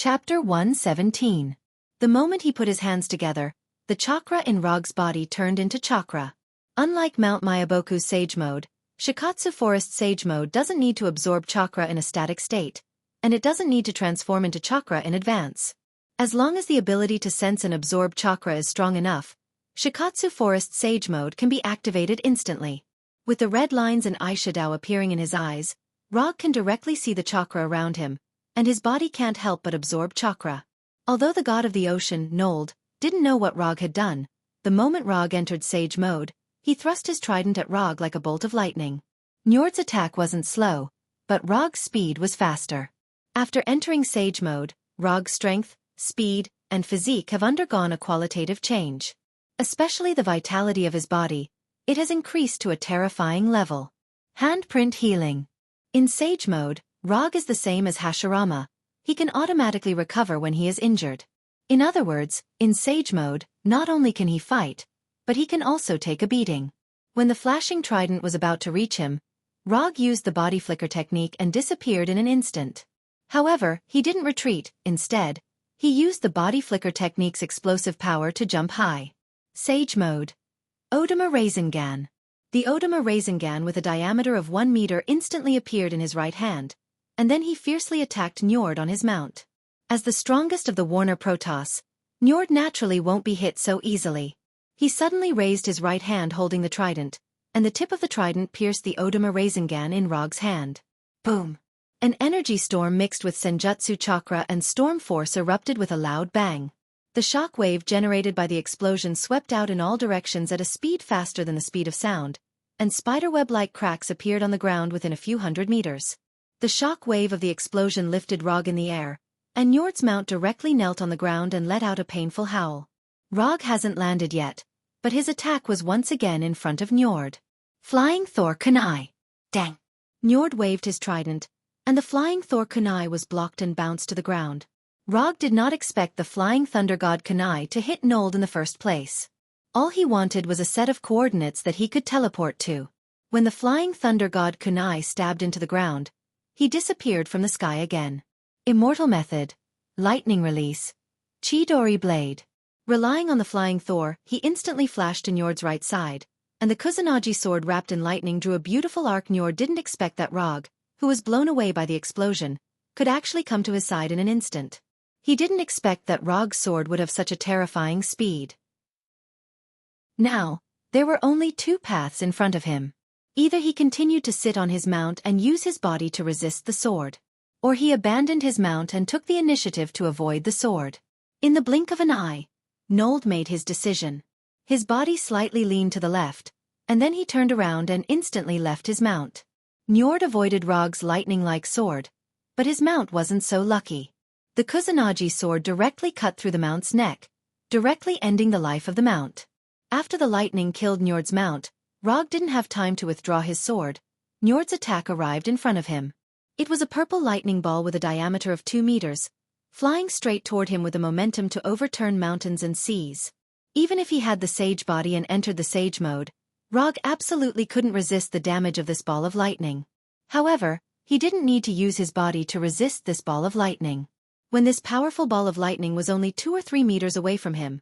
Chapter 117. The moment he put his hands together, the chakra in Rog's body turned into chakra. Unlike Mount Mayaboku's Sage Mode, Shikatsu Forest Sage Mode doesn't need to absorb chakra in a static state, and it doesn't need to transform into chakra in advance. As long as the ability to sense and absorb chakra is strong enough, Shikatsu Forest Sage Mode can be activated instantly. With the red lines and eyeshadow appearing in his eyes, Rog can directly see the chakra around him, and his body can't help but absorb chakra. Although the god of the ocean, Nold, didn't know what Rog had done, the moment Rog entered Sage Mode, he thrust his trident at Rog like a bolt of lightning. Njord's attack wasn't slow, but Rog's speed was faster. After entering Sage Mode, Rog's strength, speed, and physique have undergone a qualitative change. Especially the vitality of his body, it has increased to a terrifying level. Handprint healing. In Sage Mode, Rog is the same as Hashirama. He can automatically recover when he is injured. In other words, in Sage Mode, not only can he fight, but he can also take a beating. When the flashing trident was about to reach him, Rog used the body flicker technique and disappeared in an instant. However, he didn't retreat. Instead, he used the body flicker technique's explosive power to jump high. Sage Mode. Odama Rasengan. The Odama Rasengan with a diameter of 1 meter instantly appeared in his right hand, and then he fiercely attacked Njord on his mount. As the strongest of the Warner Protoss, Njord naturally won't be hit so easily. He suddenly raised his right hand holding the trident, and the tip of the trident pierced the Odama Rasengan in Rog's hand. Boom! An energy storm mixed with Senjutsu chakra and storm force erupted with a loud bang. The shock wave generated by the explosion swept out in all directions at a speed faster than the speed of sound, and spiderweb-like cracks appeared on the ground within a few hundred meters. The shock wave of the explosion lifted Rog in the air, and Njord's mount directly knelt on the ground and let out a painful howl. Rog hasn't landed yet, but his attack was once again in front of Njord. Flying Thor Kunai. Dang! Njord waved his trident, and the Flying Thor Kunai was blocked and bounced to the ground. Rog did not expect the Flying Thunder God Kunai to hit Nold in the first place. All he wanted was a set of coordinates that he could teleport to. When the Flying Thunder God Kunai stabbed into the ground, he disappeared from the sky again. Immortal Method. Lightning Release. Chidori Blade. Relying on the Flying Thor, he instantly flashed to Njord's right side, and the Kusanagi sword wrapped in lightning drew a beautiful arc. Njord didn't expect that Rog, who was blown away by the explosion, could actually come to his side in an instant. He didn't expect that Rog's sword would have such a terrifying speed. Now, there were only two paths in front of him. Either he continued to sit on his mount and use his body to resist the sword, or he abandoned his mount and took the initiative to avoid the sword. In the blink of an eye, Nold made his decision. His body slightly leaned to the left, and then he turned around and instantly left his mount. Njord avoided Rog's lightning-like sword, but his mount wasn't so lucky. The Kusanagi sword directly cut through the mount's neck, directly ending the life of the mount. After the lightning killed Njord's mount, Rog didn't have time to withdraw his sword. Njord's attack arrived in front of him. It was a purple lightning ball with a diameter of 2 meters, flying straight toward him with the momentum to overturn mountains and seas. Even if he had the Sage body and entered the Sage Mode, Rog absolutely couldn't resist the damage of this ball of lightning. However, he didn't need to use his body to resist this ball of lightning. When this powerful ball of lightning was only 2 or 3 meters away from him,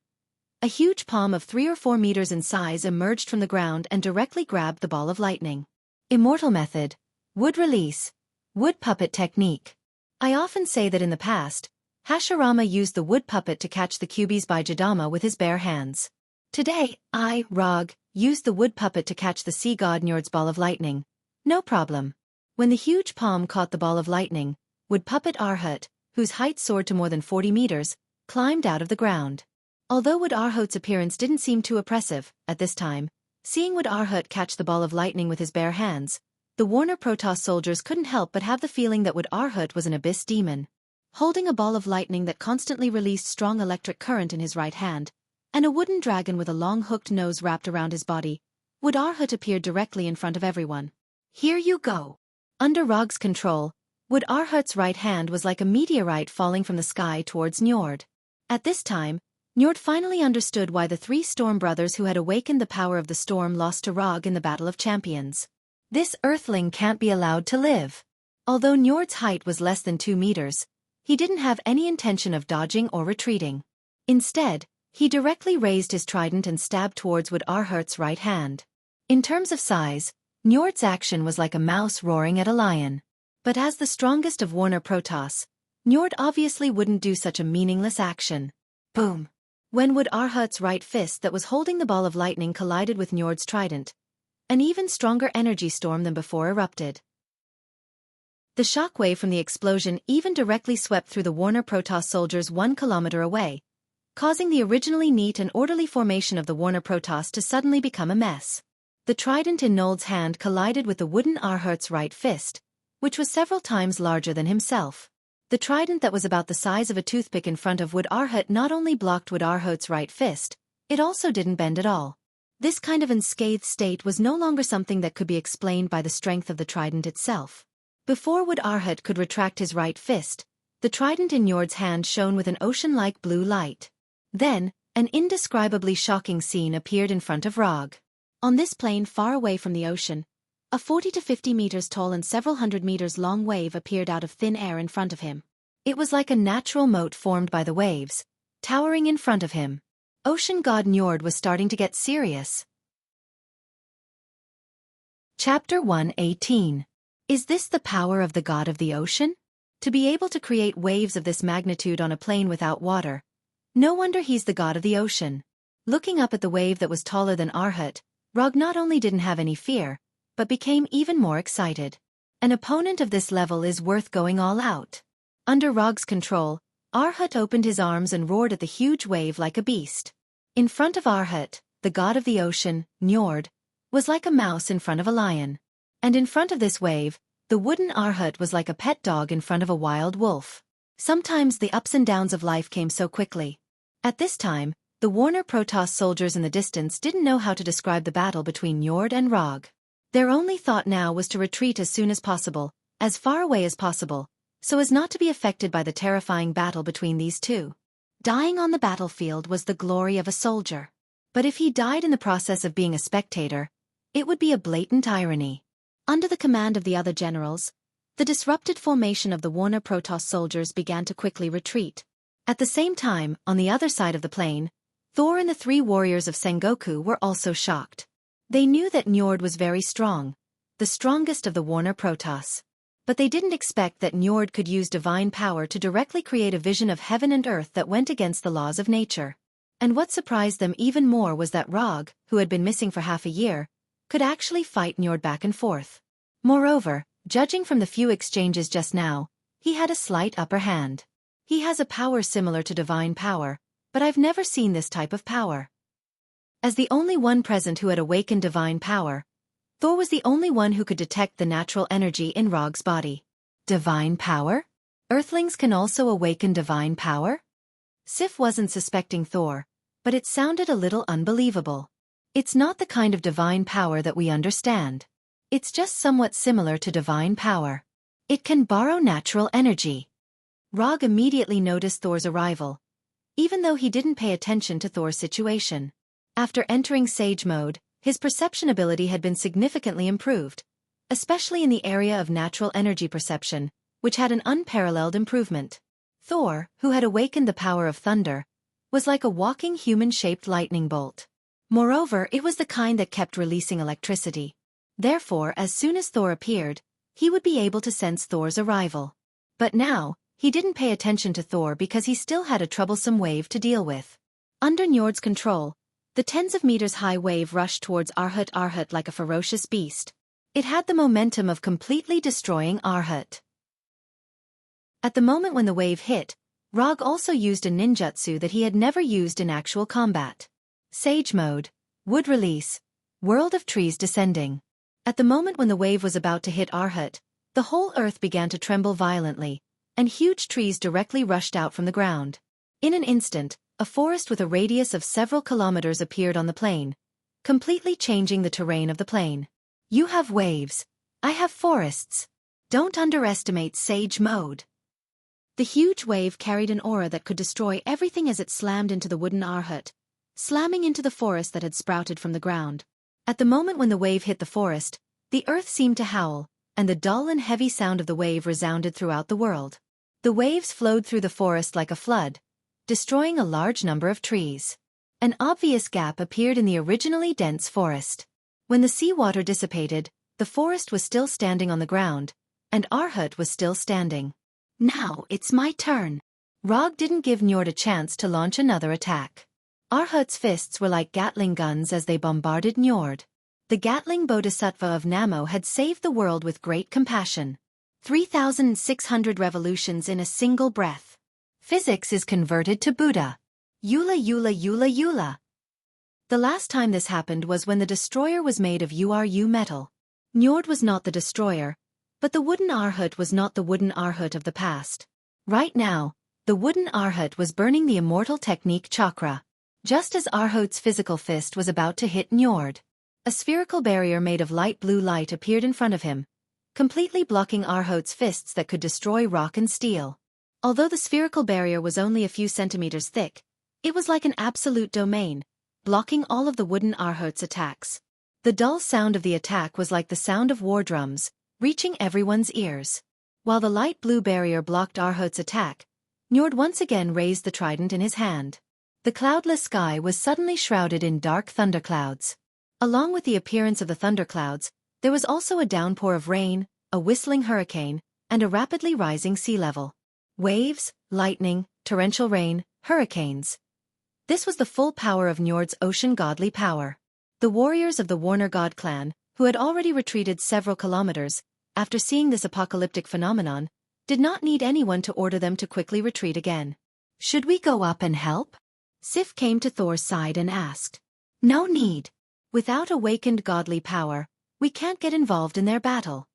a huge palm of 3 or 4 meters in size emerged from the ground and directly grabbed the ball of lightning. Immortal Method. Wood Release. Wood Puppet Technique. I often say that in the past, Hashirama used the wood puppet to catch the Kyuubi's by Jadama with his bare hands. Today, I, Rog, used the wood puppet to catch the sea god Njord's ball of lightning. No problem. When the huge palm caught the ball of lightning, wood puppet Arhut, whose height soared to more than 40 meters, climbed out of the ground. Although Wood Arhut's appearance didn't seem too oppressive, at this time, seeing Wood Arhut catch the ball of lightning with his bare hands, the Warner Protoss soldiers couldn't help but have the feeling that Wood Arhut was an abyss demon. Holding a ball of lightning that constantly released strong electric current in his right hand, and a wooden dragon with a long hooked nose wrapped around his body, Wood Arhut appeared directly in front of everyone. Here you go. Under Rog's control, Wood Arhut's right hand was like a meteorite falling from the sky towards Njord. At this time, Njord finally understood why the 3 Storm Brothers who had awakened the power of the storm lost to Rog in the Battle of Champions. This Earthling can't be allowed to live. Although Njord's height was less than 2 meters, he didn't have any intention of dodging or retreating. Instead, he directly raised his trident and stabbed towards Wood Arhurt's right hand. In terms of size, Njord's action was like a mouse roaring at a lion. But as the strongest of Warner Protoss, Njord obviously wouldn't do such a meaningless action. Boom! When Wood Arhurt's right fist that was holding the ball of lightning collided with Njord's trident, an even stronger energy storm than before erupted. The shockwave from the explosion even directly swept through the Warner Protoss soldiers 1 kilometer away, causing the originally neat and orderly formation of the Warner Protoss to suddenly become a mess. The trident in Njord's hand collided with the wooden Arhurt's right fist, which was several times larger than himself. The trident that was about the size of a toothpick in front of Wood Arhurt not only blocked Wood Arhurt's right fist, it also didn't bend at all. This kind of unscathed state was no longer something that could be explained by the strength of the trident itself. Before Wood Arhurt could retract his right fist, the trident in Njord's hand shone with an ocean-like blue light. Then, an indescribably shocking scene appeared in front of Rog. On this plain far away from the ocean, a 40 to 50 meters tall and several hundred meters long wave appeared out of thin air in front of him. It was like a natural moat formed by the waves, towering in front of him. Ocean god Njord was starting to get serious. Chapter 118. Is this the power of the god of the ocean? To be able to create waves of this magnitude on a plain without water. No wonder he's the god of the ocean. Looking up at the wave that was taller than Arhut, Rog not only didn't have any fear, but became even more excited. An opponent of this level is worth going all out. Under Rog's control, Arhut opened his arms and roared at the huge wave like a beast. In front of Arhut, the god of the ocean, Njord, was like a mouse in front of a lion. And in front of this wave, the wooden Arhut was like a pet dog in front of a wild wolf. Sometimes the ups and downs of life came so quickly. At this time, the Warner Protoss soldiers in the distance didn't know how to describe the battle between Njord and Rog. Their only thought now was to retreat as soon as possible, as far away as possible, so as not to be affected by the terrifying battle between these two. Dying on the battlefield was the glory of a soldier. But if he died in the process of being a spectator, it would be a blatant irony. Under the command of the other generals, the disrupted formation of the Warner Protoss soldiers began to quickly retreat. At the same time, on the other side of the plain, Thor and the 3 warriors of Sengoku were also shocked. They knew that Njord was very strong, the strongest of the Warner Protoss. But they didn't expect that Njord could use divine power to directly create a vision of heaven and earth that went against the laws of nature. And what surprised them even more was that Rog, who had been missing for half a year, could actually fight Njord back and forth. Moreover, judging from the few exchanges just now, he had a slight upper hand. He has a power similar to divine power, but I've never seen this type of power. As the only one present who had awakened divine power, Thor was the only one who could detect the natural energy in Rog's body. Divine power? Earthlings can also awaken divine power? Sif wasn't suspecting Thor, but it sounded a little unbelievable. It's not the kind of divine power that we understand. It's just somewhat similar to divine power. It can borrow natural energy. Rog immediately noticed Thor's arrival, even though he didn't pay attention to Thor's situation. After entering Sage mode, his perception ability had been significantly improved, especially in the area of natural energy perception, which had an unparalleled improvement. Thor, who had awakened the power of thunder, was like a walking human-shaped lightning bolt. Moreover, it was the kind that kept releasing electricity. Therefore, as soon as Thor appeared, he would be able to sense Thor's arrival. But now, he didn't pay attention to Thor because he still had a troublesome wave to deal with. Under Njord's control, the tens of meters high wave rushed towards Arhut like a ferocious beast. It had the momentum of completely destroying Arhut. At the moment when the wave hit, Rog also used a ninjutsu that he had never used in actual combat. Sage mode, wood release, world of trees descending. At the moment when the wave was about to hit Arhut, the whole earth began to tremble violently, and huge trees directly rushed out from the ground. In an instant, a forest with a radius of several kilometers appeared on the plain, completely changing the terrain of the plain. You have waves. I have forests. Don't underestimate Sage mode. The huge wave carried an aura that could destroy everything as it slammed into the wooden Arhut, slamming into the forest that had sprouted from the ground. At the moment when the wave hit the forest, the earth seemed to howl, and the dull and heavy sound of the wave resounded throughout the world. The waves flowed through the forest like a flood, destroying a large number of trees. An obvious gap appeared in the originally dense forest. When the seawater dissipated, the forest was still standing on the ground, and our hut was still standing. Now it's my turn. Rog didn't give Njord a chance to launch another attack. Arhut's fists were like Gatling guns as they bombarded Njord. The Gatling Bodhisattva of Namo had saved the world with great compassion. 3,600 revolutions in a single breath. Physics is converted to Buddha. Eula Eula Eula Eula. The last time this happened was when the destroyer was made of URU metal. Njord was not the destroyer, but the wooden Arhut was not the wooden Arhut of the past. Right now, the wooden Arhut was burning the immortal technique chakra. Just as Arhut's physical fist was about to hit Njord, a spherical barrier made of light blue light appeared in front of him, completely blocking Arhut's fists that could destroy rock and steel. Although the spherical barrier was only a few centimeters thick, it was like an absolute domain, blocking all of the wooden Arhut's attacks. The dull sound of the attack was like the sound of war drums, reaching everyone's ears. While the light blue barrier blocked Arhut's attack, Njord once again raised the trident in his hand. The cloudless sky was suddenly shrouded in dark thunderclouds. Along with the appearance of the thunderclouds, there was also a downpour of rain, a whistling hurricane, and a rapidly rising sea level. Waves, lightning, torrential rain, hurricanes. This was the full power of Njord's ocean godly power. The warriors of the Warner God clan, who had already retreated several kilometers, after seeing this apocalyptic phenomenon, did not need anyone to order them to quickly retreat again. Should we go up and help? Sif came to Thor's side and asked. No need. Without awakened godly power, we can't get involved in their battle.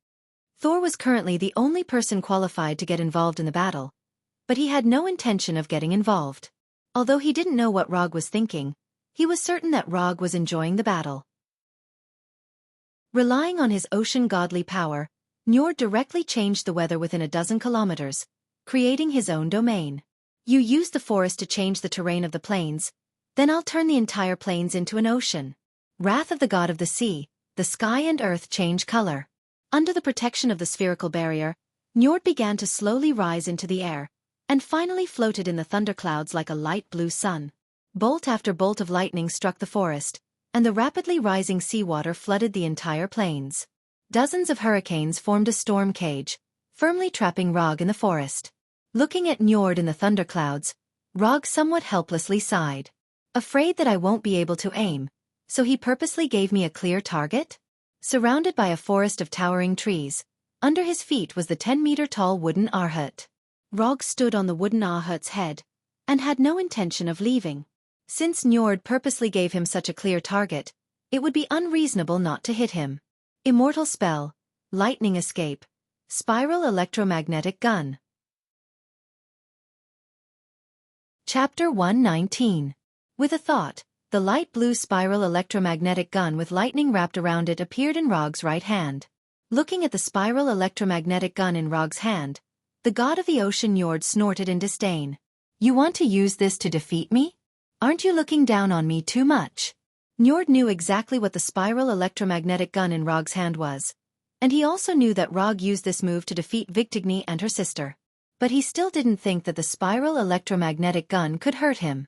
Thor was currently the only person qualified to get involved in the battle, but he had no intention of getting involved. Although he didn't know what Rog was thinking, he was certain that Rog was enjoying the battle. Relying on his ocean godly power, Njord directly changed the weather within a dozen kilometers, creating his own domain. You use the forest to change the terrain of the plains, then I'll turn the entire plains into an ocean. Wrath of the god of the sea, the sky and earth change color. Under the protection of the spherical barrier, Njord began to slowly rise into the air, and finally floated in the thunderclouds like a light blue sun. Bolt after bolt of lightning struck the forest, and the rapidly rising seawater flooded the entire plains. Dozens of hurricanes formed a storm cage, firmly trapping Rog in the forest. Looking at Njord in the thunderclouds, Rog somewhat helplessly sighed. Afraid that I won't be able to aim, so he purposely gave me a clear target? Surrounded by a forest of towering trees, under his feet was the 10-meter-tall wooden Arhut. Rog stood on the wooden Arhut's head, and had no intention of leaving. Since Njord purposely gave him such a clear target, it would be unreasonable not to hit him. Immortal spell, lightning escape, spiral electromagnetic gun. Chapter 119. With a thought, the light blue spiral electromagnetic gun with lightning wrapped around it appeared in Rog's right hand. Looking at the spiral electromagnetic gun in Rog's hand, the god of the ocean Njord snorted in disdain. You want to use this to defeat me? Aren't you looking down on me too much? Njord knew exactly what the spiral electromagnetic gun in Rog's hand was, and he also knew that Rog used this move to defeat Victigny and her sister. But he still didn't think that the spiral electromagnetic gun could hurt him.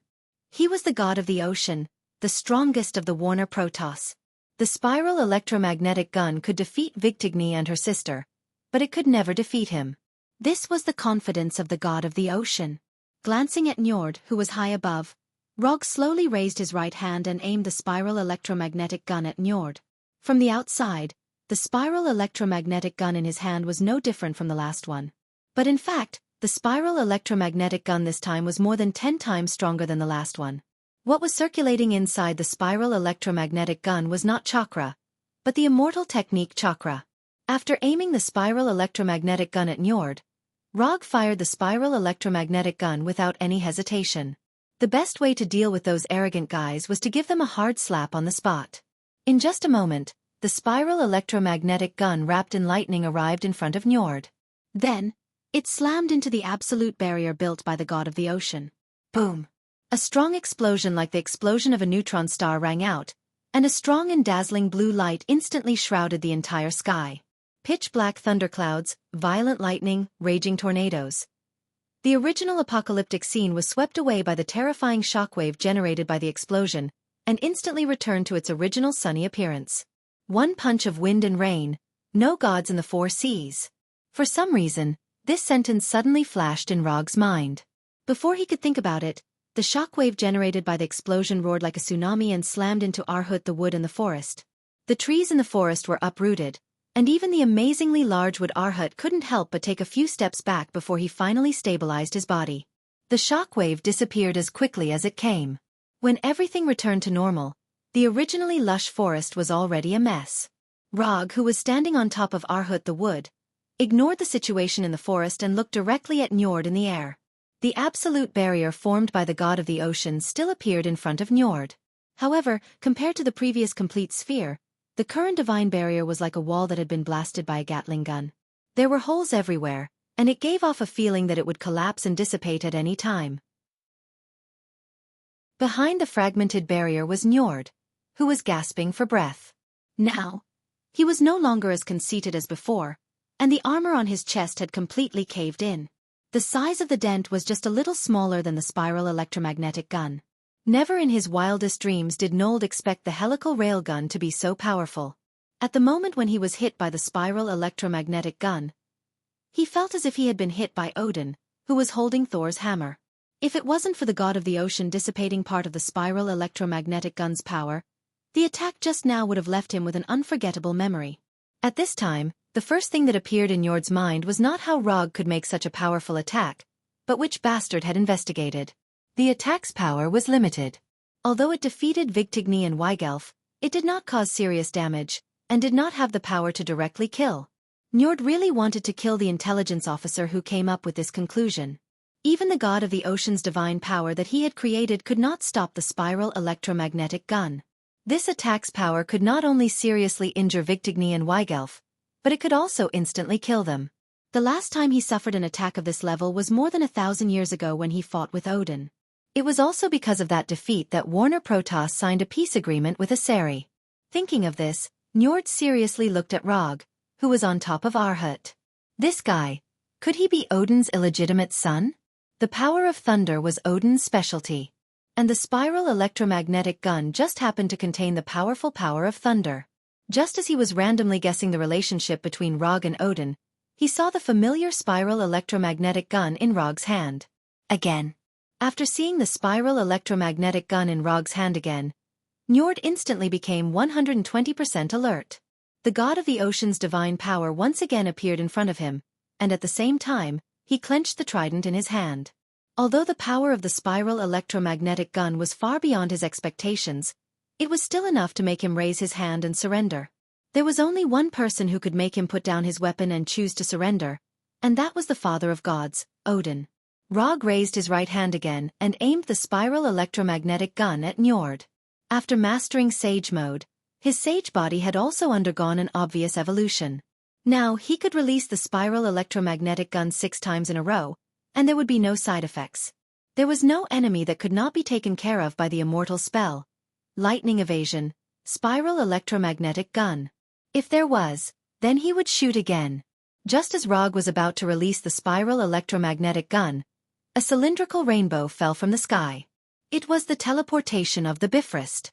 He was the god of the ocean, the strongest of the Warner Protoss. The spiral electromagnetic gun could defeat Victigny and her sister, but it could never defeat him. This was the confidence of the god of the ocean. Glancing at Njord, who was high above, Rog slowly raised his right hand and aimed the spiral electromagnetic gun at Njord. From the outside, the spiral electromagnetic gun in his hand was no different from the last one. But in fact, the spiral electromagnetic gun this time was more than 10 times stronger than the last one. What was circulating inside the spiral electromagnetic gun was not chakra, but the immortal technique chakra. After aiming the spiral electromagnetic gun at Njord, Rog fired the spiral electromagnetic gun without any hesitation. The best way to deal with those arrogant guys was to give them a hard slap on the spot. In just a moment, the spiral electromagnetic gun wrapped in lightning arrived in front of Njord. Then, it slammed into the absolute barrier built by the god of the ocean. Boom! A strong explosion like the explosion of a neutron star rang out, and a strong and dazzling blue light instantly shrouded the entire sky. Pitch-black thunderclouds, violent lightning, raging tornadoes. The original apocalyptic scene was swept away by the terrifying shockwave generated by the explosion, and instantly returned to its original sunny appearance. One punch of wind and rain, no gods in the four seas. For some reason, this sentence suddenly flashed in Rog's mind. Before he could think about it, the shockwave generated by the explosion roared like a tsunami and slammed into Arhut, the wood in the forest. The trees in the forest were uprooted, and even the amazingly large wood Arhut couldn't help but take a few steps back before he finally stabilized his body. The shockwave disappeared as quickly as it came. When everything returned to normal, the originally lush forest was already a mess. Rog, who was standing on top of Arhut the wood, ignored the situation in the forest and looked directly at Njord in the air. The absolute barrier formed by the god of the ocean still appeared in front of Njord. However, compared to the previous complete sphere, the current divine barrier was like a wall that had been blasted by a Gatling gun. There were holes everywhere, and it gave off a feeling that it would collapse and dissipate at any time. Behind the fragmented barrier was Njord, who was gasping for breath. Now, he was no longer as conceited as before, and the armor on his chest had completely caved in. The size of the dent was just a little smaller than the spiral electromagnetic gun. Never in his wildest dreams did Nold expect the helical railgun to be so powerful. At the moment when he was hit by the spiral electromagnetic gun, he felt as if he had been hit by Odin, who was holding Thor's hammer. If it wasn't for the god of the ocean dissipating part of the spiral electromagnetic gun's power, the attack just now would have left him with an unforgettable memory. At this time, the first thing that appeared in Njord's mind was not how Rog could make such a powerful attack, but which bastard had investigated. The attack's power was limited. Although it defeated Vigtigny and Weigelf, it did not cause serious damage, and did not have the power to directly kill. Njord really wanted to kill the intelligence officer who came up with this conclusion. Even the god of the ocean's divine power that he had created could not stop the spiral electromagnetic gun. This attack's power could not only seriously injure Vigtigny and Weigelf, but it could also instantly kill them. The last time he suffered an attack of this level was more than 1,000 years ago when he fought with Odin. It was also because of that defeat that Warner Protoss signed a peace agreement with Asari. Thinking of this, Njord seriously looked at Rog, who was on top of Arhut. This guy, could he be Odin's illegitimate son? The power of thunder was Odin's specialty, and the spiral electromagnetic gun just happened to contain the powerful power of thunder. Just as he was randomly guessing the relationship between Rog and Odin, he saw the familiar spiral electromagnetic gun in Rog's hand. Again. After seeing the spiral electromagnetic gun in Rog's hand again, Njord instantly became 120% alert. The god of the ocean's divine power once again appeared in front of him, and at the same time, he clenched the trident in his hand. Although the power of the spiral electromagnetic gun was far beyond his expectations, it was still enough to make him raise his hand and surrender. There was only one person who could make him put down his weapon and choose to surrender, and that was the father of gods, Odin. Rog raised his right hand again and aimed the spiral electromagnetic gun at Njord. After mastering Sage Mode, his Sage body had also undergone an obvious evolution. Now he could release the spiral electromagnetic gun 6 times in a row, and there would be no side effects. There was no enemy that could not be taken care of by the immortal spell, lightning evasion, spiral electromagnetic gun. If there was, then he would shoot again. Just as Rog was about to release the spiral electromagnetic gun, a cylindrical rainbow fell from the sky. It was the teleportation of the Bifrost.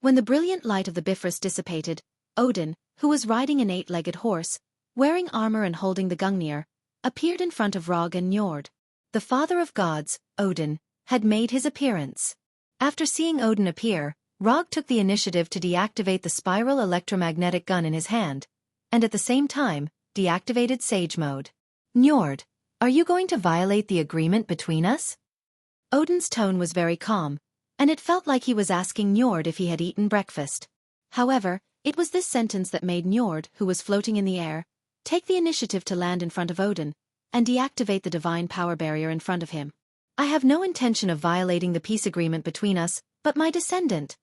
When the brilliant light of the Bifrost dissipated, Odin, who was riding an 8-legged horse, wearing armor and holding the Gungnir, appeared in front of Rog and Njord. The father of gods, Odin, had made his appearance. After seeing Odin appear, Rog took the initiative to deactivate the spiral electromagnetic gun in his hand, and at the same time, deactivated Sage Mode. Njord, are you going to violate the agreement between us? Odin's tone was very calm, and it felt like he was asking Njord if he had eaten breakfast. However, it was this sentence that made Njord, who was floating in the air, take the initiative to land in front of Odin, and deactivate the divine power barrier in front of him. I have no intention of violating the peace agreement between us, but my descendant.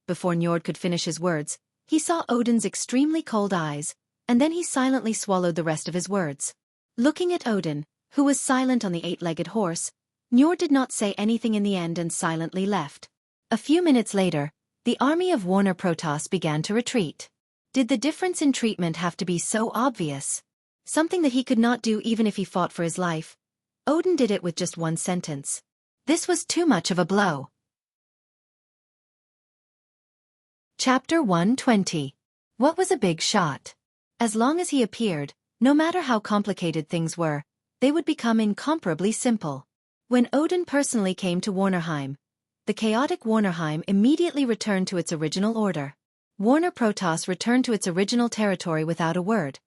Before Njord could finish his words, he saw Odin's extremely cold eyes, and then he silently swallowed the rest of his words. Looking at Odin, who was silent on the 8-legged horse, Njord did not say anything in the end and silently left. A few minutes later, the army of Warner Protoss began to retreat. Did the difference in treatment have to be so obvious? Something that he could not do even if he fought for his life, Odin did it with just one sentence. This was too much of a blow. Chapter 120. What was a big shot? As long as he appeared, no matter how complicated things were, they would become incomparably simple. When Odin personally came to Warnerheim, the chaotic Warnerheim immediately returned to its original order. Warner Protoss returned to its original territory without a word,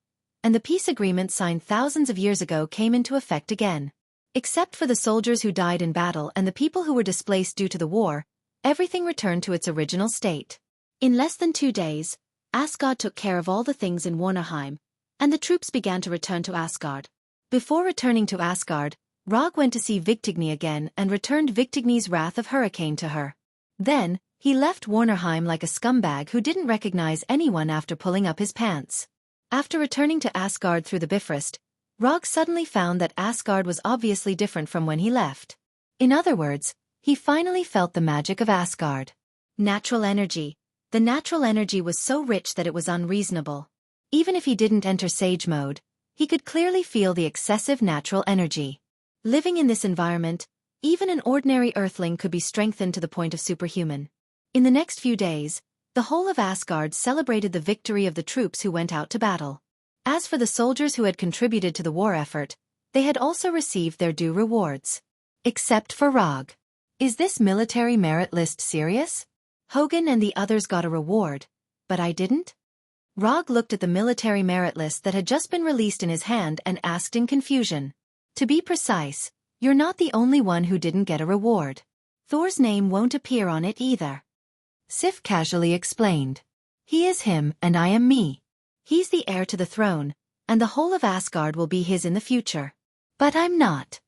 and the peace agreement signed thousands of years ago came into effect again. Except for the soldiers who died in battle and the people who were displaced due to the war, everything returned to its original state. In less than 2 days, Asgard took care of all the things in Warnerheim, and the troops began to return to Asgard. Before returning to Asgard, Rog went to see Vigtigny again and returned Vigtigny's wrath of hurricane to her. Then, he left Warnerheim like a scumbag who didn't recognize anyone after pulling up his pants. After returning to Asgard through the Bifrost, Rog suddenly found that Asgard was obviously different from when he left. In other words, he finally felt the magic of Asgard. Natural energy. The natural energy was so rich that it was unreasonable. Even if he didn't enter Sage mode, he could clearly feel the excessive natural energy. Living in this environment, even an ordinary earthling could be strengthened to the point of superhuman. In the next few days, the whole of Asgard celebrated the victory of the troops who went out to battle. As for the soldiers who had contributed to the war effort, they had also received their due rewards. Except for Rog. Is this military merit list serious? Hogan and the others got a reward, but I didn't? Rog looked at the military merit list that had just been released in his hand and asked in confusion. To be precise, you're not the only one who didn't get a reward. Thor's name won't appear on it either. Sif casually explained. He is him and I am me. He's the heir to the throne, and the whole of Asgard will be his in the future. But I'm not.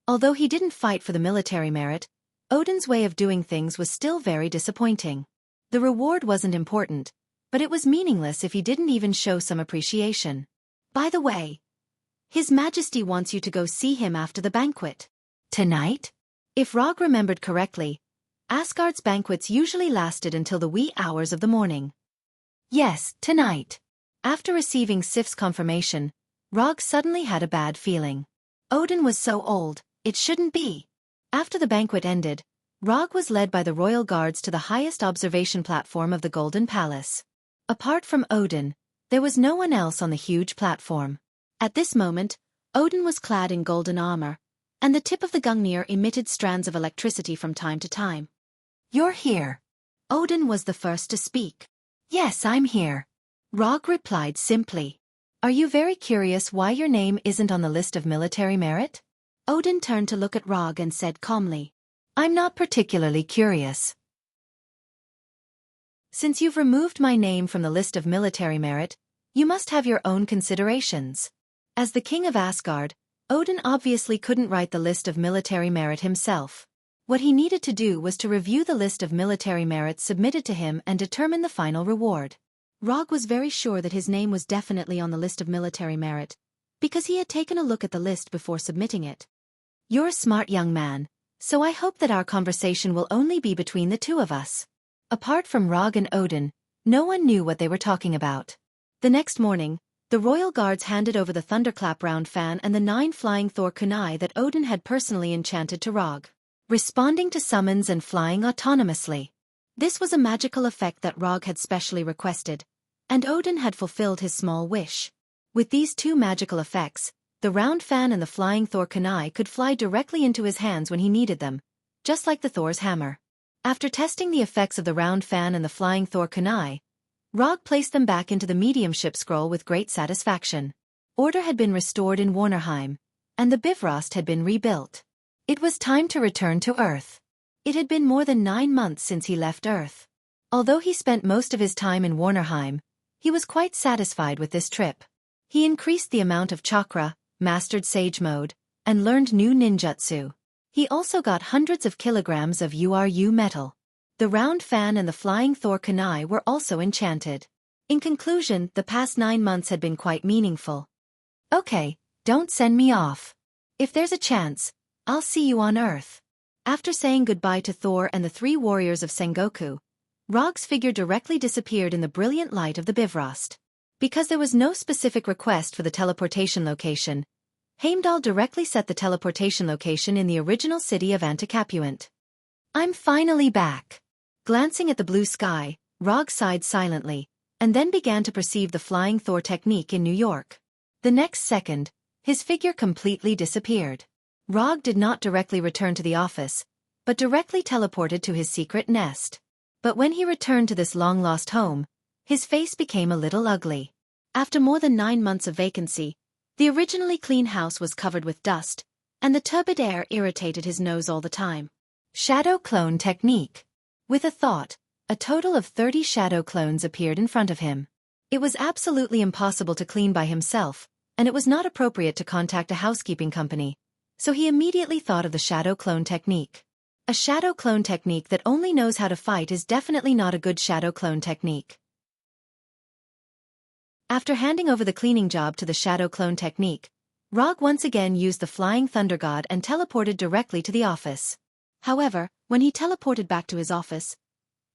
Although he didn't fight for the military merit, Odin's way of doing things was still very disappointing. The reward wasn't important, but it was meaningless if he didn't even show some appreciation. By the way, His Majesty wants you to go see him after the banquet. Tonight? If Rog remembered correctly, Asgard's banquets usually lasted until the wee hours of the morning. Yes, tonight. After receiving Sif's confirmation, Rog suddenly had a bad feeling. Odin was so old, it shouldn't be. After the banquet ended, Rog was led by the royal guards to the highest observation platform of the Golden Palace. Apart from Odin, there was no one else on the huge platform. At this moment, Odin was clad in golden armor, and the tip of the Gungnir emitted strands of electricity from time to time. You're here. Odin was the first to speak. Yes, I'm here. Rog replied simply. Are you very curious why your name isn't on the list of military merit? Odin turned to look at Rog and said calmly. I'm not particularly curious. Since you've removed my name from the list of military merit, you must have your own considerations. As the king of Asgard, Odin obviously couldn't write the list of military merit himself. What he needed to do was to review the list of military merits submitted to him and determine the final reward. Rog was very sure that his name was definitely on the list of military merit, because he had taken a look at the list before submitting it. You're a smart young man, so I hope that our conversation will only be between the two of us. Apart from Rog and Odin, no one knew what they were talking about. The next morning, the royal guards handed over the thunderclap round fan and the 9 flying Thor kunai that Odin had personally enchanted to Rog, responding to summons and flying autonomously. This was a magical effect that Rog had specially requested, and Odin had fulfilled his small wish. With these 2 magical effects, the round fan and the flying Thor kunai could fly directly into his hands when he needed them, just like the Thor's hammer. After testing the effects of the round fan and the flying Thor kunai, Rog placed them back into the mediumship scroll with great satisfaction. Order had been restored in Warnerheim, and the Bifrost had been rebuilt. It was time to return to Earth. It had been more than 9 months since he left Earth. Although he spent most of his time in Warnerheim, he was quite satisfied with this trip. He increased the amount of chakra, mastered Sage mode, and learned new ninjutsu. He also got hundreds of kilograms of URU metal. The round fan and the flying Thor kunai were also enchanted. In conclusion, the past 9 months had been quite meaningful. Okay, don't send me off. If there's a chance, I'll see you on Earth. After saying goodbye to Thor and the 3 warriors of Sengoku, Rog's figure directly disappeared in the brilliant light of the Bifrost. Because there was no specific request for the teleportation location, Heimdall directly set the teleportation location in the original city of Anticapuant. I'm finally back. Glancing at the blue sky, Rog sighed silently, and then began to perceive the flying Thor technique in New York. The next second, his figure completely disappeared. Rog did not directly return to the office, but directly teleported to his secret nest. But when he returned to this long-lost home, his face became a little ugly. After more than 9 months of vacancy, the originally clean house was covered with dust, and the turbid air irritated his nose all the time. Shadow clone technique. With a thought, a total of 30 shadow clones appeared in front of him. It was absolutely impossible to clean by himself, and it was not appropriate to contact a housekeeping company, so he immediately thought of the shadow clone technique. A shadow clone technique that only knows how to fight is definitely not a good shadow clone technique. After handing over the cleaning job to the shadow clone technique, Rog once again used the flying thunder god and teleported directly to the office. However, when he teleported back to his office,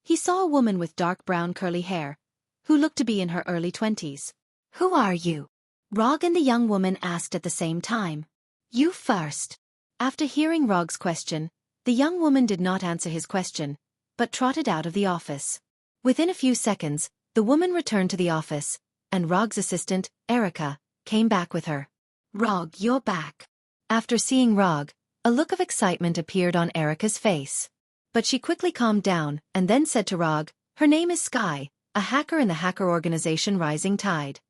he saw a woman with dark brown curly hair, who looked to be in her early 20s. Who are you? Rog and the young woman asked at the same time. You first. After hearing Rog's question, the young woman did not answer his question, but trotted out of the office. Within a few seconds, the woman returned to the office, and Rog's assistant, Erica, came back with her. Rog, you're back. After seeing Rog, a look of excitement appeared on Erica's face. But she quickly calmed down and then said to Rog, her name is Sky, a hacker in the hacker organization Rising Tide.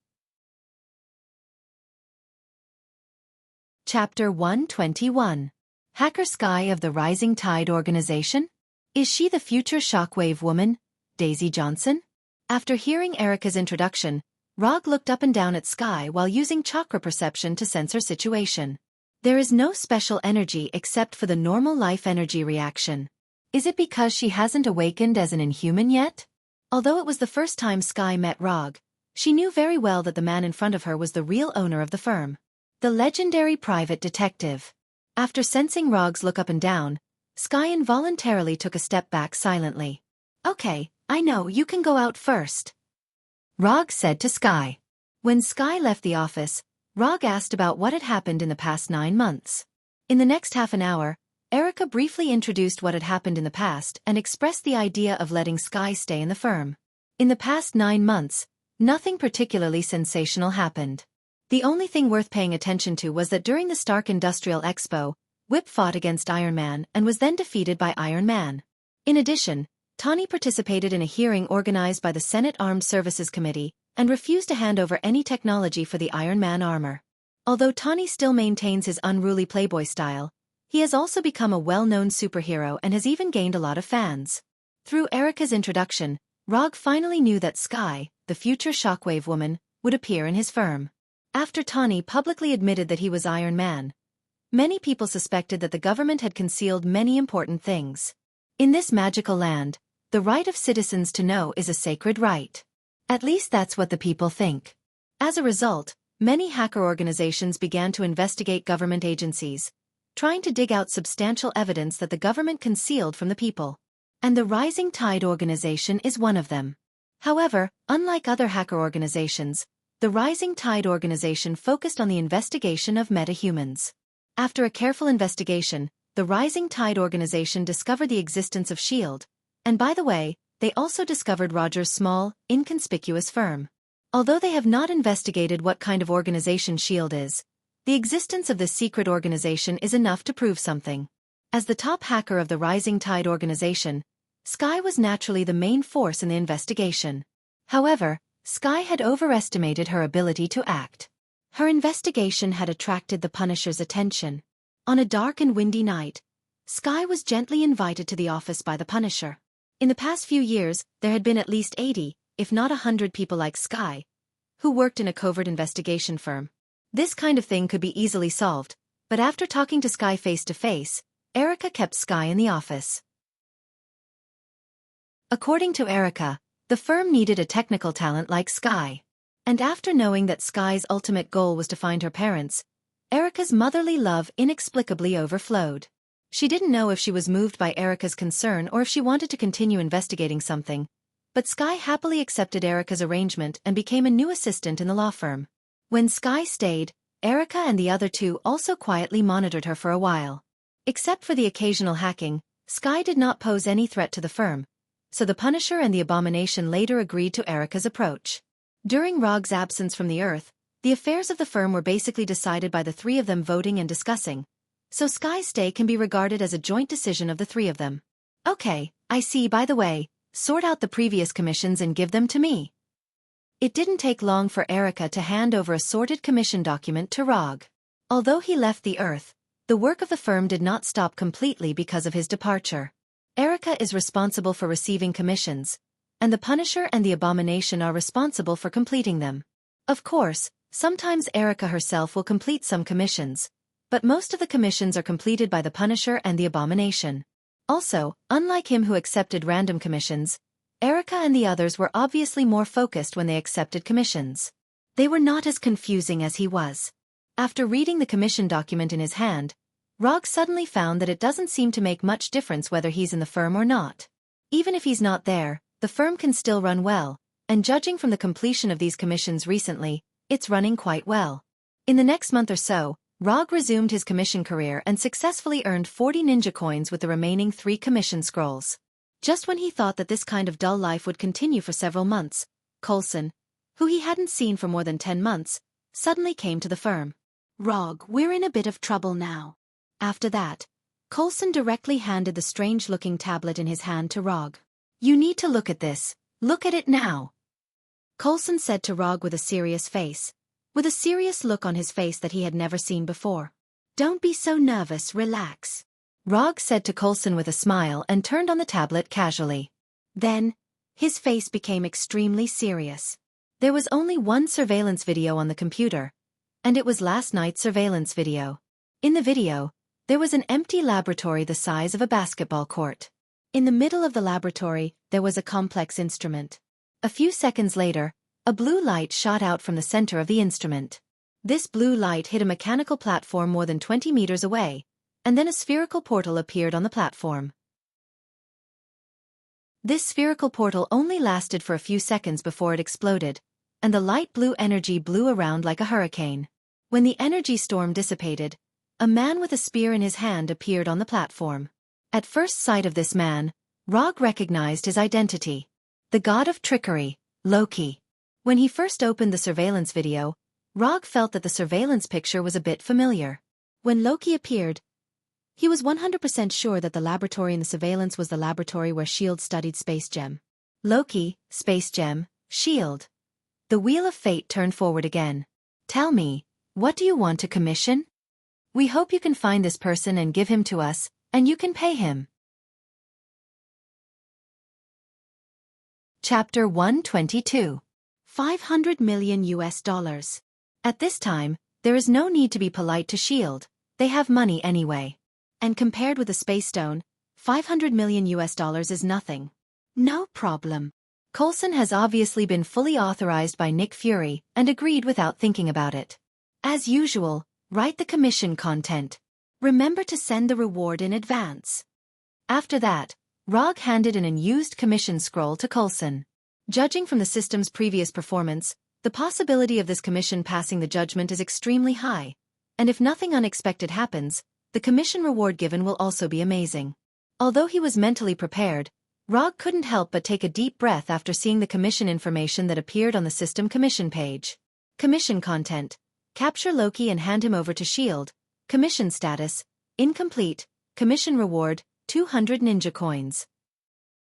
Chapter 121. Hacker Sky of the Rising Tide organization? Is she the future shockwave woman, Daisy Johnson? After hearing Erica's introduction, Rog looked up and down at Sky while using chakra perception to sense her situation. There is no special energy except for the normal life energy reaction. Is it because she hasn't awakened as an inhuman yet? Although it was the first time Sky met Rog, she knew very well that the man in front of her was the real owner of the firm. The legendary private detective. After sensing Rog's look up and down, Sky involuntarily took a step back silently. Okay, I know, you can go out first, Rog said to Sky. When Sky left the office, Rog asked about what had happened in the past 9 months. In the next half an hour, Erica briefly introduced what had happened in the past and expressed the idea of letting Sky stay in the firm. In the past 9 months, nothing particularly sensational happened. The only thing worth paying attention to was that during the Stark Industrial Expo, Whip fought against Iron Man and was then defeated by Iron Man. In addition, Tawny participated in a hearing organized by the Senate Armed Services Committee and refused to hand over any technology for the Iron Man armor. Although Tawny still maintains his unruly playboy style, he has also become a well-known superhero and has even gained a lot of fans. Through Erica's introduction, Rog finally knew that Sky, the future Shockwave woman, would appear in his firm. After Tawny publicly admitted that he was Iron Man, many people suspected that the government had concealed many important things. In this magical land, the right of citizens to know is a sacred right. At least that's what the people think. As a result, many hacker organizations began to investigate government agencies, trying to dig out substantial evidence that the government concealed from the people. And the Rising Tide organization is one of them. However, unlike other hacker organizations, the Rising Tide organization focused on the investigation of metahumans. After a careful investigation, the Rising Tide organization discovered the existence of S.H.I.E.L.D., and by the way, they also discovered Roger's small, inconspicuous firm. Although they have not investigated what kind of organization S.H.I.E.L.D. is, the existence of this secret organization is enough to prove something. As the top hacker of the Rising Tide organization, Sky was naturally the main force in the investigation. However, Sky had overestimated her ability to act. Her investigation had attracted the Punisher's attention. On a dark and windy night, Sky was gently invited to the office by the Punisher. In the past few years, there had been at least 80, if not 100 people like Sky, who worked in a covert investigation firm. This kind of thing could be easily solved, but after talking to Sky face to face, Erica kept Sky in the office. According to Erica, the firm needed a technical talent like Sky. And after knowing that Sky's ultimate goal was to find her parents, Erica's motherly love inexplicably overflowed. She didn't know if she was moved by Erica's concern or if she wanted to continue investigating something, but Sky happily accepted Erica's arrangement and became a new assistant in the law firm. When Sky stayed, Erica and the other two also quietly monitored her for a while. Except for the occasional hacking, Sky did not pose any threat to the firm, so the Punisher and the Abomination later agreed to Erica's approach. During Rog's absence from the Earth, the affairs of the firm were basically decided by the three of them voting and discussing, so Sky's stay can be regarded as a joint decision of the three of them. Okay, I see. By the way, sort out the previous commissions and give them to me. It didn't take long for Erica to hand over a sorted commission document to Rog. Although he left the Earth, the work of the firm did not stop completely because of his departure. Erica is responsible for receiving commissions, and the Punisher and the Abomination are responsible for completing them. Of course, sometimes Erica herself will complete some commissions, but most of the commissions are completed by the Punisher and the Abomination. Also, unlike him who accepted random commissions, Erica and the others were obviously more focused when they accepted commissions. They were not as confusing as he was. After reading the commission document in his hand, Rog suddenly found that it doesn't seem to make much difference whether he's in the firm or not. Even if he's not there, the firm can still run well, and judging from the completion of these commissions recently, it's running quite well. In the next month or so, Rog resumed his commission career and successfully earned 40 ninja coins with the remaining 3 commission scrolls. Just when he thought that this kind of dull life would continue for several months, Coulson, who he hadn't seen for more than 10 months, suddenly came to the firm. Rog, we're in a bit of trouble now. After that, Coulson directly handed the strange-looking tablet in his hand to Rog. You need to look at this. Look at it now. Coulson said to Rog with a serious face, with a serious look on his face that he had never seen before. Don't be so nervous, relax. Rog said to Coulson with a smile and turned on the tablet casually. Then, his face became extremely serious. There was only one surveillance video on the computer, and it was last night's surveillance video. In the video, there was an empty laboratory the size of a basketball court. In the middle of the laboratory, there was a complex instrument. A few seconds later, a blue light shot out from the center of the instrument. This blue light hit a mechanical platform more than 20 meters away, and then a spherical portal appeared on the platform. This spherical portal only lasted for a few seconds before it exploded, and the light blue energy blew around like a hurricane. When the energy storm dissipated, a man with a spear in his hand appeared on the platform. At first sight of this man, Rog recognized his identity. The god of trickery, Loki. When he first opened the surveillance video, Rog felt that the surveillance picture was a bit familiar. When Loki appeared, he was 100% sure that the laboratory in the surveillance was the laboratory where S.H.I.E.L.D. studied Space Gem. Loki, Space Gem, S.H.I.E.L.D. The wheel of fate turned forward again. Tell me, what do you want to commission? We hope you can find this person and give him to us, and you can pay him. Chapter 122. 500 million US dollars. At this time, there is no need to be polite to S.H.I.E.L.D., they have money anyway. And compared with the Space Stone, 500 million US dollars is nothing. No problem. Coulson has obviously been fully authorized by Nick Fury and agreed without thinking about it. As usual, write the commission content. Remember to send the reward in advance. After that, Rog handed an unused commission scroll to Coulson. Judging from the system's previous performance, the possibility of this commission passing the judgment is extremely high, and if nothing unexpected happens, the commission reward given will also be amazing. Although he was mentally prepared, Rog couldn't help but take a deep breath after seeing the commission information that appeared on the system commission page. Commission content. Capture Loki and hand him over to S.H.I.E.L.D. Commission status. Incomplete. Commission reward. 200 ninja coins.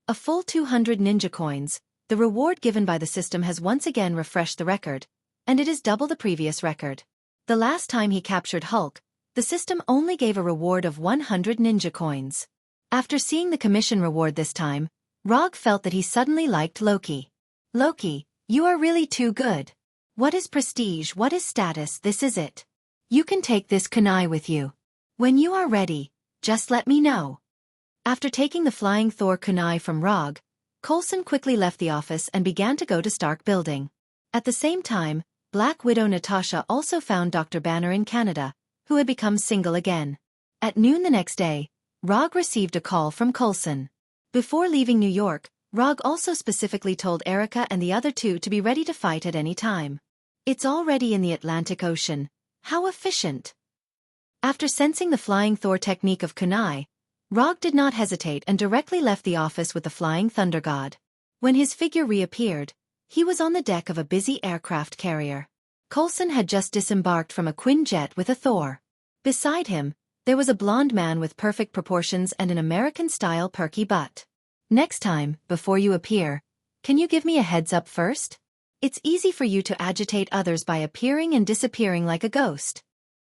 A full 200 ninja coins. The reward given by the system has once again refreshed the record, and it is double the previous record. The last time he captured Hulk, the system only gave a reward of 100 ninja coins. After seeing the commission reward this time, Rog felt that he suddenly liked Loki. Loki, you are really too good. What is prestige, what is status, this is it. You can take this kunai with you. When you are ready, just let me know. After taking the Flying Thor kunai from Rog, Coulson quickly left the office and began to go to Stark Building. At the same time, Black Widow Natasha also found Dr. Banner in Canada, who had become single again. At noon the next day, Rog received a call from Coulson. Before leaving New York, Rog also specifically told Erica and the other two to be ready to fight at any time. It's already in the Atlantic Ocean. How efficient! After sensing the flying Thor technique of kunai, Rog did not hesitate and directly left the office with the flying thunder god. When his figure reappeared, he was on the deck of a busy aircraft carrier. Coulson had just disembarked from a Quinjet with a Thor. Beside him, there was a blonde man with perfect proportions and an American-style perky butt. Next time, before you appear, can you give me a heads-up first? It's easy for you to agitate others by appearing and disappearing like a ghost.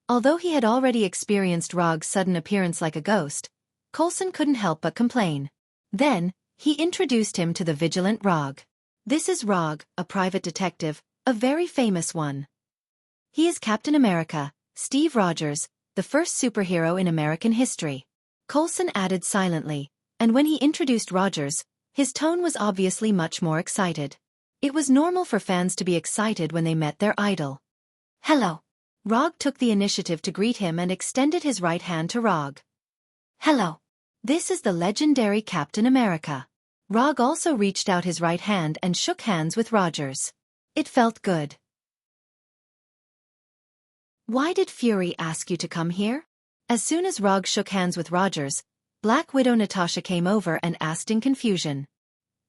Although he had already experienced Rog's sudden appearance like a ghost, Coulson couldn't help but complain. Then, he introduced him to the vigilant Rog. This is Rog, a private detective, a very famous one. He is Captain America, Steve Rogers, the first superhero in American history. Coulson added silently, and when he introduced Rogers, his tone was obviously much more excited. It was normal for fans to be excited when they met their idol. Hello. Rog took the initiative to greet him and extended his right hand to Rog. Hello. This is the legendary Captain America. Rog also reached out his right hand and shook hands with Rogers. It felt good. Why did Fury ask you to come here? As soon as Rog shook hands with Rogers, Black Widow Natasha came over and asked in confusion.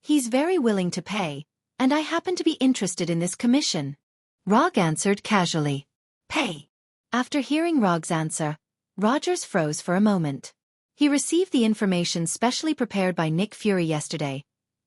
He's very willing to pay, and I happen to be interested in this commission. Rog answered casually. Pay. After hearing Rog's answer, Rogers froze for a moment. He received the information specially prepared by Nick Fury yesterday,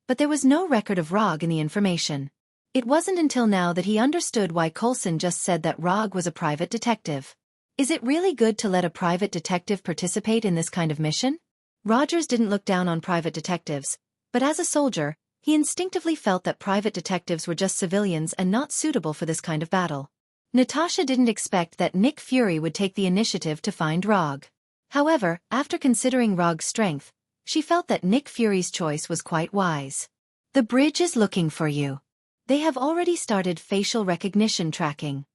but there was no record of Rog in the information. It wasn't until now that he understood why Coulson just said that Rog was a private detective. Is it really good to let a private detective participate in this kind of mission? Rogers didn't look down on private detectives, but as a soldier, he instinctively felt that private detectives were just civilians and not suitable for this kind of battle. Natasha didn't expect that Nick Fury would take the initiative to find Rog. However, after considering Rog's strength, she felt that Nick Fury's choice was quite wise. The bridge is looking for you. They have already started facial recognition tracking.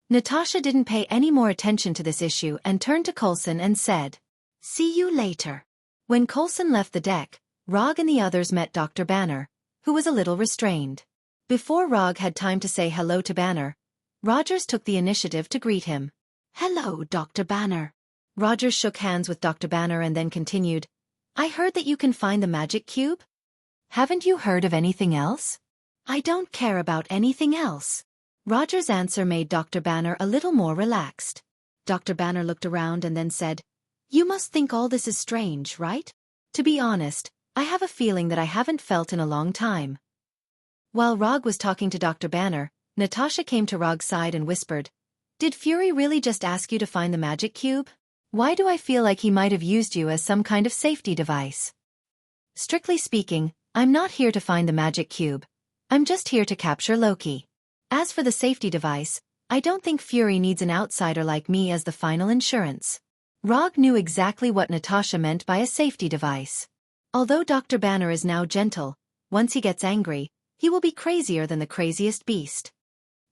Natasha didn't pay any more attention to this issue and turned to Coulson and said, "See you later." When Coulson left the deck, Rog and the others met Dr. Banner, who was a little restrained. Before Rog had time to say hello to Banner, Rogers took the initiative to greet him. "Hello, Dr. Banner." Rogers shook hands with Dr. Banner and then continued, "I heard that you can find the magic cube? Haven't you heard of anything else?" "I don't care about anything else." Rogers' answer made Dr. Banner a little more relaxed. Dr. Banner looked around and then said, "You must think all this is strange, right? To be honest, I have a feeling that I haven't felt in a long time." While Rog was talking to Dr. Banner, Natasha came to Rog's side and whispered, "Did Fury really just ask you to find the magic cube? Why do I feel like he might have used you as some kind of safety device?" "Strictly speaking, I'm not here to find the magic cube. I'm just here to capture Loki. As for the safety device, I don't think Fury needs an outsider like me as the final insurance." Rog knew exactly what Natasha meant by a safety device. Although Dr. Banner is now gentle, once he gets angry, he will be crazier than the craziest beast.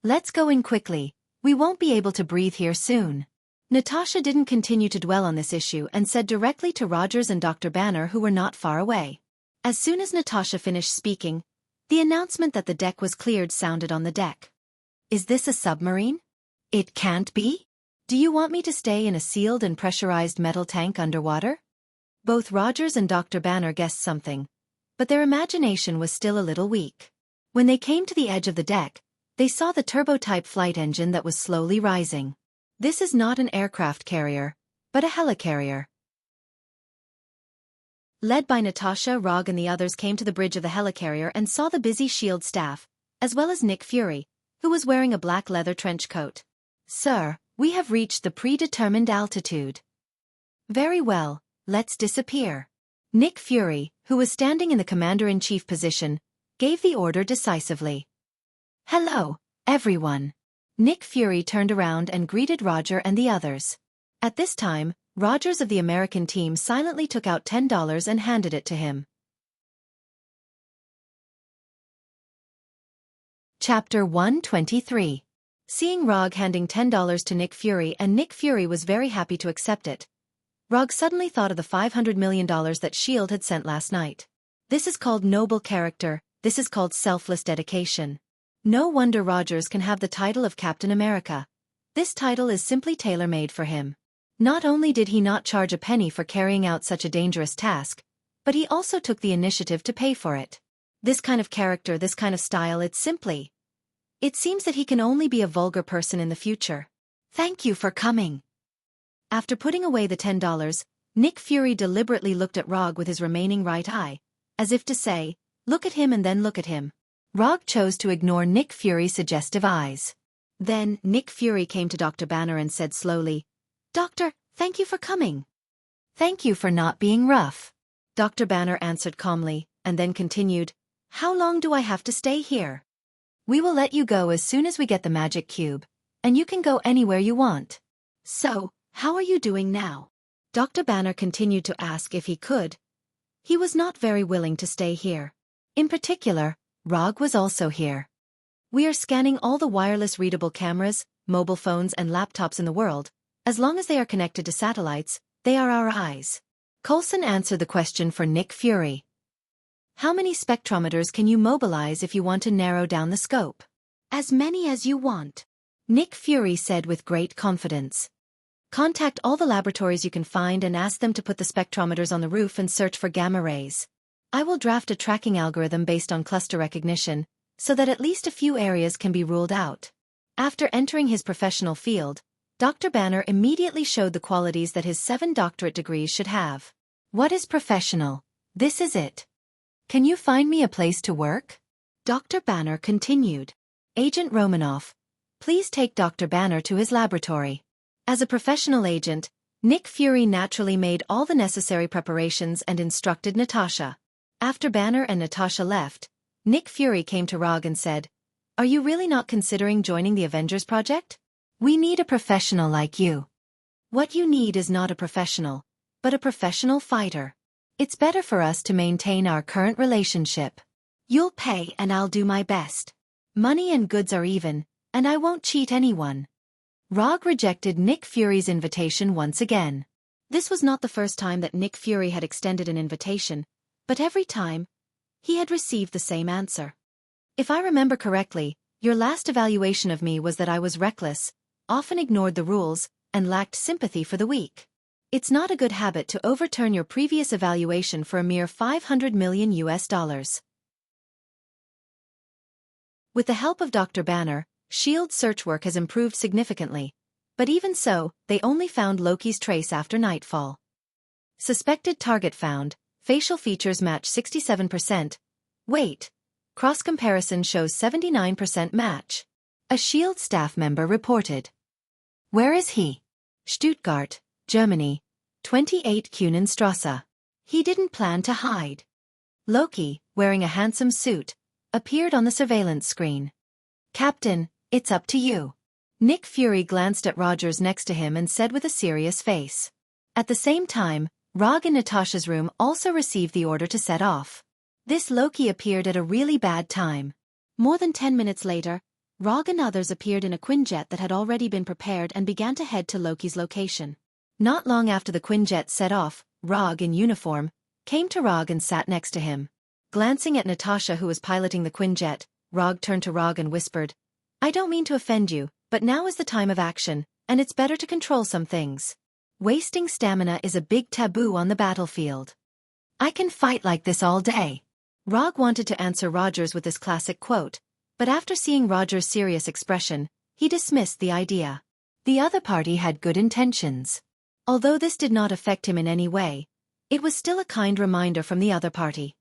"Let's go in quickly, we won't be able to breathe here soon." Natasha didn't continue to dwell on this issue and said directly to Rogers and Dr. Banner, who were not far away. As soon as Natasha finished speaking, the announcement that the deck was cleared sounded on the deck. "Is this a submarine? It can't be? Do you want me to stay in a sealed and pressurized metal tank underwater?" Both Rogers and Dr. Banner guessed something, but their imagination was still a little weak. When they came to the edge of the deck, they saw the turbo-type flight engine that was slowly rising. This is not an aircraft carrier, but a helicarrier. Led by Natasha, Rog and the others came to the bridge of the helicarrier and saw the busy SHIELD staff, as well as Nick Fury, who was wearing a black leather trench coat. "Sir, we have reached the predetermined altitude." "Very well, let's disappear." Nick Fury, who was standing in the commander-in-chief position, gave the order decisively. "Hello, everyone." Nick Fury turned around and greeted Roger and the others. At this time, Rogers of the American team silently took out $10 and handed it to him. Chapter 123. Seeing Rog handing $10 to Nick Fury, and Nick Fury was very happy to accept it, Rog suddenly thought of the $500 million that S.H.I.E.L.D. had sent last night. This is called noble character, this is called selfless dedication. No wonder Rogers can have the title of Captain America. This title is simply tailor-made for him. Not only did he not charge a penny for carrying out such a dangerous task, but he also took the initiative to pay for it. This kind of character, this kind of style, it seems that he can only be a vulgar person in the future. Thank you for coming. After putting away the $10, Nick Fury deliberately looked at Rog with his remaining right eye, as if to say, look at him and then look at him. Rog chose to ignore Nick Fury's suggestive eyes. Then, Nick Fury came to Dr. Banner and said slowly, Doctor, thank you for coming. Thank you for not being rough. Dr. Banner answered calmly, and then continued, How long do I have to stay here? We will let you go as soon as we get the magic cube, and you can go anywhere you want. So, how are you doing now? Dr. Banner continued to ask if he could. He was not very willing to stay here. In particular, Rog was also here. We are scanning all the wireless readable cameras, mobile phones and laptops in the world. As long as they are connected to satellites, they are our eyes. Coulson answered the question for Nick Fury. How many spectrometers can you mobilize if you want to narrow down the scope? As many as you want. Nick Fury said with great confidence. Contact all the laboratories you can find and ask them to put the spectrometers on the roof and search for gamma rays. I will draft a tracking algorithm based on cluster recognition, so that at least a few areas can be ruled out. After entering his professional field, Dr. Banner immediately showed the qualities that his 7 doctorate degrees should have. What is professional? This is it. Can you find me a place to work? Dr. Banner continued. Agent Romanoff, please take Dr. Banner to his laboratory. As a professional agent, Nick Fury naturally made all the necessary preparations and instructed Natasha. After Banner and Natasha left, Nick Fury came to Rog and said, Are you really not considering joining the Avengers project? We need a professional like you. What you need is not a professional, but a professional fighter. It's better for us to maintain our current relationship. You'll pay and I'll do my best. Money and goods are even, and I won't cheat anyone. Rog rejected Nick Fury's invitation once again. This was not the first time that Nick Fury had extended an invitation, but every time, he had received the same answer. If I remember correctly, your last evaluation of me was that I was reckless, often ignored the rules, and lacked sympathy for the weak. It's not a good habit to overturn your previous evaluation for a mere $500 million. With the help of Dr. Banner, S.H.I.E.L.D. search work has improved significantly, but even so, they only found Loki's trace after nightfall. Suspected target found, facial features match 67%. Wait, cross-comparison shows 79% match. A S.H.I.E.L.D. staff member reported. Where is he? Stuttgart, Germany, 28 Kuhnenstrasse. He didn't plan to hide. Loki, wearing a handsome suit, appeared on the surveillance screen. Captain, it's up to you. Nick Fury glanced at Rogers next to him and said with a serious face. At the same time, Rog in Natasha's room also received the order to set off. This Loki appeared at a really bad time. More than 10 minutes later, Rog and others appeared in a Quinjet that had already been prepared and began to head to Loki's location. Not long after the Quinjet set off, Rog in uniform came to Rog and sat next to him. Glancing at Natasha who was piloting the Quinjet, Rog turned to Rog and whispered, I don't mean to offend you, but now is the time of action, and it's better to control some things. Wasting stamina is a big taboo on the battlefield. I can fight like this all day. Rog wanted to answer Rogers with this classic quote, but after seeing Rogers' serious expression, he dismissed the idea. The other party had good intentions. Although this did not affect him in any way, it was still a kind reminder from the other party.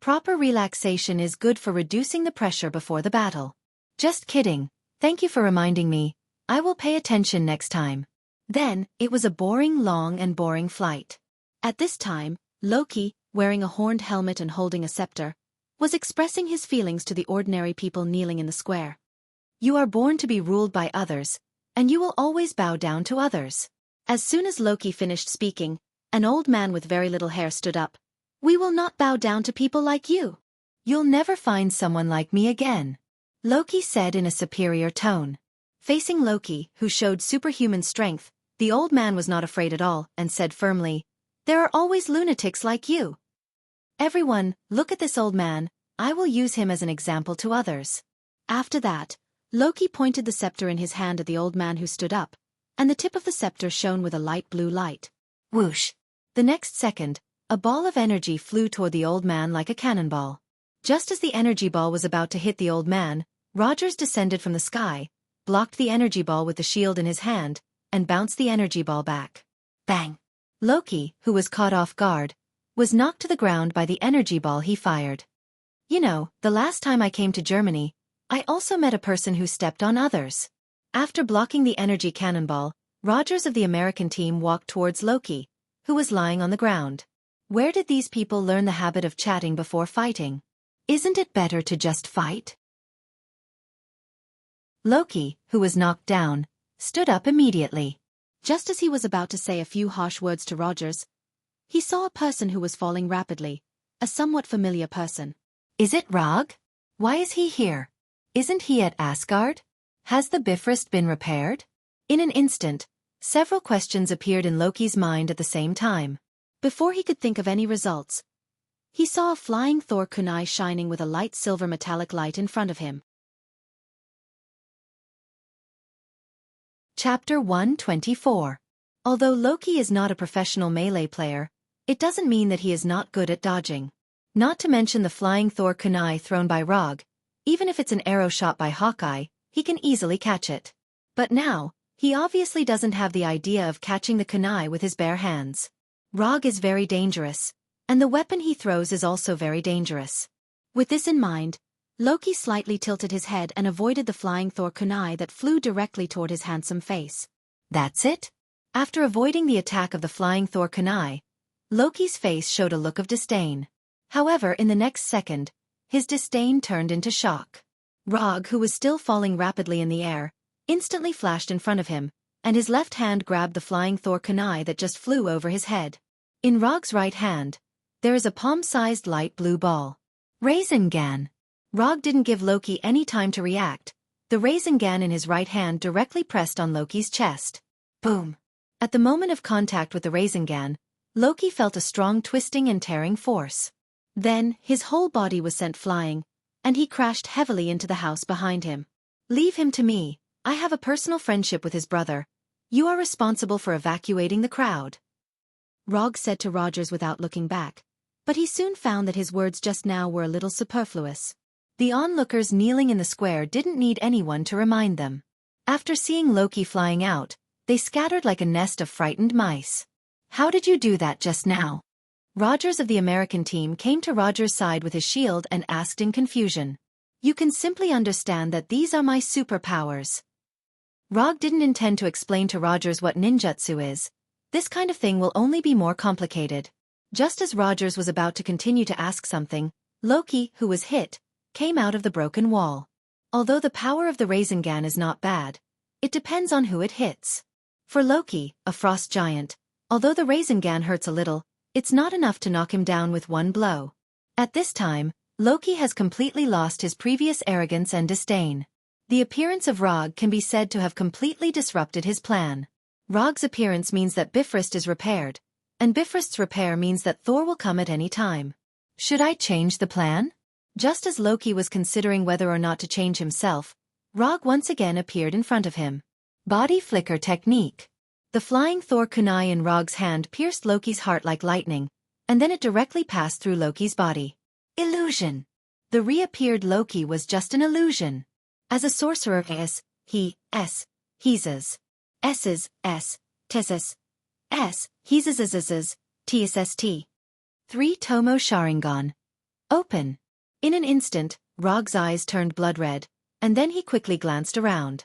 Proper relaxation is good for reducing the pressure before the battle. Just kidding, thank you for reminding me, I will pay attention next time. Then, it was a long and boring flight. At this time, Loki, wearing a horned helmet and holding a scepter, was expressing his feelings to the ordinary people kneeling in the square. You are born to be ruled by others, and you will always bow down to others. As soon as Loki finished speaking, an old man with very little hair stood up. We will not bow down to people like you. You'll never find someone like me again. Loki said in a superior tone. Facing Loki, who showed superhuman strength, the old man was not afraid at all, and said firmly, There are always lunatics like you. Everyone, look at this old man, I will use him as an example to others. After that, Loki pointed the scepter in his hand at the old man who stood up, and the tip of the scepter shone with a light blue light. Whoosh! The next second, a ball of energy flew toward the old man like a cannonball. Just as the energy ball was about to hit the old man, Rogers descended from the sky, blocked the energy ball with the shield in his hand, and bounced the energy ball back. Bang! Loki, who was caught off guard, was knocked to the ground by the energy ball he fired. You know, the last time I came to Germany, I also met a person who stepped on others. After blocking the energy cannonball, Rogers of the American team walked towards Loki, who was lying on the ground. Where did these people learn the habit of chatting before fighting? Isn't it better to just fight? Loki, who was knocked down, stood up immediately. Just as he was about to say a few harsh words to Rogers, he saw a person who was falling rapidly, a somewhat familiar person. Is it Rog? Why is he here? Isn't he at Asgard? Has the Bifrost been repaired? In an instant, several questions appeared in Loki's mind at the same time. Before he could think of any results, he saw a flying Thor kunai shining with a light silver metallic light in front of him. Chapter 124. Although Loki is not a professional melee player, it doesn't mean that he is not good at dodging. Not to mention the flying Thor kunai thrown by Rog, even if it's an arrow shot by Hawkeye, he can easily catch it. But now, he obviously doesn't have the idea of catching the kunai with his bare hands. Rog is very dangerous, and the weapon he throws is also very dangerous. With this in mind, Loki slightly tilted his head and avoided the flying Thor kunai that flew directly toward his handsome face. That's it? After avoiding the attack of the flying Thor kunai, Loki's face showed a look of disdain. However, in the next second, his disdain turned into shock. Rog, who was still falling rapidly in the air, instantly flashed in front of him, and his left hand grabbed the flying Thor kunai that just flew over his head. In Rog's right hand, there is a palm-sized light blue ball. Rasengan. Rog didn't give Loki any time to react. The Rasengan in his right hand directly pressed on Loki's chest. Boom! At the moment of contact with the Rasengan, Loki felt a strong twisting and tearing force. Then, his whole body was sent flying, and he crashed heavily into the house behind him. Leave him to me. I have a personal friendship with his brother. You are responsible for evacuating the crowd. Rog said to Rogers without looking back, but he soon found that his words just now were a little superfluous. The onlookers kneeling in the square didn't need anyone to remind them. After seeing Loki flying out, they scattered like a nest of frightened mice. How did you do that just now? Rogers of the American team came to Rogers' side with his shield and asked in confusion. You can simply understand that these are my superpowers. Rog didn't intend to explain to Rogers what ninjutsu is. This kind of thing will only be more complicated. Just as Rogers was about to continue to ask something, Loki, who was hit, came out of the broken wall. Although the power of the Rasengan is not bad, it depends on who it hits. For Loki, a frost giant, although the Rasengan hurts a little, it's not enough to knock him down with one blow. At this time, Loki has completely lost his previous arrogance and disdain. The appearance of Rog can be said to have completely disrupted his plan. Rog's appearance means that Bifrost is repaired, and Bifrost's repair means that Thor will come at any time. Should I change the plan? Just as Loki was considering whether or not to change himself, Rog once again appeared in front of him. Body flicker technique. The flying Thor kunai in Rog's hand pierced Loki's heart like lightning, and then it directly passed through Loki's body. Illusion. The reappeared Loki was just an illusion. As a sorcerer heeses, teses, heeses, tst. 3 Tomo Sharingan. Open. In an instant, Rog's eyes turned blood red, and then he quickly glanced around.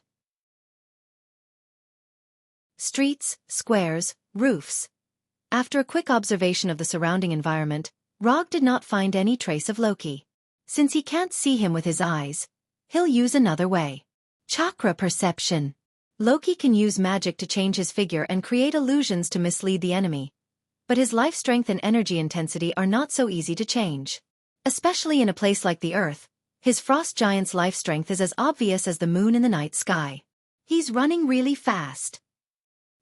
Streets, squares, roofs. After a quick observation of the surrounding environment, Rog did not find any trace of Loki. Since he can't see him with his eyes, he'll use another way. Chakra perception. Loki can use magic to change his figure and create illusions to mislead the enemy. But his life strength and energy intensity are not so easy to change. Especially in a place like the Earth, his frost giant's life strength is as obvious as the moon in the night sky. He's running really fast.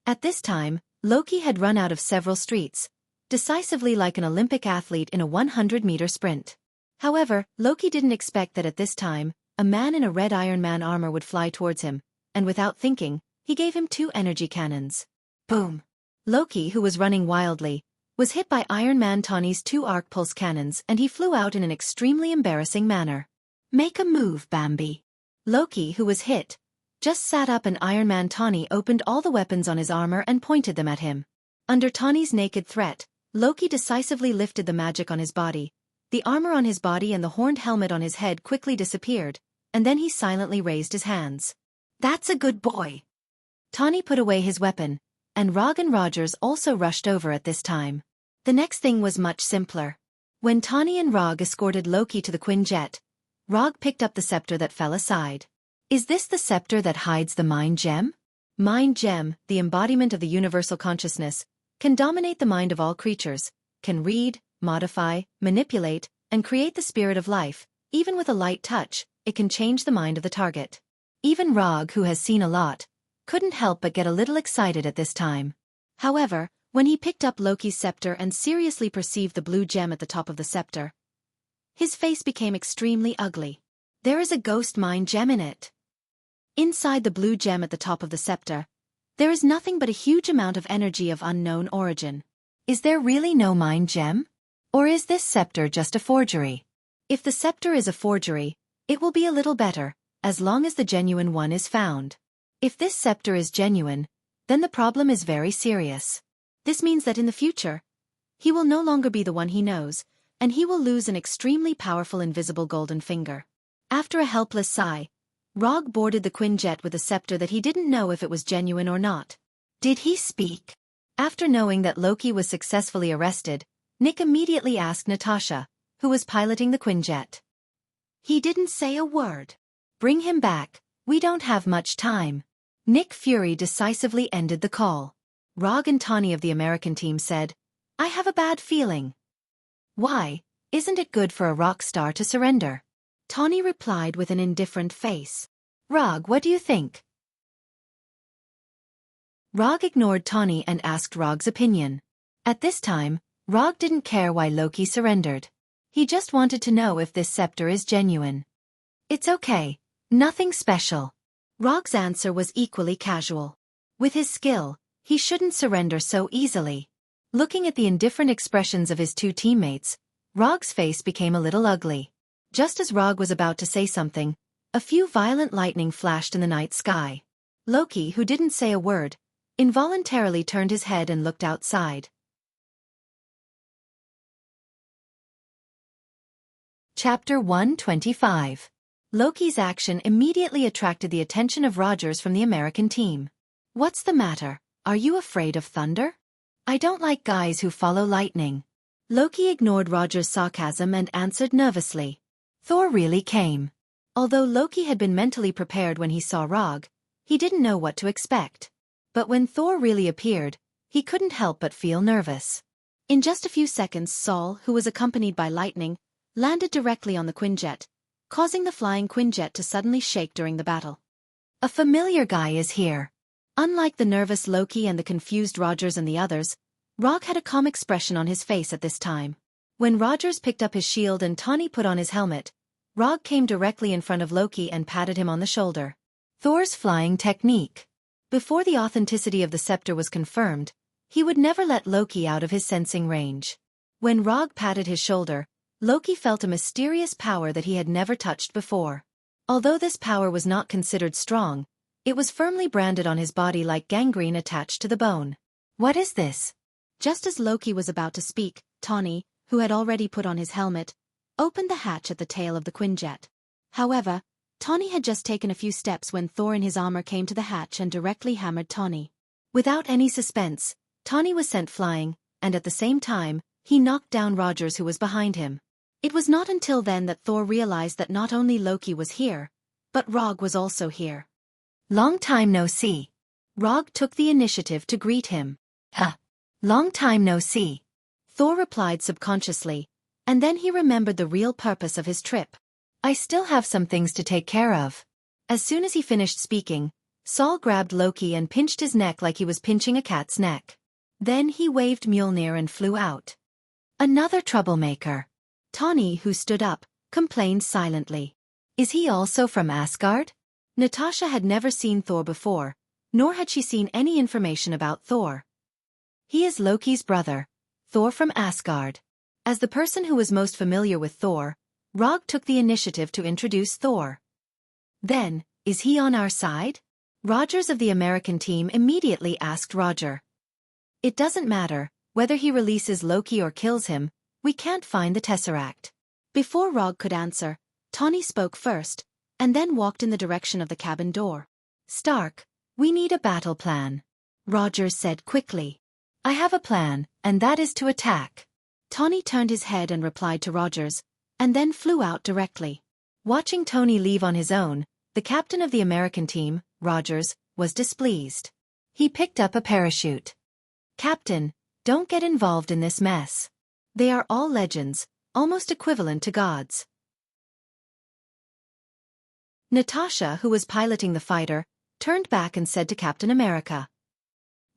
At this time, Loki had run out of several streets, decisively like an Olympic athlete in a 100-meter sprint. However, Loki didn't expect that at this time, a man in a red Iron Man armor would fly towards him, and without thinking, he gave him 2 energy cannons. Boom! Loki, who was running wildly, was hit by Iron Man Tawny's 2 arc pulse cannons and he flew out in an extremely embarrassing manner. Make a move, Bambi. Loki, who was hit, just sat up and Iron Man Tawny opened all the weapons on his armor and pointed them at him. Under Tawny's naked threat, Loki decisively lifted the magic on his body. The armor on his body and the horned helmet on his head quickly disappeared, and then he silently raised his hands. That's a good boy. Tawny put away his weapon, and Rog and Rogers also rushed over at this time. The next thing was much simpler. When Tawny and Rog escorted Loki to the Quinjet, Rog picked up the scepter that fell aside. Is this the scepter that hides the Mind Gem? Mind Gem, the embodiment of the universal consciousness, can dominate the mind of all creatures, can read, modify, manipulate, and create the spirit of life. Even with a light touch, it can change the mind of the target. Even Rog, who has seen a lot, couldn't help but get a little excited at this time. However, when he picked up Loki's scepter and seriously perceived the blue gem at the top of the scepter, his face became extremely ugly. There is a ghost mind gem in it. Inside the blue gem at the top of the scepter, there is nothing but a huge amount of energy of unknown origin. Is there really no mind gem? Or is this scepter just a forgery? If the scepter is a forgery, it will be a little better, as long as the genuine one is found. If this scepter is genuine, then the problem is very serious. This means that in the future, he will no longer be the one he knows, and he will lose an extremely powerful invisible golden finger. After a helpless sigh, Rog boarded the Quinjet with a scepter that he didn't know if it was genuine or not. Did he speak? After knowing that Loki was successfully arrested, Nick immediately asked Natasha, who was piloting the Quinjet. He didn't say a word. Bring him back, we don't have much time. Nick Fury decisively ended the call. Rog and Tawny of the American team said, I have a bad feeling. Why, isn't it good for a rock star to surrender? Tawny replied with an indifferent face. Rog, what do you think? Rog ignored Tawny and asked Rog's opinion. At this time, Rog didn't care why Loki surrendered. He just wanted to know if this scepter is genuine. It's okay, nothing special. Rog's answer was equally casual. With his skill, he shouldn't surrender so easily. Looking at the indifferent expressions of his 2 teammates, Rog's face became a little ugly. Just as Rog was about to say something, a few violent lightning flashed in the night sky. Loki, who didn't say a word, involuntarily turned his head and looked outside. Chapter 125. Loki's action immediately attracted the attention of Rogers from the American team. What's the matter? Are you afraid of thunder? I don't like guys who follow lightning. Loki ignored Rogers' sarcasm and answered nervously. Thor really came. Although Loki had been mentally prepared when he saw Rog, he didn't know what to expect. But when Thor really appeared, he couldn't help but feel nervous. In just a few seconds, Saul, who was accompanied by lightning, landed directly on the Quinjet, causing the flying Quinjet to suddenly shake during the battle. A familiar guy is here. Unlike the nervous Loki and the confused Rogers and the others, Rog had a calm expression on his face at this time. When Rogers picked up his shield and Tawny put on his helmet, Rog came directly in front of Loki and patted him on the shoulder. Thor's flying technique. Before the authenticity of the scepter was confirmed, he would never let Loki out of his sensing range. When Rog patted his shoulder, Loki felt a mysterious power that he had never touched before. Although this power was not considered strong, it was firmly branded on his body like gangrene attached to the bone. What is this? Just as Loki was about to speak, Tawny, who had already put on his helmet, opened the hatch at the tail of the Quinjet. However, Tawny had just taken a few steps when Thor in his armor came to the hatch and directly hammered Tawny. Without any suspense, Tawny was sent flying, and at the same time, he knocked down Rogers who was behind him. It was not until then that Thor realized that not only Loki was here, but Rog was also here. Long time no see. Rog took the initiative to greet him. Long time no see. Thor replied subconsciously, and then he remembered the real purpose of his trip. I still have some things to take care of. As soon as he finished speaking, Saul grabbed Loki and pinched his neck like he was pinching a cat's neck. Then he waved Mjolnir and flew out. Another troublemaker. Tawny, who stood up, complained silently. Is he also from Asgard? Natasha had never seen Thor before, nor had she seen any information about Thor. He is Loki's brother, Thor from Asgard. As the person who was most familiar with Thor, Rog took the initiative to introduce Thor. Then, is he on our side? Rogers of the American team immediately asked Roger. It doesn't matter, whether he releases Loki or kills him, we can't find the Tesseract. Before Rog could answer, Tawny spoke first, and then walked in the direction of the cabin door. Stark, we need a battle plan. Rogers said quickly. I have a plan, and that is to attack. Tawny turned his head and replied to Rogers, and then flew out directly. Watching Tony leave on his own, the captain of the American team, Rogers, was displeased. He picked up a parachute. Captain, don't get involved in this mess. They are all legends, almost equivalent to gods. Natasha, who was piloting the fighter, turned back and said to Captain America.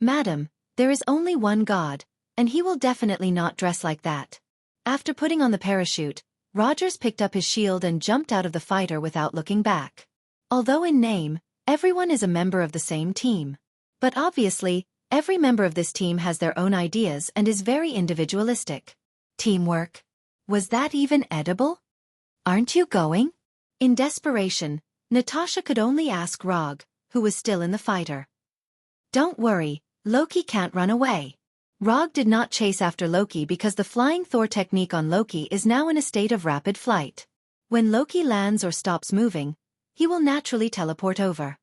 Madam, there is only one god, and he will definitely not dress like that. After putting on the parachute, Rogers picked up his shield and jumped out of the fighter without looking back. Although in name, everyone is a member of the same team. But obviously, every member of this team has their own ideas and is very individualistic. Teamwork. Was that even edible? Aren't you going? In desperation, Natasha could only ask Rog, who was still in the fighter. Don't worry, Loki can't run away. Rog did not chase after Loki because the flying Thor technique on Loki is now in a state of rapid flight. When Loki lands or stops moving, he will naturally teleport over.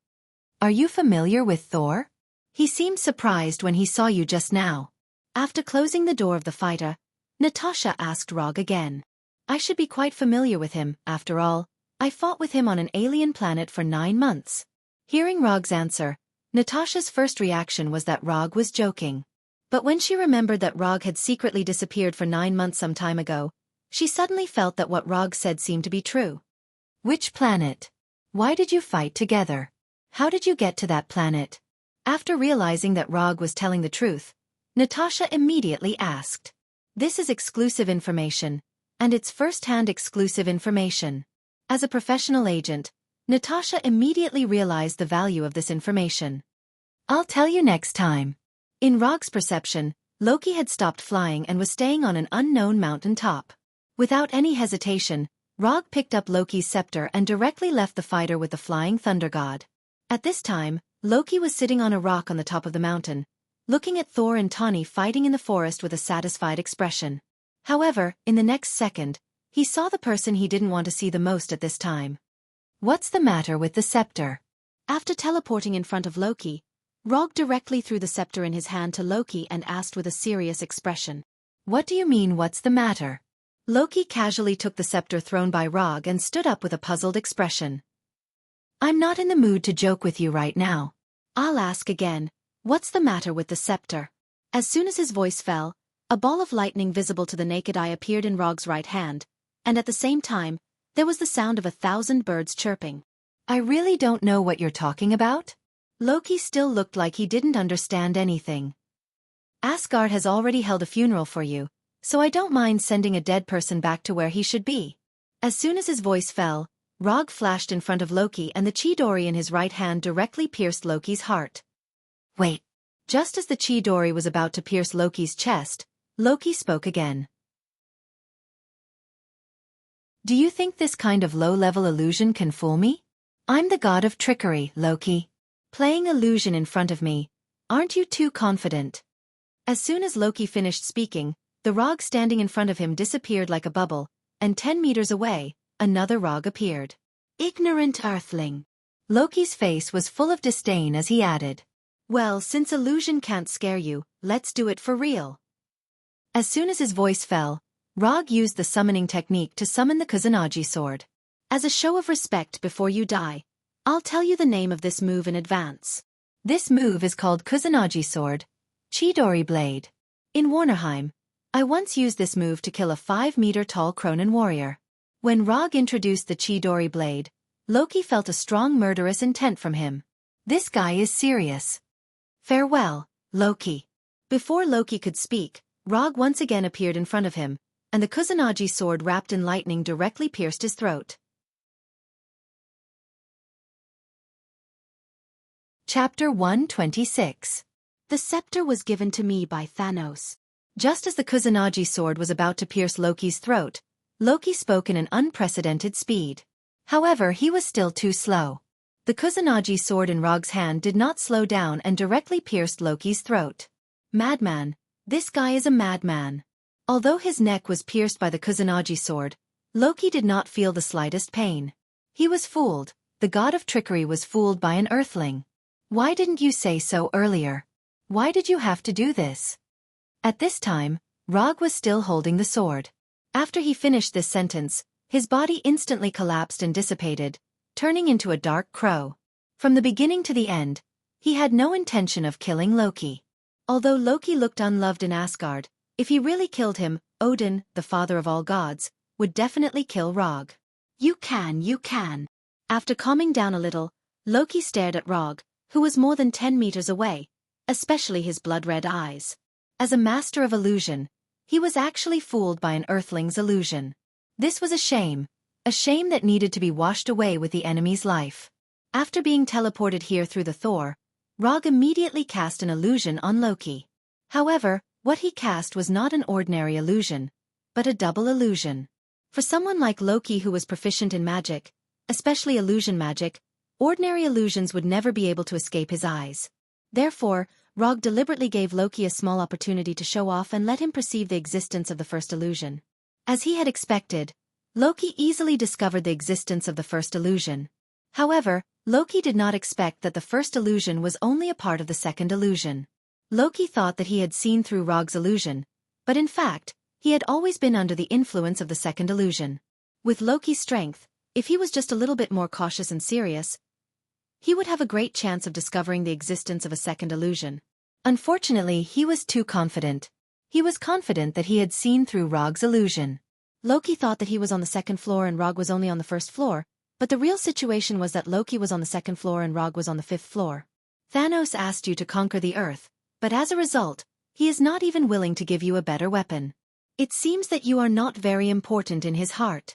Are you familiar with Thor? He seemed surprised when he saw you just now. After closing the door of the fighter, Natasha asked Rog again. I should be quite familiar with him, after all. I fought with him on an alien planet for 9 months. Hearing Rog's answer, Natasha's first reaction was that Rog was joking. But when she remembered that Rog had secretly disappeared for 9 months some time ago, she suddenly felt that what Rog said seemed to be true. Which planet? Why did you fight together? How did you get to that planet? After realizing that Rog was telling the truth, Natasha immediately asked. This is exclusive information, and it's first-hand exclusive information. As a professional agent, Natasha immediately realized the value of this information. I'll tell you next time. In Rog's perception, Loki had stopped flying and was staying on an unknown mountain top. Without any hesitation, Rog picked up Loki's scepter and directly left the fighter with the flying thunder god. At this time, Loki was sitting on a rock on the top of the mountain, looking at Thor and Tawny fighting in the forest with a satisfied expression. However, in the next second, he saw the person he didn't want to see the most at this time. What's the matter with the scepter? After teleporting in front of Loki, Rog directly threw the scepter in his hand to Loki and asked with a serious expression. What do you mean what's the matter? Loki casually took the scepter thrown by Rog and stood up with a puzzled expression. I'm not in the mood to joke with you right now. I'll ask again, what's the matter with the scepter? As soon as his voice fell, a ball of lightning visible to the naked eye appeared in Rog's right hand, and at the same time, there was the sound of 1,000 birds chirping. I really don't know what you're talking about. Loki still looked like he didn't understand anything. Asgard has already held a funeral for you, so I don't mind sending a dead person back to where he should be. As soon as his voice fell, Rog flashed in front of Loki and the Chidori in his right hand directly pierced Loki's heart. Wait. Just as the Chidori was about to pierce Loki's chest, Loki spoke again. Do you think this kind of low-level illusion can fool me? I'm the god of trickery, Loki. Playing illusion in front of me. Aren't you too confident? As soon as Loki finished speaking, the Rog standing in front of him disappeared like a bubble, and 10 meters away, another Rog appeared. Ignorant earthling. Loki's face was full of disdain as he added. Well, since illusion can't scare you, let's do it for real. As soon as his voice fell, Rog used the summoning technique to summon the Kusanagi sword. As a show of respect before you die, I'll tell you the name of this move in advance. This move is called Kusanagi sword, Chidori blade. In Warnerheim, I once used this move to kill a 5-meter-tall Kronan warrior. When Rog introduced the Chidori blade, Loki felt a strong murderous intent from him. This guy is serious. Farewell, Loki. Before Loki could speak, Rog once again appeared in front of him, and the Kusanagi sword wrapped in lightning directly pierced his throat. Chapter 126. The scepter was given to me by Thanos. Just as the Kusanagi sword was about to pierce Loki's throat, Loki spoke in an unprecedented speed. However, he was still too slow. The Kusanagi sword in Rog's hand did not slow down and directly pierced Loki's throat. Madman, this guy is a madman. Although his neck was pierced by the Kusanagi sword, Loki did not feel the slightest pain. He was fooled. The god of trickery was fooled by an earthling. Why didn't you say so earlier? Why did you have to do this? At this time, Rog was still holding the sword. After he finished this sentence, his body instantly collapsed and dissipated, turning into a dark crow. From the beginning to the end, he had no intention of killing Loki. Although Loki looked unloved in Asgard, if he really killed him, Odin, the father of all gods, would definitely kill Rog. You can. After calming down a little, Loki stared at Rog, who was more than 10 meters away, especially his blood-red eyes. As a master of illusion, he was actually fooled by an earthling's illusion. This was a shame that needed to be washed away with the enemy's life. After being teleported here through the Thor, Rog immediately cast an illusion on Loki. However, what he cast was not an ordinary illusion, but a double illusion. For someone like Loki who was proficient in magic, especially illusion magic, ordinary illusions would never be able to escape his eyes. Therefore, Rog deliberately gave Loki a small opportunity to show off and let him perceive the existence of the first illusion. As he had expected, Loki easily discovered the existence of the first illusion. However, Loki did not expect that the first illusion was only a part of the second illusion. Loki thought that he had seen through Rog's illusion, but in fact, he had always been under the influence of the second illusion. With Loki's strength, if he was just a little bit more cautious and serious, he would have a great chance of discovering the existence of a second illusion. Unfortunately, he was too confident. He was confident that he had seen through Rog's illusion. Loki thought that he was on the second floor and Rog was only on the first floor, but the real situation was that Loki was on the second floor and Rog was on the fifth floor. Thanos asked you to conquer the earth, but as a result, he is not even willing to give you a better weapon. It seems that you are not very important in his heart.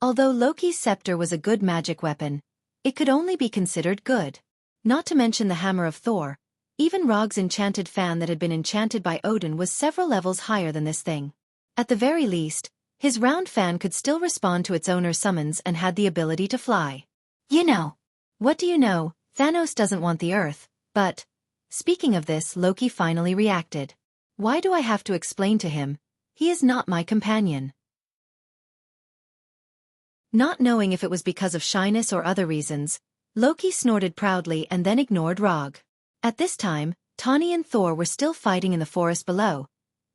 Although Loki's scepter was a good magic weapon, it could only be considered good. Not to mention the hammer of Thor, even Rog's enchanted fan that had been enchanted by Odin was several levels higher than this thing. At the very least, his round fan could still respond to its owner's summons and had the ability to fly. What do you know, Thanos doesn't want the earth, but... Speaking of this, Loki finally reacted. Why do I have to explain to him? He is not my companion. Not knowing if it was because of shyness or other reasons, Loki snorted proudly and then ignored Rog. At this time, Tawny and Thor were still fighting in the forest below,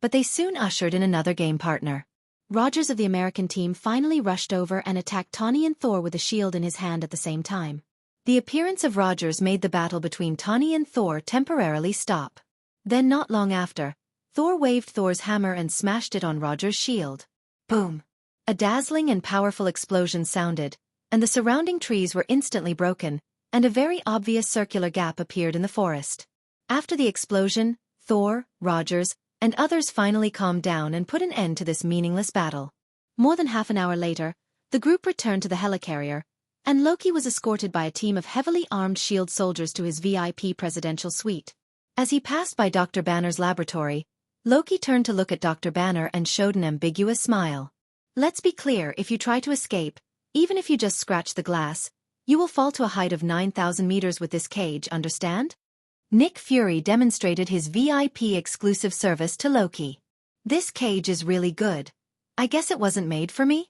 but they soon ushered in another game partner. Rogers of the American team finally rushed over and attacked Tawny and Thor with a shield in his hand at the same time. The appearance of Rogers made the battle between Tawny and Thor temporarily stop. Then not long after, Thor waved Thor's hammer and smashed it on Rogers' shield. Boom! A dazzling and powerful explosion sounded, and the surrounding trees were instantly broken, and a very obvious circular gap appeared in the forest. After the explosion, Thor, Rogers, and others finally calmed down and put an end to this meaningless battle. More than half an hour later, the group returned to the helicarrier, and Loki was escorted by a team of heavily armed shield soldiers to his VIP presidential suite. As he passed by Dr. Banner's laboratory, Loki turned to look at Dr. Banner and showed an ambiguous smile. Let's be clear, if you try to escape, even if you just scratch the glass, you will fall to a height of 9,000 meters with this cage, understand? Nick Fury demonstrated his VIP exclusive service to Loki. This cage is really good. I guess it wasn't made for me?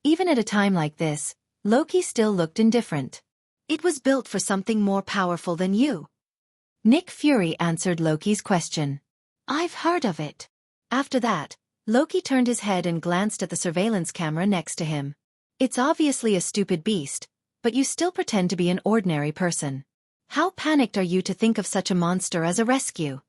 Even at a time like this, Loki still looked indifferent. It was built for something more powerful than you. Nick Fury answered Loki's question. I've heard of it. After that, Loki turned his head and glanced at the surveillance camera next to him. It's obviously a stupid beast, but you still pretend to be an ordinary person. How panicked are you to think of such a monster as a rescue?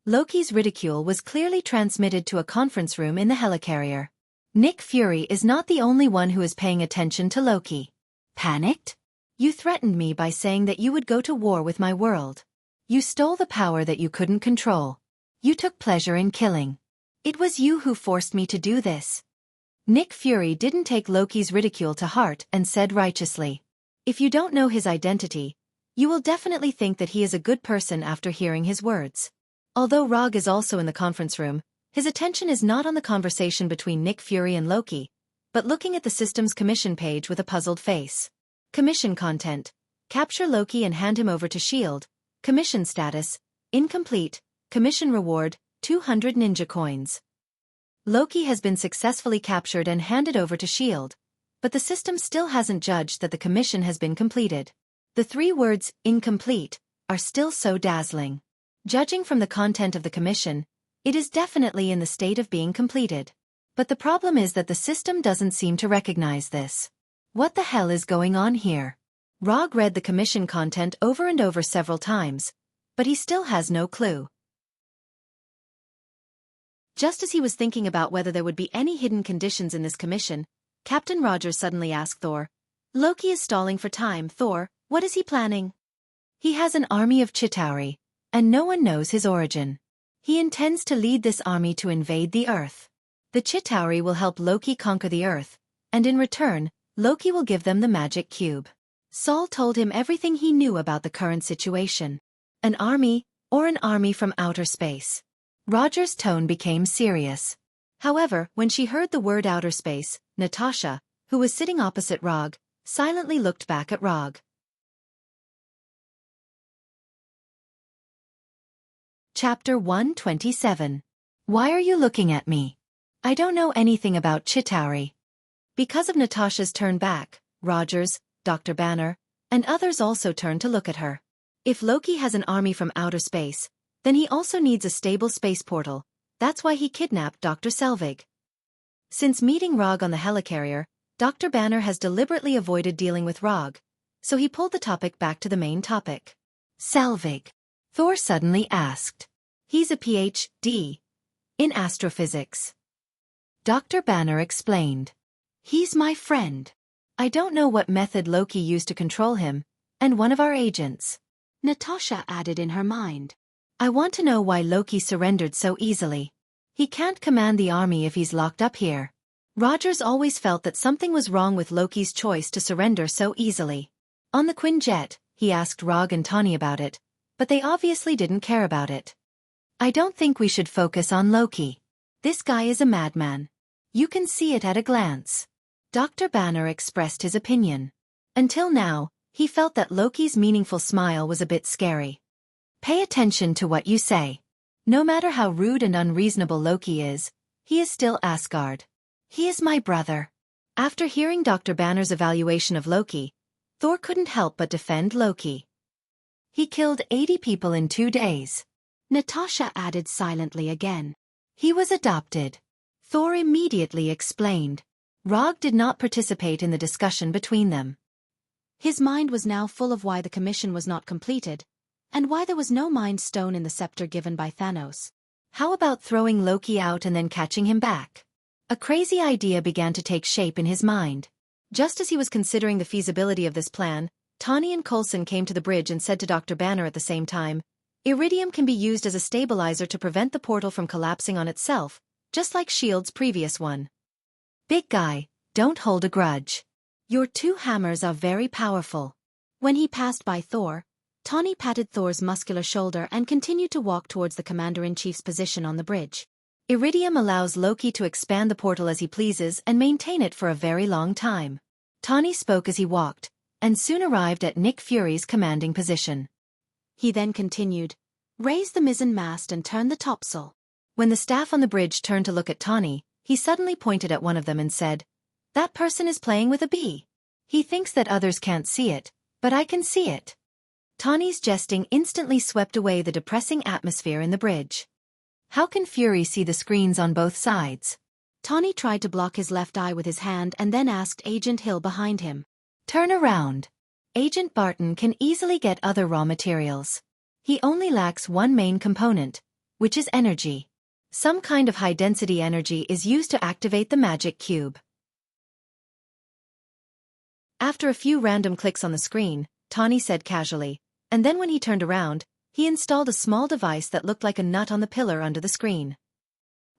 Loki's ridicule was clearly transmitted to a conference room in the helicarrier. Nick Fury is not the only one who is paying attention to Loki. Panicked? You threatened me by saying that you would go to war with my world. You stole the power that you couldn't control. You took pleasure in killing. It was you who forced me to do this. Nick Fury didn't take Loki's ridicule to heart and said righteously. If you don't know his identity, You will definitely think that he is a good person after hearing his words. Although Rog is also in the conference room, his attention is not on the conversation between Nick Fury and Loki, but looking at the system's commission page with a puzzled face. Commission content. Capture Loki and hand him over to S.H.I.E.L.D. Commission status. Incomplete. Commission reward, 200 ninja coins. Loki has been successfully captured and handed over to S.H.I.E.L.D., but the system still hasn't judged that the commission has been completed. The 3 words, incomplete, are still so dazzling. Judging from the content of the commission, it is definitely in the state of being completed. But the problem is that the system doesn't seem to recognize this. What the hell is going on here? Rog read the commission content over and over several times, but he still has no clue. Just as he was thinking about whether there would be any hidden conditions in this commission, Captain Rogers suddenly asked Thor, "Loki is stalling for time, Thor, what is he planning?" "He has an army of Chitauri, and no one knows his origin. He intends to lead this army to invade the Earth. The Chitauri will help Loki conquer the Earth, and in return, Loki will give them the magic cube." Saul told him everything he knew about the current situation. An army, or an army from outer space. Roger's tone became serious. However, when she heard the word outer space, Natasha, who was sitting opposite Rog, silently looked back at Rog. Chapter 127. Why are you looking at me? I don't know anything about Chitauri. Because of Natasha's turn back, Rogers, Dr. Banner, and others also turned to look at her. If Loki has an army from outer space, then he also needs a stable space portal. That's why he kidnapped Dr. Selvig. Since meeting Rog on the helicarrier, Dr. Banner has deliberately avoided dealing with Rog, so he pulled the topic back to the main topic. Selvig. Thor suddenly asked. He's a Ph.D. in astrophysics. Dr. Banner explained. He's my friend. I don't know what method Loki used to control him, and one of our agents. Natasha added in her mind. I want to know why Loki surrendered so easily. He can't command the army if he's locked up here. Rogers always felt that something was wrong with Loki's choice to surrender so easily. On the Quinjet, he asked Rog and Tawny about it, but they obviously didn't care about it. I don't think we should focus on Loki. This guy is a madman. You can see it at a glance. Dr. Banner expressed his opinion. Until now, he felt that Loki's meaningful smile was a bit scary. Pay attention to what you say. No matter how rude and unreasonable Loki is, he is still Asgard. He is my brother. After hearing Dr. Banner's evaluation of Loki, Thor couldn't help but defend Loki. He killed 80 people in 2 days. Natasha added silently again. He was adopted. Thor immediately explained. Rog did not participate in the discussion between them. His mind was now full of why the commission was not completed, and why there was no Mind Stone in the scepter given by Thanos. How about throwing Loki out and then catching him back? A crazy idea began to take shape in his mind. Just as he was considering the feasibility of this plan, Tawny and Coulson came to the bridge and said to Dr. Banner at the same time, Iridium can be used as a stabilizer to prevent the portal from collapsing on itself, just like S.H.I.E.L.D.'s previous one. Big guy, don't hold a grudge. Your 2 hammers are very powerful. When he passed by Thor, Tawny patted Thor's muscular shoulder and continued to walk towards the Commander-in-Chief's position on the bridge. Iridium allows Loki to expand the portal as he pleases and maintain it for a very long time. Tawny spoke as he walked, and soon arrived at Nick Fury's commanding position. He then continued, raise the mizzen mast and turn the topsail. When the staff on the bridge turned to look at Tawny, he suddenly pointed at one of them and said, that person is playing with a bee. He thinks that others can't see it, but I can see it. Tawny's jesting instantly swept away the depressing atmosphere in the bridge. How can Fury see the screens on both sides? Tawny tried to block his left eye with his hand and then asked Agent Hill behind him. Turn around. Agent Barton can easily get other raw materials. He only lacks one main component, which is energy. Some kind of high-density energy is used to activate the magic cube. After a few random clicks on the screen, Tawny said casually, and then when he turned around, he installed a small device that looked like a nut on the pillar under the screen.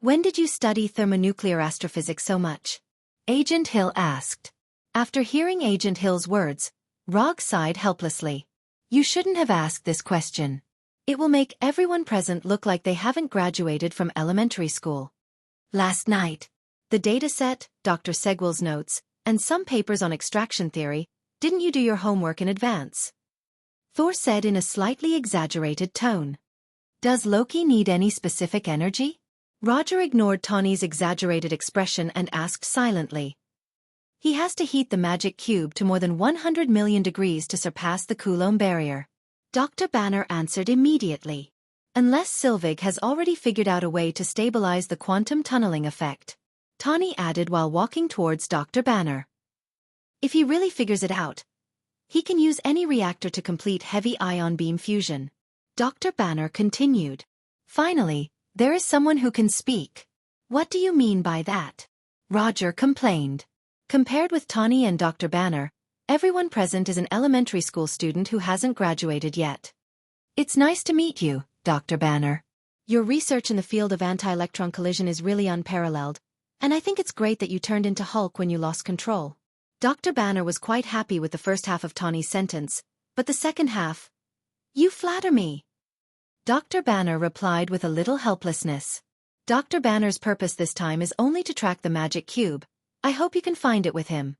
When did you study thermonuclear astrophysics so much? Agent Hill asked. After hearing Agent Hill's words, Rog sighed helplessly. You shouldn't have asked this question. It will make everyone present look like they haven't graduated from elementary school. Last night, the dataset, Dr. Segwell's notes, and some papers on extraction theory, didn't you do your homework in advance? Thor said in a slightly exaggerated tone. Does Loki need any specific energy? Roger ignored Tawny's exaggerated expression and asked silently. He has to heat the magic cube to more than 100 million degrees to surpass the Coulomb barrier. Dr. Banner answered immediately. Unless Sylvig has already figured out a way to stabilize the quantum tunneling effect. Tawny added while walking towards Dr. Banner. If he really figures it out, he can use any reactor to complete heavy ion beam fusion. Dr. Banner continued. Finally, there is someone who can speak. What do you mean by that? Roger complained. Compared with Tawny and Dr. Banner, everyone present is an elementary school student who hasn't graduated yet. It's nice to meet you, Dr. Banner. Your research in the field of anti-electron collision is really unparalleled, and I think it's great that you turned into Hulk when you lost control. Dr. Banner was quite happy with the first half of Tawny's sentence, but the second half... You flatter me. Dr. Banner replied with a little helplessness. Dr. Banner's purpose this time is only to track the magic cube. I hope you can find it with him.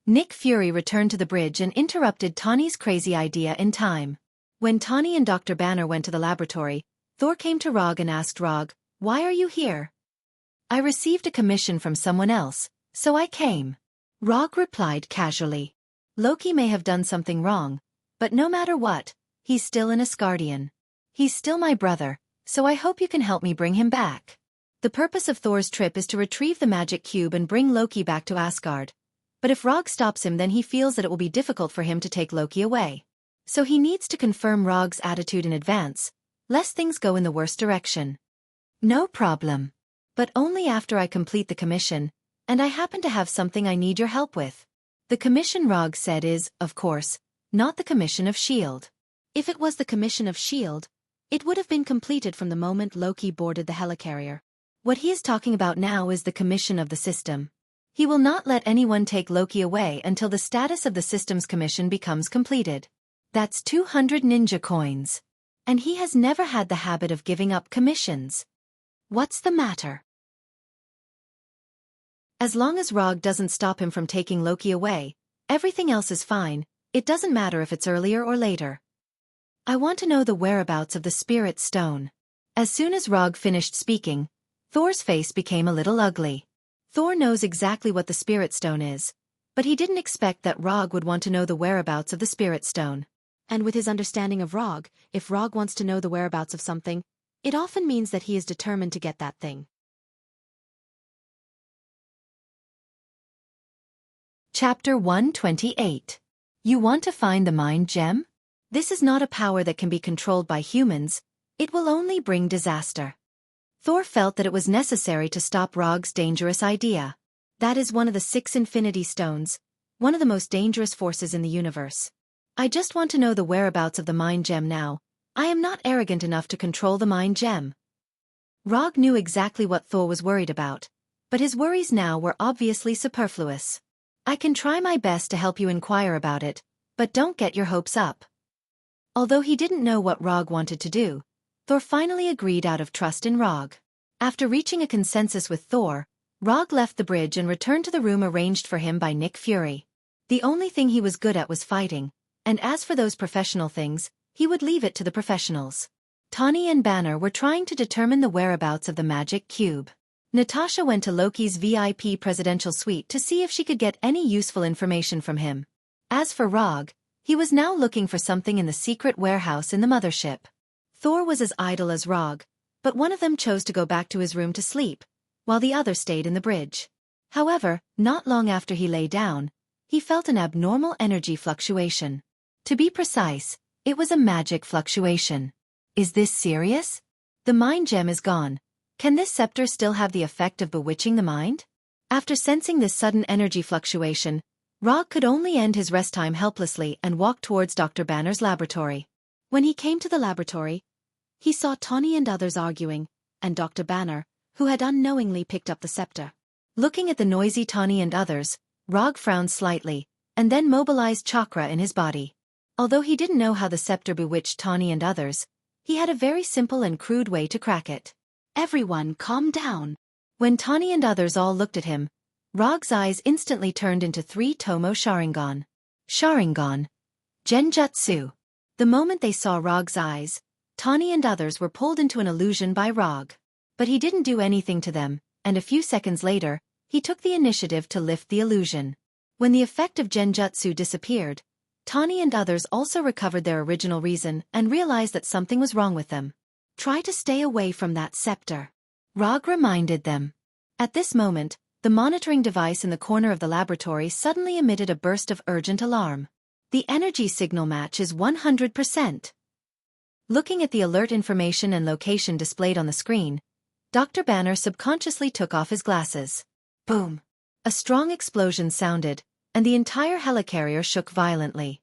Nick Fury returned to the bridge and interrupted Tawny's crazy idea in time. When Tawny and Dr. Banner went to the laboratory, Thor came to Rog and asked Rog, "Why are you here?" "I received a commission from someone else, so I came." Rog replied casually. Loki may have done something wrong, but no matter what, he's still an Asgardian. He's still my brother, so I hope you can help me bring him back. The purpose of Thor's trip is to retrieve the magic cube and bring Loki back to Asgard. But if Rog stops him, then he feels that it will be difficult for him to take Loki away. So he needs to confirm Rog's attitude in advance, lest things go in the worst direction. No problem. But only after I complete the commission, and I happen to have something I need your help with. The commission, Rog said, is, of course, not the commission of S.H.I.E.L.D. If it was the commission of S.H.I.E.L.D., it would have been completed from the moment Loki boarded the helicarrier. What he is talking about now is the commission of the system. He will not let anyone take Loki away until the status of the system's commission becomes completed. That's 200 ninja coins. And he has never had the habit of giving up commissions. What's the matter? As long as Rog doesn't stop him from taking Loki away, everything else is fine. It doesn't matter if it's earlier or later. I want to know the whereabouts of the Spirit Stone. As soon as Rog finished speaking, Thor's face became a little ugly. Thor knows exactly what the Spirit Stone is, but he didn't expect that Rog would want to know the whereabouts of the Spirit Stone. And with his understanding of Rog, if Rog wants to know the whereabouts of something, it often means that he is determined to get that thing. Chapter 128. You want to find the mind gem? This is not a power that can be controlled by humans. It will only bring disaster. Thor felt that it was necessary to stop Rog's dangerous idea. That is one of the 6 Infinity Stones, one of the most dangerous forces in the universe. I just want to know the whereabouts of the mind gem now. I am not arrogant enough to control the mind gem. Rog knew exactly what Thor was worried about, but his worries now were obviously superfluous. I can try my best to help you inquire about it, but don't get your hopes up. Although he didn't know what Rog wanted to do, Thor finally agreed out of trust in Rog. After reaching a consensus with Thor, Rog left the bridge and returned to the room arranged for him by Nick Fury. The only thing he was good at was fighting, and as for those professional things, he would leave it to the professionals. Tawny and Banner were trying to determine the whereabouts of the magic cube. Natasha went to Loki's VIP presidential suite to see if she could get any useful information from him. As for Rog, he was now looking for something in the secret warehouse in the mothership. Thor was as idle as Rog, but one of them chose to go back to his room to sleep, while the other stayed in the bridge. However, not long after he lay down, he felt an abnormal energy fluctuation. To be precise, it was a magic fluctuation. Is this serious? The mind gem is gone. Can this scepter still have the effect of bewitching the mind? After sensing this sudden energy fluctuation, Rog could only end his rest time helplessly and walk towards Dr. Banner's laboratory. When he came to the laboratory, he saw Tawny and others arguing, and Dr. Banner, who had unknowingly picked up the scepter. Looking at the noisy Tawny and others, Rog frowned slightly, and then mobilized chakra in his body. Although he didn't know how the scepter bewitched Tawny and others, he had a very simple and crude way to crack it. Everyone calm down. When Tawny and others all looked at him, Rog's eyes instantly turned into 3 Tomo Sharingan. Sharingan. Genjutsu. The moment they saw Rog's eyes, Tawny and others were pulled into an illusion by Rog. But he didn't do anything to them, and a few seconds later, he took the initiative to lift the illusion. When the effect of Genjutsu disappeared, Tawny and others also recovered their original reason and realized that something was wrong with them. Try to stay away from that scepter, Rog reminded them. At this moment, the monitoring device in the corner of the laboratory suddenly emitted a burst of urgent alarm. The energy signal match is 100%. Looking at the alert information and location displayed on the screen, Dr. Banner subconsciously took off his glasses. Boom! A strong explosion sounded, and the entire helicarrier shook violently.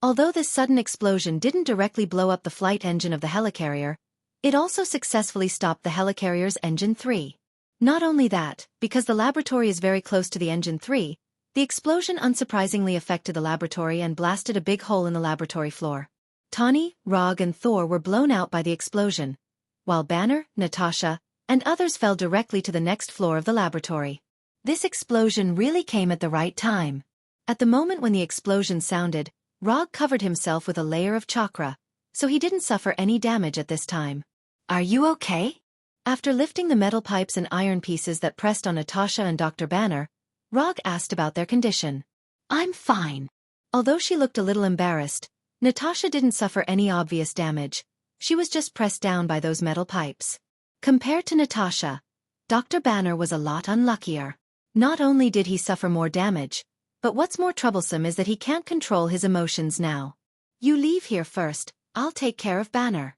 Although this sudden explosion didn't directly blow up the flight engine of the helicarrier, it also successfully stopped the helicarrier's engine 3. Not only that, because the laboratory is very close to the engine 3, the explosion unsurprisingly affected the laboratory and blasted a big hole in the laboratory floor. Tawny, Rog and Thor were blown out by the explosion, while Banner, Natasha, and others fell directly to the next floor of the laboratory. This explosion really came at the right time. At the moment when the explosion sounded, Rog covered himself with a layer of chakra, so he didn't suffer any damage at this time. Are you okay? After lifting the metal pipes and iron pieces that pressed on Natasha and Dr. Banner, Rog asked about their condition. I'm fine. Although she looked a little embarrassed, Natasha didn't suffer any obvious damage. She was just pressed down by those metal pipes. Compared to Natasha, Dr. Banner was a lot unluckier. Not only did he suffer more damage, but what's more troublesome is that he can't control his emotions now. You leave here first, I'll take care of Banner.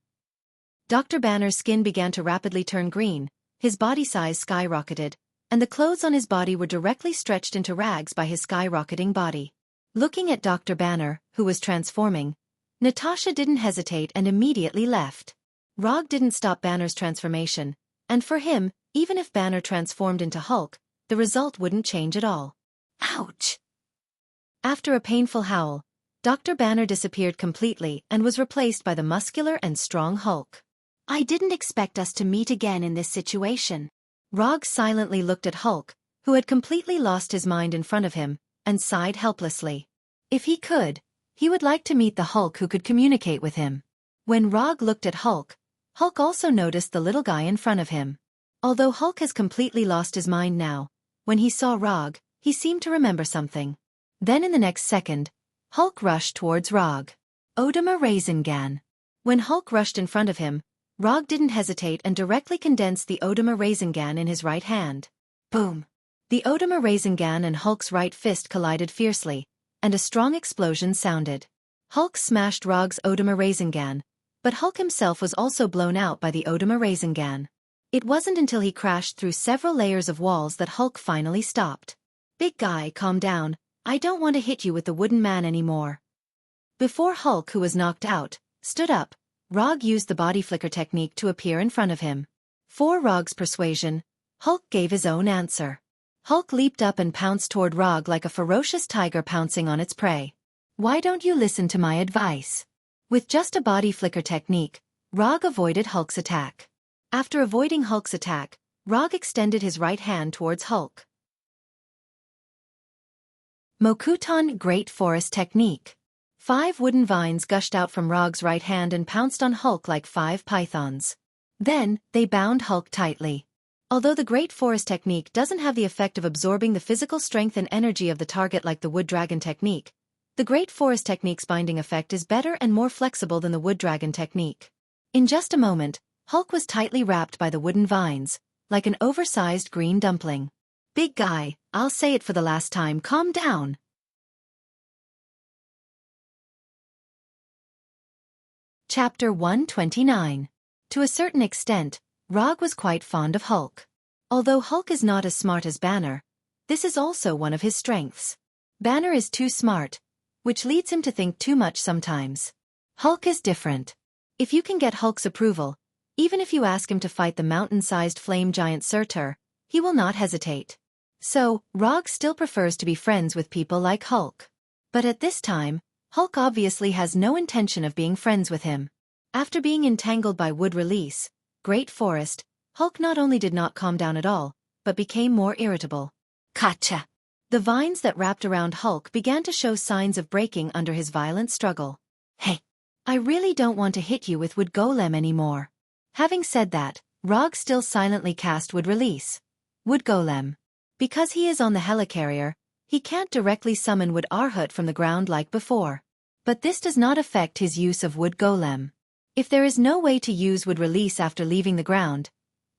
Dr. Banner's skin began to rapidly turn green, his body size skyrocketed, and the clothes on his body were directly stretched into rags by his skyrocketing body. Looking at Dr. Banner, who was transforming, Natasha didn't hesitate and immediately left. Rog didn't stop Banner's transformation, and for him, even if Banner transformed into Hulk, the result wouldn't change at all. Ouch! After a painful howl, Dr. Banner disappeared completely and was replaced by the muscular and strong Hulk. I didn't expect us to meet again in this situation. Rog silently looked at Hulk, who had completely lost his mind in front of him, and sighed helplessly. If he could, he would like to meet the Hulk who could communicate with him. When Rog looked at Hulk, Hulk also noticed the little guy in front of him. Although Hulk has completely lost his mind now, when he saw Rog, he seemed to remember something. Then in the next second, Hulk rushed towards Rog. Odama Rasengan. When Hulk rushed in front of him, Rog didn't hesitate and directly condensed the Odama Rasengan in his right hand. Boom! The Odama Rasengan and Hulk's right fist collided fiercely, and a strong explosion sounded. Hulk smashed Rog's Odama Rasengan, but Hulk himself was also blown out by the Odama Rasengan. It wasn't until he crashed through several layers of walls that Hulk finally stopped. Big guy, calm down, I don't want to hit you with the wooden man anymore. Before Hulk, who was knocked out, stood up, Rog used the body flicker technique to appear in front of him. For Rog's persuasion, Hulk gave his own answer. Hulk leaped up and pounced toward Rog like a ferocious tiger pouncing on its prey. Why don't you listen to my advice? With just a body flicker technique, Rog avoided Hulk's attack. After avoiding Hulk's attack, Rog extended his right hand towards Hulk. Mokuton Great Forest Technique. 5 wooden vines gushed out from Rog's right hand and pounced on Hulk like 5 pythons. Then, they bound Hulk tightly. Although the Great Forest Technique doesn't have the effect of absorbing the physical strength and energy of the target like the Wood Dragon Technique, the Great Forest Technique's binding effect is better and more flexible than the Wood Dragon Technique. In just a moment, Hulk was tightly wrapped by the wooden vines, like an oversized green dumpling. Big guy, I'll say it for the last time, calm down. Chapter 129. To a certain extent, Rog was quite fond of Hulk. Although Hulk is not as smart as Banner, this is also one of his strengths. Banner is too smart, which leads him to think too much sometimes. Hulk is different. If you can get Hulk's approval, even if you ask him to fight the mountain-sized flame giant Surtur, he will not hesitate. So, Rog still prefers to be friends with people like Hulk. But at this time, Hulk obviously has no intention of being friends with him. After being entangled by wood release, Great Forest, Hulk not only did not calm down at all, but became more irritable. Gotcha! The vines that wrapped around Hulk began to show signs of breaking under his violent struggle. Hey! I really don't want to hit you with wood golem anymore. Having said that, Rog still silently cast wood release. Wood golem. Because he is on the helicarrier, he can't directly summon wood Arhut from the ground like before. But this does not affect his use of wood golem. If there is no way to use wood release after leaving the ground,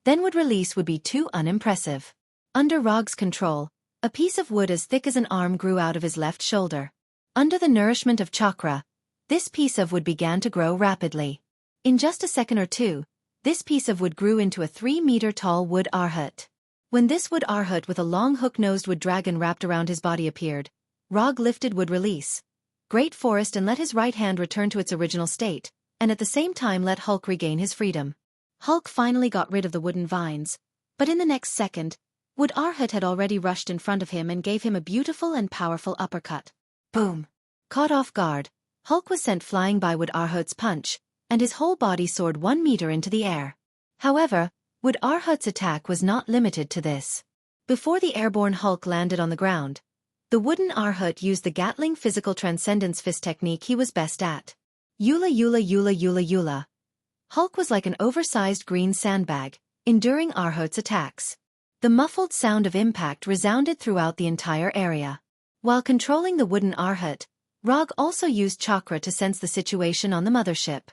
then wood release would be too unimpressive. Under Rog's control, a piece of wood as thick as an arm grew out of his left shoulder. Under the nourishment of chakra, this piece of wood began to grow rapidly. In just a second or two, this piece of wood grew into a 3-meter-tall wood Arhut. When this wood Arhut with a long hook-nosed wood dragon wrapped around his body appeared, Rog lifted wood release, Great Forest, and let his right hand return to its original state, and at the same time let Hulk regain his freedom. Hulk finally got rid of the wooden vines, but in the next second, wood Arhut had already rushed in front of him and gave him a beautiful and powerful uppercut. Boom! Caught off guard, Hulk was sent flying by wood Arhut's punch, and his whole body soared 1 meter into the air. However, wood Arhut's attack was not limited to this. Before the airborne Hulk landed on the ground, the wooden Arhut used the Gatling physical transcendence fist technique he was best at. Yula yula yula yula yula. Hulk was like an oversized green sandbag, enduring Arhut's attacks. The muffled sound of impact resounded throughout the entire area. While controlling the wooden Arhut, Rog also used chakra to sense the situation on the mothership.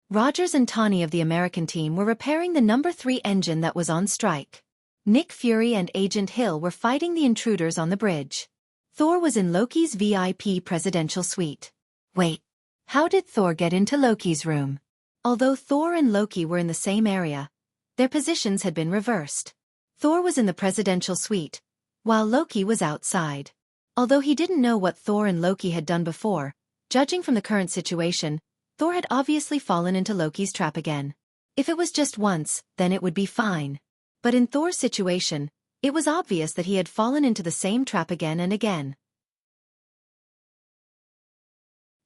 Rogers and Tawny of the American team were repairing the No. 3 engine that was on strike. Nick Fury and Agent Hill were fighting the intruders on the bridge. Thor was in Loki's VIP presidential suite. Wait, how did Thor get into Loki's room? Although Thor and Loki were in the same area, their positions had been reversed. Thor was in the presidential suite, while Loki was outside. Although he didn't know what Thor and Loki had done before, judging from the current situation, Thor had obviously fallen into Loki's trap again. If it was just once, then it would be fine. But in Thor's situation, it was obvious that he had fallen into the same trap again and again.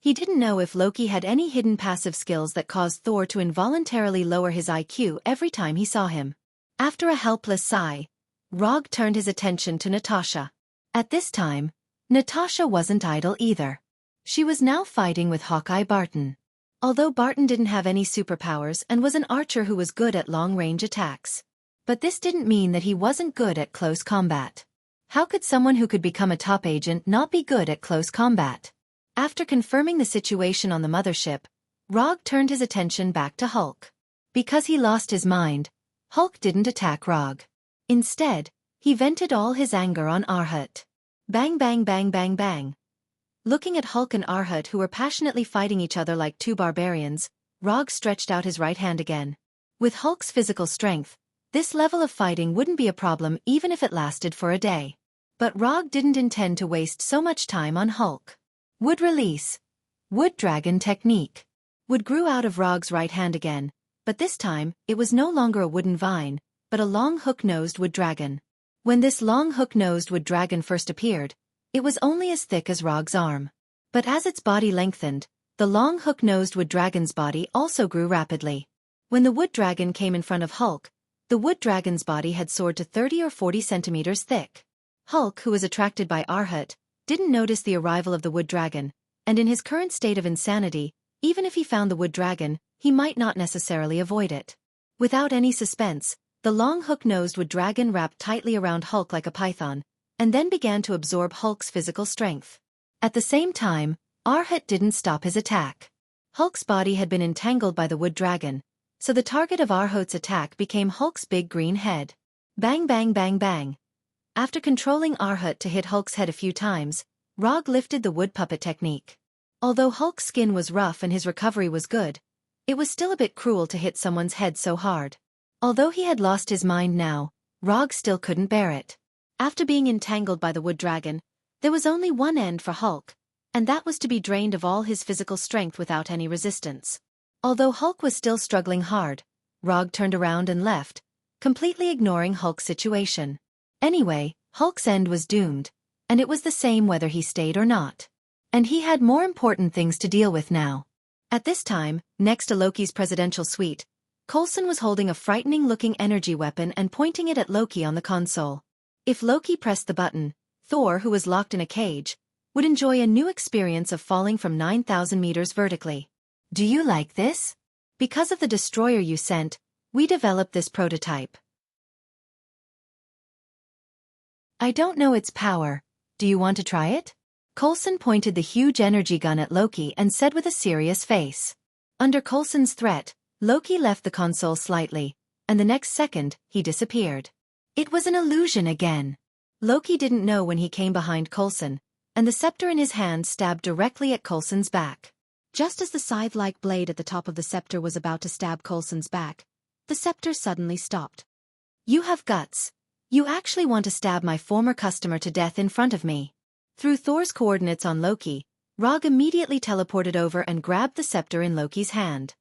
He didn't know if Loki had any hidden passive skills that caused Thor to involuntarily lower his IQ every time he saw him. After a helpless sigh, Rog turned his attention to Natasha. At this time, Natasha wasn't idle either. She was now fighting with Hawkeye Barton. Although Barton didn't have any superpowers and was an archer who was good at long-range attacks. But this didn't mean that he wasn't good at close combat. How could someone who could become a top agent not be good at close combat? After confirming the situation on the mothership, Rog turned his attention back to Hulk. Because he lost his mind, Hulk didn't attack Rog. Instead, he vented all his anger on Arhut. Bang bang bang bang bang. Looking at Hulk and Arhut, who were passionately fighting each other like two barbarians, Rog stretched out his right hand again. With Hulk's physical strength, this level of fighting wouldn't be a problem even if it lasted for a day. But Rog didn't intend to waste so much time on Hulk. Wood release. Wood dragon technique. Wood grew out of Rog's right hand again, but this time, it was no longer a wooden vine, but a long hook-nosed wood dragon. When this long hook-nosed wood dragon first appeared, it was only as thick as Rog's arm. But as its body lengthened, the long hook-nosed wood dragon's body also grew rapidly. When the wood dragon came in front of Hulk, the wood dragon's body had soared to 30 or 40 centimeters thick. Hulk, who was attracted by Arhut, didn't notice the arrival of the wood dragon, and in his current state of insanity, even if he found the wood dragon, he might not necessarily avoid it. Without any suspense, the long hook-nosed wood dragon wrapped tightly around Hulk like a python, and then began to absorb Hulk's physical strength. At the same time, Arhut didn't stop his attack. Hulk's body had been entangled by the wood dragon, so the target of Arhut's attack became Hulk's big green head. Bang bang bang bang. After controlling Arhut to hit Hulk's head a few times, Rog lifted the wood puppet technique. Although Hulk's skin was rough and his recovery was good, it was still a bit cruel to hit someone's head so hard. Although he had lost his mind now, Rog still couldn't bear it. After being entangled by the wood dragon, there was only one end for Hulk, and that was to be drained of all his physical strength without any resistance. Although Hulk was still struggling hard, Rog turned around and left, completely ignoring Hulk's situation. Anyway, Hulk's end was doomed, and it was the same whether he stayed or not. And he had more important things to deal with now. At this time, next to Loki's presidential suite, Coulson was holding a frightening-looking energy weapon and pointing it at Loki on the console. If Loki pressed the button, Thor, who was locked in a cage, would enjoy a new experience of falling from 9,000 meters vertically. Do you like this? Because of the destroyer you sent, we developed this prototype. I don't know its power. Do you want to try it? Coulson pointed the huge energy gun at Loki and said with a serious face. Under Coulson's threat, Loki left the console slightly, and the next second, he disappeared. It was an illusion again. Loki didn't know when he came behind Coulson, and the scepter in his hand stabbed directly at Coulson's back. Just as the scythe-like blade at the top of the scepter was about to stab Coulson's back, the scepter suddenly stopped. You have guts. You actually want to stab my former customer to death in front of me. Through Thor's coordinates on Loki, Rog immediately teleported over and grabbed the scepter in Loki's hand.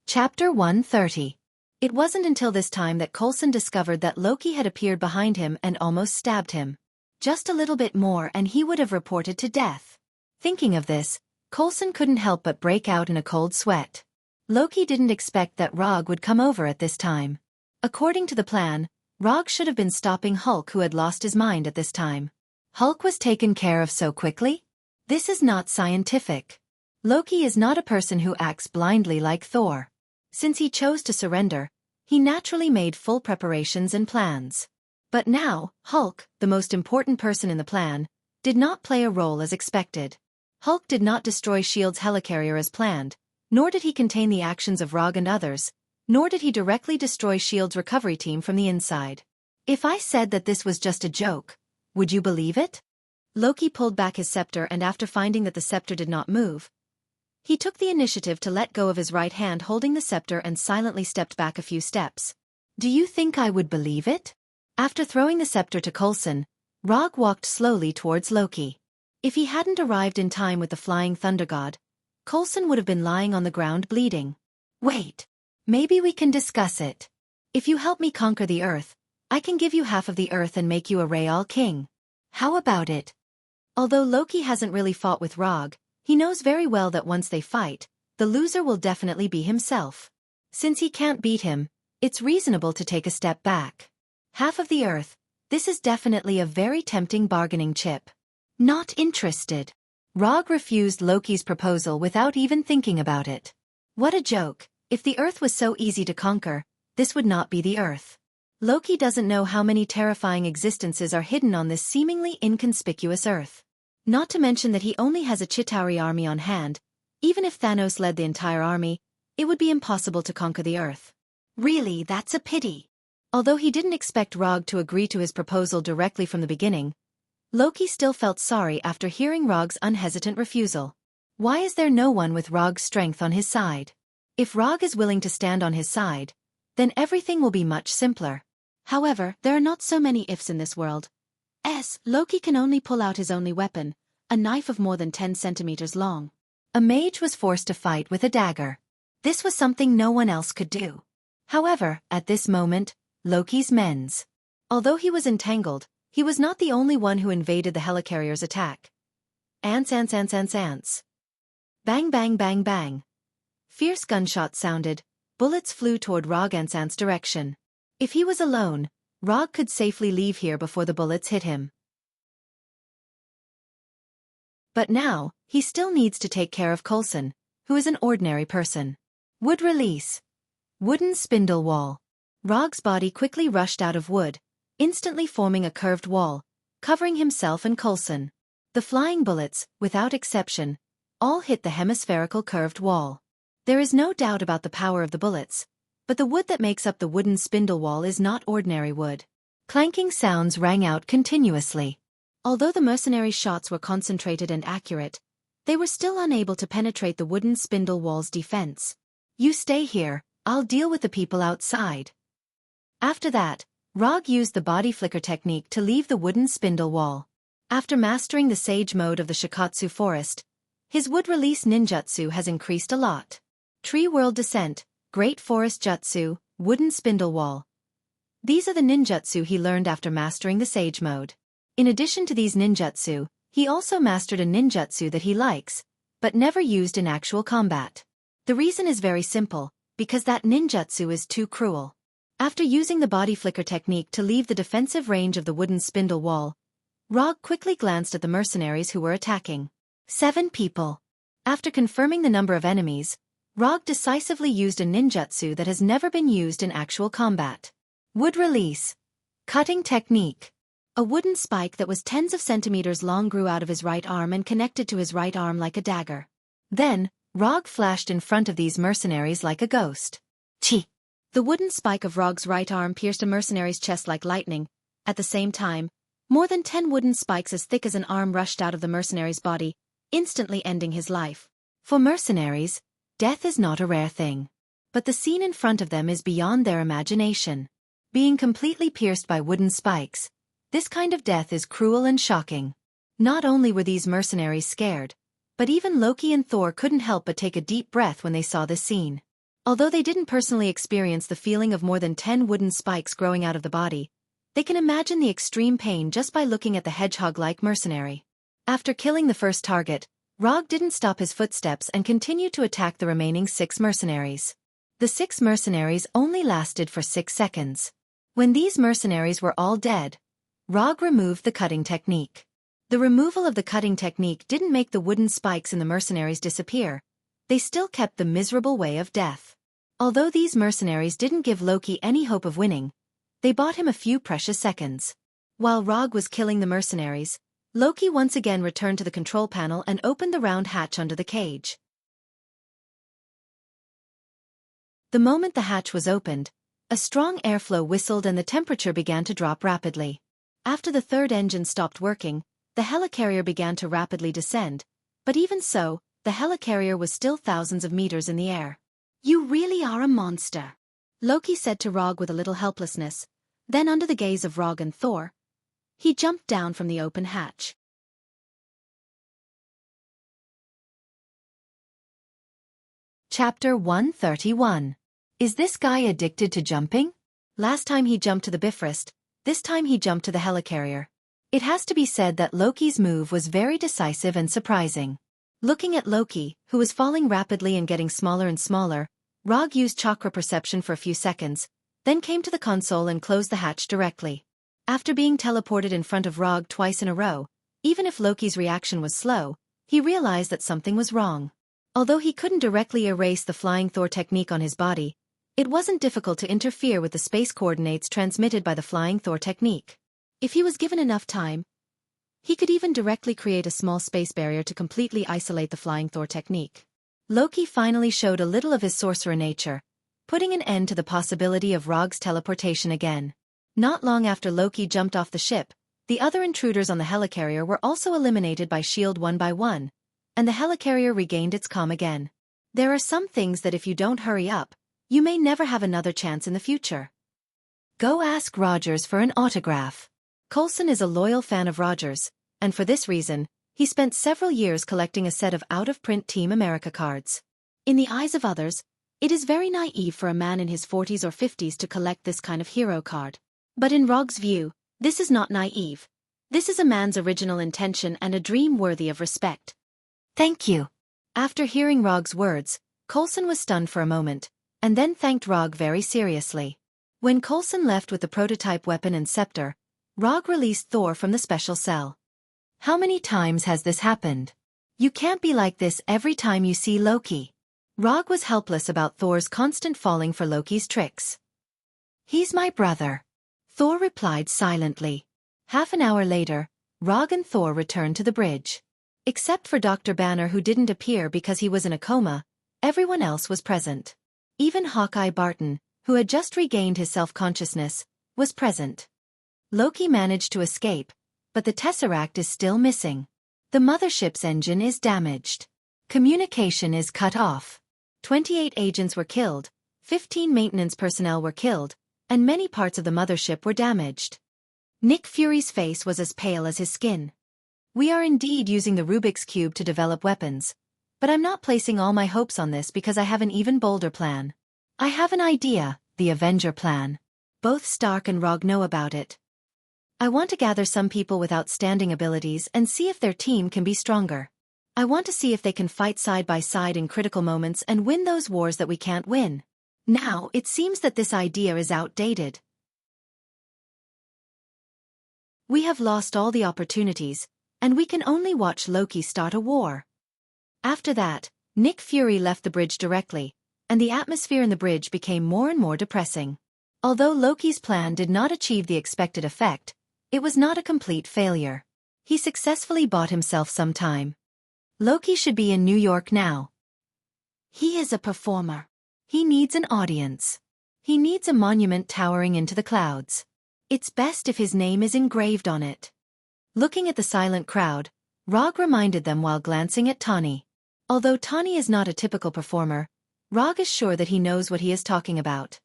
Chapter 130. It wasn't until this time that Coulson discovered that Loki had appeared behind him and almost stabbed him. Just a little bit more and he would have reported to death. Thinking of this, Coulson couldn't help but break out in a cold sweat. Loki didn't expect that Rog would come over at this time. According to the plan, Rog should have been stopping Hulk, who had lost his mind at this time. Hulk was taken care of so quickly? This is not scientific. Loki is not a person who acts blindly like Thor. Since he chose to surrender, he naturally made full preparations and plans. But now, Hulk, the most important person in the plan, did not play a role as expected. Hulk did not destroy S.H.I.E.L.D.'s helicarrier as planned, nor did he contain the actions of Rog and others, nor did he directly destroy S.H.I.E.L.D.'s recovery team from the inside. If I said that this was just a joke, would you believe it? Loki pulled back his scepter, and after finding that the scepter did not move, he took the initiative to let go of his right hand holding the scepter and silently stepped back a few steps. Do you think I would believe it? After throwing the scepter to Coulson, Rog walked slowly towards Loki. If he hadn't arrived in time with the flying thunder god, Coulson would have been lying on the ground bleeding. Wait. Maybe we can discuss it. If you help me conquer the earth, I can give you half of the earth and make you a Real king. How about it? Although Loki hasn't really fought with Rog, he knows very well that once they fight, the loser will definitely be himself. Since he can't beat him, it's reasonable to take a step back. Half of the earth, this is definitely a very tempting bargaining chip. Not interested. Rog refused Loki's proposal without even thinking about it. What a joke. If the earth was so easy to conquer, this would not be the earth. Loki doesn't know how many terrifying existences are hidden on this seemingly inconspicuous earth. Not to mention that he only has a Chitauri army on hand. Even if Thanos led the entire army, it would be impossible to conquer the earth. Really, that's a pity. Although he didn't expect Rog to agree to his proposal directly from the beginning, Loki still felt sorry after hearing Rog's unhesitant refusal. Why is there no one with Rog's strength on his side? If Rog is willing to stand on his side, then everything will be much simpler. However, there are not so many ifs in this world. Loki can only pull out his only weapon, a knife of more than 10 centimeters long. A mage was forced to fight with a dagger. This was something no one else could do. However, at this moment, Loki's men's. Although he was entangled, he was not the only one who invaded the helicarrier's attack. Ants. Bang bang bang bang. Fierce gunshots sounded, bullets flew toward Rog Ansant's direction. If he was alone, Rog could safely leave here before the bullets hit him. But now, he still needs to take care of Coulson, who is an ordinary person. Wood release. Wooden spindle wall. Rog's body quickly rushed out of wood, instantly forming a curved wall, covering himself and Coulson. The flying bullets, without exception, all hit the hemispherical curved wall. There is no doubt about the power of the bullets, but the wood that makes up the wooden spindle wall is not ordinary wood. Clanking sounds rang out continuously. Although the mercenary shots were concentrated and accurate, they were still unable to penetrate the wooden spindle wall's defense. You stay here, I'll deal with the people outside. After that, Rog used the body flicker technique to leave the wooden spindle wall. After mastering the sage mode of the Shikatsu forest, his wood release ninjutsu has increased a lot. Tree World Descent, Great Forest Jutsu, Wooden Spindle Wall. These are the ninjutsu he learned after mastering the Sage Mode. In addition to these ninjutsu, he also mastered a ninjutsu that he likes, but never used in actual combat. The reason is very simple, because that ninjutsu is too cruel. After using the body flicker technique to leave the defensive range of the wooden spindle wall, Rog quickly glanced at the mercenaries who were attacking. 7 people. After confirming the number of enemies, Rog decisively used a ninjutsu that has never been used in actual combat. Wood release. Cutting technique. A wooden spike that was tens of centimeters long grew out of his right arm and connected to his right arm like a dagger. Then, Rog flashed in front of these mercenaries like a ghost. Chi! The wooden spike of Rog's right arm pierced a mercenary's chest like lightning. At the same time, more than 10 wooden spikes as thick as an arm rushed out of the mercenary's body, instantly ending his life. For mercenaries, death is not a rare thing. But the scene in front of them is beyond their imagination. Being completely pierced by wooden spikes, this kind of death is cruel and shocking. Not only were these mercenaries scared, but even Loki and Thor couldn't help but take a deep breath when they saw this scene. Although they didn't personally experience the feeling of more than 10 wooden spikes growing out of the body, they can imagine the extreme pain just by looking at the hedgehog-like mercenary. After killing the first target, Rog didn't stop his footsteps and continued to attack the remaining 6 mercenaries. The 6 mercenaries only lasted for 6 seconds. When these mercenaries were all dead, Rog removed the cutting technique. The removal of the cutting technique didn't make the wooden spikes in the mercenaries disappear. They still kept the miserable way of death. Although these mercenaries didn't give Loki any hope of winning, they bought him a few precious seconds. While Rog was killing the mercenaries, Loki once again returned to the control panel and opened the round hatch under the cage. The moment the hatch was opened, a strong airflow whistled and the temperature began to drop rapidly. After the third engine stopped working, the helicarrier began to rapidly descend, but even so, the helicarrier was still thousands of meters in the air. "You really are a monster," Loki said to Rog with a little helplessness. Then under the gaze of Rog and Thor, he jumped down from the open hatch. Chapter 131. Is this guy addicted to jumping? Last time he jumped to the Bifrost, this time he jumped to the helicarrier. It has to be said that Loki's move was very decisive and surprising. Looking at Loki, who was falling rapidly and getting smaller and smaller, Rog used chakra perception for a few seconds, then came to the console and closed the hatch directly. After being teleported in front of Rog twice in a row, even if Loki's reaction was slow, he realized that something was wrong. Although he couldn't directly erase the Flying Thor technique on his body, it wasn't difficult to interfere with the space coordinates transmitted by the Flying Thor technique. If he was given enough time, he could even directly create a small space barrier to completely isolate the Flying Thor technique. Loki finally showed a little of his sorcerer nature, putting an end to the possibility of Rog's teleportation again. Not long after Loki jumped off the ship, the other intruders on the helicarrier were also eliminated by S.H.I.E.L.D. one by one, and the helicarrier regained its calm again. There are some things that if you don't hurry up, you may never have another chance in the future. Go ask Rogers for an autograph. Coulson is a loyal fan of Rogers, and for this reason, he spent several years collecting a set of out-of-print Team America cards. In the eyes of others, it is very naive for a man in his 40s or 50s to collect this kind of hero card. But in Rog's view, this is not naive. This is a man's original intention and a dream worthy of respect. Thank you. After hearing Rog's words, Coulson was stunned for a moment, and then thanked Rog very seriously. When Coulson left with the prototype weapon and scepter, Rog released Thor from the special cell. How many times has this happened? You can't be like this every time you see Loki. Rog was helpless about Thor's constant falling for Loki's tricks. He's my brother, Thor replied silently. Half an hour later, Rog and Thor returned to the bridge. Except for Dr. Banner, who didn't appear because he was in a coma, everyone else was present. Even Hawkeye Barton, who had just regained his self-consciousness, was present. Loki managed to escape, but the Tesseract is still missing. The mothership's engine is damaged. Communication is cut off. 28 agents were killed, 15 maintenance personnel were killed, and many parts of the mothership were damaged. Nick Fury's face was as pale as his skin. We are indeed using the Rubik's Cube to develop weapons, but I'm not placing all my hopes on this because I have an even bolder plan. I have an idea, the Avenger plan. Both Stark and Rog know about it. I want to gather some people with outstanding abilities and see if their team can be stronger. I want to see if they can fight side by side in critical moments and win those wars that we can't win. Now, it seems that this idea is outdated. We have lost all the opportunities, and we can only watch Loki start a war. After that, Nick Fury left the bridge directly, and the atmosphere in the bridge became more and more depressing. Although Loki's plan did not achieve the expected effect, it was not a complete failure. He successfully bought himself some time. Loki should be in New York now. He is a performer. He needs an audience. He needs a monument towering into the clouds. It's best if his name is engraved on it. Looking at the silent crowd, Rog reminded them while glancing at Tawny. Although Tawny is not a typical performer, Rog is sure that he knows what he is talking about.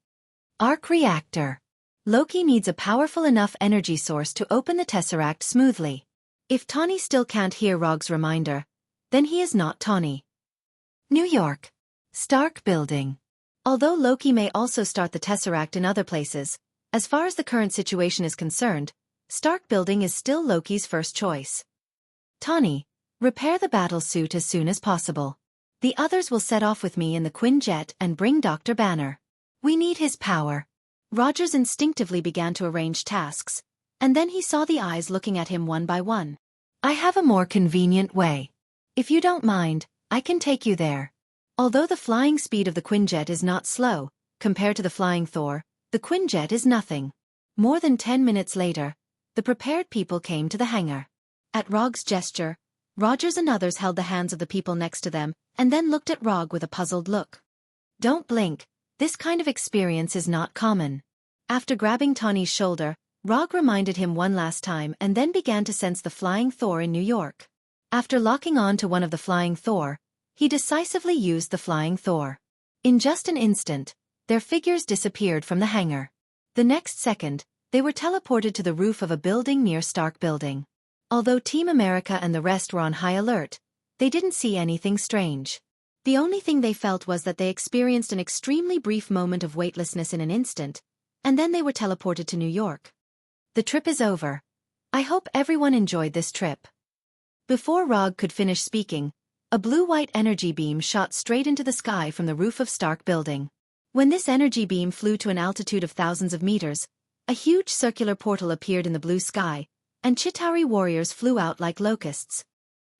Arc reactor. Loki needs a powerful enough energy source to open the Tesseract smoothly. If Tawny still can't hear Rog's reminder, then he is not Tawny. New York. Stark Building. Although Loki may also start the Tesseract in other places, as far as the current situation is concerned, Stark Building is still Loki's first choice. Tawny, repair the battle suit as soon as possible. The others will set off with me in the Quinjet and bring Dr. Banner. We need his power. Rogers instinctively began to arrange tasks, and then he saw the eyes looking at him one by one. I have a more convenient way. If you don't mind, I can take you there. Although the flying speed of the Quinjet is not slow, compared to the flying Thor, the Quinjet is nothing. More than 10 minutes later, the prepared people came to the hangar. At Rog's gesture, Rogers and others held the hands of the people next to them, and then looked at Rog with a puzzled look. Don't blink, this kind of experience is not common. After grabbing Tawny's shoulder, Rog reminded him one last time and then began to sense the flying Thor in New York. After locking on to one of the flying Thor, he decisively used the flying Thor. In just an instant, their figures disappeared from the hangar. The next second, they were teleported to the roof of a building near Stark Building. Although Team America and the rest were on high alert, they didn't see anything strange. The only thing they felt was that they experienced an extremely brief moment of weightlessness in an instant, and then they were teleported to New York. The trip is over. I hope everyone enjoyed this trip. Before Rog could finish speaking, a blue-white energy beam shot straight into the sky from the roof of Stark Building. When this energy beam flew to an altitude of thousands of meters, a huge circular portal appeared in the blue sky, and Chitauri warriors flew out like locusts.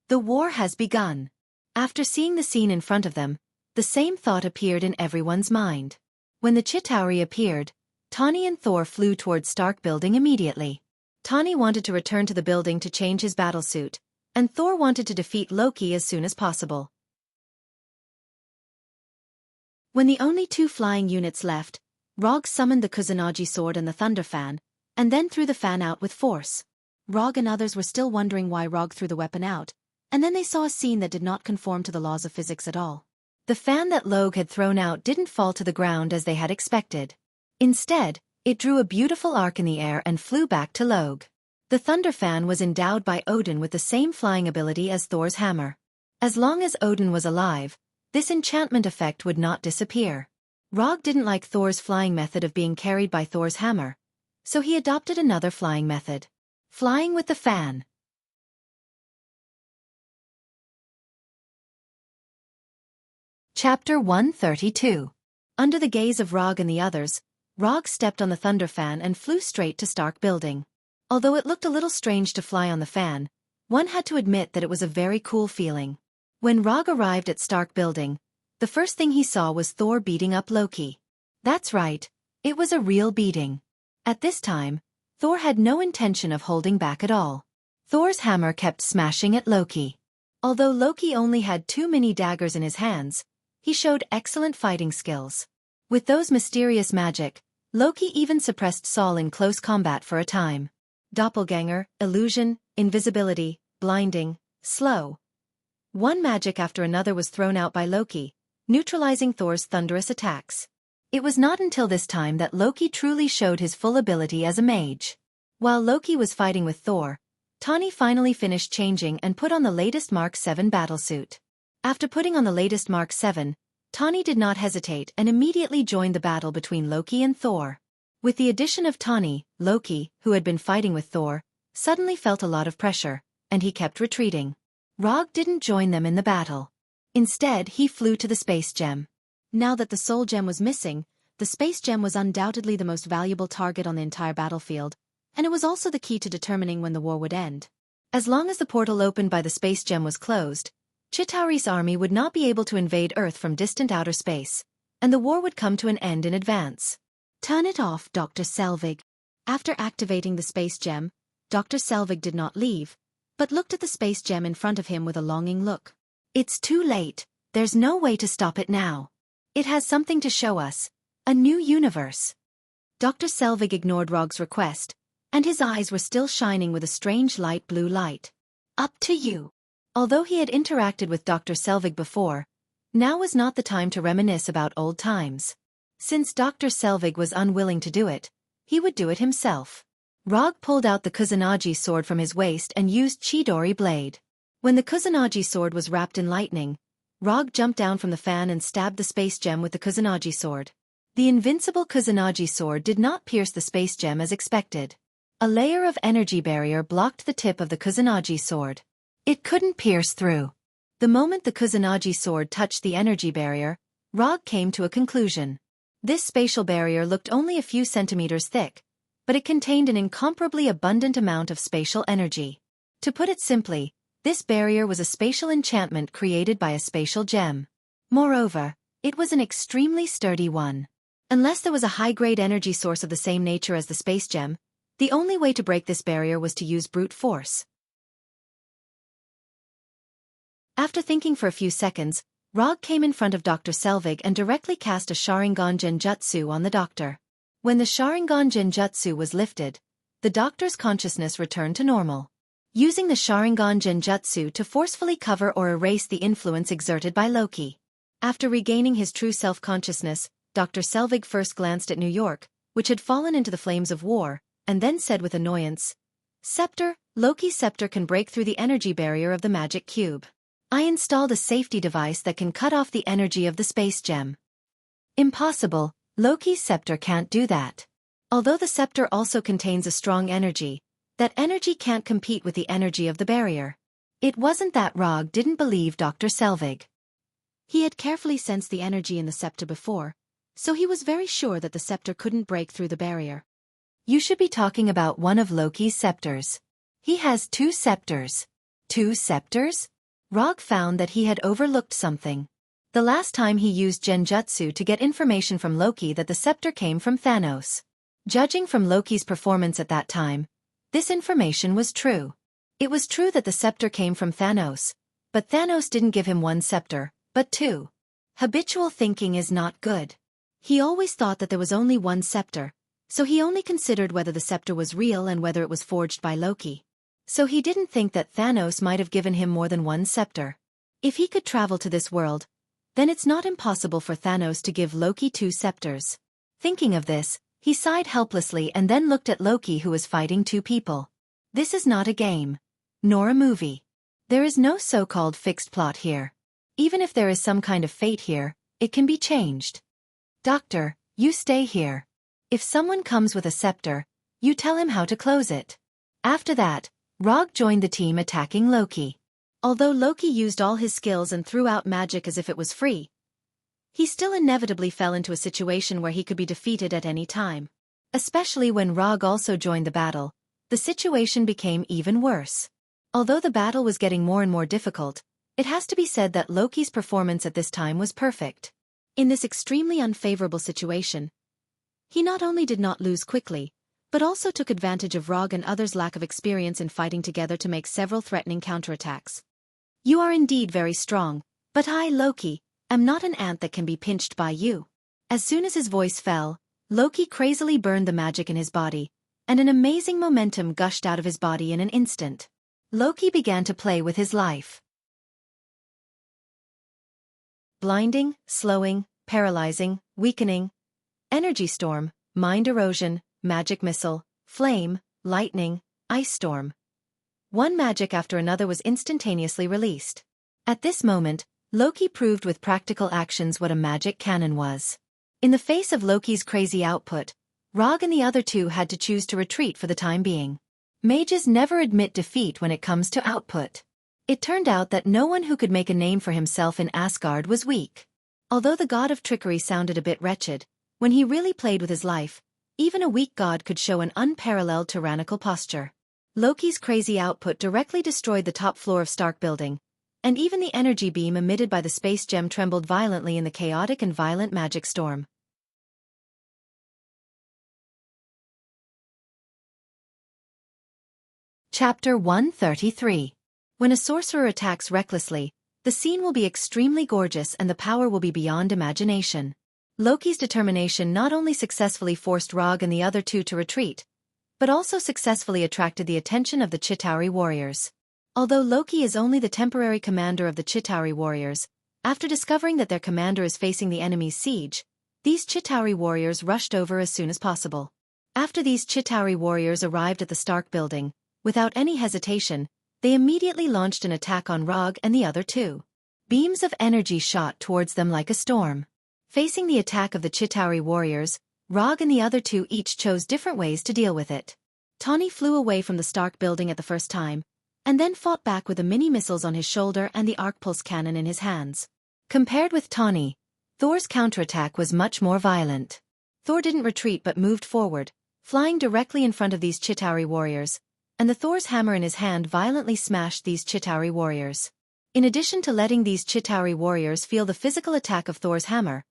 The war has begun. After seeing the scene in front of them, the same thought appeared in everyone's mind. When the Chitauri appeared, Tawny and Thor flew towards Stark Building immediately. Tawny wanted to return to the building to change his battlesuit, and Thor wanted to defeat Loki as soon as possible. When the only two flying units left, Rog summoned the Kusanagi sword and the Thunder Fan, and then threw the fan out with force. Rog and others were still wondering why Rog threw the weapon out, and then they saw a scene that did not conform to the laws of physics at all. The fan that Log had thrown out didn't fall to the ground as they had expected. Instead, it drew a beautiful arc in the air and flew back to Log. The Thunder Fan was endowed by Odin with the same flying ability as Thor's hammer. As long as Odin was alive, this enchantment effect would not disappear. Rog didn't like Thor's flying method of being carried by Thor's hammer, so he adopted another flying method. Flying with the fan. Chapter 132. Under the gaze of Rog and the others, Rog stepped on the Thunder Fan and flew straight to Stark Building. Although it looked a little strange to fly on the fan, one had to admit that it was a very cool feeling. When Rog arrived at Stark Building, the first thing he saw was Thor beating up Loki. That's right, it was a real beating. At this time, Thor had no intention of holding back at all. Thor's hammer kept smashing at Loki. Although Loki only had 2 mini daggers in his hands, he showed excellent fighting skills. With those mysterious magic, Loki even suppressed Saul in close combat for a time. Doppelganger, illusion, invisibility, blinding, slow. One magic after another was thrown out by Loki, neutralizing Thor's thunderous attacks. It was not until this time that Loki truly showed his full ability as a mage. While Loki was fighting with Thor, Tawny finally finished changing and put on the latest Mark 7 battlesuit. After putting on the latest Mark 7, Tawny did not hesitate and immediately joined the battle between Loki and Thor. With the addition of Tani, Loki, who had been fighting with Thor, suddenly felt a lot of pressure, and he kept retreating. Rog didn't join them in the battle. Instead, he flew to the space gem. Now that the soul gem was missing, the space gem was undoubtedly the most valuable target on the entire battlefield, and it was also the key to determining when the war would end. As long as the portal opened by the space gem was closed, Chitauri's army would not be able to invade Earth from distant outer space, and the war would come to an end in advance. Turn it off, Dr. Selvig. After activating the space gem, Dr. Selvig did not leave, but looked at the space gem in front of him with a longing look. It's too late. There's no way to stop it now. It has something to show us. A new universe. Dr. Selvig ignored Rog's request, and his eyes were still shining with a strange light blue light. Up to you. Although he had interacted with Dr. Selvig before, now was not the time to reminisce about old times. Since Dr. Selvig was unwilling to do it, he would do it himself. Rog pulled out the Kusanagi sword from his waist and used Chidori blade. When the Kusanagi sword was wrapped in lightning, Rog jumped down from the fan and stabbed the space gem with the Kusanagi sword. The invincible Kusanagi sword did not pierce the space gem as expected. A layer of energy barrier blocked the tip of the Kusanagi sword. It couldn't pierce through. The moment the Kusanagi sword touched the energy barrier, Rog came to a conclusion. This spatial barrier looked only a few centimeters thick, but it contained an incomparably abundant amount of spatial energy. To put it simply, this barrier was a spatial enchantment created by a spatial gem. Moreover, it was an extremely sturdy one. Unless there was a high-grade energy source of the same nature as the space gem, the only way to break this barrier was to use brute force. After thinking for a few seconds, Rog came in front of Dr. Selvig and directly cast a Sharingan Genjutsu on the doctor. When the Sharingan Genjutsu was lifted, the doctor's consciousness returned to normal. Using the Sharingan Genjutsu to forcefully cover or erase the influence exerted by Loki. After regaining his true self-consciousness, Dr. Selvig first glanced at New York, which had fallen into the flames of war, and then said with annoyance, "Scepter, Loki's scepter can break through the energy barrier of the magic cube. I installed a safety device that can cut off the energy of the space gem." Impossible, Loki's scepter can't do that. Although the scepter also contains a strong energy, that energy can't compete with the energy of the barrier. It wasn't that Rog didn't believe Dr. Selvig. He had carefully sensed the energy in the scepter before, so he was very sure that the scepter couldn't break through the barrier. You should be talking about one of Loki's scepters. He has 2 scepters. 2 scepters? Rog found that he had overlooked something. The last time he used Genjutsu to get information from Loki that the scepter came from Thanos. Judging from Loki's performance at that time, this information was true. It was true that the scepter came from Thanos, but Thanos didn't give him 1 scepter, but 2. Habitual thinking is not good. He always thought that there was only 1 scepter, so he only considered whether the scepter was real and whether it was forged by Loki. So he didn't think that Thanos might have given him more than 1 scepter. If he could travel to this world, then it's not impossible for Thanos to give Loki 2 scepters. Thinking of this, he sighed helplessly and then looked at Loki, who was fighting 2 people. This is not a game. Nor a movie. There is no so-called fixed plot here. Even if there is some kind of fate here, it can be changed. Doctor, you stay here. If someone comes with a scepter, you tell him how to close it. After that, Rog joined the team attacking Loki. Although Loki used all his skills and threw out magic as if it was free, he still inevitably fell into a situation where he could be defeated at any time. Especially when Rog also joined the battle, the situation became even worse. Although the battle was getting more and more difficult, it has to be said that Loki's performance at this time was perfect. In this extremely unfavorable situation, he not only did not lose quickly, but also took advantage of Rog and others' lack of experience in fighting together to make several threatening counterattacks. You are indeed very strong, but I, Loki, am not an ant that can be pinched by you. As soon as his voice fell, Loki crazily burned the magic in his body, and an amazing momentum gushed out of his body in an instant. Loki began to play with his life. Blinding, slowing, paralyzing, weakening, energy storm, mind erosion, magic missile, flame, lightning, ice storm. One magic after another was instantaneously released. At this moment, Loki proved with practical actions what a magic cannon was. In the face of Loki's crazy output, Rog and the other two had to choose to retreat for the time being. Mages never admit defeat when it comes to output. It turned out that no one who could make a name for himself in Asgard was weak. Although the god of trickery sounded a bit wretched, when he really played with his life, even a weak god could show an unparalleled tyrannical posture. Loki's crazy output directly destroyed the top floor of Stark Building, and even the energy beam emitted by the space gem trembled violently in the chaotic and violent magic storm. Chapter 133. When a sorcerer attacks recklessly, the scene will be extremely gorgeous and the power will be beyond imagination. Loki's determination not only successfully forced Rog and the other two to retreat, but also successfully attracted the attention of the Chitauri warriors. Although Loki is only the temporary commander of the Chitauri warriors, after discovering that their commander is facing the enemy's siege, these Chitauri warriors rushed over as soon as possible. After these Chitauri warriors arrived at the Stark Building, without any hesitation, they immediately launched an attack on Rog and the other two. Beams of energy shot towards them like a storm. Facing the attack of the Chitauri warriors, Rog and the other two each chose different ways to deal with it. Tawny flew away from the Stark Building at the first time, and then fought back with the mini-missiles on his shoulder and the arc pulse cannon in his hands. Compared with Tawny, Thor's counterattack was much more violent. Thor didn't retreat but moved forward, flying directly in front of these Chitauri warriors, and the Thor's hammer in his hand violently smashed these Chitauri warriors. In addition to letting these Chitauri warriors feel the physical attack of Thor's hammer,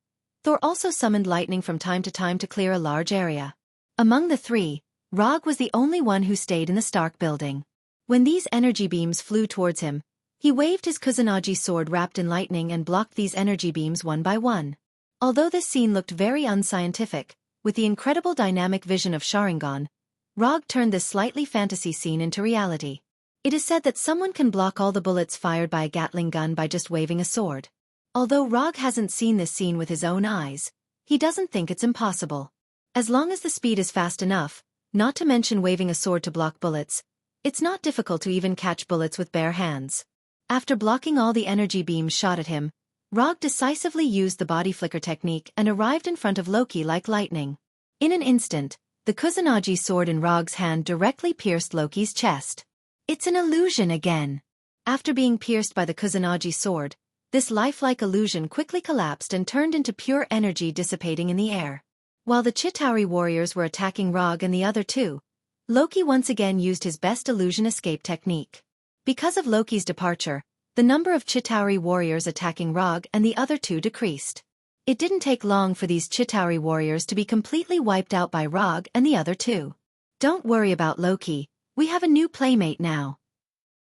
Thor also summoned lightning from time to clear a large area. Among the three, Rog was the only one who stayed in the Stark Building. When these energy beams flew towards him, he waved his Kusanagi sword wrapped in lightning and blocked these energy beams one by one. Although this scene looked very unscientific, with the incredible dynamic vision of Sharingan, Rog turned this slightly fantasy scene into reality. It is said that someone can block all the bullets fired by a Gatling gun by just waving a sword. Although Rog hasn't seen this scene with his own eyes, he doesn't think it's impossible. As long as the speed is fast enough, not to mention waving a sword to block bullets, it's not difficult to even catch bullets with bare hands. After blocking all the energy beams shot at him, Rog decisively used the body flicker technique and arrived in front of Loki like lightning. In an instant, the Kusanagi sword in Rog's hand directly pierced Loki's chest. It's an illusion again. After being pierced by the Kusanagi sword, this lifelike illusion quickly collapsed and turned into pure energy dissipating in the air. While the Chitauri warriors were attacking Rog and the other two, Loki once again used his best illusion escape technique. Because of Loki's departure, the number of Chitauri warriors attacking Rog and the other two decreased. It didn't take long for these Chitauri warriors to be completely wiped out by Rog and the other two. Don't worry about Loki, we have a new playmate now.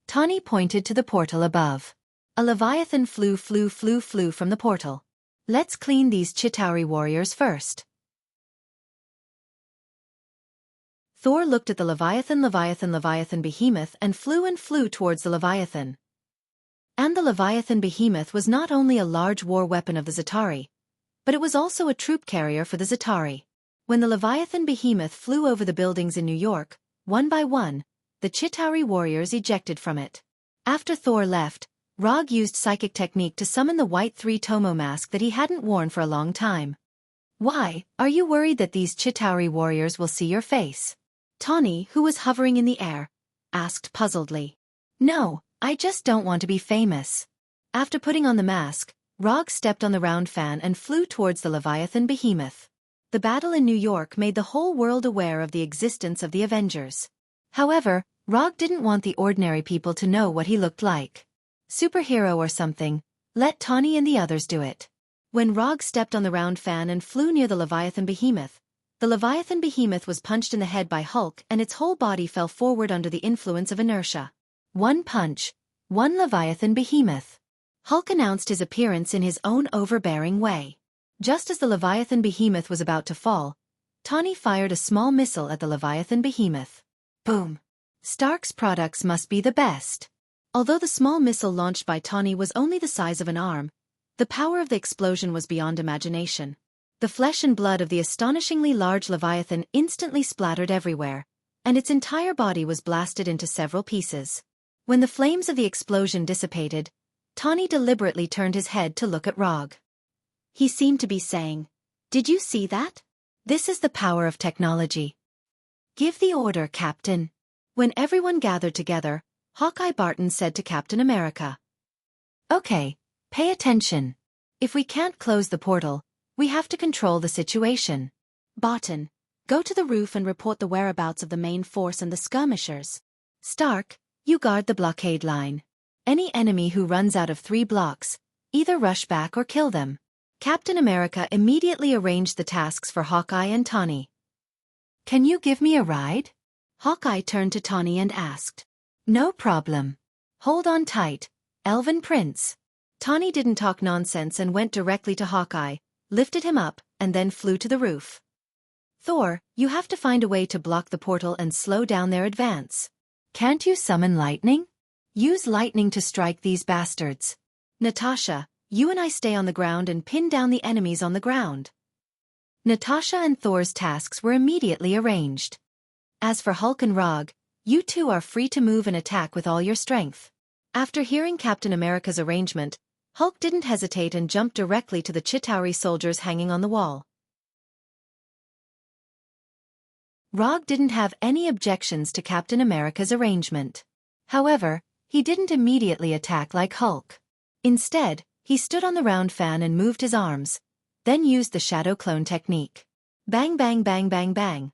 Tawny pointed to the portal above. A leviathan flew from the portal. Let's clean these Chitauri warriors first. Thor looked at the leviathan behemoth and flew towards the leviathan. And the leviathan behemoth was not only a large war weapon of the Za'tari, but it was also a troop carrier for the Za'tari. When the leviathan behemoth flew over the buildings in New York, one by one, the Chitauri warriors ejected from it. After Thor left, Rog used psychic technique to summon the white three-tomo mask that he hadn't worn for a long time. Why, are you worried that these Chitauri warriors will see your face? Tawny, who was hovering in the air, asked puzzledly. No, I just don't want to be famous. After putting on the mask, Rog stepped on the round fan and flew towards the leviathan behemoth. The battle in New York made the whole world aware of the existence of the Avengers. However, Rog didn't want the ordinary people to know what he looked like. Superhero or something, let Tawny and the others do it. When Rog stepped on the round fan and flew near the leviathan behemoth was punched in the head by Hulk and its whole body fell forward under the influence of inertia. One punch, one leviathan behemoth. Hulk announced his appearance in his own overbearing way. Just as the leviathan behemoth was about to fall, Tawny fired a small missile at the leviathan behemoth. Boom! Stark's products must be the best. Although the small missile launched by Tawny was only the size of an arm, the power of the explosion was beyond imagination. The flesh and blood of the astonishingly large leviathan instantly splattered everywhere, and its entire body was blasted into several pieces. When the flames of the explosion dissipated, Tawny deliberately turned his head to look at Rog. He seemed to be saying, "Did you see that? This is the power of technology. Give the order, Captain. When everyone gathered together, Hawkeye Barton said to Captain America. Okay, pay attention. If we can't close the portal, we have to control the situation. Barton, go to the roof and report the whereabouts of the main force and the skirmishers. Stark, you guard the blockade line. Any enemy who runs out of 3 blocks, either rush back or kill them. Captain America immediately arranged the tasks for Hawkeye and Tawny. Can you give me a ride? Hawkeye turned to Tawny and asked. No problem. Hold on tight, Elven Prince. Tawny didn't talk nonsense and went directly to Hawkeye, lifted him up, and then flew to the roof. Thor, you have to find a way to block the portal and slow down their advance. Can't you summon lightning? Use lightning to strike these bastards. Natasha, you and I stay on the ground and pin down the enemies on the ground. Natasha and Thor's tasks were immediately arranged. As for Hulk and Rog, you two are free to move and attack with all your strength. After hearing Captain America's arrangement, Hulk didn't hesitate and jumped directly to the Chitauri soldiers hanging on the wall. Rog didn't have any objections to Captain America's arrangement. However, he didn't immediately attack like Hulk. Instead, he stood on the round fan and moved his arms, then used the shadow clone technique. Bang bang bang bang bang.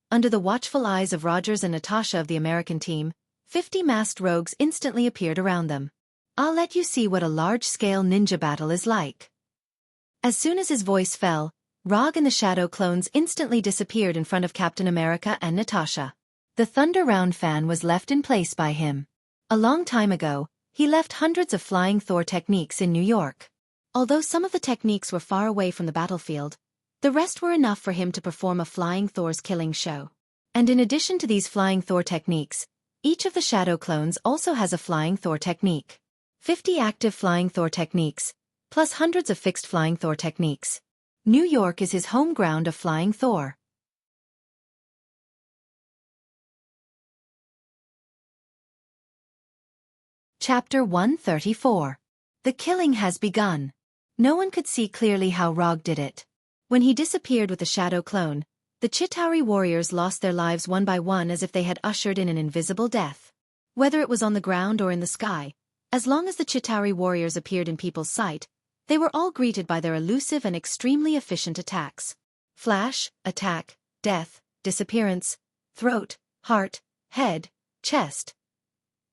Under the watchful eyes of Rogers and Natasha of the American team, 50 masked rogues instantly appeared around them. I'll let you see what a large-scale ninja battle is like. As soon as his voice fell, Rog and the shadow clones instantly disappeared in front of Captain America and Natasha. The Thunder Round fan was left in place by him. A long time ago, he left hundreds of flying Thor techniques in New York. Although some of the techniques were far away from the battlefield, the rest were enough for him to perform a Flying Thor's killing show. And in addition to these Flying Thor techniques, each of the Shadow clones also has a Flying Thor technique. 50 active Flying Thor techniques, plus hundreds of fixed Flying Thor techniques. New York is his home ground of Flying Thor. Chapter 134. The killing has begun. No one could see clearly how Rog did it. When he disappeared with the shadow clone, the Chitauri warriors lost their lives one by one as if they had ushered in an invisible death. Whether it was on the ground or in the sky, as long as the Chitauri warriors appeared in people's sight, they were all greeted by their elusive and extremely efficient attacks. Flash, attack, death, disappearance, throat, heart, head, chest.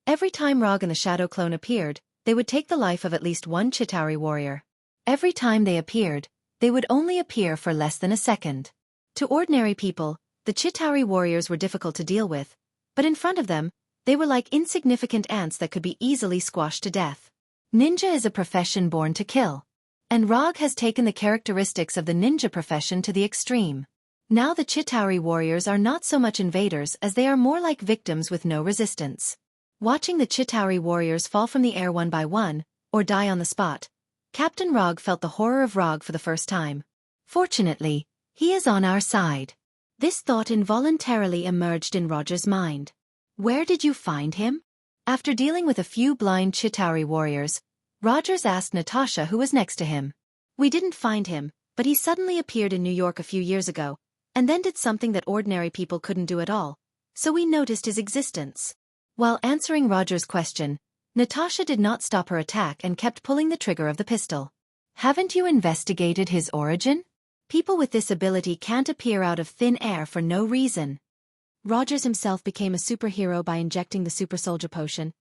Every time Rog and the shadow clone appeared, they would take the life of at least one Chitauri warrior. Every time they appeared, they would only appear for less than a second. To ordinary people, the Chitauri warriors were difficult to deal with, but in front of them, they were like insignificant ants that could be easily squashed to death. Ninja is a profession born to kill. And Rog has taken the characteristics of the ninja profession to the extreme. Now the Chitauri warriors are not so much invaders as they are more like victims with no resistance. Watching the Chitauri warriors fall from the air one by one, or die on the spot, Captain Rog felt the horror of Rog for the first time. Fortunately, he is on our side. This thought involuntarily emerged in Roger's mind. Where did you find him? After dealing with a few blind Chitauri warriors, Rogers asked Natasha who was next to him. We didn't find him, but he suddenly appeared in New York a few years ago, and then did something that ordinary people couldn't do at all, so we noticed his existence. While answering Roger's question, Natasha did not stop her attack and kept pulling the trigger of the pistol. Haven't you investigated his origin? People with this ability can't appear out of thin air for no reason. Rogers himself became a superhero by injecting the super soldier potion,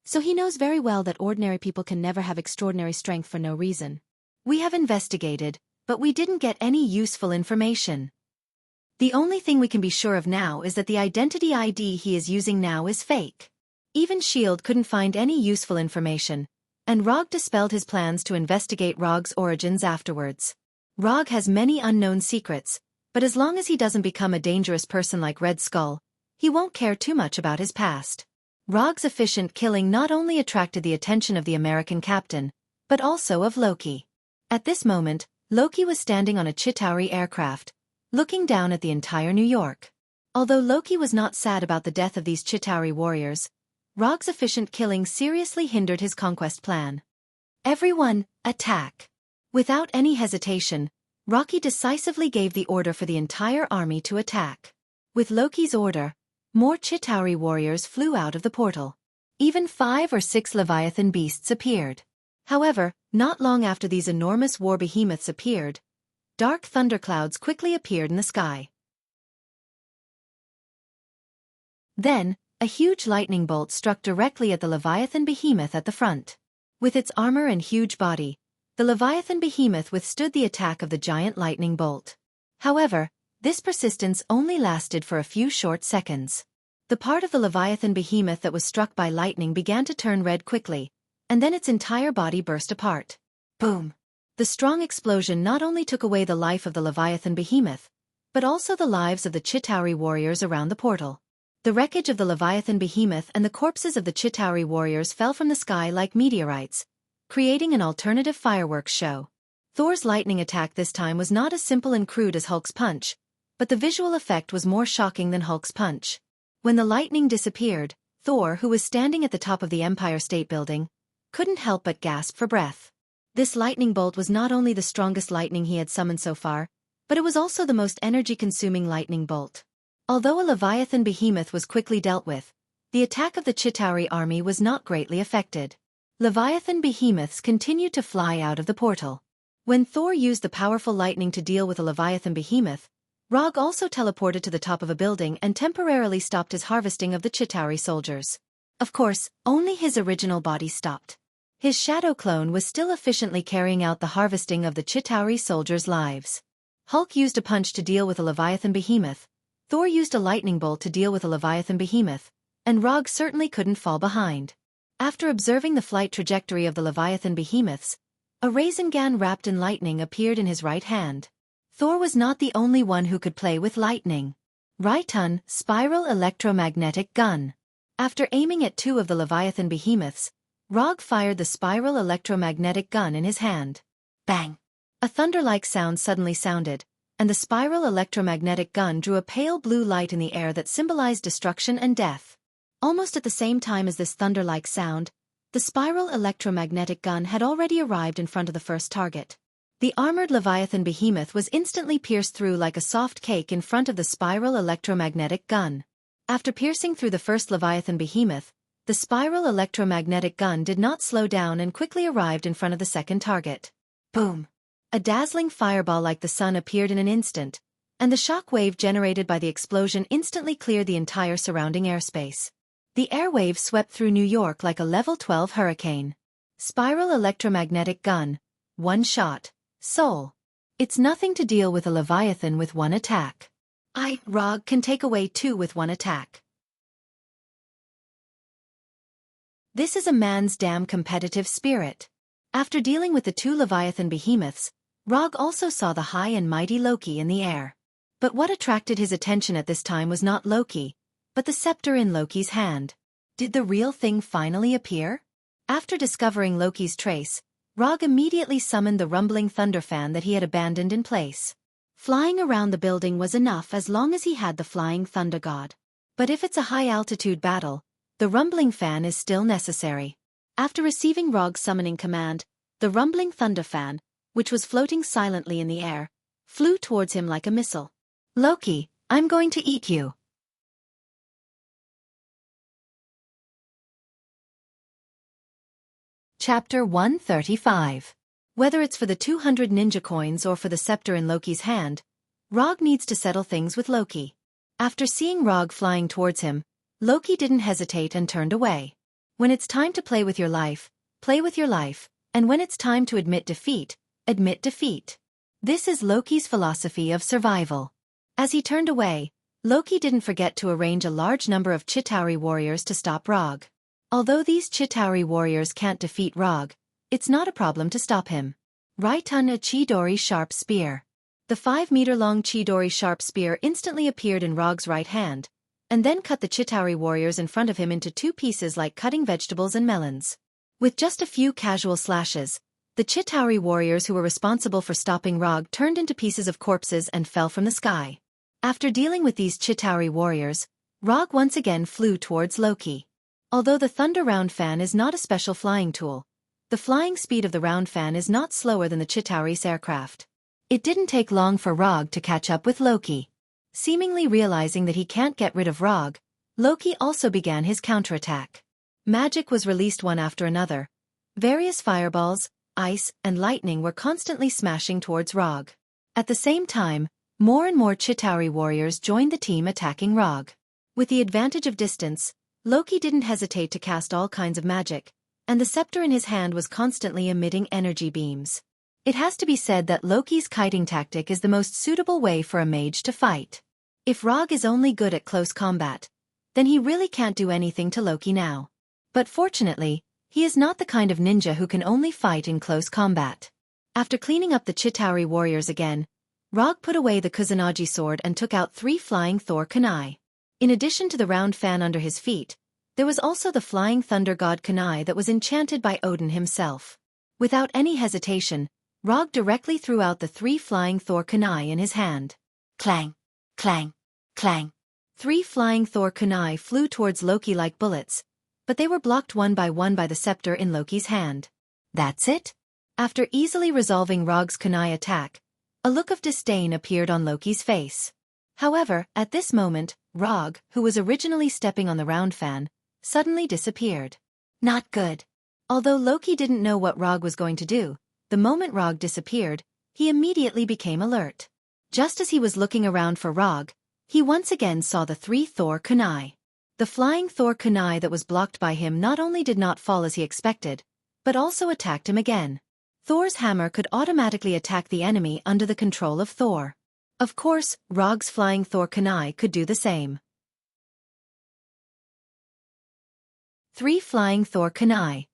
so he knows very well that ordinary people can never have extraordinary strength for no reason. We have investigated, but we didn't get any useful information. The only thing we can be sure of now is that the identity ID he is using now is fake. Even S.H.I.E.L.D. couldn't find any useful information, and Rog dispelled his plans to investigate Rog's origins afterwards. Rog has many unknown secrets, but as long as he doesn't become a dangerous person like Red Skull, he won't care too much about his past. Rog's efficient killing not only attracted the attention of the American captain, but also of Loki. At this moment, Loki was standing on a Chitauri aircraft, looking down at the entire New York. Although Loki was not sad about the death of these Chitauri warriors, Rog's efficient killing seriously hindered his conquest plan. Everyone, attack! Without any hesitation, Rocky decisively gave the order for the entire army to attack. With Loki's order, more Chitauri warriors flew out of the portal. Even 5 or 6 Leviathan beasts appeared. However, not long after these enormous war behemoths appeared, dark thunderclouds quickly appeared in the sky. Then, a huge lightning bolt struck directly at the Leviathan behemoth at the front. With its armor and huge body, the Leviathan behemoth withstood the attack of the giant lightning bolt. However, this persistence only lasted for a few short seconds. The part of the Leviathan behemoth that was struck by lightning began to turn red quickly, and then its entire body burst apart. Boom! The strong explosion not only took away the life of the Leviathan behemoth, but also the lives of the Chitauri warriors around the portal. The wreckage of the Leviathan behemoth and the corpses of the Chitauri warriors fell from the sky like meteorites, creating an alternative fireworks show. Thor's lightning attack this time was not as simple and crude as Hulk's punch, but the visual effect was more shocking than Hulk's punch. When the lightning disappeared, Thor, who was standing at the top of the Empire State Building, couldn't help but gasp for breath. This lightning bolt was not only the strongest lightning he had summoned so far, but it was also the most energy-consuming lightning bolt. Although a Leviathan behemoth was quickly dealt with, the attack of the Chitauri army was not greatly affected. Leviathan behemoths continued to fly out of the portal. When Thor used the powerful lightning to deal with a Leviathan behemoth, Rog also teleported to the top of a building and temporarily stopped his harvesting of the Chitauri soldiers. Of course, only his original body stopped. His shadow clone was still efficiently carrying out the harvesting of the Chitauri soldiers' lives. Hulk used a punch to deal with a Leviathan behemoth, Thor used a lightning bolt to deal with a Leviathan behemoth, and Rog certainly couldn't fall behind. After observing the flight trajectory of the Leviathan behemoths, a Rasengan wrapped in lightning appeared in his right hand. Thor was not the only one who could play with lightning. Raiton, Spiral Electromagnetic Gun. After aiming at 2 of the Leviathan behemoths, Rog fired the Spiral Electromagnetic Gun in his hand. Bang! A thunder-like sound suddenly sounded, and the Spiral Electromagnetic Gun drew a pale blue light in the air that symbolized destruction and death. Almost at the same time as this thunder-like sound, the Spiral Electromagnetic Gun had already arrived in front of the first target. The armored Leviathan behemoth was instantly pierced through like a soft cake in front of the Spiral Electromagnetic Gun. After piercing through the first Leviathan behemoth, the Spiral Electromagnetic Gun did not slow down and quickly arrived in front of the second target. Boom! A dazzling fireball like the sun appeared in an instant, and the shock wave generated by the explosion instantly cleared the entire surrounding airspace. The airwave swept through New York like a level 12 hurricane. Spiral Electromagnetic Gun. 1 shot. Soul. It's nothing to deal with a Leviathan with 1 attack. Rog can take away 2 with 1 attack. This is a man's damn competitive spirit. After dealing with the 2 Leviathan behemoths, Rog also saw the high and mighty Loki in the air. But what attracted his attention at this time was not Loki, but the scepter in Loki's hand. Did the real thing finally appear? After discovering Loki's trace, Rog immediately summoned the rumbling thunder fan that he had abandoned in place. Flying around the building was enough as long as he had the flying thunder god. But if it's a high-altitude battle, the rumbling fan is still necessary. After receiving Rog's summoning command, the rumbling thunder fan, which was floating silently in the air, flew towards him like a missile. Loki, I'm going to eat you. Chapter 135. Whether it's for the 200 ninja coins or for the scepter in Loki's hand, Rog needs to settle things with Loki. After seeing Rog flying towards him, Loki didn't hesitate and turned away. When it's time to play with your life, and when it's time to admit defeat, admit defeat. This is Loki's philosophy of survival. As he turned away, Loki didn't forget to arrange a large number of Chitauri warriors to stop Rog. Although these Chitauri warriors can't defeat Rog, it's not a problem to stop him. Raiton a Chidori sharp spear. The 5-meter-long Chidori sharp spear instantly appeared in Rog's right hand, and then cut the Chitauri warriors in front of him into 2 pieces like cutting vegetables and melons. With just a few casual slashes, the Chitauri warriors who were responsible for stopping Rog turned into pieces of corpses and fell from the sky. After dealing with these Chitauri warriors, Rog once again flew towards Loki. Although the Thunder Round Fan is not a special flying tool, the flying speed of the round fan is not slower than the Chitauri's aircraft. It didn't take long for Rog to catch up with Loki. Seemingly realizing that he can't get rid of Rog, Loki also began his counterattack. Magic was released one after another. Various fireballs, ice, and lightning were constantly smashing towards Rog. At the same time, more and more Chitauri warriors joined the team attacking Rog. With the advantage of distance, Loki didn't hesitate to cast all kinds of magic, and the scepter in his hand was constantly emitting energy beams. It has to be said that Loki's kiting tactic is the most suitable way for a mage to fight. If Rog is only good at close combat, then he really can't do anything to Loki now. But fortunately, he is not the kind of ninja who can only fight in close combat. After cleaning up the Chitauri warriors again, Rog put away the Kusanagi sword and took out 3 flying Thor kunai. In addition to the round fan under his feet, there was also the flying thunder god kunai that was enchanted by Odin himself. Without any hesitation, Rog directly threw out the 3 flying Thor kunai in his hand. Clang! Clang! Clang! 3 flying Thor kunai flew towards Loki like bullets, but they were blocked one by the scepter in Loki's hand. That's it? After easily resolving Rog's kunai attack, a look of disdain appeared on Loki's face. However, at this moment, Rog, who was originally stepping on the round fan, suddenly disappeared. Not good. Although Loki didn't know what Rog was going to do, the moment Rog disappeared, he immediately became alert. Just as he was looking around for Rog, he once again saw the 3 Thor kunai. The flying Thor kunai that was blocked by him not only did not fall as he expected, but also attacked him again. Thor's hammer could automatically attack the enemy under the control of Thor. Of course, Rog's flying Thor kunai could do the same. 3 flying Thor kunai.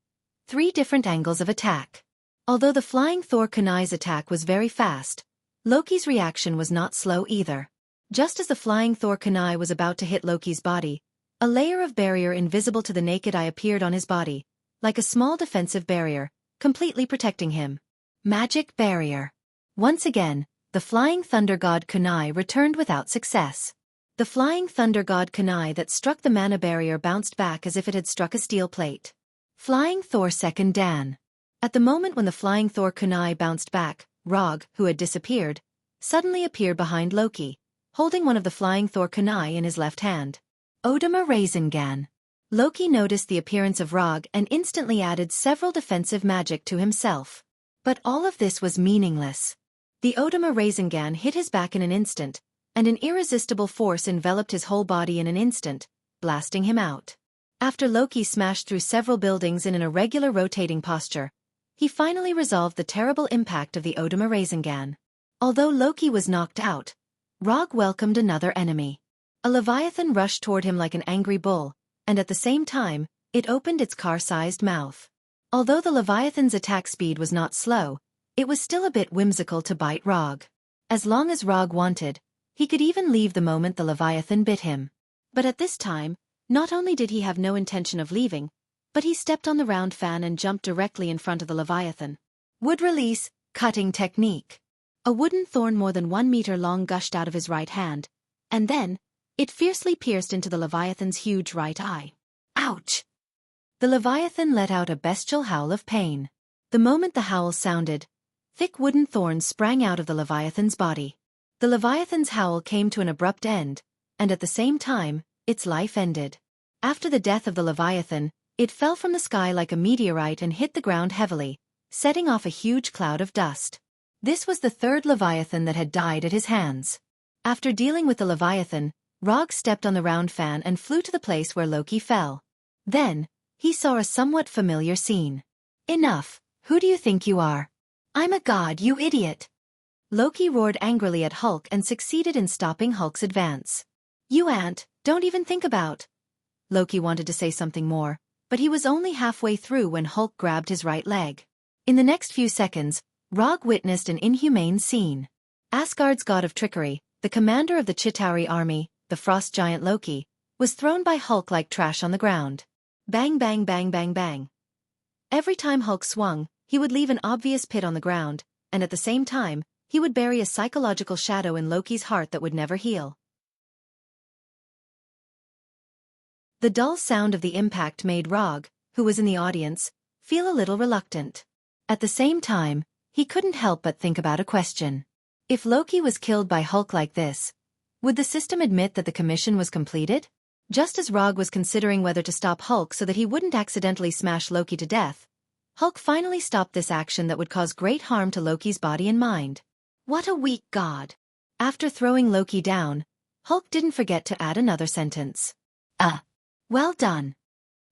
3 different angles of attack. Although the flying Thor kunai's attack was very fast, Loki's reaction was not slow either. Just as the flying Thor kunai was about to hit Loki's body, a layer of barrier invisible to the naked eye appeared on his body, like a small defensive barrier, completely protecting him. Magic barrier. Once again, the flying thunder god kunai returned without success. The flying thunder god kunai that struck the mana barrier bounced back as if it had struck a steel plate. Flying Thor second Dan. At the moment when the flying Thor kunai bounced back, Rog, who had disappeared, suddenly appeared behind Loki, holding one of the flying Thor kunai in his left hand. Odama Rasengan. Loki noticed the appearance of Rog and instantly added several defensive magic to himself. But all of this was meaningless. The Odama Rasengan hit his back in an instant, and an irresistible force enveloped his whole body in an instant, blasting him out. After Loki smashed through several buildings in an irregular rotating posture, he finally resolved the terrible impact of the Odama Rasengan. Although Loki was knocked out, Rog welcomed another enemy. A leviathan rushed toward him like an angry bull, and at the same time, it opened its car-sized mouth. Although the leviathan's attack speed was not slow, it was still a bit whimsical to bite Rog. As long as Rog wanted, he could even leave the moment the leviathan bit him. But at this time, not only did he have no intention of leaving, but he stepped on the round fan and jumped directly in front of the leviathan. Wood release, cutting technique. A wooden thorn more than 1 meter long gushed out of his right hand, and then, it fiercely pierced into the leviathan's huge right eye. Ouch! The leviathan let out a bestial howl of pain. The moment the howl sounded, thick wooden thorns sprang out of the leviathan's body. The leviathan's howl came to an abrupt end, and at the same time, its life ended. After the death of the leviathan, it fell from the sky like a meteorite and hit the ground heavily, setting off a huge cloud of dust. This was the 3rd leviathan that had died at his hands. After dealing with the leviathan, Rog stepped on the round fan and flew to the place where Loki fell. Then, he saw a somewhat familiar scene. Enough, who do you think you are? I'm a god, you idiot! Loki roared angrily at Hulk and succeeded in stopping Hulk's advance. You ant, don't even think about. Loki wanted to say something more, but he was only halfway through when Hulk grabbed his right leg. In the next few seconds, Rog witnessed an inhumane scene. Asgard's god of trickery, the commander of the Chitauri army, the frost giant Loki, was thrown by Hulk like trash on the ground. Bang bang bang bang bang. Every time Hulk swung, he would leave an obvious pit on the ground, and at the same time, he would bury a psychological shadow in Loki's heart that would never heal. The dull sound of the impact made Rog, who was in the audience, feel a little reluctant. At the same time, he couldn't help but think about a question. If Loki was killed by Hulk like this, would the system admit that the commission was completed? Just as Rog was considering whether to stop Hulk so that he wouldn't accidentally smash Loki to death, Hulk finally stopped this action that would cause great harm to Loki's body and mind. What a weak god. After throwing Loki down, Hulk didn't forget to add another sentence. Well done.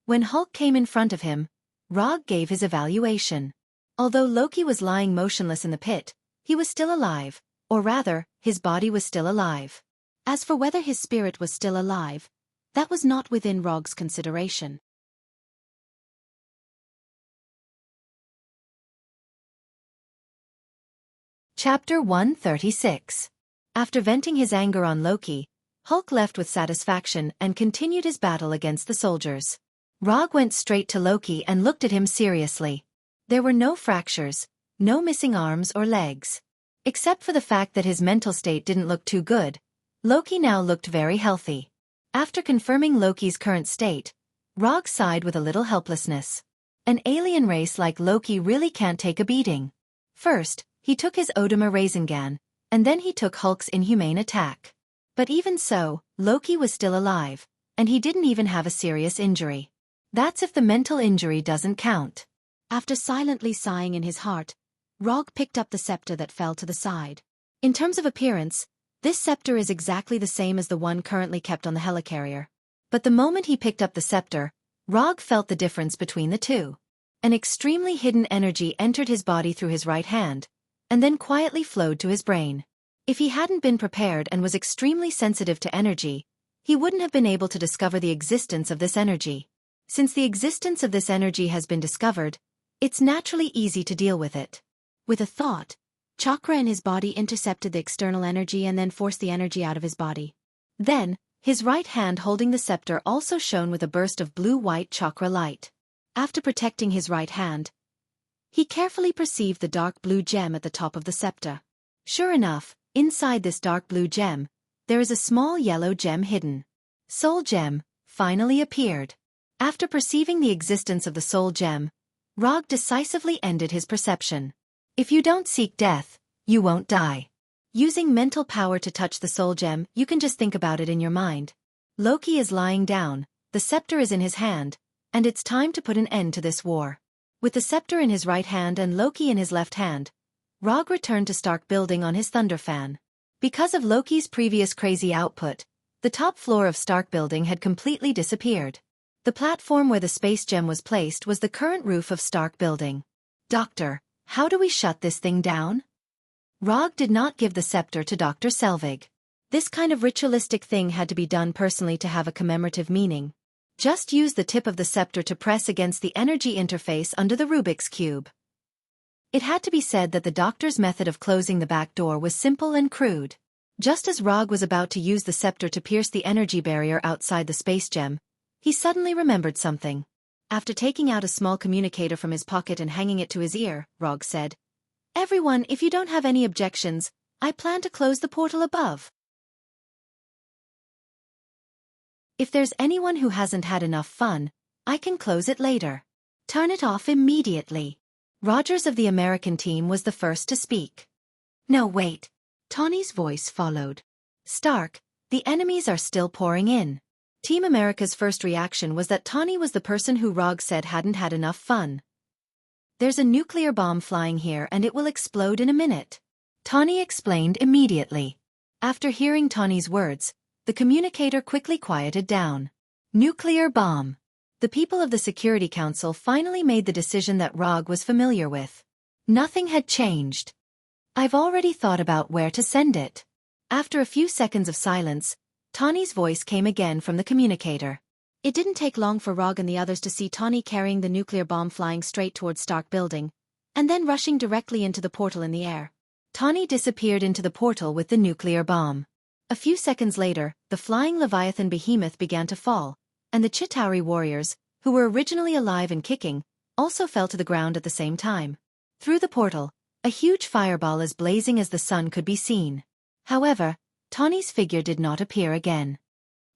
When Hulk came in front of him, Rog gave his evaluation. Although Loki was lying motionless in the pit, he was still alive, or rather, his body was still alive. As for whether his spirit was still alive, that was not within Rog's consideration. Chapter 136. After venting his anger on Loki, Hulk left with satisfaction and continued his battle against the soldiers. Rog went straight to Loki and looked at him seriously. There were no fractures, no missing arms or legs. Except for the fact that his mental state didn't look too good, Loki now looked very healthy. After confirming Loki's current state, Rog sighed with a little helplessness. An alien race like Loki really can't take a beating. First, he took his Odama Rasengan, and then he took Hulk's inhumane attack. But even so, Loki was still alive, and he didn't even have a serious injury. That's if the mental injury doesn't count. After silently sighing in his heart, Rog picked up the scepter that fell to the side. In terms of appearance, this scepter is exactly the same as the one currently kept on the helicarrier. But the moment he picked up the scepter, Rog felt the difference between the two. An extremely hidden energy entered his body through his right hand, and then quietly flowed to his brain. If he hadn't been prepared and was extremely sensitive to energy, he wouldn't have been able to discover the existence of this energy. Since the existence of this energy has been discovered, it's naturally easy to deal with it. With a thought, chakra in his body intercepted the external energy and then forced the energy out of his body. Then, his right hand holding the scepter also shone with a burst of blue-white chakra light. After protecting his right hand, he carefully perceived the dark blue gem at the top of the scepter. Sure enough, inside this dark blue gem, there is a small yellow gem hidden. Soul Gem finally appeared. After perceiving the existence of the Soul Gem, Rog decisively ended his perception. If you don't seek death, you won't die. Using mental power to touch the Soul Gem, you can just think about it in your mind. Loki is lying down, the scepter is in his hand, and it's time to put an end to this war. With the scepter in his right hand and Loki in his left hand, Rog returned to Stark Building on his Thunder Fan. Because of Loki's previous crazy output, the top floor of Stark Building had completely disappeared. The platform where the space gem was placed was the current roof of Stark Building. Doctor, how do we shut this thing down? Rog did not give the scepter to Dr. Selvig. This kind of ritualistic thing had to be done personally to have a commemorative meaning. Just use the tip of the scepter to press against the energy interface under the Rubik's Cube. It had to be said that the doctor's method of closing the back door was simple and crude. Just as Rog was about to use the scepter to pierce the energy barrier outside the space gem, he suddenly remembered something. After taking out a small communicator from his pocket and hanging it to his ear, Rog said, "Everyone, if you don't have any objections, I plan to close the portal above. If there's anyone who hasn't had enough fun, I can close it later. Turn it off immediately." Rogers of the American team was the first to speak. "No, wait." Tawny's voice followed. "Stark, the enemies are still pouring in." Team America's first reaction was that Tawny was the person who Rog said hadn't had enough fun. "There's a nuclear bomb flying here and it will explode in a minute," Tawny explained immediately. After hearing Tawny's words, the communicator quickly quieted down. Nuclear bomb. The people of the Security Council finally made the decision that Rog was familiar with. Nothing had changed. "I've already thought about where to send it." After a few seconds of silence, Tawny's voice came again from the communicator. It didn't take long for Rog and the others to see Tawny carrying the nuclear bomb flying straight towards Stark Building, and then rushing directly into the portal in the air. Tawny disappeared into the portal with the nuclear bomb. A few seconds later, the flying Leviathan behemoth began to fall, and the Chitauri warriors, who were originally alive and kicking, also fell to the ground at the same time. Through the portal, a huge fireball as blazing as the sun could be seen. However, Tawny's figure did not appear again.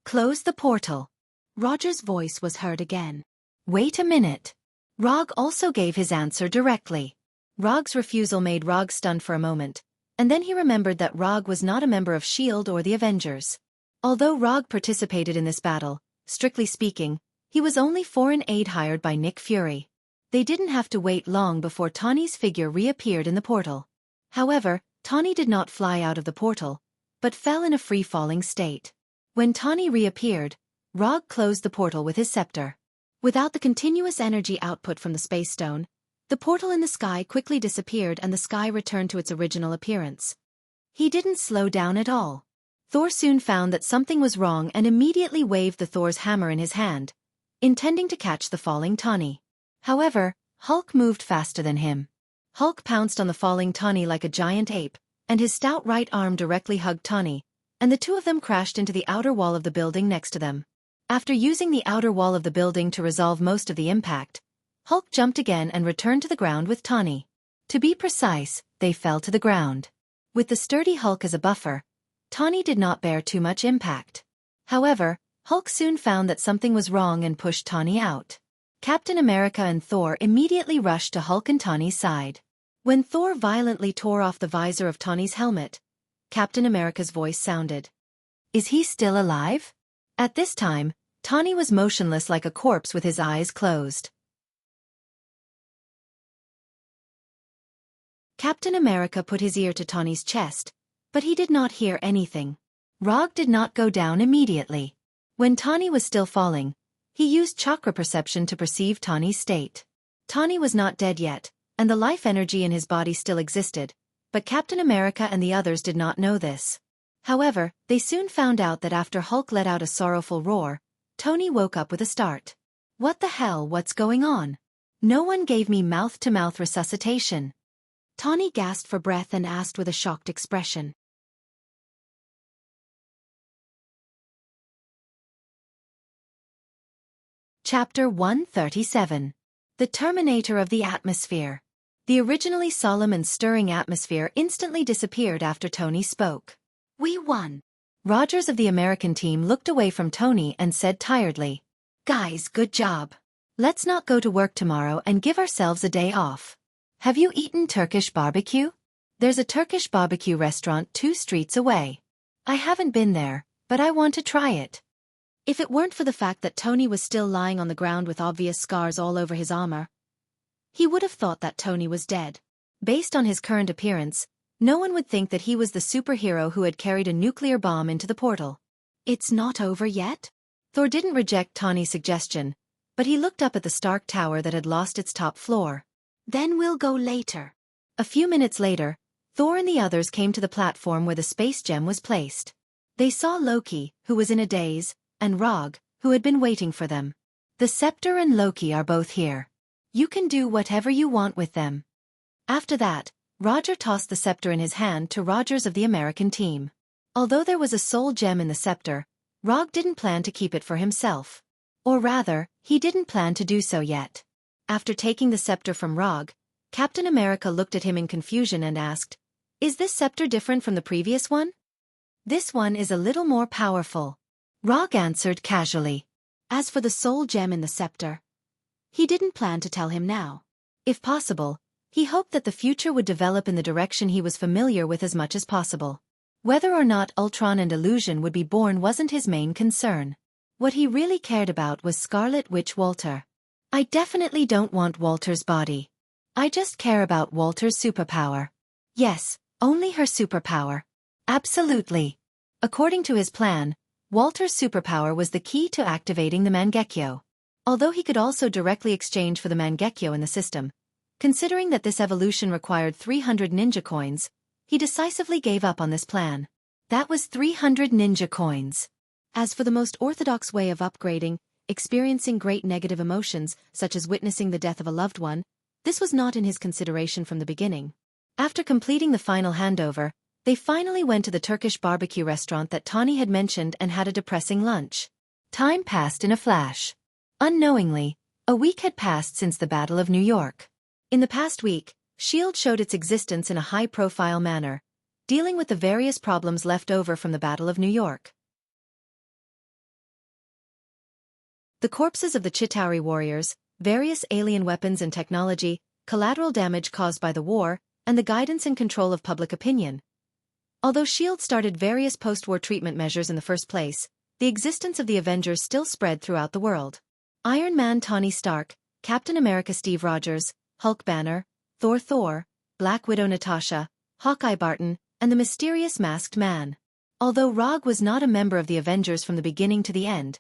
"Close the portal." Roger's voice was heard again. "Wait a minute." Rog also gave his answer directly. Rog's refusal made Rog stunned for a moment, And then he remembered that Rog was not a member of S.H.I.E.L.D. or the Avengers. Although Rog participated in this battle, strictly speaking, he was only foreign aid hired by Nick Fury. They didn't have to wait long before Tawny's figure reappeared in the portal. However, Tawny did not fly out of the portal, but fell in a free-falling state. When Tawny reappeared, Rog closed the portal with his scepter. Without the continuous energy output from the space stone, the portal in the sky quickly disappeared and the sky returned to its original appearance. He didn't slow down at all. Thor soon found that something was wrong and immediately waved the Thor's hammer in his hand, intending to catch the falling Tawny. However, Hulk moved faster than him. Hulk pounced on the falling Tawny like a giant ape, and his stout right arm directly hugged Tawny, and the two of them crashed into the outer wall of the building next to them. After using the outer wall of the building to resolve most of the impact, Hulk jumped again and returned to the ground with Tawny. To be precise, they fell to the ground. With the sturdy Hulk as a buffer, Tawny did not bear too much impact. However, Hulk soon found that something was wrong and pushed Tawny out. Captain America and Thor immediately rushed to Hulk and Tawny's side. When Thor violently tore off the visor of Tawny's helmet, Captain America's voice sounded. "Is he still alive?" At this time, Tawny was motionless like a corpse with his eyes closed. Captain America put his ear to Tawny's chest, but he did not hear anything. Rog did not go down immediately. When Tawny was still falling, he used chakra perception to perceive Tawny's state. Tawny was not dead yet, and the life energy in his body still existed, but Captain America and the others did not know this. However, they soon found out that after Hulk let out a sorrowful roar, Tawny woke up with a start. "What the hell, what's going on? No one gave me mouth-to-mouth resuscitation." Tawny gasped for breath and asked with a shocked expression. Chapter 137. The Terminator of the Atmosphere. The originally solemn and stirring atmosphere instantly disappeared after Tony spoke. "We won." Rogers of the American team looked away from Tony and said tiredly, "Guys, good job. Let's not go to work tomorrow and give ourselves a day off. Have you eaten Turkish barbecue? There's a Turkish barbecue restaurant 2 streets away. I haven't been there, but I want to try it." If it weren't for the fact that Tony was still lying on the ground with obvious scars all over his armor, he would have thought that Tony was dead. Based on his current appearance, no one would think that he was the superhero who had carried a nuclear bomb into the portal. "It's not over yet?" Thor didn't reject Tawny's suggestion, but he looked up at the Stark Tower that had lost its top floor. "Then we'll go later." A few minutes later, Thor and the others came to the platform where the space gem was placed. They saw Loki, who was in a daze, and Rog, who had been waiting for them. "The scepter and Loki are both here. You can do whatever you want with them." After that, Roger tossed the scepter in his hand to Rogers of the American team. Although there was a soul gem in the scepter, Rog didn't plan to keep it for himself. Or rather, he didn't plan to do so yet. After taking the scepter from Rog, Captain America looked at him in confusion and asked, "Is this scepter different from the previous one?" "This one is a little more powerful," Rog answered casually. As for the soul gem in the scepter, he didn't plan to tell him now. If possible, he hoped that the future would develop in the direction he was familiar with as much as possible. Whether or not Ultron and Illusion would be born wasn't his main concern. What he really cared about was Scarlet Witch Walter. "I definitely don't want Walter's body. I just care about Walter's superpower." Yes, only her superpower. Absolutely. According to his plan, Walter's superpower was the key to activating the Mangekyo. Although he could also directly exchange for the Mangekyo in the system, considering that this evolution required 300 ninja coins, he decisively gave up on this plan. That was 300 ninja coins. As for the most orthodox way of upgrading, experiencing great negative emotions, such as witnessing the death of a loved one, this was not in his consideration from the beginning. After completing the final handover, they finally went to the Turkish barbecue restaurant that Tawny had mentioned and had a depressing lunch. Time passed in a flash. Unknowingly, a week had passed since the Battle of New York. In the past week, S.H.I.E.L.D. showed its existence in a high-profile manner, dealing with the various problems left over from the Battle of New York. The corpses of the Chitauri warriors, various alien weapons and technology, collateral damage caused by the war, and the guidance and control of public opinion, Although S.H.I.E.L.D. started various post-war treatment measures in the first place, the existence of the Avengers still spread throughout the world. Iron Man Tony Stark, Captain America Steve Rogers, Hulk Banner, Thor, Black Widow Natasha, Hawkeye Barton, and the mysterious Masked Man. Although Rogue was not a member of the Avengers from the beginning to the end,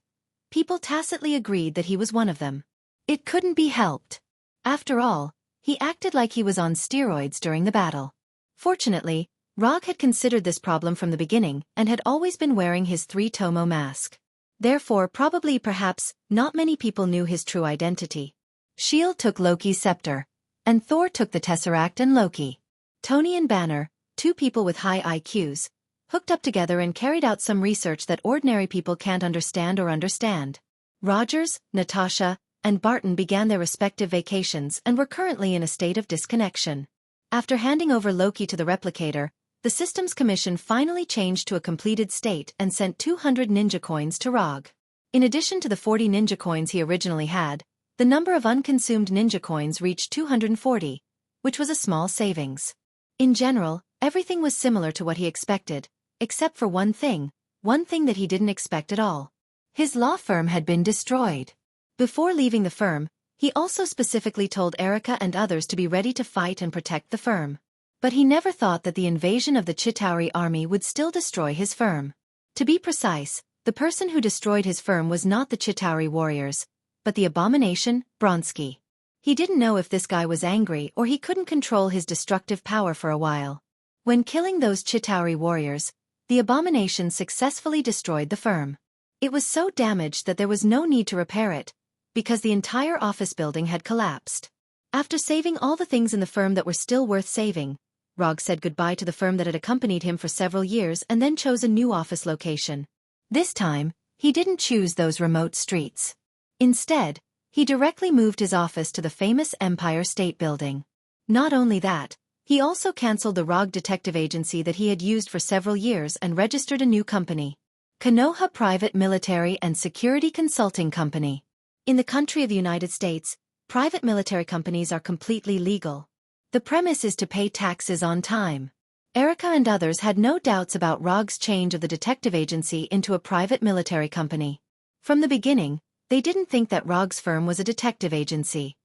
people tacitly agreed that he was one of them. It couldn't be helped. After all, he acted like he was on steroids during the battle. Fortunately, Rogue had considered this problem from the beginning and had always been wearing his 3-tomo mask. Therefore, perhaps, not many people knew his true identity. S.H.I.E.L.D. took Loki's scepter, and Thor took the Tesseract and Loki. Tony and Banner, two people with high IQs, hooked up together and carried out some research that ordinary people can't understand. Rogers, Natasha, and Barton began their respective vacations and were currently in a state of disconnection. After handing over Loki to the replicator, the Systems Commission finally changed to a completed state and sent 200 ninja coins to Rogue. In addition to the 40 ninja coins he originally had, the number of unconsumed ninja coins reached 240, which was a small savings. In general, everything was similar to what he expected, except for one thing that he didn't expect at all. His law firm had been destroyed. Before leaving the firm, he also specifically told Erica and others to be ready to fight and protect the firm. But he never thought that the invasion of the Chitauri army would still destroy his firm. To be precise, the person who destroyed his firm was not the Chitauri warriors, but the abomination, Bronsky. He didn't know if this guy was angry or he couldn't control his destructive power for a while. When killing those Chitauri warriors, the abomination successfully destroyed the firm. It was so damaged that there was no need to repair it, because the entire office building had collapsed. After saving all the things in the firm that were still worth saving, Rogue said goodbye to the firm that had accompanied him for several years and then chose a new office location. This time, he didn't choose those remote streets. Instead, he directly moved his office to the famous Empire State Building. Not only that, he also canceled the Rogue detective agency that he had used for several years and registered a new company. Konoha Private Military and Security Consulting Company. In the country of the United States, private military companies are completely legal. The premise is to pay taxes on time. Erica and others had no doubts about Rogue's change of the detective agency into a private military company. From the beginning, they didn't think that Rogue's firm was a detective agency.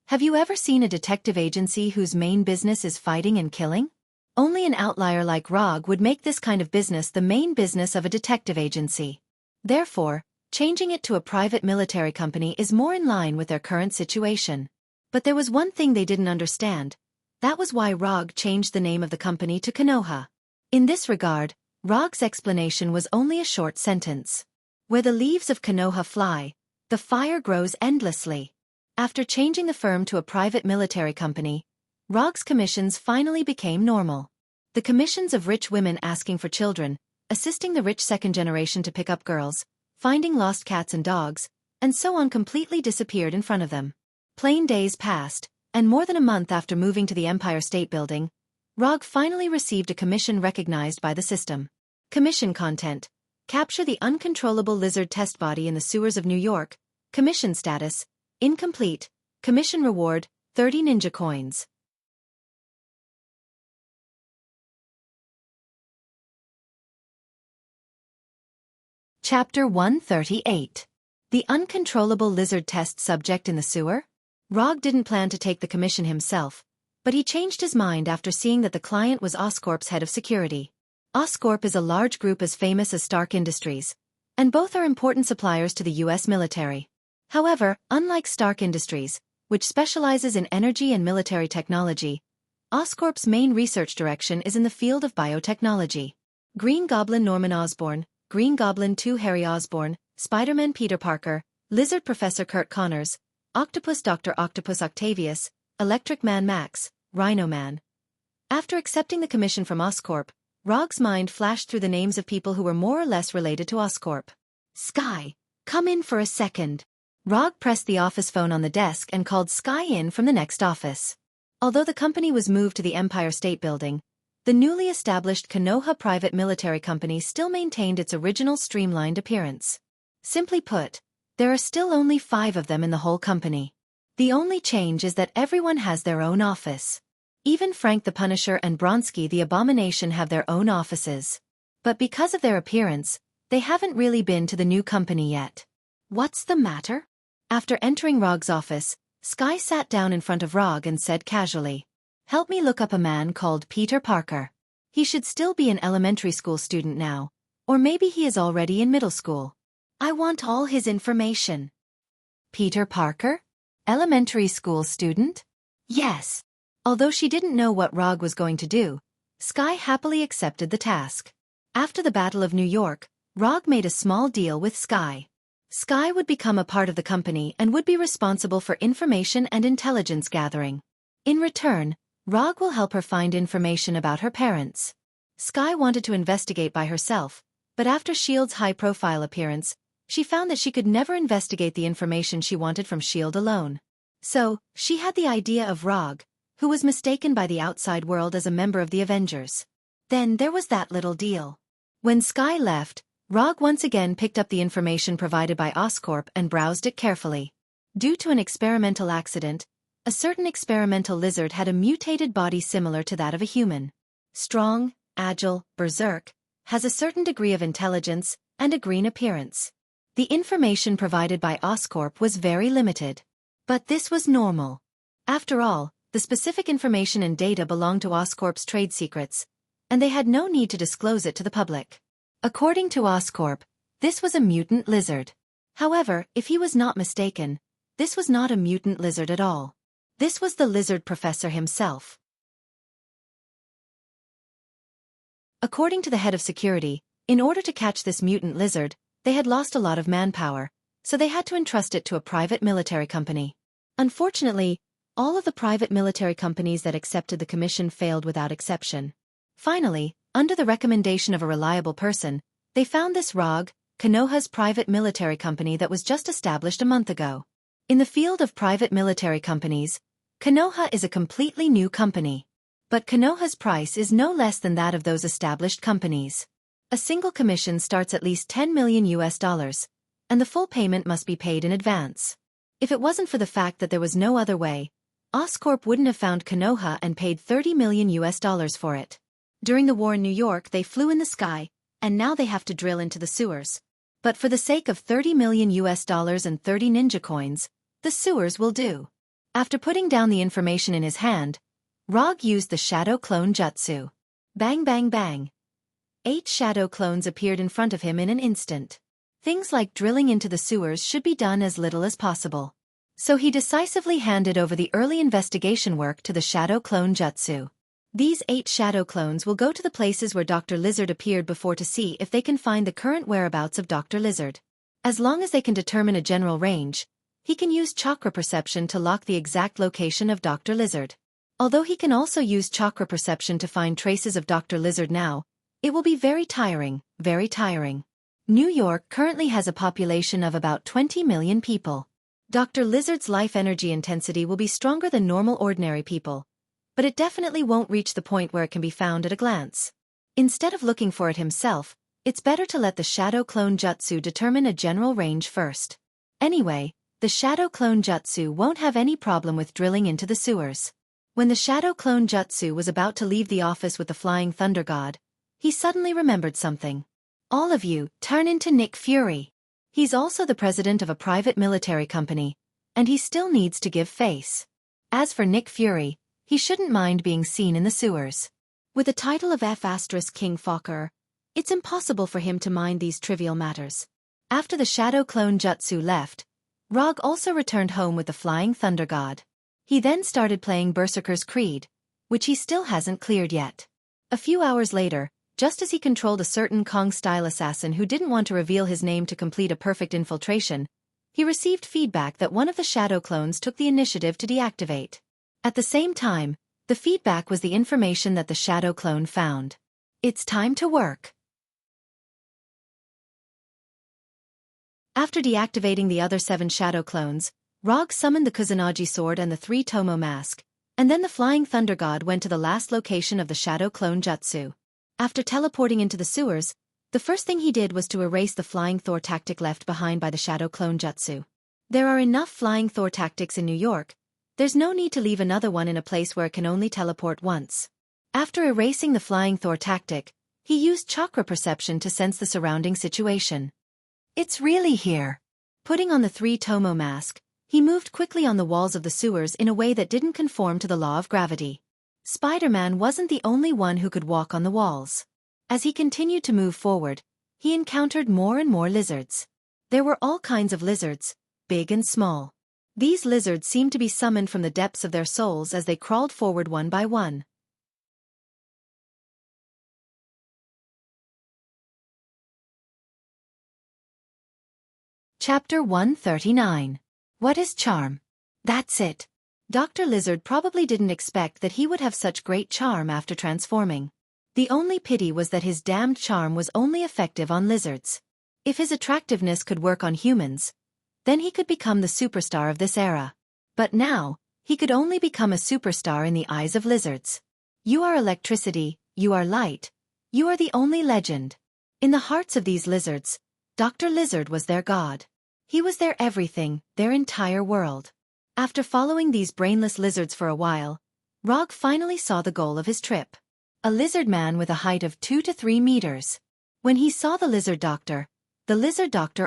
Have you ever seen a detective agency whose main business is fighting and killing? Only an outlier like Rogue would make this kind of business the main business of a detective agency. Therefore, changing it to a private military company is more in line with their current situation. But there was one thing they didn't understand. That was why Rogue changed the name of the company to Konoha. In this regard, Rogue's explanation was only a short sentence. Where the leaves of Konoha fly, the fire grows endlessly. After changing the firm to a private military company, Rogue's commissions finally became normal. The commissions of rich women asking for children, assisting the rich second generation to pick up girls, finding lost cats and dogs, and so on completely disappeared in front of them. Plain days passed, and more than a month after moving to the Empire State Building, Rogue finally received a commission recognized by the system. Commission content: capture the uncontrollable lizard test body in the sewers of New York. Commission status: incomplete. Commission reward: 30 ninja coins. Chapter 138. The uncontrollable lizard test subject in the sewer? Rogue didn't plan to take the commission himself, but he changed his mind after seeing that the client was Oscorp's head of security. Oscorp is a large group as famous as Stark Industries, and both are important suppliers to the U.S. military. However, unlike Stark Industries, which specializes in energy and military technology, Oscorp's main research direction is in the field of biotechnology. Green Goblin Norman Osborn, Green Goblin 2 Harry Osborn, Spider-Man Peter Parker, Lizard Professor Kurt Connors, Octopus Dr. Octopus Octavius, Electric Man Max, Rhino Man. After accepting the commission from Oscorp, Rogue's mind flashed through the names of people who were more or less related to Oscorp. Sky, come in for a second. Rogue pressed the office phone on the desk and called Sky in from the next office. Although the company was moved to the Empire State Building, the newly established Konoha Private Military Company still maintained its original streamlined appearance. Simply put, there are still only 5 of them in the whole company. The only change is that everyone has their own office. Even Frank the Punisher and Bronsky the Abomination have their own offices. But because of their appearance, they haven't really been to the new company yet. What's the matter? After entering Rog's office, Sky sat down in front of Rog and said casually, "Help me look up a man called Peter Parker. He should still be an elementary school student now, or maybe he is already in middle school. I want all his information." Peter Parker? Elementary school student? Yes. Although she didn't know what Rog was going to do, Sky happily accepted the task. After the Battle of New York, Rog made a small deal with Sky. Sky would become a part of the company and would be responsible for information and intelligence gathering. In return, Rog will help her find information about her parents. Sky wanted to investigate by herself, but after S.H.I.E.L.D.'s high-profile appearance, she found that she could never investigate the information she wanted from S.H.I.E.L.D. alone. So, she had the idea of Rog, who was mistaken by the outside world as a member of the Avengers. Then there was that little deal. When Sky left, Rog once again picked up the information provided by Oscorp and browsed it carefully. Due to an experimental accident, a certain experimental lizard had a mutated body similar to that of a human. Strong, agile, berserk, has a certain degree of intelligence, and a green appearance. The information provided by Oscorp was very limited. But this was normal. After all, the specific information and data belonged to Oscorp's trade secrets, and they had no need to disclose it to the public. According to Oscorp, this was a mutant lizard. However, if he was not mistaken, this was not a mutant lizard at all. This was the lizard professor himself. According to the head of security, in order to catch this mutant lizard, they had lost a lot of manpower, so they had to entrust it to a private military company. Unfortunately, all of the private military companies that accepted the commission failed without exception. Finally, under the recommendation of a reliable person, they found this Rog, Konoha's private military company that was just established a month ago. In the field of private military companies, Konoha is a completely new company. But Konoha's price is no less than that of those established companies. A single commission starts at least $10 million, and the full payment must be paid in advance. If it wasn't for the fact that there was no other way, Oscorp wouldn't have found Konoha and paid $30 million for it. During the war in New York they flew in the sky, and now they have to drill into the sewers. But for the sake of $30 million and 30 ninja coins, the sewers will do. After putting down the information in his hand, Rog used the shadow clone jutsu. Bang bang bang. 8 shadow clones appeared in front of him in an instant. Things like drilling into the sewers should be done as little as possible. So he decisively handed over the early investigation work to the shadow clone jutsu. These 8 shadow clones will go to the places where Dr. Lizard appeared before to see if they can find the current whereabouts of Dr. Lizard. As long as they can determine a general range, he can use chakra perception to lock the exact location of Dr. Lizard. Although he can also use chakra perception to find traces of Dr. Lizard now, it will be very tiring, very tiring. New York currently has a population of about 20 million people. Dr. Lizard's life energy intensity will be stronger than normal ordinary people, but it definitely won't reach the point where it can be found at a glance. Instead of looking for it himself, it's better to let the shadow clone jutsu determine a general range first. Anyway, the shadow clone jutsu won't have any problem with drilling into the sewers. When the shadow clone jutsu was about to leave the office with the flying thunder god, he suddenly remembered something. All of you, turn into Nick Fury. He's also the president of a private military company, and he still needs to give face. As for Nick Fury, he shouldn't mind being seen in the sewers. With the title of F*King Fokker, it's impossible for him to mind these trivial matters. After the shadow clone jutsu left, Rog also returned home with the flying thunder god. He then started playing Berserker's Creed, which he still hasn't cleared yet. A few hours later, just as he controlled a certain Kong-style assassin who didn't want to reveal his name to complete a perfect infiltration, he received feedback that one of the shadow clones took the initiative to deactivate. At the same time, the feedback was the information that the shadow clone found. It's time to work. After deactivating the other 7 shadow clones, Rog summoned the Kusanagi sword and the 3 Tomo mask, and then the flying thunder god went to the last location of the shadow clone jutsu. After teleporting into the sewers, the first thing he did was to erase the flying Thor tactic left behind by the shadow clone jutsu. There are enough flying Thor tactics in New York, There's no need to leave another one in a place where it can only teleport once. After erasing the flying Thor tactic, he used chakra perception to sense the surrounding situation. It's really here. Putting on the 3-tomo mask, he moved quickly on the walls of the sewers in a way that didn't conform to the law of gravity. Spider-Man wasn't the only one who could walk on the walls. As he continued to move forward, he encountered more and more lizards. There were all kinds of lizards, big and small. These lizards seemed to be summoned from the depths of their souls as they crawled forward one by one. Chapter 139. What is charm? That's it. Dr. Lizard probably didn't expect that he would have such great charm after transforming. The only pity was that his damned charm was only effective on lizards. If his attractiveness could work on humans, then he could become the superstar of this era. But now, he could only become a superstar in the eyes of lizards. You are electricity, you are light, you are the only legend. In the hearts of these lizards, Dr. Lizard was their god. He was their everything, their entire world. After following these brainless lizards for a while, Rog finally saw the goal of his trip. A lizard man with a height of 2 to 3 meters. When he saw the lizard doctor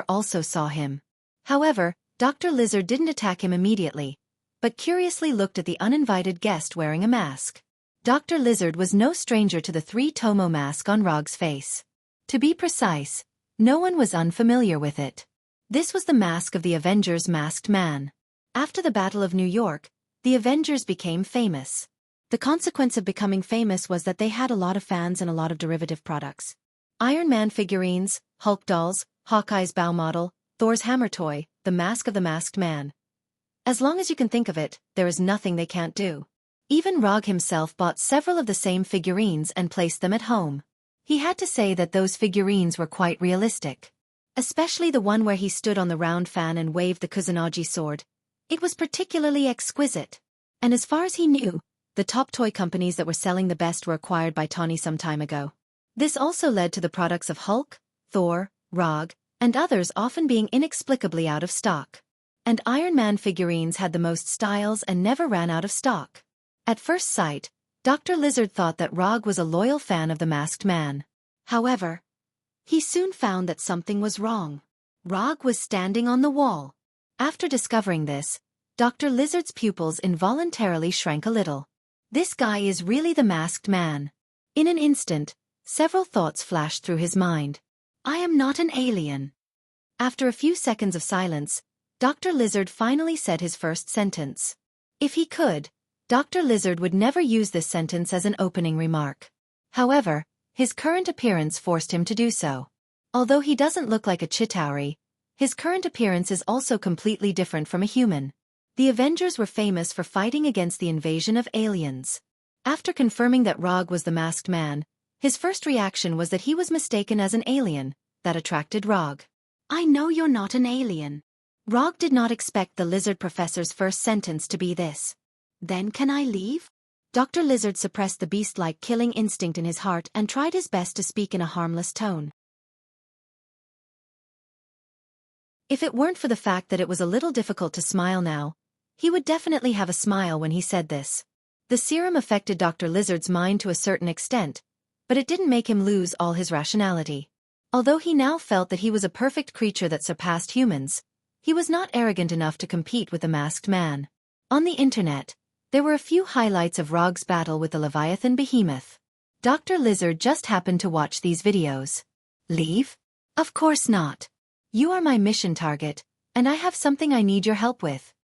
also saw him. However, Dr. Lizard didn't attack him immediately, but curiously looked at the uninvited guest wearing a mask. Dr. Lizard was no stranger to the 3-tomo mask on Rog's face. To be precise, no one was unfamiliar with it. This was the mask of the Avengers' masked man. After the Battle of New York, the Avengers became famous. The consequence of becoming famous was that they had a lot of fans and a lot of derivative products. Iron Man figurines, Hulk dolls, Hawkeye's bow model, Thor's hammer toy, the mask of the masked man. As long as you can think of it, there is nothing they can't do. Even Rog himself bought several of the same figurines and placed them at home. He had to say that those figurines were quite realistic. Especially the one where he stood on the round fan and waved the Kusanagi sword. It was particularly exquisite. And as far as he knew, the top toy companies that were selling the best were acquired by Tawny some time ago. This also led to the products of Hulk, Thor, Rog, and others often being inexplicably out of stock. And Iron Man figurines had the most styles and never ran out of stock. At first sight, Dr. Lizard thought that Rog was a loyal fan of the masked man. However, he soon found that something was wrong. Rog was standing on the wall. After discovering this, Dr. Lizard's pupils involuntarily shrank a little. This guy is really the masked man. In an instant, several thoughts flashed through his mind. I am not an alien. After a few seconds of silence, Dr. Lizard finally said his first sentence. If he could, Dr. Lizard would never use this sentence as an opening remark. However, his current appearance forced him to do so. Although he doesn't look like a Chitauri, his current appearance is also completely different from a human. The Avengers were famous for fighting against the invasion of aliens. After confirming that Rog was the masked man, his first reaction was that he was mistaken as an alien. That attracted Rog. I know you're not an alien. Rog did not expect the lizard professor's first sentence to be this. Then can I leave? Dr. Lizard suppressed the beast-like killing instinct in his heart and tried his best to speak in a harmless tone. If it weren't for the fact that it was a little difficult to smile now, he would definitely have a smile when he said this. The serum affected Dr. Lizard's mind to a certain extent, but it didn't make him lose all his rationality. Although he now felt that he was a perfect creature that surpassed humans, he was not arrogant enough to compete with the masked man. On the internet, there were a few highlights of Rog's battle with the Leviathan behemoth. Dr. Lizard just happened to watch these videos. Leave? Of course not. You are my mission target, and I have something I need your help with.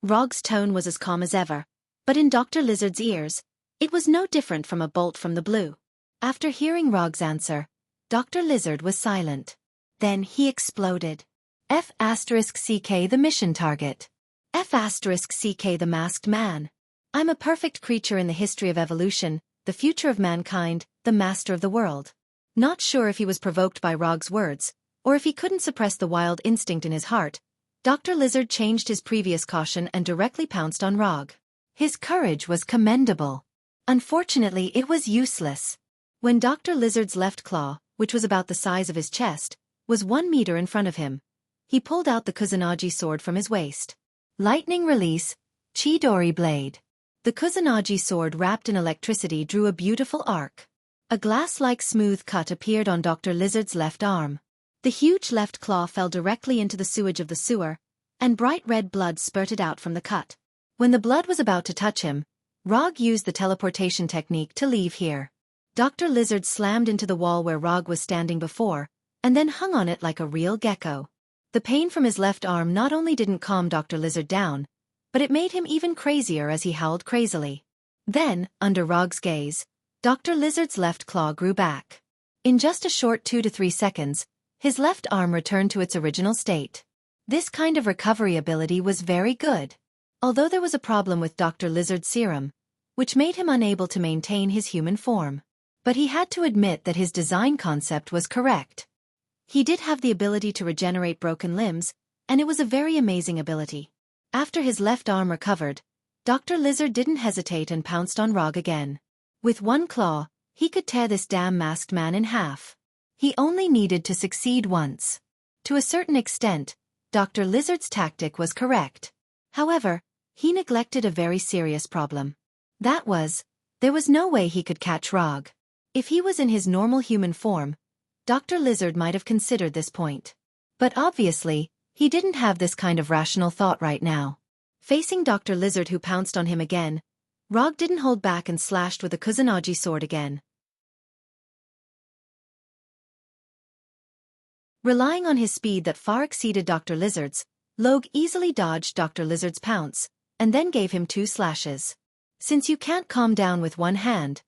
Rog's tone was as calm as ever, but in Dr. Lizard's ears, it was no different from a bolt from the blue. After hearing Rog's answer, Dr. Lizard was silent. Then he exploded. F***CK the mission target. F***CK the masked man. I'm a perfect creature in the history of evolution, the future of mankind, the master of the world. Not sure if he was provoked by Rog's words, or if he couldn't suppress the wild instinct in his heart, Dr. Lizard changed his previous caution and directly pounced on Rog. His courage was commendable. Unfortunately, it was useless. When Dr. Lizard's left claw, which was about the size of his chest, was 1 meter in front of him, he pulled out the Kusanagi sword from his waist. Lightning release, Chidori blade. The Kusanagi sword wrapped in electricity drew a beautiful arc. A glass-like smooth cut appeared on Dr. Lizard's left arm. The huge left claw fell directly into the sewage of the sewer, and bright red blood spurted out from the cut. When the blood was about to touch him, Rog used the teleportation technique to leave here. Dr. Lizard slammed into the wall where Rog was standing before, and then hung on it like a real gecko. The pain from his left arm not only didn't calm Dr. Lizard down, but it made him even crazier as he howled crazily. Then, under Rog's gaze, Dr. Lizard's left claw grew back. In just a short 2 to 3 seconds, his left arm returned to its original state. This kind of recovery ability was very good. Although there was a problem with Dr. Lizard's serum, which made him unable to maintain his human form. But he had to admit that his design concept was correct. He did have the ability to regenerate broken limbs, and it was a very amazing ability. After his left arm recovered, Dr. Lizard didn't hesitate and pounced on Rog again. With one claw, he could tear this damn masked man in half. He only needed to succeed once. To a certain extent, Dr. Lizard's tactic was correct. However, he neglected a very serious problem. That was, there was no way he could catch Rog. If he was in his normal human form, Dr. Lizard might have considered this point. But obviously, he didn't have this kind of rational thought right now. Facing Dr. Lizard who pounced on him again, Rog didn't hold back and slashed with the Kusanagi sword again. Relying on his speed that far exceeded Dr. Lizard's, Log easily dodged Dr. Lizard's pounce, and then gave him 2 slashes. Since you can't calm down with one hand,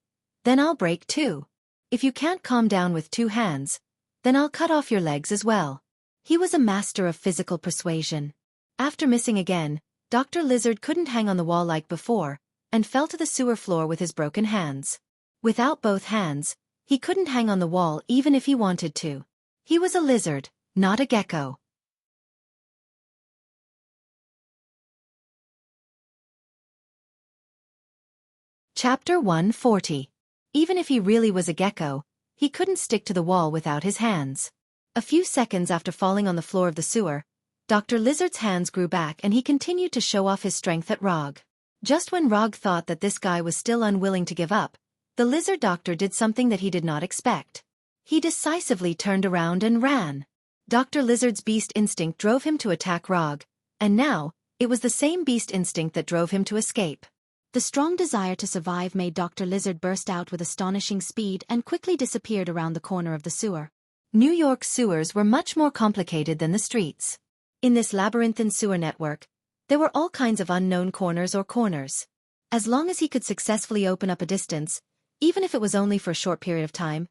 then I'll break 2. If you can't calm down with 2 hands, then I'll cut off your legs as well. He was a master of physical persuasion. After missing again, Dr. Lizard couldn't hang on the wall like before, and fell to the sewer floor with his broken hands. Without both hands, he couldn't hang on the wall even if he wanted to. He was a lizard, not a gecko. Chapter 140. Even if he really was a gecko, he couldn't stick to the wall without his hands. A few seconds after falling on the floor of the sewer, Dr. Lizard's hands grew back and he continued to show off his strength at Rog. Just when Rog thought that this guy was still unwilling to give up, the lizard doctor did something that he did not expect. He decisively turned around and ran. Dr. Lizard's beast instinct drove him to attack Rog, and now, it was the same beast instinct that drove him to escape. The strong desire to survive made Dr. Lizard burst out with astonishing speed and quickly disappeared around the corner of the sewer. New York's sewers were much more complicated than the streets. In this labyrinthine sewer network, there were all kinds of unknown corners or corners. As long as he could successfully open up a distance, even if it was only for a short period of time,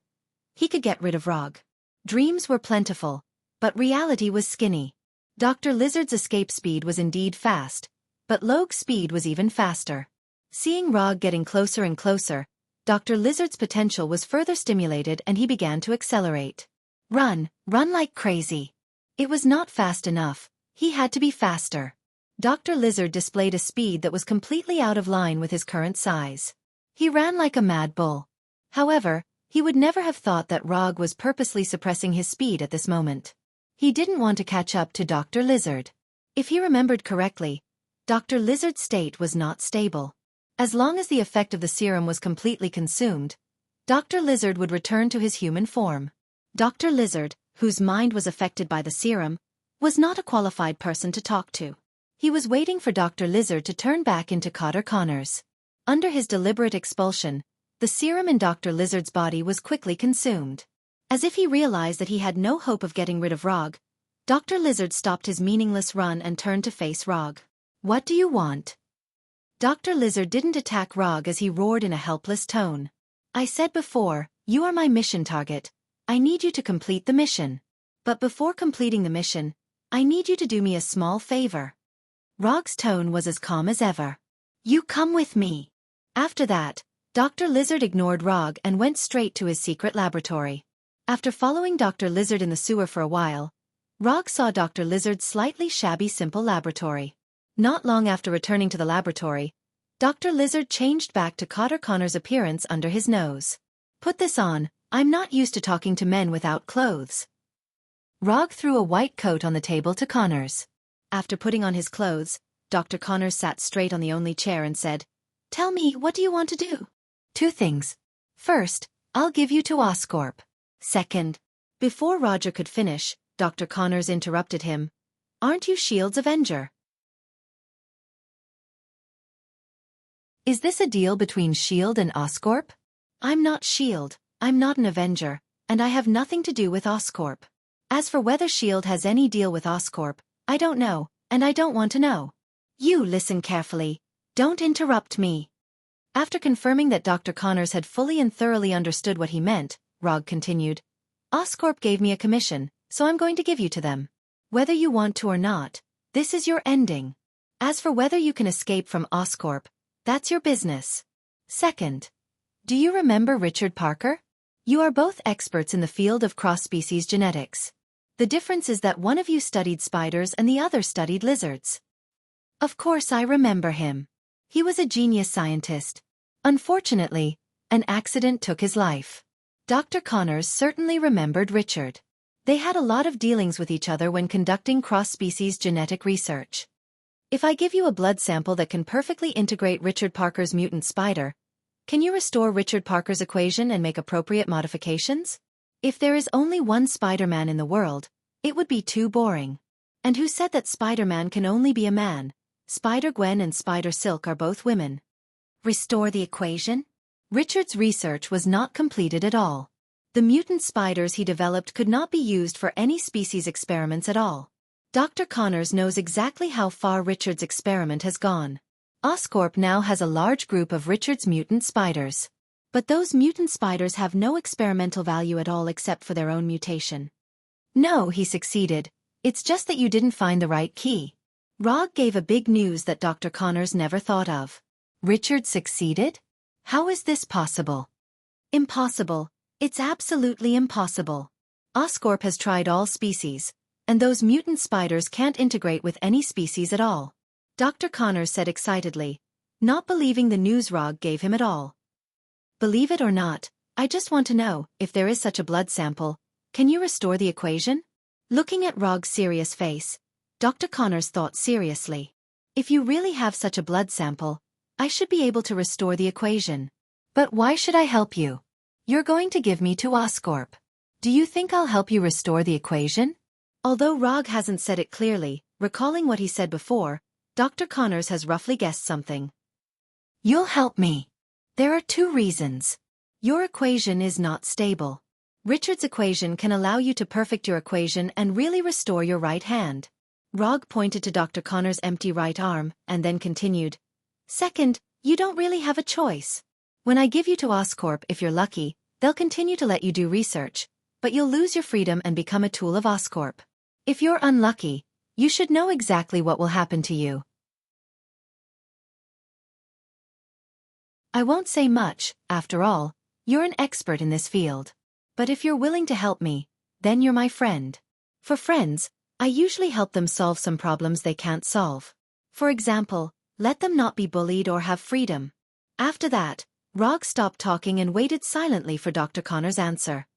he could get rid of Rog. Dreams were plentiful, but reality was skinny. Dr. Lizard's escape speed was indeed fast, but Log's speed was even faster. Seeing Rog getting closer and closer, Dr. Lizard's potential was further stimulated and he began to accelerate. Run like crazy. It was not fast enough, he had to be faster. Dr. Lizard displayed a speed that was completely out of line with his current size. He ran like a mad bull. However, he would never have thought that Rog was purposely suppressing his speed at this moment. He didn't want to catch up to Dr. Lizard. If he remembered correctly, Dr. Lizard's state was not stable. As long as the effect of the serum was completely consumed, Dr. Lizard would return to his human form. Dr. Lizard, whose mind was affected by the serum, was not a qualified person to talk to. He was waiting for Dr. Lizard to turn back into Cotter Connors. Under his deliberate expulsion, the serum in Dr. Lizard's body was quickly consumed. As if he realized that he had no hope of getting rid of Rog, Dr. Lizard stopped his meaningless run and turned to face Rog. What do you want? Dr. Lizard didn't attack Rog as he roared in a helpless tone. I said before, you are my mission target. I need you to complete the mission. But before completing the mission, I need you to do me a small favor. Rog's tone was as calm as ever. You come with me. After that, Dr. Lizard ignored Rog and went straight to his secret laboratory. After following Dr. Lizard in the sewer for a while, Rog saw Dr. Lizard's slightly shabby simple laboratory. Not long after returning to the laboratory, Dr. Lizard changed back to Cotter Connor's appearance under his nose. Put this on, I'm not used to talking to men without clothes. Rog threw a white coat on the table to Connors. After putting on his clothes, Dr. Connors sat straight on the only chair and said, "Tell me, what do you want to do?" "Two things. First, I'll give you to Oscorp. Second." Before Roger could finish, Dr. Connors interrupted him. "Aren't you S.H.I.E.L.D.'s Avenger?" "Is this a deal between S.H.I.E.L.D. and Oscorp?" "I'm not S.H.I.E.L.D., I'm not an Avenger, and I have nothing to do with Oscorp. As for whether S.H.I.E.L.D. has any deal with Oscorp, I don't know, and I don't want to know. You listen carefully. Don't interrupt me." After confirming that Dr. Connors had fully and thoroughly understood what he meant, Rog continued, "Oscorp gave me a commission, so I'm going to give you to them. Whether you want to or not, this is your ending. As for whether you can escape from Oscorp, that's your business. Second, do you remember Richard Parker? You are both experts in the field of cross-species genetics. The difference is that one of you studied spiders and the other studied lizards." "Of course I remember him. He was a genius scientist. Unfortunately, an accident took his life." Dr. Connors certainly remembered Richard. They had a lot of dealings with each other when conducting cross-species genetic research. "If I give you a blood sample that can perfectly integrate Richard Parker's mutant spider, can you restore Richard Parker's equation and make appropriate modifications? If there is only one Spider-Man in the world, it would be too boring. And who said that Spider-Man can only be a man? Spider-Gwen and Spider-Silk are both women." Restore the equation? Richard's research was not completed at all. The mutant spiders he developed could not be used for any species experiments at all. Dr. Connors knows exactly how far Richard's experiment has gone. Oscorp now has a large group of Richard's mutant spiders. But those mutant spiders have no experimental value at all except for their own mutation. "No," he succeeded. "It's just that you didn't find the right key." Rog gave a big news that Dr. Connors never thought of. Richard succeeded? How is this possible? Impossible. It's absolutely impossible. Oscorp has tried all species, and those mutant spiders can't integrate with any species at all. Dr. Connors said excitedly, not believing the news Rog gave him at all. "Believe it or not, I just want to know, if there is such a blood sample, can you restore the equation?" Looking at Rog's serious face, Dr. Connors thought seriously. "If you really have such a blood sample, I should be able to restore the equation. But why should I help you? You're going to give me to Oscorp. Do you think I'll help you restore the equation?" Although Rog hasn't said it clearly, recalling what he said before, Dr. Connors has roughly guessed something. "You'll help me. There are two reasons. Your equation is not stable. Richard's equation can allow you to perfect your equation and really restore your right hand." Rog pointed to Dr. Connors' empty right arm, and then continued. "Second, you don't really have a choice. When I give you to Oscorp, if you're lucky, they'll continue to let you do research, but you'll lose your freedom and become a tool of Oscorp. If you're unlucky, you should know exactly what will happen to you." "I won't say much, after all, you're an expert in this field. But if you're willing to help me, then you're my friend. For friends, I usually help them solve some problems they can't solve. For example, let them not be bullied or have freedom." After that, Rog stopped talking and waited silently for Dr. Connors' answer.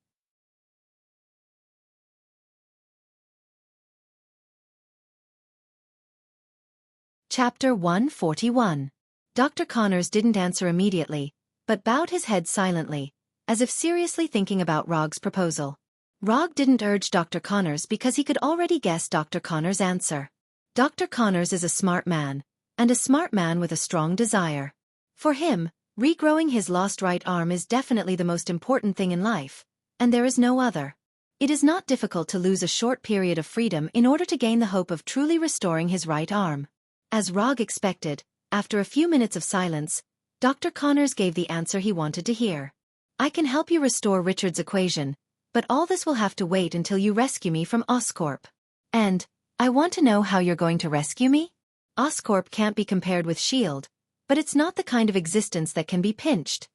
Chapter 141. Dr. Connors didn't answer immediately, but bowed his head silently, as if seriously thinking about Rog's proposal. Rog didn't urge Dr. Connors because he could already guess Dr. Connors' answer. Dr. Connors is a smart man, and a smart man with a strong desire. For him, regrowing his lost right arm is definitely the most important thing in life, and there is no other. It is not difficult to lose a short period of freedom in order to gain the hope of truly restoring his right arm. As Rog expected, after a few minutes of silence, Dr. Connors gave the answer he wanted to hear. "I can help you restore Richard's equation, but all this will have to wait until you rescue me from Oscorp. And, I want to know how you're going to rescue me? Oscorp can't be compared with S.H.I.E.L.D., but it's not the kind of existence that can be pinched."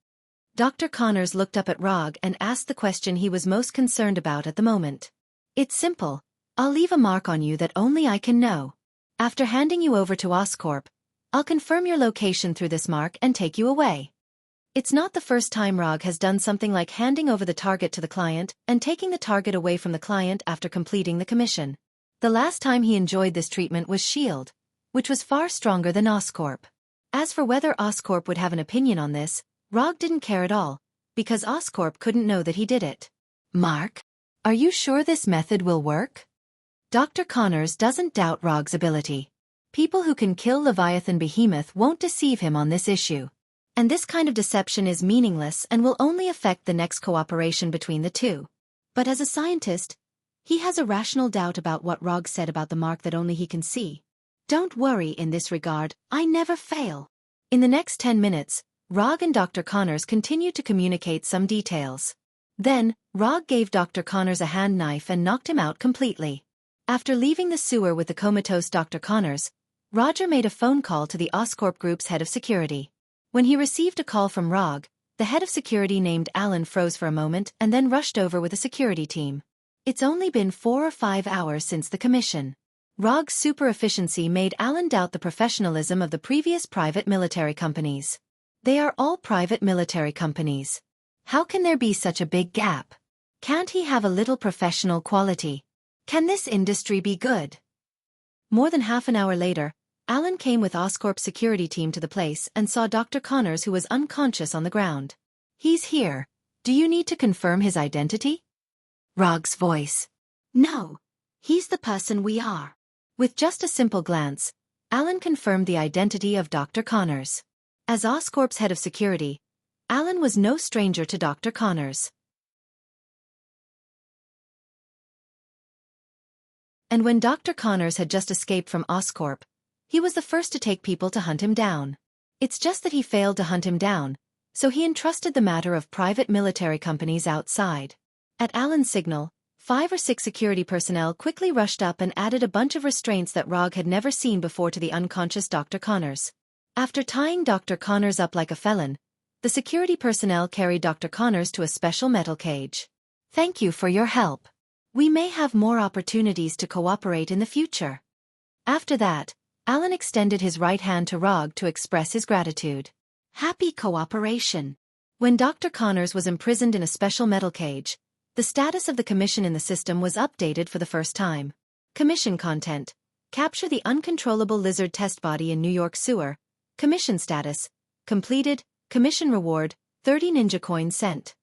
Dr. Connors looked up at Rog and asked the question he was most concerned about at the moment. "It's simple. I'll leave a mark on you that only I can know. After handing you over to Oscorp, I'll confirm your location through this mark and take you away." It's not the first time Rog has done something like handing over the target to the client and taking the target away from the client after completing the commission. The last time he enjoyed this treatment was S.H.I.E.L.D., which was far stronger than Oscorp. As for whether Oscorp would have an opinion on this, Rog didn't care at all, because Oscorp couldn't know that he did it. Mark, are you sure this method will work? Dr. Connors doesn't doubt Rog's ability. People who can kill Leviathan Behemoth won't deceive him on this issue. And this kind of deception is meaningless and will only affect the next cooperation between the two. But as a scientist, he has a rational doubt about what Rog said about the mark that only he can see. Don't worry in this regard, I never fail. In the next 10 minutes, Rog and Dr. Connors continued to communicate some details. Then, Rog gave Dr. Connors a hand knife and knocked him out completely. After leaving the sewer with the comatose Dr. Connors, Roger made a phone call to the Oscorp Group's head of security. When he received a call from Rog, the head of security named Alan froze for a moment and then rushed over with a security team. It's only been 4 or 5 hours since the commission. Rog's super efficiency made Alan doubt the professionalism of the previous private military companies. They are all private military companies. How can there be such a big gap? Can't he have a little professional quality? Can this industry be good? More than half an hour later, Alan came with Oscorp's security team to the place and saw Dr. Connors, who was unconscious on the ground. He's here. Do you need to confirm his identity? Rog's voice. No. He's the person we are. With just a simple glance, Alan confirmed the identity of Dr. Connors. As Oscorp's head of security, Alan was no stranger to Dr. Connors. And when Dr. Connors had just escaped from Oscorp, he was the first to take people to hunt him down. It's just that he failed to hunt him down, so he entrusted the matter of private military companies outside. At Alan's signal, 5 or 6 security personnel quickly rushed up and added a bunch of restraints that Rog had never seen before to the unconscious Dr. Connors. After tying Dr. Connors up like a felon, the security personnel carried Dr. Connors to a special metal cage. Thank you for your help. We may have more opportunities to cooperate in the future. After that, Alan extended his right hand to Rog to express his gratitude. Happy cooperation. When Dr. Connors was imprisoned in a special metal cage, the status of the commission in the system was updated for the first time. Commission content. Capture the uncontrollable lizard test body in New York sewer. Commission status. Completed. Commission reward. 30 ninja coins sent.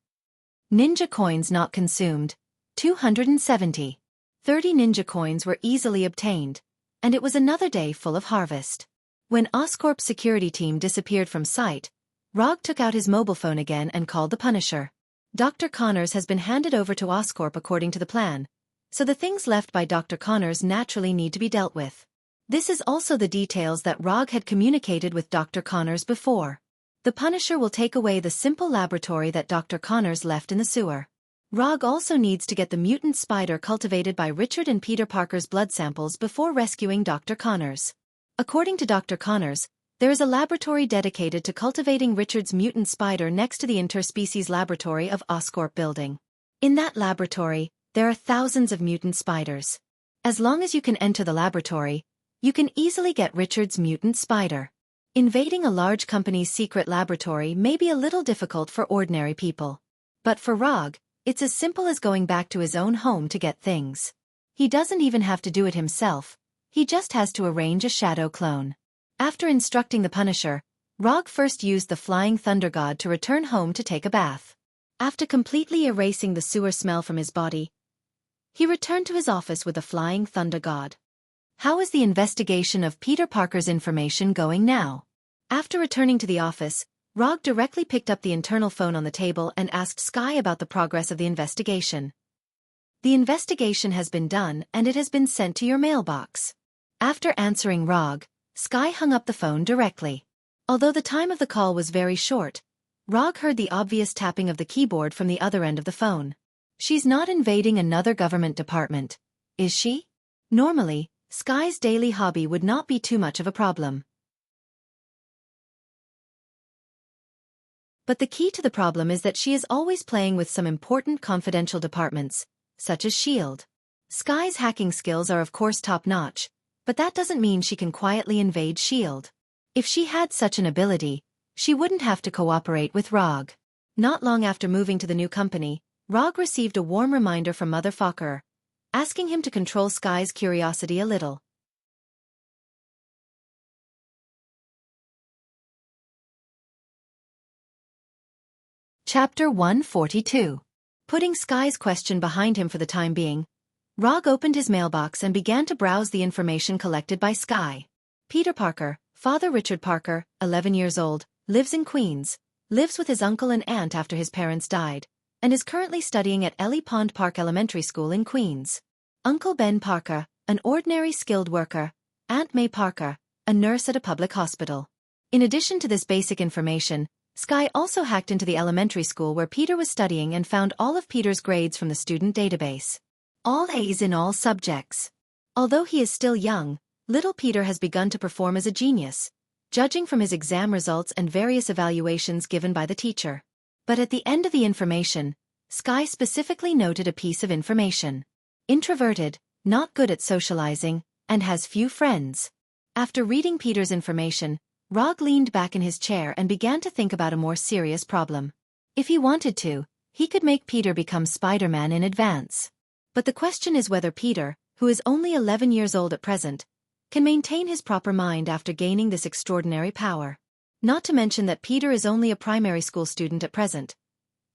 Ninja coins not consumed. 270. 30 ninja coins were easily obtained, and it was another day full of harvest. When Oscorp's security team disappeared from sight, Rog took out his mobile phone again and called the Punisher. Dr. Connors has been handed over to Oscorp according to the plan, so the things left by Dr. Connors naturally need to be dealt with. This is also the details that Rog had communicated with Dr. Connors before. The Punisher will take away the simple laboratory that Dr. Connors left in the sewer. Rog also needs to get the mutant spider cultivated by Richard and Peter Parker's blood samples before rescuing Dr. Connors. According to Dr. Connors, there is a laboratory dedicated to cultivating Richard's mutant spider next to the interspecies laboratory of Oscorp building. In that laboratory, there are thousands of mutant spiders. As long as you can enter the laboratory, you can easily get Richard's mutant spider. Invading a large company's secret laboratory may be a little difficult for ordinary people. But for Rog, it's as simple as going back to his own home to get things. He doesn't even have to do it himself, he just has to arrange a shadow clone. After instructing the Punisher, Rog first used the Flying Thunder God to return home to take a bath. After completely erasing the sewer smell from his body, he returned to his office with the Flying Thunder God. How is the investigation of Peter Parker's information going now? After returning to the office, Rog directly picked up the internal phone on the table and asked Sky about the progress of the investigation. The investigation has been done and it has been sent to your mailbox. After answering Rog, Sky hung up the phone directly. Although the time of the call was very short, Rog heard the obvious tapping of the keyboard from the other end of the phone. She's not invading another government department, is she? Normally, Sky's daily hobby would not be too much of a problem. But the key to the problem is that she is always playing with some important confidential departments, such as S.H.I.E.L.D. Sky's hacking skills are of course top-notch, but that doesn't mean she can quietly invade S.H.I.E.L.D. If she had such an ability, she wouldn't have to cooperate with Rog. Not long after moving to the new company, Rog received a warm reminder from Mother Fokker, asking him to control Sky's curiosity a little. Chapter 142. Putting Sky's question behind him for the time being, Rog opened his mailbox and began to browse the information collected by Sky. Peter Parker, Father Richard Parker, 11 years old, lives in Queens, lives with his uncle and aunt after his parents died, and is currently studying at Ellie Pond Park Elementary School in Queens. Uncle Ben Parker, an ordinary skilled worker, Aunt May Parker, a nurse at a public hospital. In addition to this basic information, Sky also hacked into the elementary school where Peter was studying and found all of Peter's grades from the student database. All A's in all subjects. Although he is still young, little Peter has begun to perform as a genius, judging from his exam results and various evaluations given by the teacher. But at the end of the information, Sky specifically noted a piece of information. Introverted, not good at socializing, and has few friends. After reading Peter's information, Rog leaned back in his chair and began to think about a more serious problem. If he wanted to, he could make Peter become Spider-Man in advance. But the question is whether Peter, who is only 11 years old at present, can maintain his proper mind after gaining this extraordinary power. Not to mention that Peter is only a primary school student at present.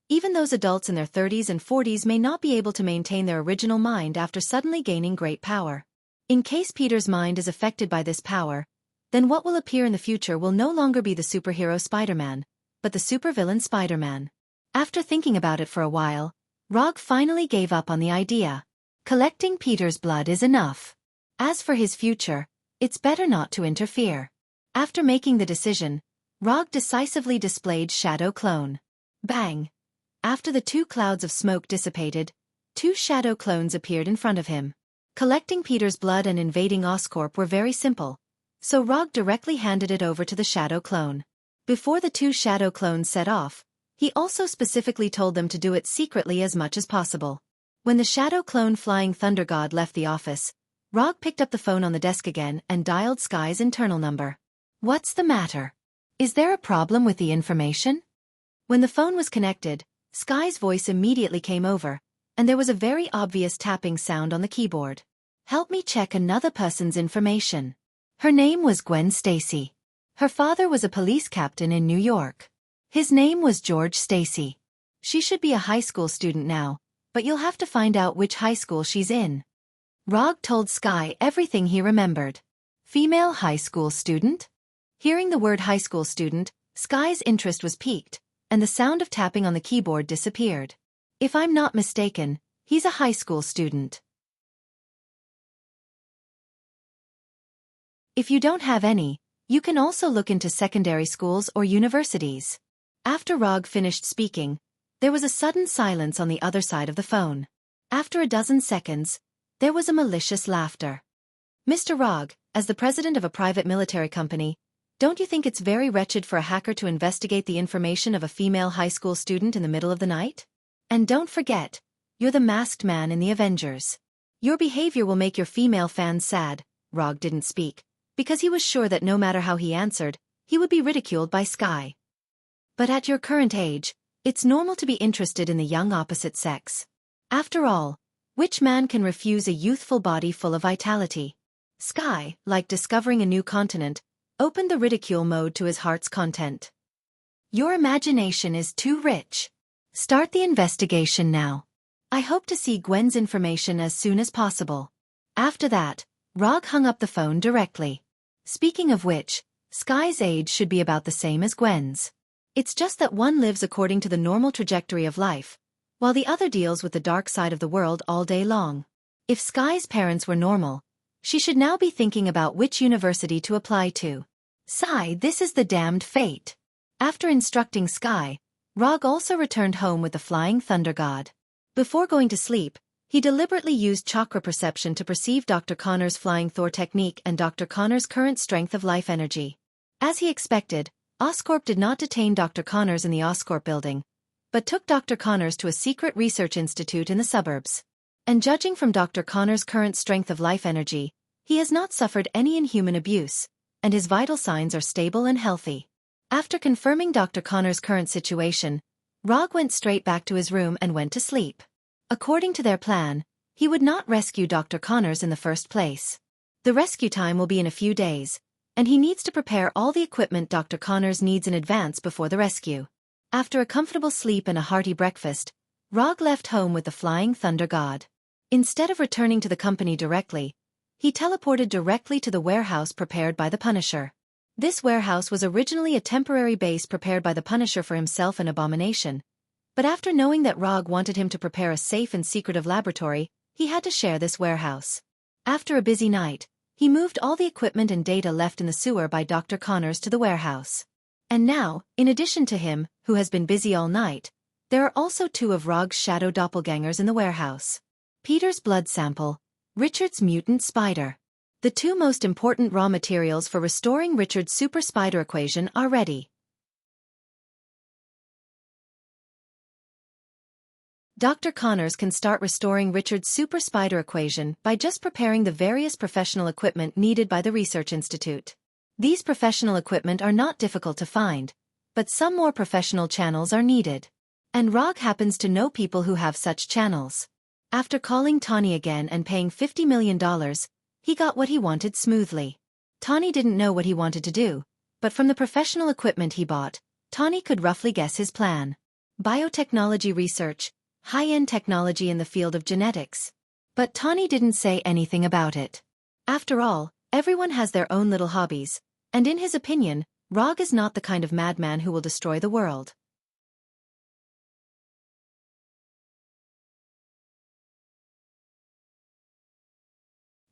Even those adults in their 30s and 40s may not be able to maintain their original mind after suddenly gaining great power. In case Peter's mind is affected by this power, then what will appear in the future will no longer be the superhero Spider-Man, but the supervillain Spider-Man. After thinking about it for a while, Rog finally gave up on the idea. Collecting Peter's blood is enough. As for his future, it's better not to interfere. After making the decision, Rog decisively displayed Shadow Clone. Bang! After the two clouds of smoke dissipated, two Shadow Clones appeared in front of him. Collecting Peter's blood and invading Oscorp were very simple, so Rog directly handed it over to the Shadow Clone. Before the two Shadow Clones set off, he also specifically told them to do it secretly as much as possible. When the Shadow Clone Flying Thunder God left the office, Rog picked up the phone on the desk again and dialed Sky's internal number. What's the matter? Is there a problem with the information? When the phone was connected, Sky's voice immediately came over, and there was a very obvious tapping sound on the keyboard. Help me check another person's information. Her name was Gwen Stacy. Her father was a police captain in New York. His name was George Stacy. She should be a high school student now, but you'll have to find out which high school she's in. Rog told Sky everything he remembered. Female high school student? Hearing the word high school student, Sky's interest was piqued, and the sound of tapping on the keyboard disappeared. If I'm not mistaken, he's a high school student. If you don't have any, you can also look into secondary schools or universities. After Rog finished speaking, there was a sudden silence on the other side of the phone. After a dozen seconds, there was a malicious laughter. Mr. Rog, as the president of a private military company, don't you think it's very wretched for a hacker to investigate the information of a female high school student in the middle of the night? And don't forget, you're the masked man in the Avengers. Your behavior will make your female fans sad. Rog didn't speak, because he was sure that no matter how he answered, he would be ridiculed by Sky. But at your current age, it's normal to be interested in the young opposite sex. After all, which man can refuse a youthful body full of vitality? Sky, like discovering a new continent, opened the ridicule mode to his heart's content. Your imagination is too rich. Start the investigation now. I hope to see Gwen's information as soon as possible. After that, Rog hung up the phone directly. Speaking of which, Sky's age should be about the same as Gwen's. It's just that one lives according to the normal trajectory of life, while the other deals with the dark side of the world all day long. If Sky's parents were normal, she should now be thinking about which university to apply to. Sigh, this is the damned fate. After instructing Sky, Rog also returned home with the Flying Thunder God. Before going to sleep, he deliberately used chakra perception to perceive Dr. Connor's Flying Thor technique and Dr. Connor's current strength of life energy. As he expected, Oscorp did not detain Dr. Connors in the Oscorp building, but took Dr. Connors to a secret research institute in the suburbs. And judging from Dr. Connors' current strength of life energy, he has not suffered any inhuman abuse, and his vital signs are stable and healthy. After confirming Dr. Connor's current situation, Rog went straight back to his room and went to sleep. According to their plan, he would not rescue Dr. Connors in the first place. The rescue time will be in a few days, and he needs to prepare all the equipment Dr. Connors needs in advance before the rescue. After a comfortable sleep and a hearty breakfast, Rog left home with the flying thunder god. Instead of returning to the company directly, he teleported directly to the warehouse prepared by the Punisher. This warehouse was originally a temporary base prepared by the Punisher for himself and Abomination, but after knowing that Rog wanted him to prepare a safe and secretive laboratory, he had to share this warehouse. After a busy night, he moved all the equipment and data left in the sewer by Dr. Connors to the warehouse. And now, in addition to him, who has been busy all night, there are also two of Rog's shadow doppelgangers in the warehouse. Peter's blood sample, Richard's mutant spider. The two most important raw materials for restoring Richard's super spider equation are ready. Dr. Connors can start restoring Richard's super spider equation by just preparing the various professional equipment needed by the Research Institute. These professional equipment are not difficult to find, but some more professional channels are needed. And Rog happens to know people who have such channels. After calling Tawny again and paying $50 million, he got what he wanted smoothly. Tawny didn't know what he wanted to do, but from the professional equipment he bought, Tawny could roughly guess his plan. Biotechnology research, high-end technology in the field of genetics. But Tawny didn't say anything about it. After all, everyone has their own little hobbies, and in his opinion, Rog is not the kind of madman who will destroy the world.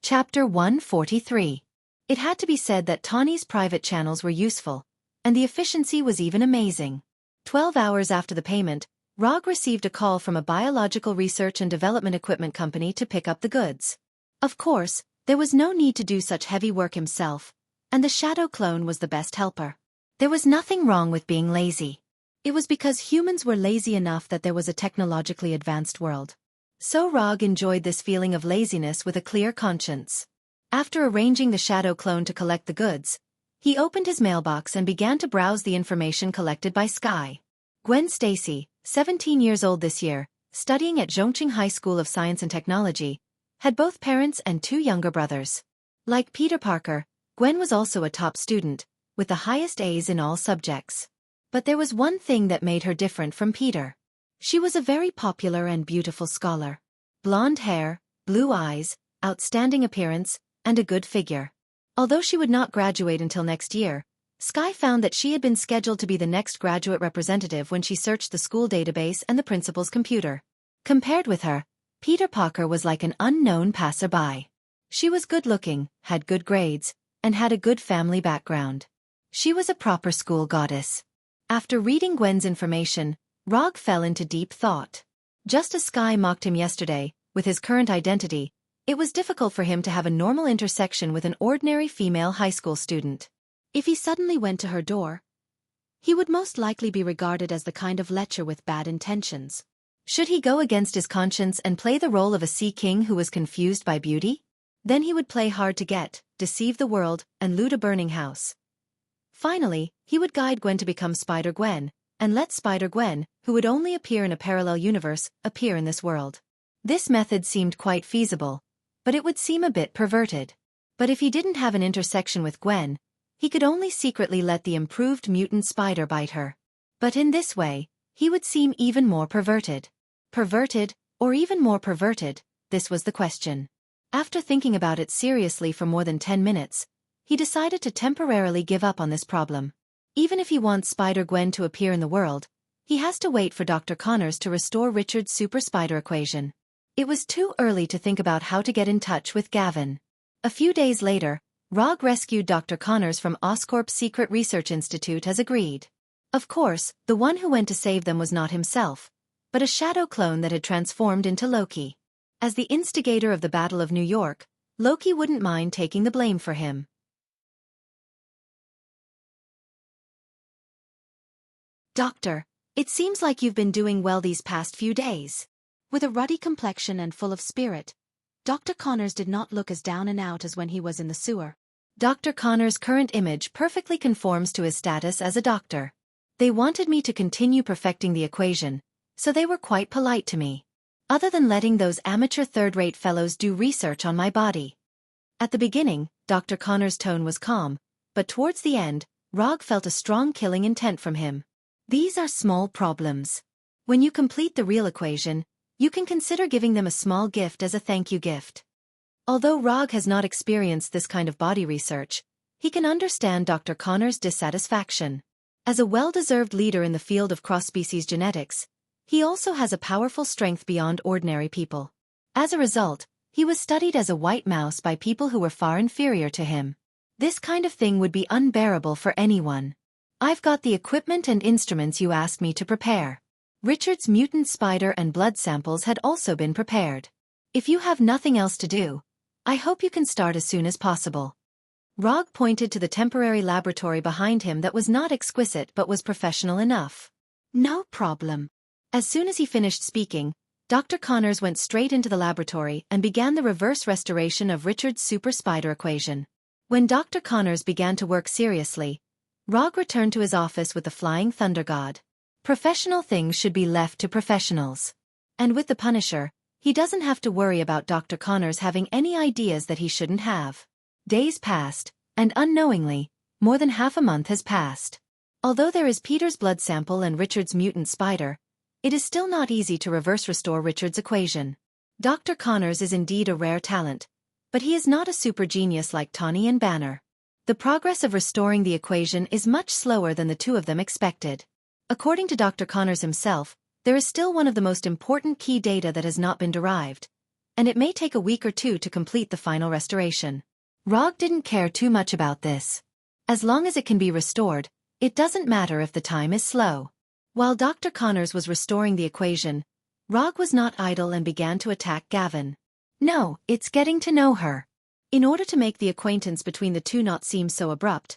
Chapter 143. It had to be said that Tawny's private channels were useful, and the efficiency was even amazing. 12 hours after the payment, Rog received a call from a biological research and development equipment company to pick up the goods. Of course, there was no need to do such heavy work himself, and the shadow clone was the best helper. There was nothing wrong with being lazy. It was because humans were lazy enough that there was a technologically advanced world. So Rog enjoyed this feeling of laziness with a clear conscience. After arranging the shadow clone to collect the goods, he opened his mailbox and began to browse the information collected by Sky. Gwen Stacy, 17 years old this year, studying at Zhongqing High School of Science and Technology, had both parents and two younger brothers. Like Peter Parker, Gwen was also a top student, with the highest A's in all subjects. But there was one thing that made her different from Peter. She was a very popular and beautiful scholar. Blonde hair, blue eyes, outstanding appearance, and a good figure. Although she would not graduate until next year, Sky found that she had been scheduled to be the next graduate representative when she searched the school database and the principal's computer. Compared with her, Peter Parker was like an unknown passerby. She was good-looking, had good grades, and had a good family background. She was a proper school goddess. After reading Gwen's information, Rog fell into deep thought. Just as Sky mocked him yesterday, with his current identity, it was difficult for him to have a normal intersection with an ordinary female high school student. If he suddenly went to her door, he would most likely be regarded as the kind of lecher with bad intentions. Should he go against his conscience and play the role of a sea king who was confused by beauty? Then he would play hard to get, deceive the world, and loot a burning house. Finally, he would guide Gwen to become Spider-Gwen, and let Spider-Gwen, who would only appear in a parallel universe, appear in this world. This method seemed quite feasible, but it would seem a bit perverted. But if he didn't have an intersection with Gwen, he could only secretly let the improved mutant spider bite her. But in this way, he would seem even more perverted. Perverted, or even more perverted, this was the question. After thinking about it seriously for more than 10 minutes, he decided to temporarily give up on this problem. Even if he wants Spider-Gwen to appear in the world, he has to wait for Dr. Connors to restore Richard's super spider equation. It was too early to think about how to get in touch with Gavin. A few days later, Rog rescued Dr. Connors from Oscorp's Secret Research Institute as agreed. Of course, the one who went to save them was not himself, but a shadow clone that had transformed into Loki. As the instigator of the Battle of New York, Loki wouldn't mind taking the blame for him. Doctor, it seems like you've been doing well these past few days. With a ruddy complexion and full of spirit, Dr. Connors did not look as down and out as when he was in the sewer. Dr. Connors' current image perfectly conforms to his status as a doctor. They wanted me to continue perfecting the equation, so they were quite polite to me. Other than letting those amateur third-rate fellows do research on my body. At the beginning, Dr. Connors' tone was calm, but towards the end, Rog felt a strong killing intent from him. These are small problems. When you complete the real equation, you can consider giving them a small gift as a thank you gift. Although Rog has not experienced this kind of body research, he can understand Dr. Connor's dissatisfaction. As a well-deserved leader in the field of cross-species genetics, he also has a powerful strength beyond ordinary people. As a result, he was studied as a white mouse by people who were far inferior to him. This kind of thing would be unbearable for anyone. I've got the equipment and instruments you asked me to prepare. Richard's mutant spider and blood samples had also been prepared. If you have nothing else to do, I hope you can start as soon as possible. Rog pointed to the temporary laboratory behind him that was not exquisite but was professional enough. No problem. As soon as he finished speaking, Dr. Connors went straight into the laboratory and began the reverse restoration of Richard's super spider equation. When Dr. Connors began to work seriously, Rog returned to his office with the Flying Thunder God. Professional things should be left to professionals. And with the Punisher, he doesn't have to worry about Dr. Connors having any ideas that he shouldn't have. Days passed, and unknowingly, more than half a month has passed. Although there is Peter's blood sample and Richard's mutant spider, it is still not easy to reverse restore Richard's equation. Dr. Connors is indeed a rare talent, but he is not a super genius like Tawny and Banner. The progress of restoring the equation is much slower than the two of them expected. According to Dr. Connors himself, there is still one of the most important key data that has not been derived, and it may take a week or two to complete the final restoration. Rog didn't care too much about this. As long as it can be restored, it doesn't matter if the time is slow. While Dr. Connors was restoring the equation, Rog was not idle and began to attack Gavin. No, it's getting to know her. In order to make the acquaintance between the two not seem so abrupt,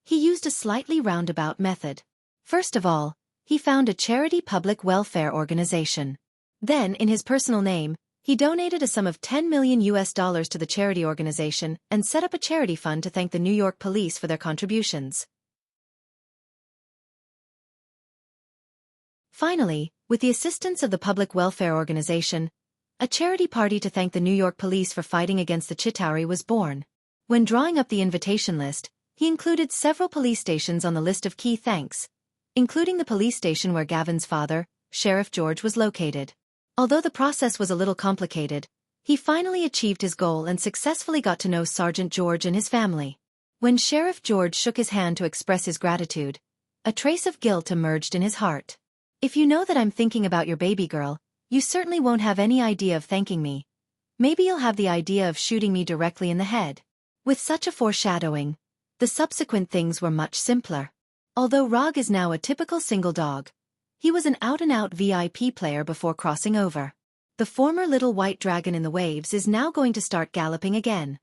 he used a slightly roundabout method. First of all, he found a charity public welfare organization. Then, in his personal name, he donated a sum of $10 million to the charity organization and set up a charity fund to thank the New York police for their contributions. Finally, with the assistance of the public welfare organization, a charity party to thank the New York police for fighting against the Chitauri was born. When drawing up the invitation list, he included several police stations on the list of key thanks, including the police station where Gavin's father, Sheriff George, was located. Although the process was a little complicated, he finally achieved his goal and successfully got to know Sergeant George and his family. When Sheriff George shook his hand to express his gratitude, a trace of guilt emerged in his heart. If you know that I'm thinking about your baby girl, you certainly won't have any idea of thanking me. Maybe you'll have the idea of shooting me directly in the head. With such a foreshadowing, the subsequent things were much simpler. Although Rog is now a typical single dog, he was an out-and-out VIP player before crossing over. The former little white dragon in the waves is now going to start galloping again.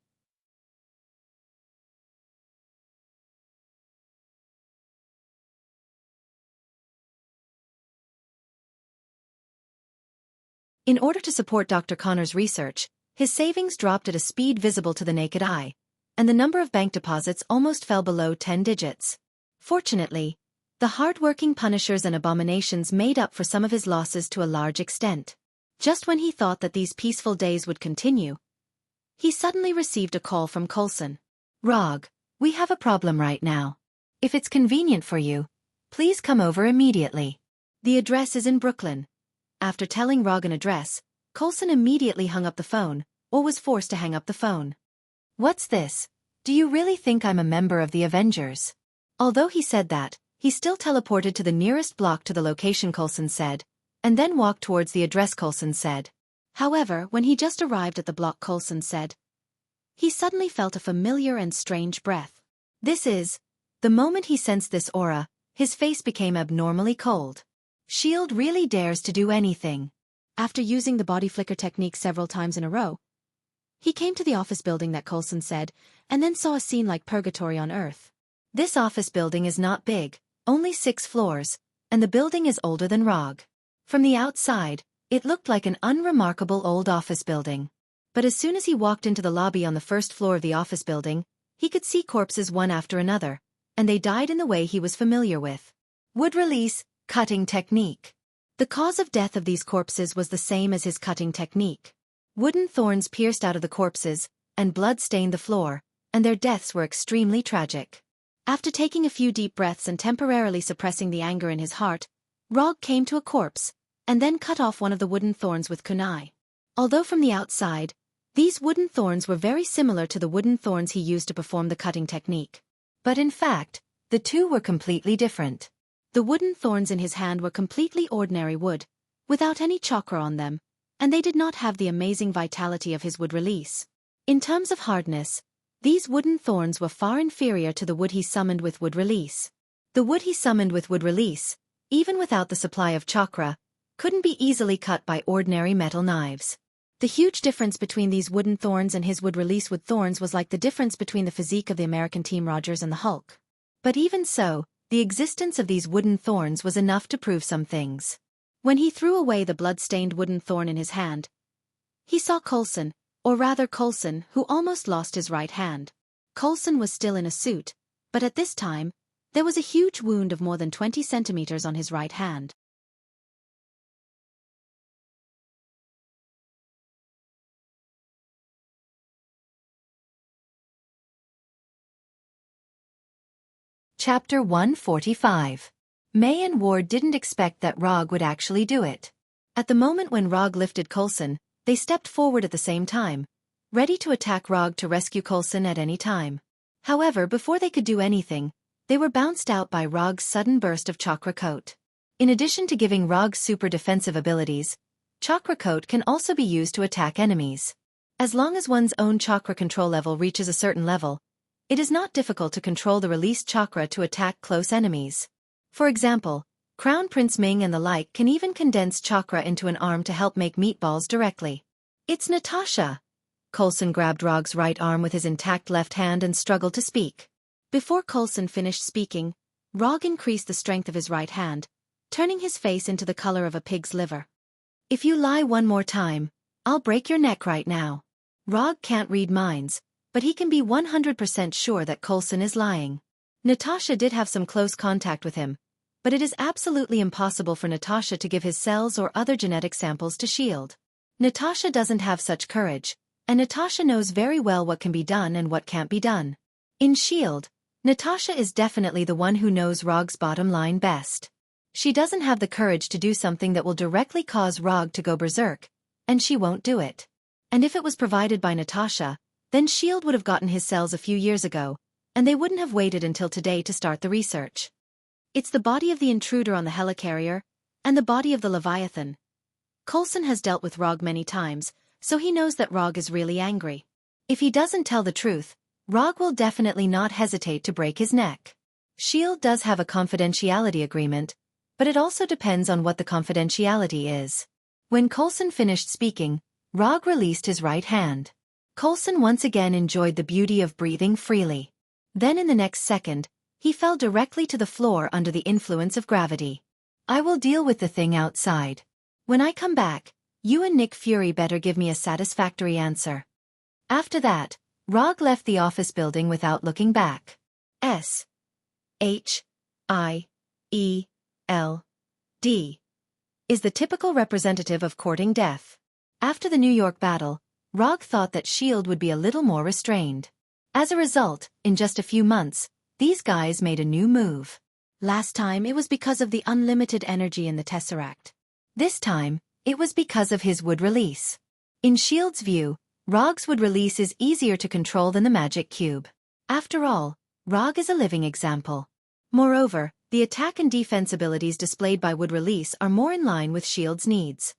In order to support Dr. Connor's research, his savings dropped at a speed visible to the naked eye, and the number of bank deposits almost fell below 10 digits. Fortunately, the hard-working Punishers and Abominations made up for some of his losses to a large extent. Just when he thought that these peaceful days would continue, he suddenly received a call from Coulson. Rog, we have a problem right now. If it's convenient for you, please come over immediately. The address is in Brooklyn. After telling Rog an address, Coulson immediately hung up the phone, or was forced to hang up the phone. What's this? Do you really think I'm a member of the Avengers? Although he said that, he still teleported to the nearest block to the location Coulson said, and then walked towards the address Coulson said. However, when he just arrived at the block Coulson said, he suddenly felt a familiar and strange breath. The moment he sensed this aura, his face became abnormally cold. S.H.I.E.L.D. really dares to do anything. After using the body flicker technique several times in a row, he came to the office building that Coulson said, and then saw a scene like purgatory on Earth. This office building is not big, only 6 floors, and the building is older than Rog. From the outside, it looked like an unremarkable old office building. But as soon as he walked into the lobby on the first floor of the office building, he could see corpses one after another, and they died in the way he was familiar with. Wood release, cutting technique. The cause of death of these corpses was the same as his cutting technique. Wooden thorns pierced out of the corpses, and blood stained the floor, and their deaths were extremely tragic. After taking a few deep breaths and temporarily suppressing the anger in his heart, Rog came to a corpse, and then cut off one of the wooden thorns with kunai. Although from the outside, these wooden thorns were very similar to the wooden thorns he used to perform the cutting technique. But in fact, the two were completely different. The wooden thorns in his hand were completely ordinary wood, without any chakra on them, and they did not have the amazing vitality of his wood release. In terms of hardness, these wooden thorns were far inferior to the wood he summoned with wood release. The wood he summoned with wood release, even without the supply of chakra, couldn't be easily cut by ordinary metal knives. The huge difference between these wooden thorns and his wood release wood thorns was like the difference between the physique of the American Team Rogers and the Hulk. But even so, the existence of these wooden thorns was enough to prove some things. When he threw away the blood-stained wooden thorn in his hand, he saw Coulson, or rather Coulson, who almost lost his right hand. Coulson was still in a suit, but at this time, there was a huge wound of more than 20 centimeters on his right hand. Chapter 145. May and Ward didn't expect that Rog would actually do it. At the moment when Rog lifted Coulson, they stepped forward at the same time, ready to attack Rog to rescue Coulson at any time. However, before they could do anything, they were bounced out by Rog's sudden burst of Chakra Coat. In addition to giving Rog super defensive abilities, Chakra Coat can also be used to attack enemies. As long as one's own chakra control level reaches a certain level, it is not difficult to control the released chakra to attack close enemies. For example, Crown Prince Ming and the like can even condense chakra into an arm to help make meatballs directly. It's Natasha! Coulson grabbed Rog's right arm with his intact left hand and struggled to speak. Before Coulson finished speaking, Rog increased the strength of his right hand, turning his face into the color of a pig's liver. If you lie one more time, I'll break your neck right now. Rog can't read minds, but he can be 100% sure that Coulson is lying. Natasha did have some close contact with him, but it is absolutely impossible for Natasha to give his cells or other genetic samples to S.H.I.E.L.D. Natasha doesn't have such courage, and Natasha knows very well what can be done and what can't be done. In S.H.I.E.L.D., Natasha is definitely the one who knows Rog's bottom line best. She doesn't have the courage to do something that will directly cause Rog to go berserk, and she won't do it. And if it was provided by Natasha, then S.H.I.E.L.D. would have gotten his cells a few years ago, and they wouldn't have waited until today to start the research. It's the body of the intruder on the helicarrier, and the body of the Leviathan. Coulson has dealt with Rog many times, so he knows that Rog is really angry. If he doesn't tell the truth, Rog will definitely not hesitate to break his neck. S.H.I.E.L.D. does have a confidentiality agreement, but it also depends on what the confidentiality is. When Coulson finished speaking, Rog released his right hand. Coulson once again enjoyed the beauty of breathing freely. Then in the next second, he fell directly to the floor under the influence of gravity. I will deal with the thing outside. When I come back, you and Nick Fury better give me a satisfactory answer. After that, Rog left the office building without looking back. S.H.I.E.L.D. is the typical representative of courting death. After the New York battle, Rog thought that S.H.I.E.L.D. would be a little more restrained. As a result, in just a few months, these guys made a new move. Last time it was because of the unlimited energy in the Tesseract. This time, it was because of his wood release. In S.H.I.E.L.D.'s view, Rog's wood release is easier to control than the magic cube. After all, Rog is a living example. Moreover, the attack and defense abilities displayed by wood release are more in line with S.H.I.E.L.D.'s needs.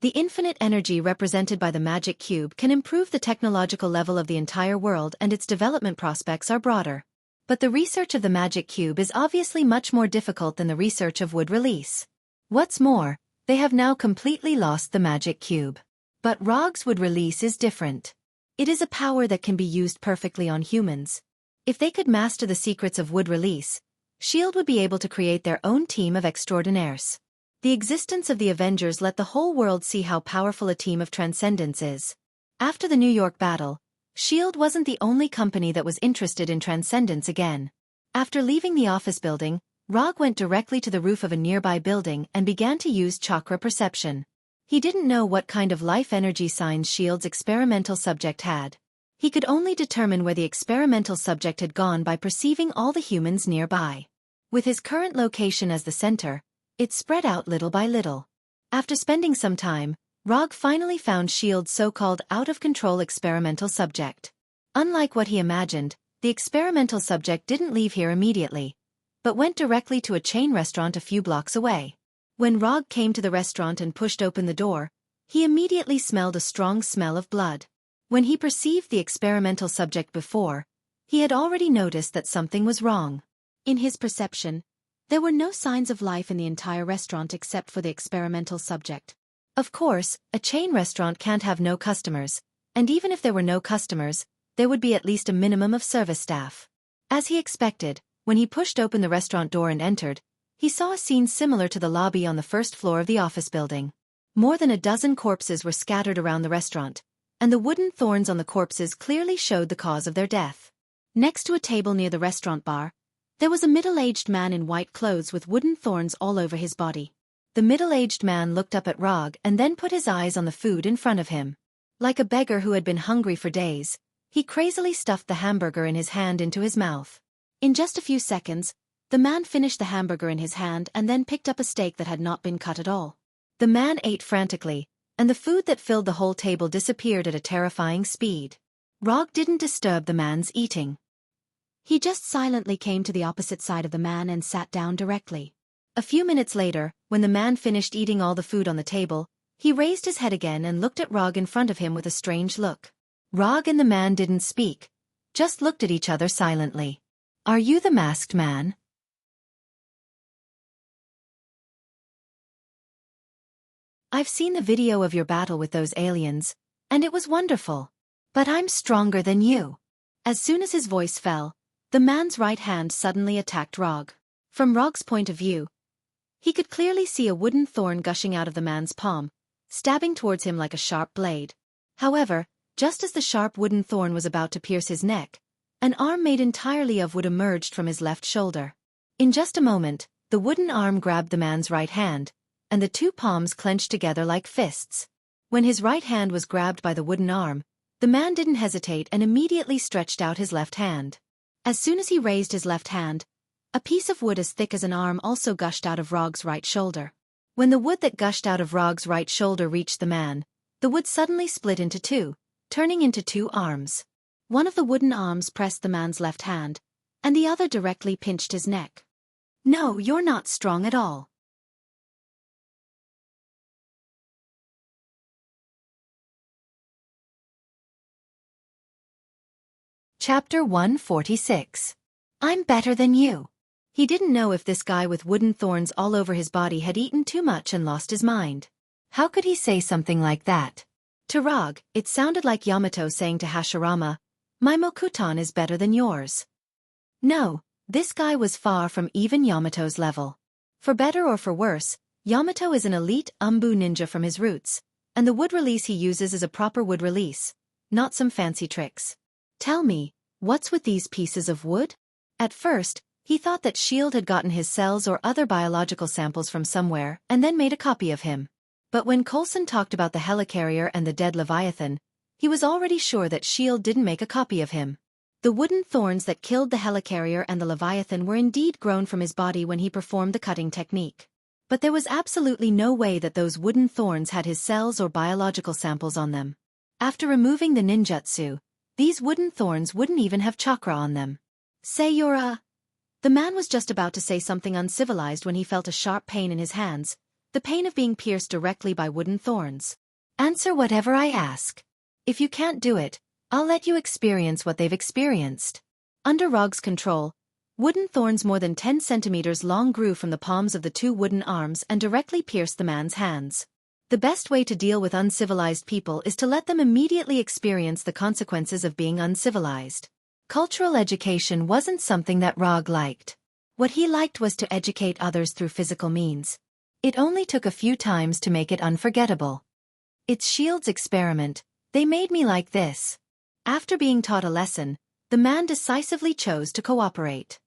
The infinite energy represented by the magic cube can improve the technological level of the entire world, and its development prospects are broader. But the research of the magic cube is obviously much more difficult than the research of wood release. What's more, they have now completely lost the magic cube. But Rog's wood release is different. It is a power that can be used perfectly on humans. If they could master the secrets of wood release, S.H.I.E.L.D. would be able to create their own team of extraordinaires. The existence of the Avengers let the whole world see how powerful a team of transcendence is. After the New York battle, S.H.I.E.L.D. wasn't the only company that was interested in transcendence again. After leaving the office building, Rog went directly to the roof of a nearby building and began to use chakra perception. He didn't know what kind of life energy signs Shield's experimental subject had. He could only determine where the experimental subject had gone by perceiving all the humans nearby. With his current location as the center, it spread out little by little. After spending some time, Rog finally found Shield's so-called out-of-control experimental subject. Unlike what he imagined, the experimental subject didn't leave here immediately, but went directly to a chain restaurant a few blocks away. When Rog came to the restaurant and pushed open the door, he immediately smelled a strong smell of blood. When he perceived the experimental subject before, he had already noticed that something was wrong. In his perception, there were no signs of life in the entire restaurant except for the experimental subject. Of course, a chain restaurant can't have no customers, and even if there were no customers, there would be at least a minimum of service staff. As he expected, when he pushed open the restaurant door and entered, he saw a scene similar to the lobby on the first floor of the office building. More than a dozen corpses were scattered around the restaurant, and the wooden thorns on the corpses clearly showed the cause of their death. Next to a table near the restaurant bar, there was a middle-aged man in white clothes with wooden thorns all over his body. The middle-aged man looked up at Rog and then put his eyes on the food in front of him. Like a beggar who had been hungry for days, he crazily stuffed the hamburger in his hand into his mouth. In just a few seconds, the man finished the hamburger in his hand and then picked up a steak that had not been cut at all. The man ate frantically, and the food that filled the whole table disappeared at a terrifying speed. Rog didn't disturb the man's eating. He just silently came to the opposite side of the man and sat down directly. A few minutes later, when the man finished eating all the food on the table, he raised his head again and looked at Rog in front of him with a strange look. Rog and the man didn't speak, just looked at each other silently. "Are you the masked man?" "I've seen the video of your battle with those aliens, and it was wonderful. But I'm stronger than you." As soon as his voice fell, the man's right hand suddenly attacked Rog. From Rog's point of view, he could clearly see a wooden thorn gushing out of the man's palm, stabbing towards him like a sharp blade. However, just as the sharp wooden thorn was about to pierce his neck, an arm made entirely of wood emerged from his left shoulder. In just a moment, the wooden arm grabbed the man's right hand, and the two palms clenched together like fists. When his right hand was grabbed by the wooden arm, the man didn't hesitate and immediately stretched out his left hand. As soon as he raised his left hand, a piece of wood as thick as an arm also gushed out of Rog's right shoulder. When the wood that gushed out of Rog's right shoulder reached the man, the wood suddenly split into two, turning into two arms. One of the wooden arms pressed the man's left hand, and the other directly pinched his neck. "No, you're not strong at all." Chapter 146. I'm better than you. He didn't know if this guy with wooden thorns all over his body had eaten too much and lost his mind. How could he say something like that? To Rog, it sounded like Yamato saying to Hashirama, "My Mokuton is better than yours." No, this guy was far from even Yamato's level. For better or for worse, Yamato is an elite Umbu ninja from his roots, and the wood release he uses is a proper wood release, not some fancy tricks. Tell me, what's with these pieces of wood? At first, he thought that Shield had gotten his cells or other biological samples from somewhere and then made a copy of him. But when Coulson talked about the helicarrier and the dead Leviathan, he was already sure that Shield didn't make a copy of him. The wooden thorns that killed the helicarrier and the Leviathan were indeed grown from his body when he performed the cutting technique. But there was absolutely no way that those wooden thorns had his cells or biological samples on them. After removing the ninjutsu, these wooden thorns wouldn't even have chakra on them. "Say you're a..." The man was just about to say something uncivilized when he felt a sharp pain in his hands, the pain of being pierced directly by wooden thorns. "Answer whatever I ask. If you can't do it, I'll let you experience what they've experienced." Under Rog's control, wooden thorns more than 10 centimeters long grew from the palms of the two wooden arms and directly pierced the man's hands. The best way to deal with uncivilized people is to let them immediately experience the consequences of being uncivilized. Cultural education wasn't something that Rog liked. What he liked was to educate others through physical means. It only took a few times to make it unforgettable. "It's Shield's experiment, they made me like this." After being taught a lesson, the man decisively chose to cooperate.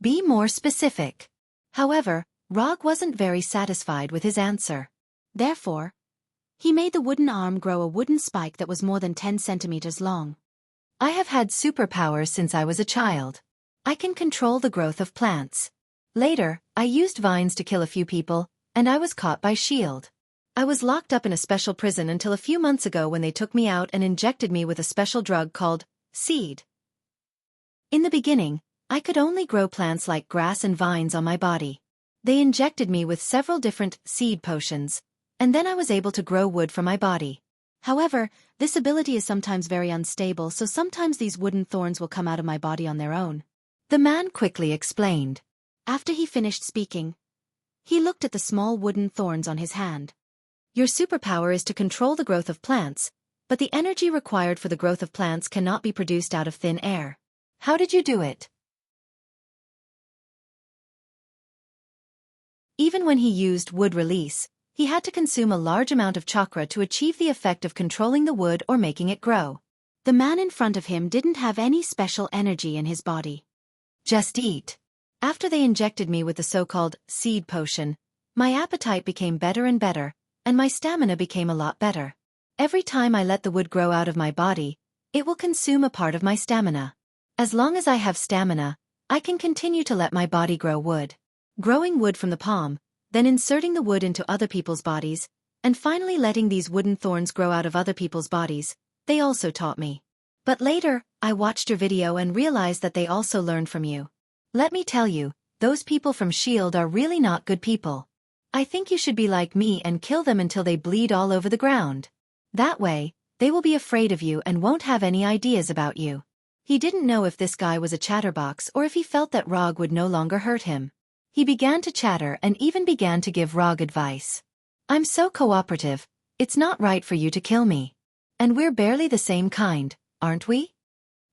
"Be more specific." However, Rog wasn't very satisfied with his answer. Therefore, He made the wooden arm grow a wooden spike that was more than 10 centimeters long. I have had superpowers since I was a child. I can control the growth of plants. Later, I used vines to kill a few people, and I was caught by Shield. I was locked up in a special prison until a few months ago when they took me out and injected me with a special drug called seed. In the beginning, I could only grow plants like grass and vines on my body. They injected me with several different seed potions, and then I was able to grow wood from my body. However, this ability is sometimes very unstable, so sometimes these wooden thorns will come out of my body on their own. The man quickly explained. After he finished speaking, he looked at the small wooden thorns on his hand. Your superpower is to control the growth of plants, but the energy required for the growth of plants cannot be produced out of thin air. How did you do it? Even when he used wood release, he had to consume a large amount of chakra to achieve the effect of controlling the wood or making it grow. The man in front of him didn't have any special energy in his body. Just eat. After they injected me with the so-called seed potion, my appetite became better and better, and my stamina became a lot better. Every time I let the wood grow out of my body, it will consume a part of my stamina. As long as I have stamina, I can continue to let my body grow wood. Growing wood from the palm, then inserting the wood into other people's bodies, and finally letting these wooden thorns grow out of other people's bodies, they also taught me. But later, I watched your video and realized that they also learned from you. Let me tell you, those people from S.H.I.E.L.D. are really not good people. I think you should be like me and kill them until they bleed all over the ground. That way, they will be afraid of you and won't have any ideas about you. He didn't know if this guy was a chatterbox or if he felt that Rog would no longer hurt him. He began to chatter and even began to give Rog advice. I'm so cooperative, it's not right for you to kill me. And we're barely the same kind, aren't we?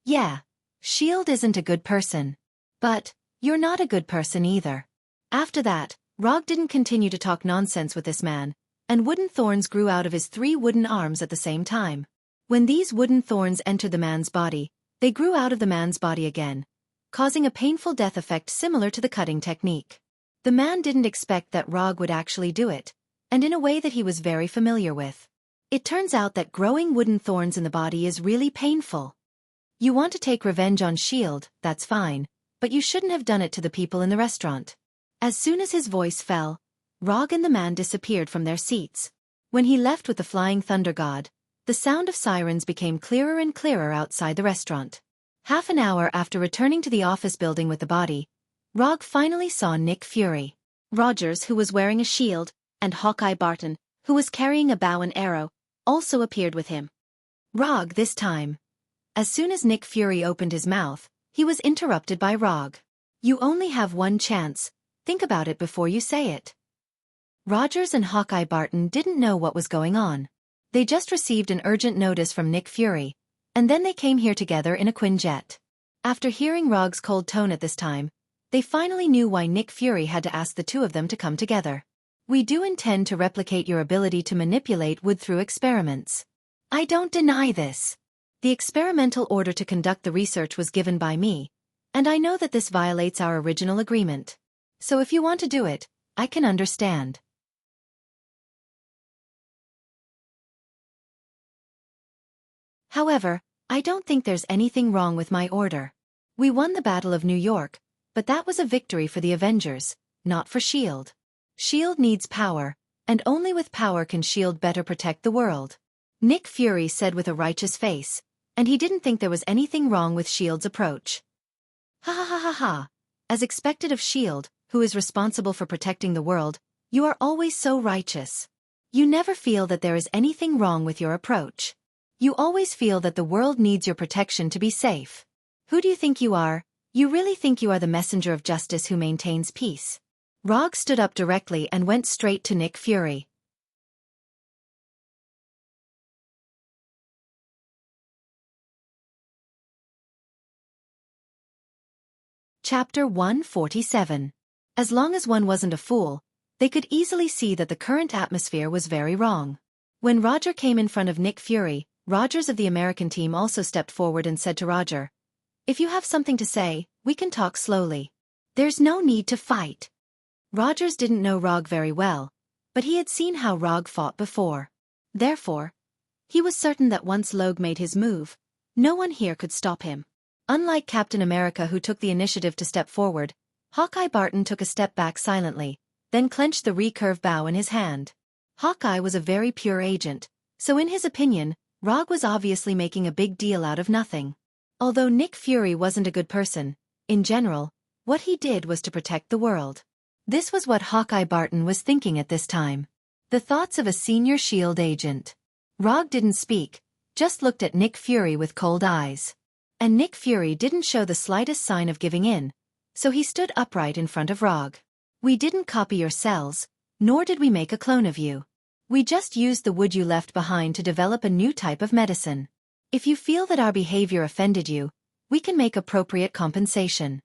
Yeah, S.H.I.E.L.D. isn't a good person. But, you're not a good person either. After that, Rog didn't continue to talk nonsense with this man, and wooden thorns grew out of his 3 wooden arms at the same time. When these wooden thorns entered the man's body, they grew out of the man's body again, causing a painful death effect similar to the cutting technique. The man didn't expect that Rog would actually do it, and in a way that he was very familiar with. It turns out that growing wooden thorns in the body is really painful. You want to take revenge on S.H.I.E.L.D., that's fine, but you shouldn't have done it to the people in the restaurant. As soon as his voice fell, Rog and the man disappeared from their seats. When he left with the flying thunder god, the sound of sirens became clearer and clearer outside the restaurant. Half an hour after returning to the office building with the body, Rog finally saw Nick Fury. Rogers, who was wearing a shield, and Hawkeye Barton, who was carrying a bow and arrow, also appeared with him. Rog this time. As soon as Nick Fury opened his mouth, he was interrupted by Rog. You only have one chance, think about it before you say it. Rogers and Hawkeye Barton didn't know what was going on. They just received an urgent notice from Nick Fury, and then they came here together in a Quinjet. After hearing Rog's cold tone at this time, they finally knew why Nick Fury had to ask the two of them to come together. We do intend to replicate your ability to manipulate wood through experiments. I don't deny this. The experimental order to conduct the research was given by me, and I know that this violates our original agreement. So if you want to do it, I can understand. However, I don't think there's anything wrong with my order. We won the Battle of New York, but that was a victory for the Avengers, not for S.H.I.E.L.D. S.H.I.E.L.D. needs power, and only with power can S.H.I.E.L.D. better protect the world. Nick Fury said with a righteous face, and he didn't think there was anything wrong with S.H.I.E.L.D.'s approach. Ha ha ha ha ha. As expected of S.H.I.E.L.D., who is responsible for protecting the world, you are always so righteous. You never feel that there is anything wrong with your approach. You always feel that the world needs your protection to be safe. Who do you think you are? You really think you are the messenger of justice who maintains peace? Rog stood up directly and went straight to Nick Fury. Chapter 147. As long as one wasn't a fool, they could easily see that the current atmosphere was very wrong. When Roger came in front of Nick Fury, Rogers of the American team also stepped forward and said to Roger, "If you have something to say, we can talk slowly. There's no need to fight." Rogers didn't know Rog very well, but he had seen how Rog fought before. Therefore, he was certain that once Logue made his move, no one here could stop him. Unlike Captain America, who took the initiative to step forward, Hawkeye Barton took a step back silently, then clenched the recurve bow in his hand. Hawkeye was a very pure agent, so in his opinion, Rogue was obviously making a big deal out of nothing. Although Nick Fury wasn't a good person, in general, what he did was to protect the world. This was what Hawkeye Barton was thinking at this time. The thoughts of a senior S.H.I.E.L.D. agent. Rogue didn't speak, just looked at Nick Fury with cold eyes. And Nick Fury didn't show the slightest sign of giving in, so he stood upright in front of Rogue. We didn't copy your cells, nor did we make a clone of you. We just used the wood you left behind to develop a new type of medicine. If you feel that our behavior offended you, we can make appropriate compensation.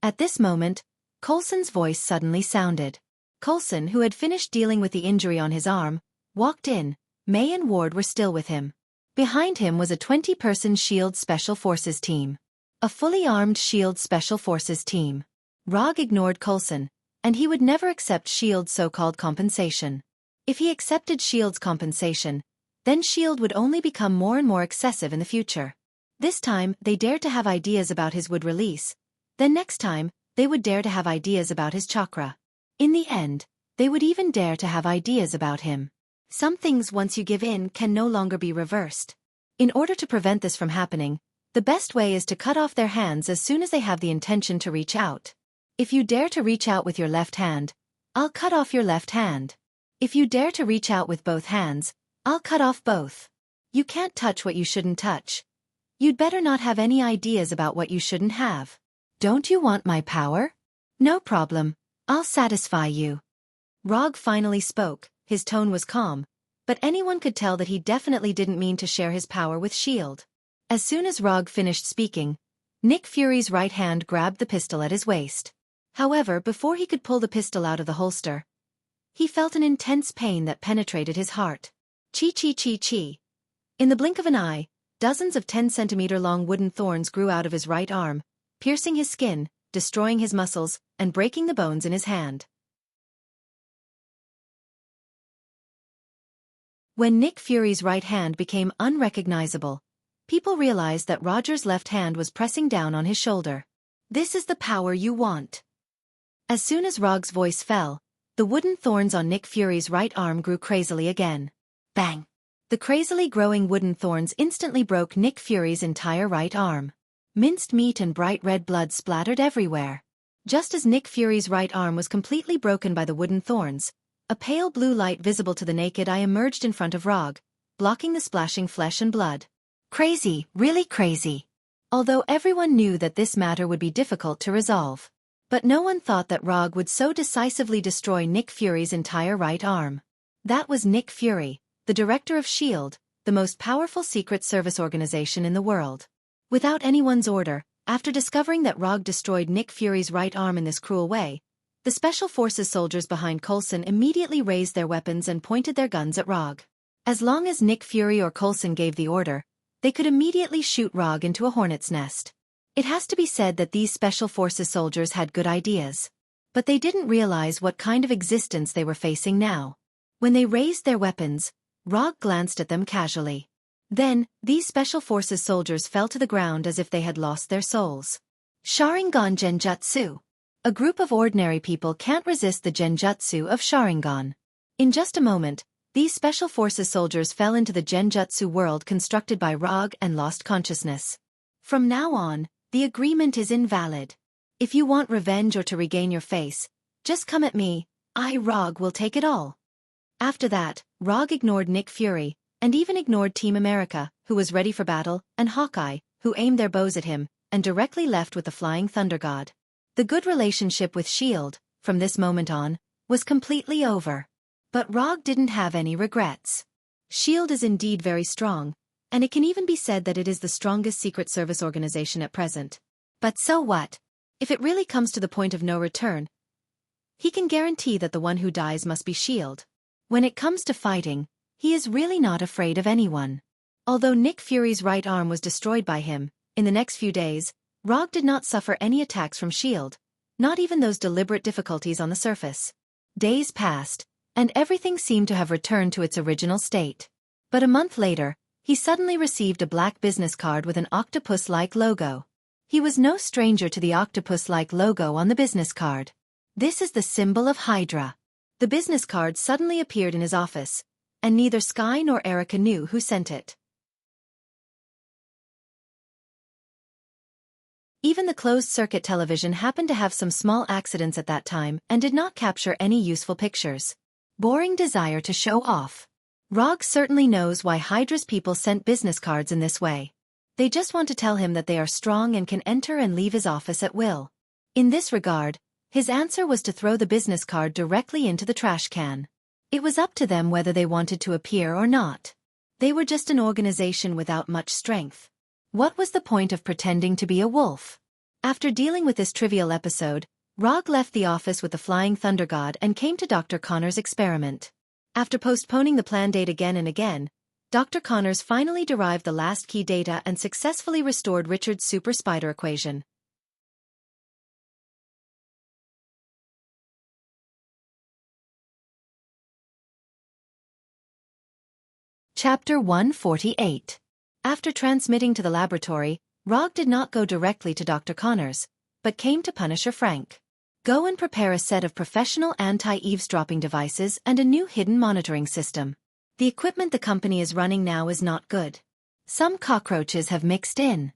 At this moment, Coulson's voice suddenly sounded. Coulson, who had finished dealing with the injury on his arm, walked in. May and Ward were still with him. Behind him was a 20-person S.H.I.E.L.D. Special Forces team. A fully armed S.H.I.E.L.D. Special Forces team. Rogue ignored Coulson, and he would never accept S.H.I.E.L.D.'s so-called compensation. If he accepted S.H.I.E.L.D.'s compensation, then S.H.I.E.L.D. would only become more and more excessive in the future. This time, they dared to have ideas about his wood release. Then next time, they would dare to have ideas about his chakra. In the end, they would even dare to have ideas about him. Some things, once you give in, can no longer be reversed. In order to prevent this from happening, the best way is to cut off their hands as soon as they have the intention to reach out. If you dare to reach out with your left hand, I'll cut off your left hand. If you dare to reach out with both hands, I'll cut off both. You can't touch what you shouldn't touch. You'd better not have any ideas about what you shouldn't have. Don't you want my power? No problem, I'll satisfy you. Rogue finally spoke. His tone was calm, but anyone could tell that he definitely didn't mean to share his power with S.H.I.E.L.D. As soon as Rogue finished speaking, Nick Fury's right hand grabbed the pistol at his waist. However, before he could pull the pistol out of the holster, he felt an intense pain that penetrated his heart. Chi. In the blink of an eye, dozens of 10-centimeter-long wooden thorns grew out of his right arm, piercing his skin, destroying his muscles, and breaking the bones in his hand. When Nick Fury's right hand became unrecognizable, people realized that Roger's left hand was pressing down on his shoulder. This is the power you want. As soon as Rogue's voice fell, the wooden thorns on Nick Fury's right arm grew crazily again. Bang! The crazily growing wooden thorns instantly broke Nick Fury's entire right arm. Minced meat and bright red blood splattered everywhere. Just as Nick Fury's right arm was completely broken by the wooden thorns, a pale blue light visible to the naked eye emerged in front of Rogue, blocking the splashing flesh and blood. Crazy, really crazy. Although everyone knew that this matter would be difficult to resolve. But no one thought that Rogue would so decisively destroy Nick Fury's entire right arm. That was Nick Fury, the director of S.H.I.E.L.D., the most powerful secret service organization in the world. Without anyone's order, after discovering that Rogue destroyed Nick Fury's right arm in this cruel way, the Special Forces soldiers behind Coulson immediately raised their weapons and pointed their guns at Rogue. As long as Nick Fury or Coulson gave the order, they could immediately shoot Rogue into a hornet's nest. It has to be said that these Special Forces soldiers had good ideas. But they didn't realize what kind of existence they were facing now. When they raised their weapons, Rogue glanced at them casually. Then, these Special Forces soldiers fell to the ground as if they had lost their souls. Sharingan Genjutsu. A group of ordinary people can't resist the Genjutsu of Sharingan. In just a moment, these Special Forces soldiers fell into the Genjutsu world constructed by Rogue and lost consciousness. From now on, the agreement is invalid. If you want revenge or to regain your face, just come at me, Rogue will take it all. After that, Rogue ignored Nick Fury, and even ignored Team America, who was ready for battle, and Hawkeye, who aimed their bows at him, and directly left with the Flying Thunder God. The good relationship with S.H.I.E.L.D., from this moment on, was completely over. But Rogue didn't have any regrets. S.H.I.E.L.D. is indeed very strong, and it can even be said that it is the strongest secret service organization at present. But so what? If it really comes to the point of no return, he can guarantee that the one who dies must be S.H.I.E.L.D. When it comes to fighting, he is really not afraid of anyone. Although Nick Fury's right arm was destroyed by him, in the next few days, Rogue did not suffer any attacks from S.H.I.E.L.D., not even those deliberate difficulties on the surface. Days passed, and everything seemed to have returned to its original state. But a month later, he suddenly received a black business card with an octopus-like logo. He was no stranger to the octopus-like logo on the business card. This is the symbol of Hydra. The business card suddenly appeared in his office, and neither Sky nor Erica knew who sent it. Even the closed-circuit television happened to have some small accidents at that time and did not capture any useful pictures. Boring desire to show off. Rog certainly knows why Hydra's people sent business cards in this way. They just want to tell him that they are strong and can enter and leave his office at will. In this regard, his answer was to throw the business card directly into the trash can. It was up to them whether they wanted to appear or not. They were just an organization without much strength. What was the point of pretending to be a wolf? After dealing with this trivial episode, Rog left the office with the Flying Thunder God and came to Dr. Connor's experiment. After postponing the planned date again and again, Dr. Connors finally derived the last key data and successfully restored Richard's super spider equation. Chapter 148. After transmitting to the laboratory, Rog did not go directly to Dr. Connors, but came to Punisher Frank. Go and prepare a set of professional anti-eavesdropping devices and a new hidden monitoring system. The equipment the company is running now is not good. Some cockroaches have mixed in.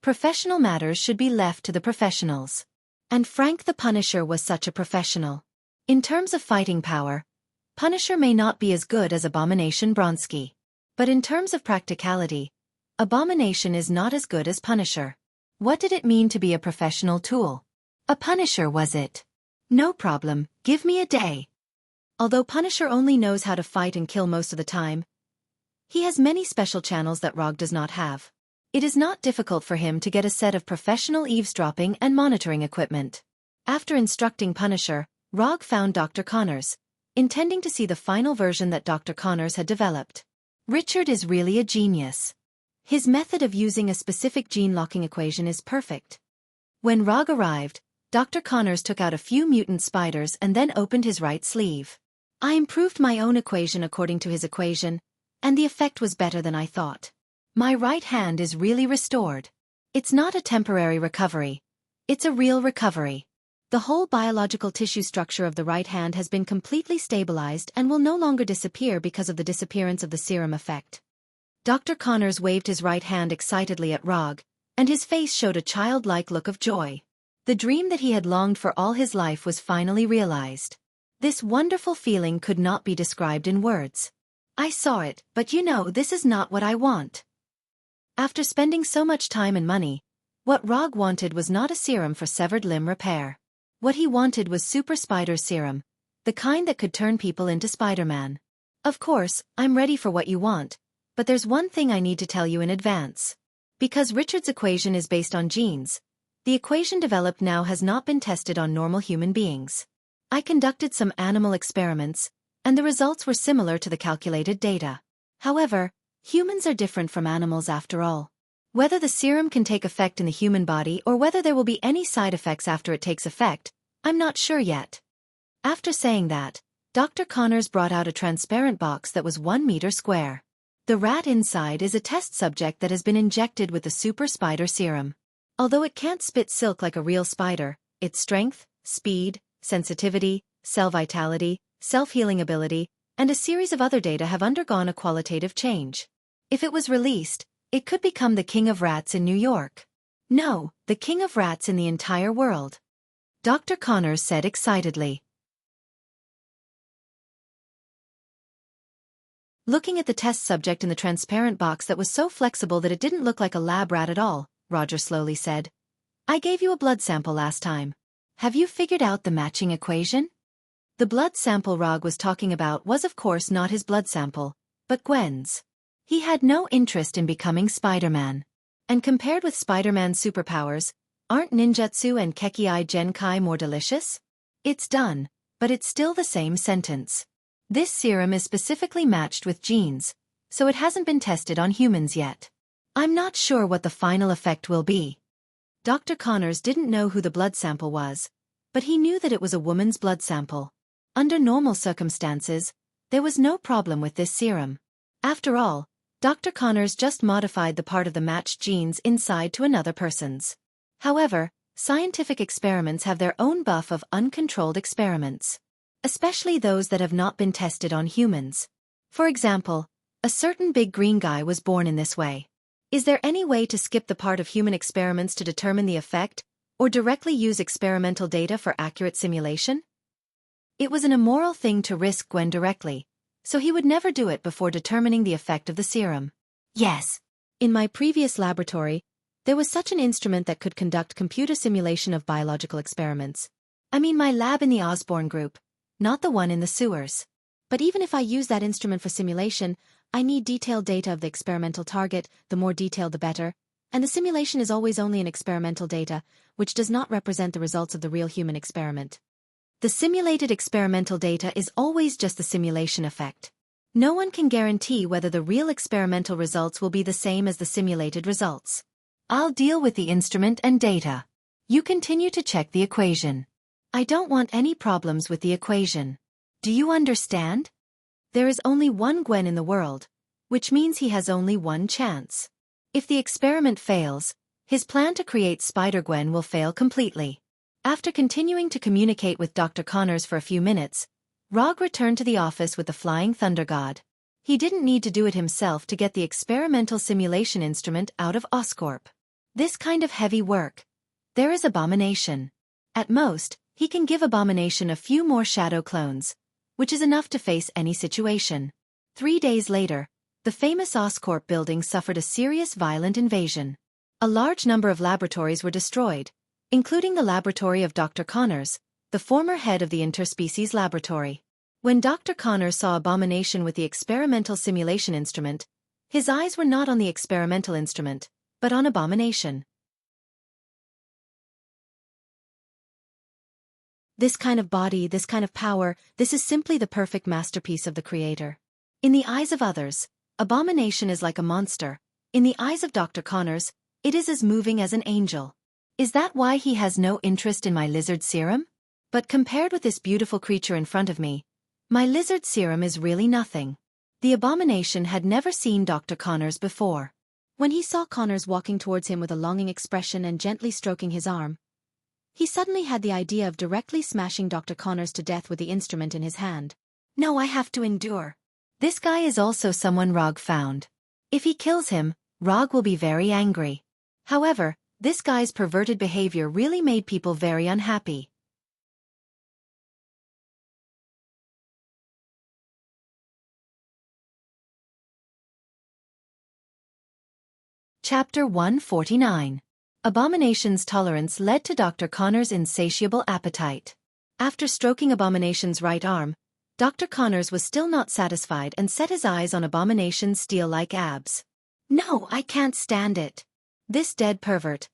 Professional matters should be left to the professionals. And Frank the Punisher was such a professional. In terms of fighting power, Punisher may not be as good as Abomination Bronski. But in terms of practicality, Abomination is not as good as Punisher. What did it mean to be a professional tool? A Punisher, was it? No problem, give me a day. Although Punisher only knows how to fight and kill most of the time, he has many special channels that Rog does not have. It is not difficult for him to get a set of professional eavesdropping and monitoring equipment. After instructing Punisher, Rog found Dr. Connors, intending to see the final version that Dr. Connors had developed. Richard is really a genius. His method of using a specific gene-locking equation is perfect. When Rog arrived, Dr. Connors took out a few mutant spiders and then opened his right sleeve. I improved my own equation according to his equation, and the effect was better than I thought. My right hand is really restored. It's not a temporary recovery. It's a real recovery. The whole biological tissue structure of the right hand has been completely stabilized and will no longer disappear because of the disappearance of the serum effect. Dr. Connors waved his right hand excitedly at Rog, and his face showed a childlike look of joy. The dream that he had longed for all his life was finally realized. This wonderful feeling could not be described in words. I saw it, but you know this is not what I want. After spending so much time and money, what Rog wanted was not a serum for severed limb repair. What he wanted was Super Spider Serum, the kind that could turn people into Spider-Man. Of course, I'm ready for what you want, but there's one thing I need to tell you in advance. Because Richard's equation is based on genes, the equation developed now has not been tested on normal human beings. I conducted some animal experiments, and the results were similar to the calculated data. However, humans are different from animals after all. Whether the serum can take effect in the human body or whether there will be any side effects after it takes effect, I'm not sure yet. After saying that, Dr. Connors brought out a transparent box that was 1 meter square. The rat inside is a test subject that has been injected with the Super Spider Serum. Although it can't spit silk like a real spider, its strength, speed, sensitivity, cell vitality, self-healing ability, and a series of other data have undergone a qualitative change. If it was released, it could become the king of rats in New York. No, the king of rats in the entire world. Dr. Connors said excitedly. Looking at the test subject in the transparent box that was so flexible that it didn't look like a lab rat at all, Roger slowly said. I gave you a blood sample last time. Have you figured out the matching equation? The blood sample Rog was talking about was of course not his blood sample, but Gwen's. He had no interest in becoming Spider-Man. And compared with Spider-Man's superpowers, aren't ninjutsu and Kekkei Genkai more delicious? It's done, but it's still the same sentence. This serum is specifically matched with genes, so it hasn't been tested on humans yet. I'm not sure what the final effect will be. Dr. Connors didn't know who the blood sample was, but he knew that it was a woman's blood sample. Under normal circumstances, there was no problem with this serum. After all, Dr. Connors just modified the part of the matched genes inside to another person's. However, scientific experiments have their own buff of uncontrolled experiments, especially those that have not been tested on humans. For example, a certain big green guy was born in this way. Is there any way to skip the part of human experiments to determine the effect, or directly use experimental data for accurate simulation? It was an immoral thing to risk Gwen directly, so he would never do it before determining the effect of the serum. Yes. In my previous laboratory, there was such an instrument that could conduct computer simulation of biological experiments. I mean my lab in the Osborne group, not the one in the sewers. But even if I use that instrument for simulation, I need detailed data of the experimental target, the more detailed the better, and the simulation is always only an experimental data, which does not represent the results of the real human experiment. The simulated experimental data is always just the simulation effect. No one can guarantee whether the real experimental results will be the same as the simulated results. I'll deal with the instrument and data. You continue to check the equation. I don't want any problems with the equation. Do you understand? There is only one Gwen in the world, which means he has only one chance. If the experiment fails, his plan to create Spider-Gwen will fail completely. After continuing to communicate with Dr. Connors for a few minutes, Rog returned to the office with the Flying Thunder God. He didn't need to do it himself to get the experimental simulation instrument out of Oscorp. This kind of heavy work. There is Abomination. At most, he can give Abomination a few more shadow clones, which is enough to face any situation. 3 days later, the famous Oscorp building suffered a serious violent invasion. A large number of laboratories were destroyed, including the laboratory of Dr. Connors, the former head of the Interspecies Laboratory. When Dr. Connors saw Abomination with the experimental simulation instrument, his eyes were not on the experimental instrument, but on Abomination. This kind of body, this kind of power, this is simply the perfect masterpiece of the Creator. In the eyes of others, Abomination is like a monster. In the eyes of Dr. Connors, it is as moving as an angel. Is that why he has no interest in my lizard serum? But compared with this beautiful creature in front of me, my lizard serum is really nothing. The Abomination had never seen Dr. Connors before. When he saw Connors walking towards him with a longing expression and gently stroking his arm, he suddenly had the idea of directly smashing Dr. Connors to death with the instrument in his hand. No, I have to endure. This guy is also someone Rog found. If he kills him, Rog will be very angry. However, this guy's perverted behavior really made people very unhappy. Chapter 149. Abomination's tolerance led to Dr. Connors' insatiable appetite. After stroking Abomination's right arm, Dr. Connors was still not satisfied and set his eyes on Abomination's steel-like abs. No, I can't stand it. This dead pervert,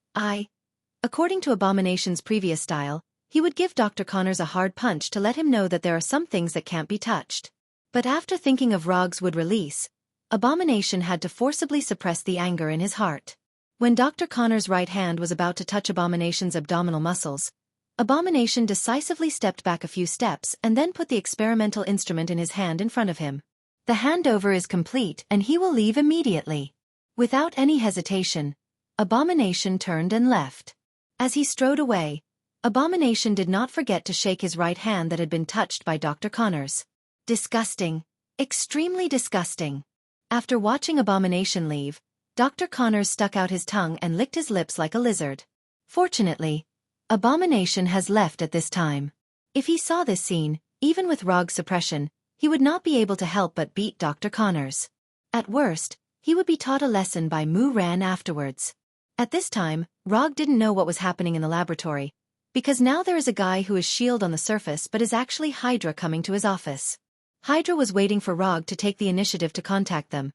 According to Abomination's previous style, he would give Dr. Connors a hard punch to let him know that there are some things that can't be touched. But after thinking of Rog's would release, Abomination had to forcibly suppress the anger in his heart. When Dr. Connors' right hand was about to touch Abomination's abdominal muscles, Abomination decisively stepped back a few steps and then put the experimental instrument in his hand in front of him. The handover is complete and he will leave immediately. Without any hesitation, Abomination turned and left. As he strode away, Abomination did not forget to shake his right hand that had been touched by Dr. Connors. Disgusting. Extremely disgusting. After watching Abomination leave, Dr. Connors stuck out his tongue and licked his lips like a lizard. Fortunately, Abomination has left at this time. If he saw this scene, even with Rog's suppression, he would not be able to help but beat Dr. Connors. At worst, he would be taught a lesson by Mu Ran afterwards. At this time, Rog didn't know what was happening in the laboratory, because now there is a guy who is S.H.I.E.L.D. on the surface but is actually Hydra coming to his office. Hydra was waiting for Rog to take the initiative to contact them,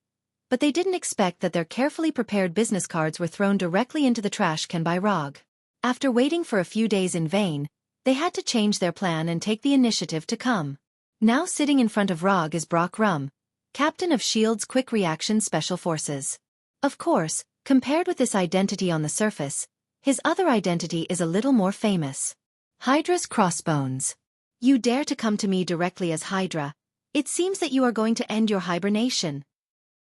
but they didn't expect that their carefully prepared business cards were thrown directly into the trash can by Rog. After waiting for a few days in vain, they had to change their plan and take the initiative to come. Now sitting in front of Rog is Brock Rum, captain of S.H.I.E.L.D.'s Quick Reaction Special Forces. Of course, compared with this identity on the surface, his other identity is a little more famous. Hydra's Crossbones. You dare to come to me directly as Hydra. It seems that you are going to end your hibernation.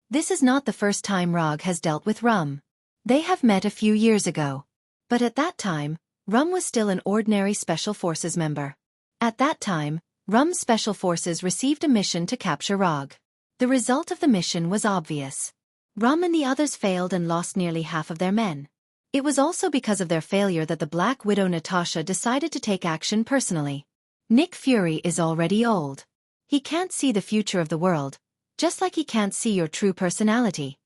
This is not the first time Rog has dealt with Rum. They have met a few years ago. But at that time, Rum was still an ordinary Special Forces member. At that time, Rum's Special Forces received a mission to capture Rog. The result of the mission was obvious. Rum and the others failed and lost nearly half of their men. It was also because of their failure that the Black Widow Natasha decided to take action personally. Nick Fury is already old. He can't see the future of the world, just like he can't see your true personality.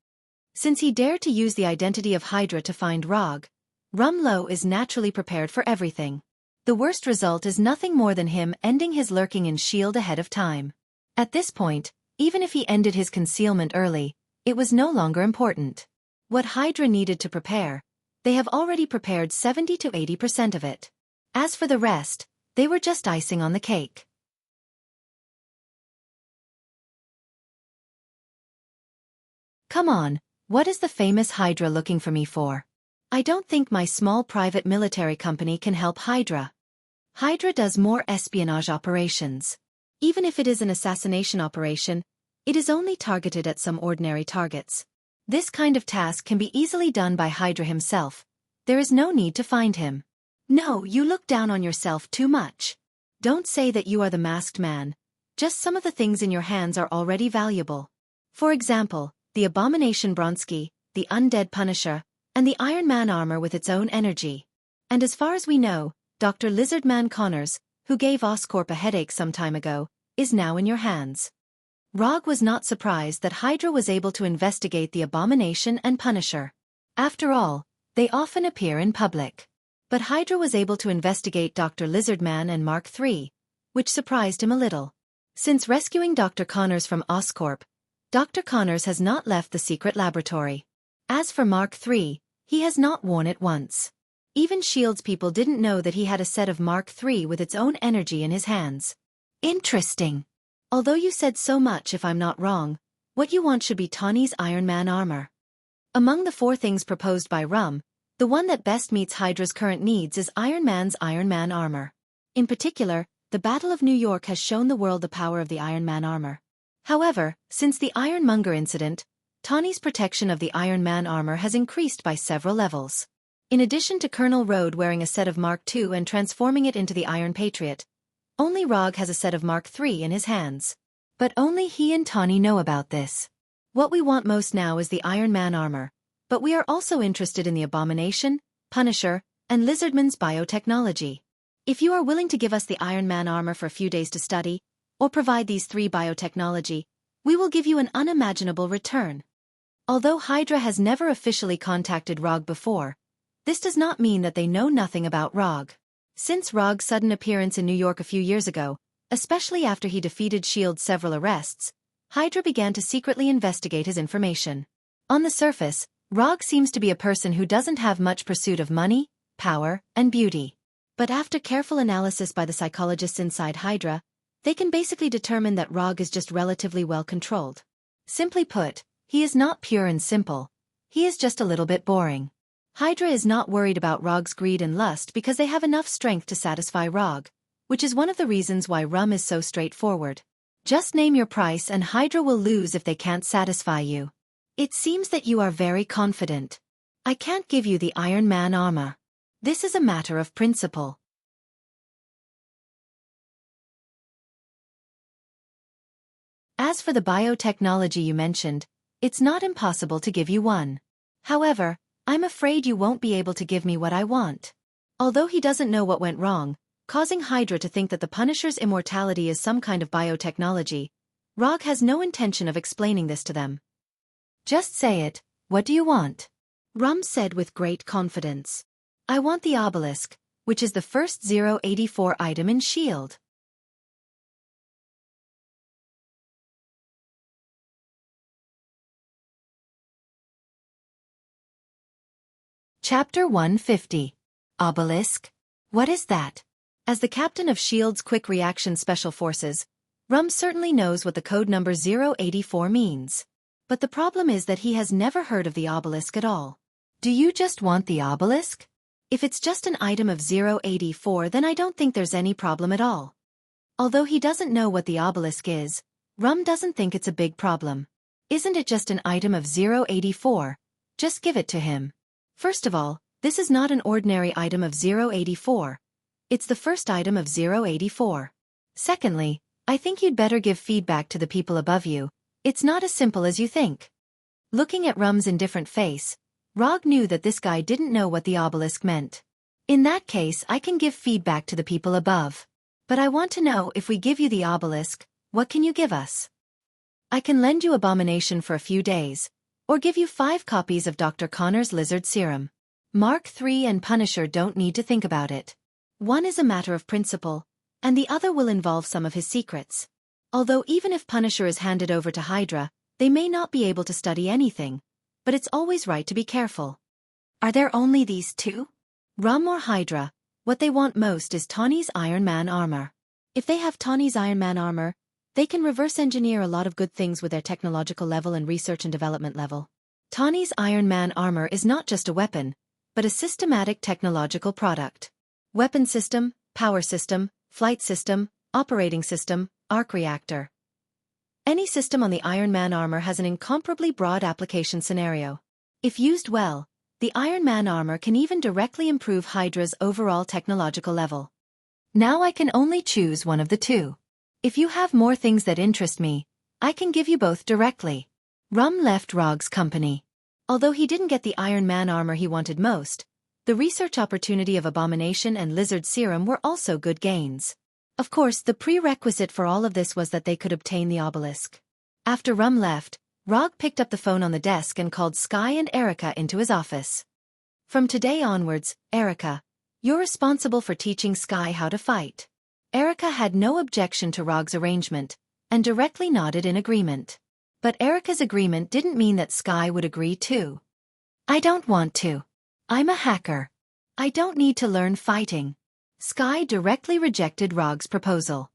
Since he dared to use the identity of Hydra to find Rog, Rum Lo is naturally prepared for everything. The worst result is nothing more than him ending his lurking in S.H.I.E.L.D. ahead of time. At this point, even if he ended his concealment early, it was no longer important. What Hydra needed to prepare, they have already prepared 70 to 80% of it. As for the rest, they were just icing on the cake. Come on, what is the famous Hydra looking for me for? I don't think my small private military company can help Hydra. Hydra does more espionage operations. Even if it is an assassination operation, it is only targeted at some ordinary targets. This kind of task can be easily done by Hydra himself. There is no need to find him. No, you look down on yourself too much. Don't say that you are the masked man. Just some of the things in your hands are already valuable. For example, the Abomination Bronsky, the Undead Punisher, and the Iron Man armor with its own energy. And as far as we know, Dr. Lizardman Connors, who gave Oscorp a headache some time ago, is now in your hands. Rog was not surprised that Hydra was able to investigate the Abomination and Punisher. After all, they often appear in public. But Hydra was able to investigate Dr. Lizardman and Mark III, which surprised him a little. Since rescuing Dr. Connors from Oscorp, Dr. Connors has not left the secret laboratory. As for Mark III, he has not worn it once. Even S.H.I.E.L.D.'s people didn't know that he had a set of Mark III with its own energy in his hands. Interesting. Although you said so much, if I'm not wrong, what you want should be Tawny's Iron Man armor. Among the 4 things proposed by Rum, the one that best meets Hydra's current needs is Iron Man's Iron Man armor. In particular, the Battle of New York has shown the world the power of the Iron Man armor. However, since the Ironmonger incident, Tawny's protection of the Iron Man armor has increased by several levels. In addition to Colonel Road wearing a set of Mark II and transforming it into the Iron Patriot, only Rog has a set of Mark III in his hands. But only he and Tawny know about this. What we want most now is the Iron Man armor, but we are also interested in the Abomination, Punisher, and Lizardman's biotechnology. If you are willing to give us the Iron Man armor for a few days to study, or provide these 3 biotechnology, we will give you an unimaginable return. Although Hydra has never officially contacted Rog before, this does not mean that they know nothing about Rog. Since Rog's sudden appearance in New York a few years ago, especially after he defeated S.H.I.E.L.D.'s several arrests, Hydra began to secretly investigate his information. On the surface, Rog seems to be a person who doesn't have much pursuit of money, power, and beauty. But after careful analysis by the psychologists inside Hydra, they can basically determine that Rog is just relatively well controlled. Simply put, he is not pure and simple. He is just a little bit boring. Hydra is not worried about Rog's greed and lust because they have enough strength to satisfy Rog, which is one of the reasons why Rum is so straightforward. Just name your price and Hydra will lose if they can't satisfy you. It seems that you are very confident. I can't give you the Iron Man armor. This is a matter of principle. As for the biotechnology you mentioned, it's not impossible to give you one. However, I'm afraid you won't be able to give me what I want. Although he doesn't know what went wrong, causing Hydra to think that the Punisher's immortality is some kind of biotechnology, Rog has no intention of explaining this to them. Just say it, what do you want? Rum said with great confidence. I want the obelisk, which is the first 084 item in S.H.I.E.L.D. Chapter 150. Obelisk? What is that? As the captain of S.H.I.E.L.D.'s Quick Reaction Special Forces, Rum certainly knows what the code number 084 means. But the problem is that he has never heard of the obelisk at all. Do you just want the obelisk? If it's just an item of 084, then I don't think there's any problem at all. Although he doesn't know what the obelisk is, Rum doesn't think it's a big problem. Isn't it just an item of 084? Just give it to him. First of all, this is not an ordinary item of 084. It's the first item of 084. Secondly, I think you'd better give feedback to the people above you. It's not as simple as you think. Looking at Rum's indifferent face, Rog knew that this guy didn't know what the obelisk meant. In that case, I can give feedback to the people above. But I want to know, if we give you the obelisk, what can you give us? I can lend you Abomination for a few days, or give you 5 copies of Dr. Connor's lizard serum. Mark III and Punisher don't need to think about it. One is a matter of principle, and the other will involve some of his secrets. Although even if Punisher is handed over to Hydra, they may not be able to study anything, but it's always right to be careful. Are there only these 2? Rum or Hydra? What they want most is Tawny's Iron Man armor. If they have Tawny's Iron Man armor, they can reverse engineer a lot of good things with their technological level and research and development level. Tawny's Iron Man armor is not just a weapon, but a systematic technological product. Weapon system, power system, flight system, operating system, arc reactor. Any system on the Iron Man armor has an incomparably broad application scenario. If used well, the Iron Man armor can even directly improve Hydra's overall technological level. Now I can only choose one of the 2. If you have more things that interest me, I can give you both directly. Rum left Rog's company. Although he didn't get the Iron Man armor he wanted most, the research opportunity of Abomination and Lizard Serum were also good gains. Of course, the prerequisite for all of this was that they could obtain the obelisk. After Rum left, Rog picked up the phone on the desk and called Sky and Erica into his office. From today onwards, Erica, you're responsible for teaching Sky how to fight. Erica had no objection to Rog's arrangement, and directly nodded in agreement. But Erica's agreement didn't mean that Sky would agree too. I don't want to. I'm a hacker. I don't need to learn fighting. Sky directly rejected Rog's proposal.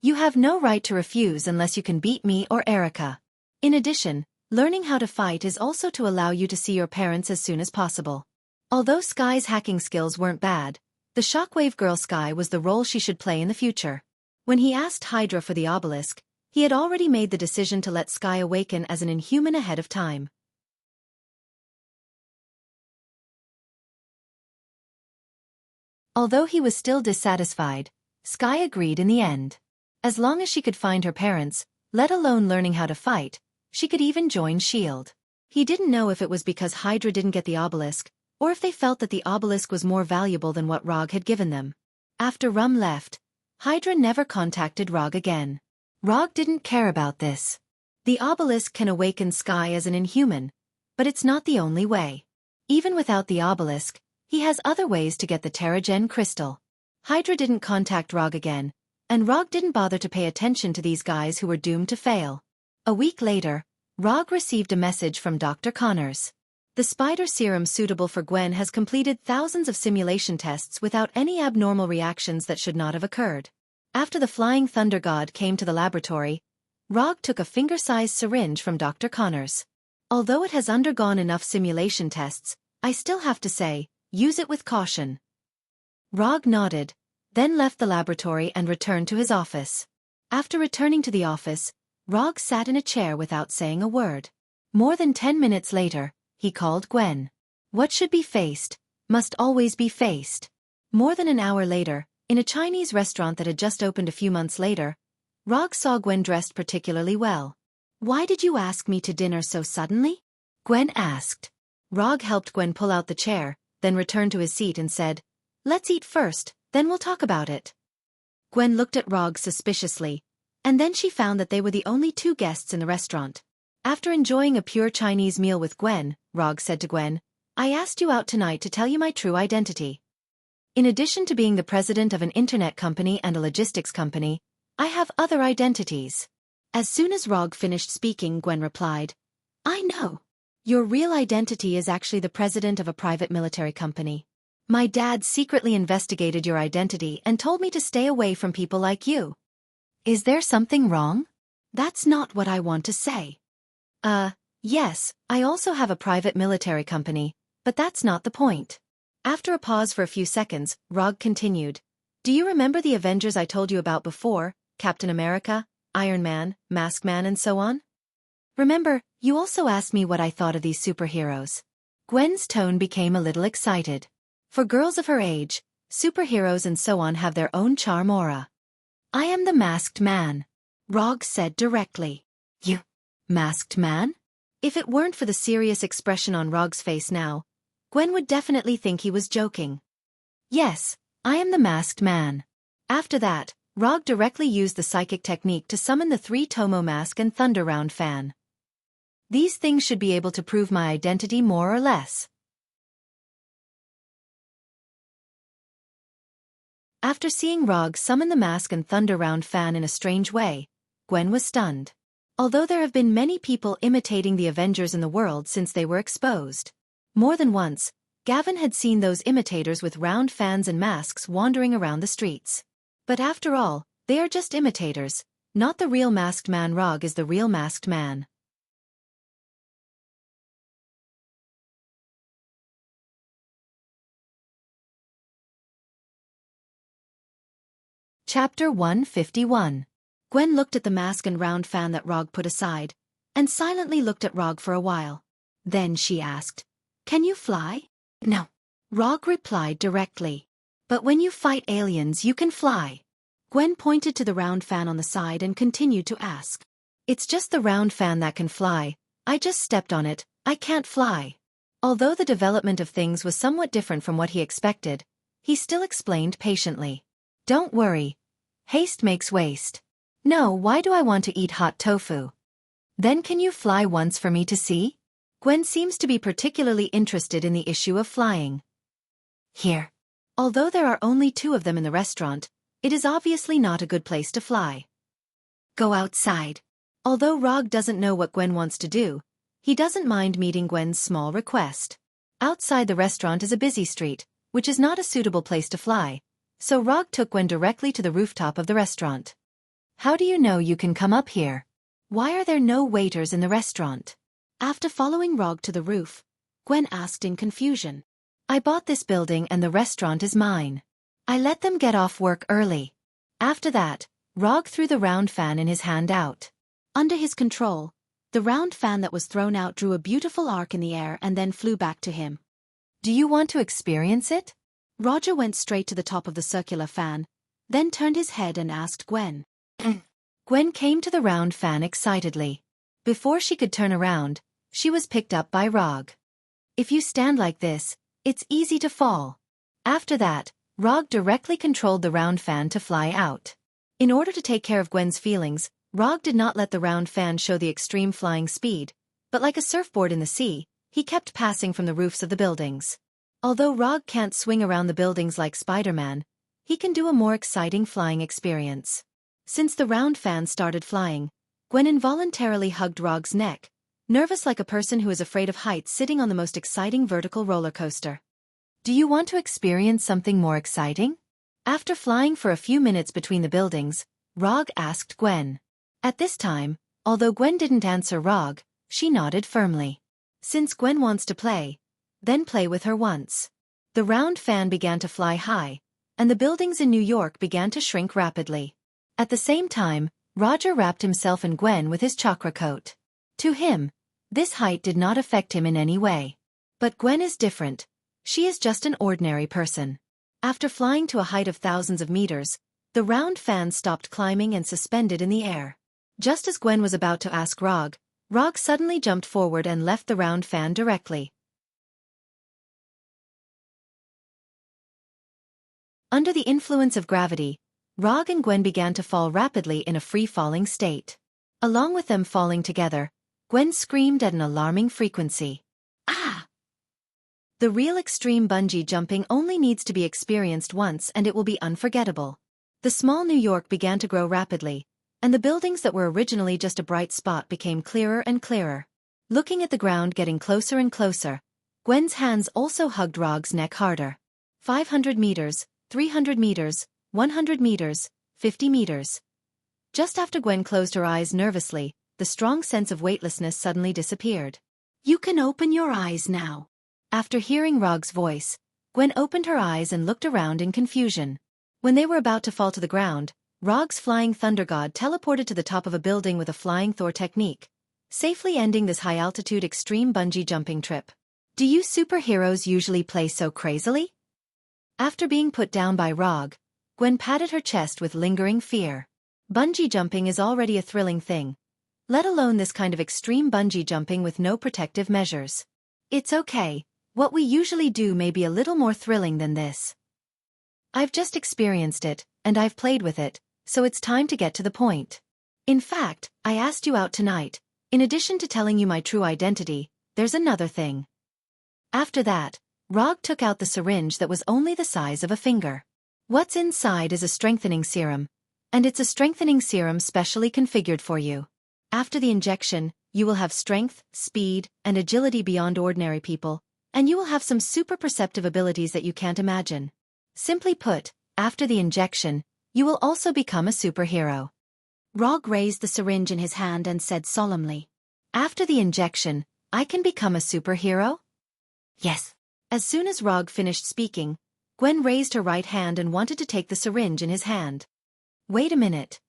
You have no right to refuse unless you can beat me or Erica. In addition, learning how to fight is also to allow you to see your parents as soon as possible. Although Sky's hacking skills weren't bad, the Shockwave Girl Sky was the role she should play in the future. When he asked Hydra for the obelisk, he had already made the decision to let Sky awaken as an inhuman ahead of time. Although he was still dissatisfied, Sky agreed in the end. As long as she could find her parents, let alone learning how to fight, she could even join S.H.I.E.L.D. He didn't know if it was because Hydra didn't get the obelisk, or if they felt that the obelisk was more valuable than what Rog had given them. After Rum left, Hydra never contacted Rog again. Rog didn't care about this. The obelisk can awaken Sky as an inhuman, but it's not the only way. Even without the obelisk, he has other ways to get the Terrigen crystal. Hydra didn't contact Rog again, and Rog didn't bother to pay attention to these guys who were doomed to fail. A week later, Rog received a message from Dr. Connors. The spider serum suitable for Gwen has completed thousands of simulation tests without any abnormal reactions that should not have occurred. After the Flying Thunder God came to the laboratory, Rog took a finger-sized syringe from Dr. Connors. Although it has undergone enough simulation tests, I still have to say, use it with caution. Rog nodded, then left the laboratory and returned to his office. After returning to the office, Rog sat in a chair without saying a word. More than 10 minutes later, he called Gwen. What should be faced, must always be faced. More than an hour later, in a Chinese restaurant that had just opened a few months later, Rog saw Gwen dressed particularly well. Why did you ask me to dinner so suddenly? Gwen asked. Rog helped Gwen pull out the chair, then returned to his seat and said, Let's eat first, then we'll talk about it. Gwen looked at Rog suspiciously, and then she found that they were the only 2 guests in the restaurant. After enjoying a pure Chinese meal with Gwen, Rog said to Gwen, I asked you out tonight to tell you my true identity. In addition to being the president of an internet company and a logistics company, I have other identities. As soon as Rog finished speaking, Gwen replied, I know. Your real identity is actually the president of a private military company. My dad secretly investigated your identity and told me to stay away from people like you. Is there something wrong? That's not what I want to say. Yes, I also have a private military company, but that's not the point. After a pause for a few seconds, Rog continued. Do you remember the Avengers I told you about before, Captain America, Iron Man, Masked Man and so on? Remember, you also asked me what I thought of these superheroes. Gwen's tone became a little excited. For girls of her age, superheroes and so on have their own charm aura. I am the masked man, Rog said directly. You, masked man? If it weren't for the serious expression on Rog's face now, Gwen would definitely think he was joking. Yes, I am the masked man. After that, Rog directly used the psychic technique to summon the 3 Tomo mask and Thunder Round fan. These things should be able to prove my identity more or less. After seeing Rog summon the mask and Thunder Round fan in a strange way, Gwen was stunned. Although there have been many people imitating the Avengers in the world since they were exposed. More than once, Gavin had seen those imitators with round fans and masks wandering around the streets. But after all, they are just imitators, not the real masked man. Rog is the real masked man. Chapter 151. Gwen looked at the mask and round fan that Rog put aside, and silently looked at Rog for a while. Then she asked, "Can you fly?" "No," Rog replied directly. "But when you fight aliens you can fly." Gwen pointed to the round fan on the side and continued to ask. "It's just the round fan that can fly. I just stepped on it, I can't fly." Although the development of things was somewhat different from what he expected, he still explained patiently. "Don't worry. Haste makes waste. No, why do I want to eat hot tofu? Then can you fly once for me to see?" Gwen seems to be particularly interested in the issue of flying. Here. Although there are only 2 of them in the restaurant, it is obviously not a good place to fly. Go outside. Although Rog doesn't know what Gwen wants to do, he doesn't mind meeting Gwen's small request. Outside the restaurant is a busy street, which is not a suitable place to fly, so Rog took Gwen directly to the rooftop of the restaurant. "How do you know you can come up here? Why are there no waiters in the restaurant?" After following Rog to the roof, Gwen asked in confusion. "I bought this building and the restaurant is mine. I let them get off work early." After that, Rog threw the round fan in his hand out. Under his control, the round fan that was thrown out drew a beautiful arc in the air and then flew back to him. "Do you want to experience it?" Roger went straight to the top of the circular fan, then turned his head and asked Gwen. Gwen came to the round fan excitedly. Before she could turn around, she was picked up by Rog. "If you stand like this, it's easy to fall." After that, Rog directly controlled the round fan to fly out. In order to take care of Gwen's feelings, Rog did not let the round fan show the extreme flying speed, but like a surfboard in the sea, he kept passing from the roofs of the buildings. Although Rog can't swing around the buildings like Spider-Man, he can do a more exciting flying experience. Since the round fan started flying, Gwen involuntarily hugged Rog's neck, nervous like a person who is afraid of heights sitting on the most exciting vertical roller coaster. "Do you want to experience something more exciting?" After flying for a few minutes between the buildings, Rog asked Gwen. At this time, although Gwen didn't answer Rog, she nodded firmly. Since Gwen wants to play, then play with her once. The round fan began to fly high, and the buildings in New York began to shrink rapidly. At the same time, Roger wrapped himself and Gwen with his chakra coat. To him, this height did not affect him in any way. But Gwen is different. She is just an ordinary person. After flying to a height of thousands of meters, the round fan stopped climbing and suspended in the air. Just as Gwen was about to ask Rog, Rog suddenly jumped forward and left the round fan directly. Under the influence of gravity, Rog and Gwen began to fall rapidly in a free-falling state. Along with them falling together, Gwen screamed at an alarming frequency. "Ah!" The real extreme bungee jumping only needs to be experienced once and it will be unforgettable. The small New York began to grow rapidly, and the buildings that were originally just a bright spot became clearer and clearer. Looking at the ground getting closer and closer, Gwen's hands also hugged Rog's neck harder. 500 meters, 300 meters, 100 meters, 50 meters. Just after Gwen closed her eyes nervously, the strong sense of weightlessness suddenly disappeared. "You can open your eyes now." After hearing Rog's voice, Gwen opened her eyes and looked around in confusion. When they were about to fall to the ground, Rog's flying thunder god teleported to the top of a building with a flying Thor technique, safely ending this high-altitude extreme bungee jumping trip. Do you superheroes usually play so crazily? After being put down by Rog, Gwen patted her chest with lingering fear. Bungee jumping is already a thrilling thing, let alone this kind of extreme bungee jumping with no protective measures. It's okay, what we usually do may be a little more thrilling than this. I've just experienced it, and I've played with it, so it's time to get to the point. In fact, I asked you out tonight. In addition to telling you my true identity, there's another thing. After that, Rog took out the syringe that was only the size of a finger. What's inside is a strengthening serum, and it's a strengthening serum specially configured for you. After the injection, you will have strength, speed, and agility beyond ordinary people, and you will have some super perceptive abilities that you can't imagine. Simply put, after the injection, you will also become a superhero. Rog raised the syringe in his hand and said solemnly, "After the injection, I can become a superhero?" "Yes." As soon as Rog finished speaking, Gwen raised her right hand and wanted to take the syringe in his hand. "Wait a minute.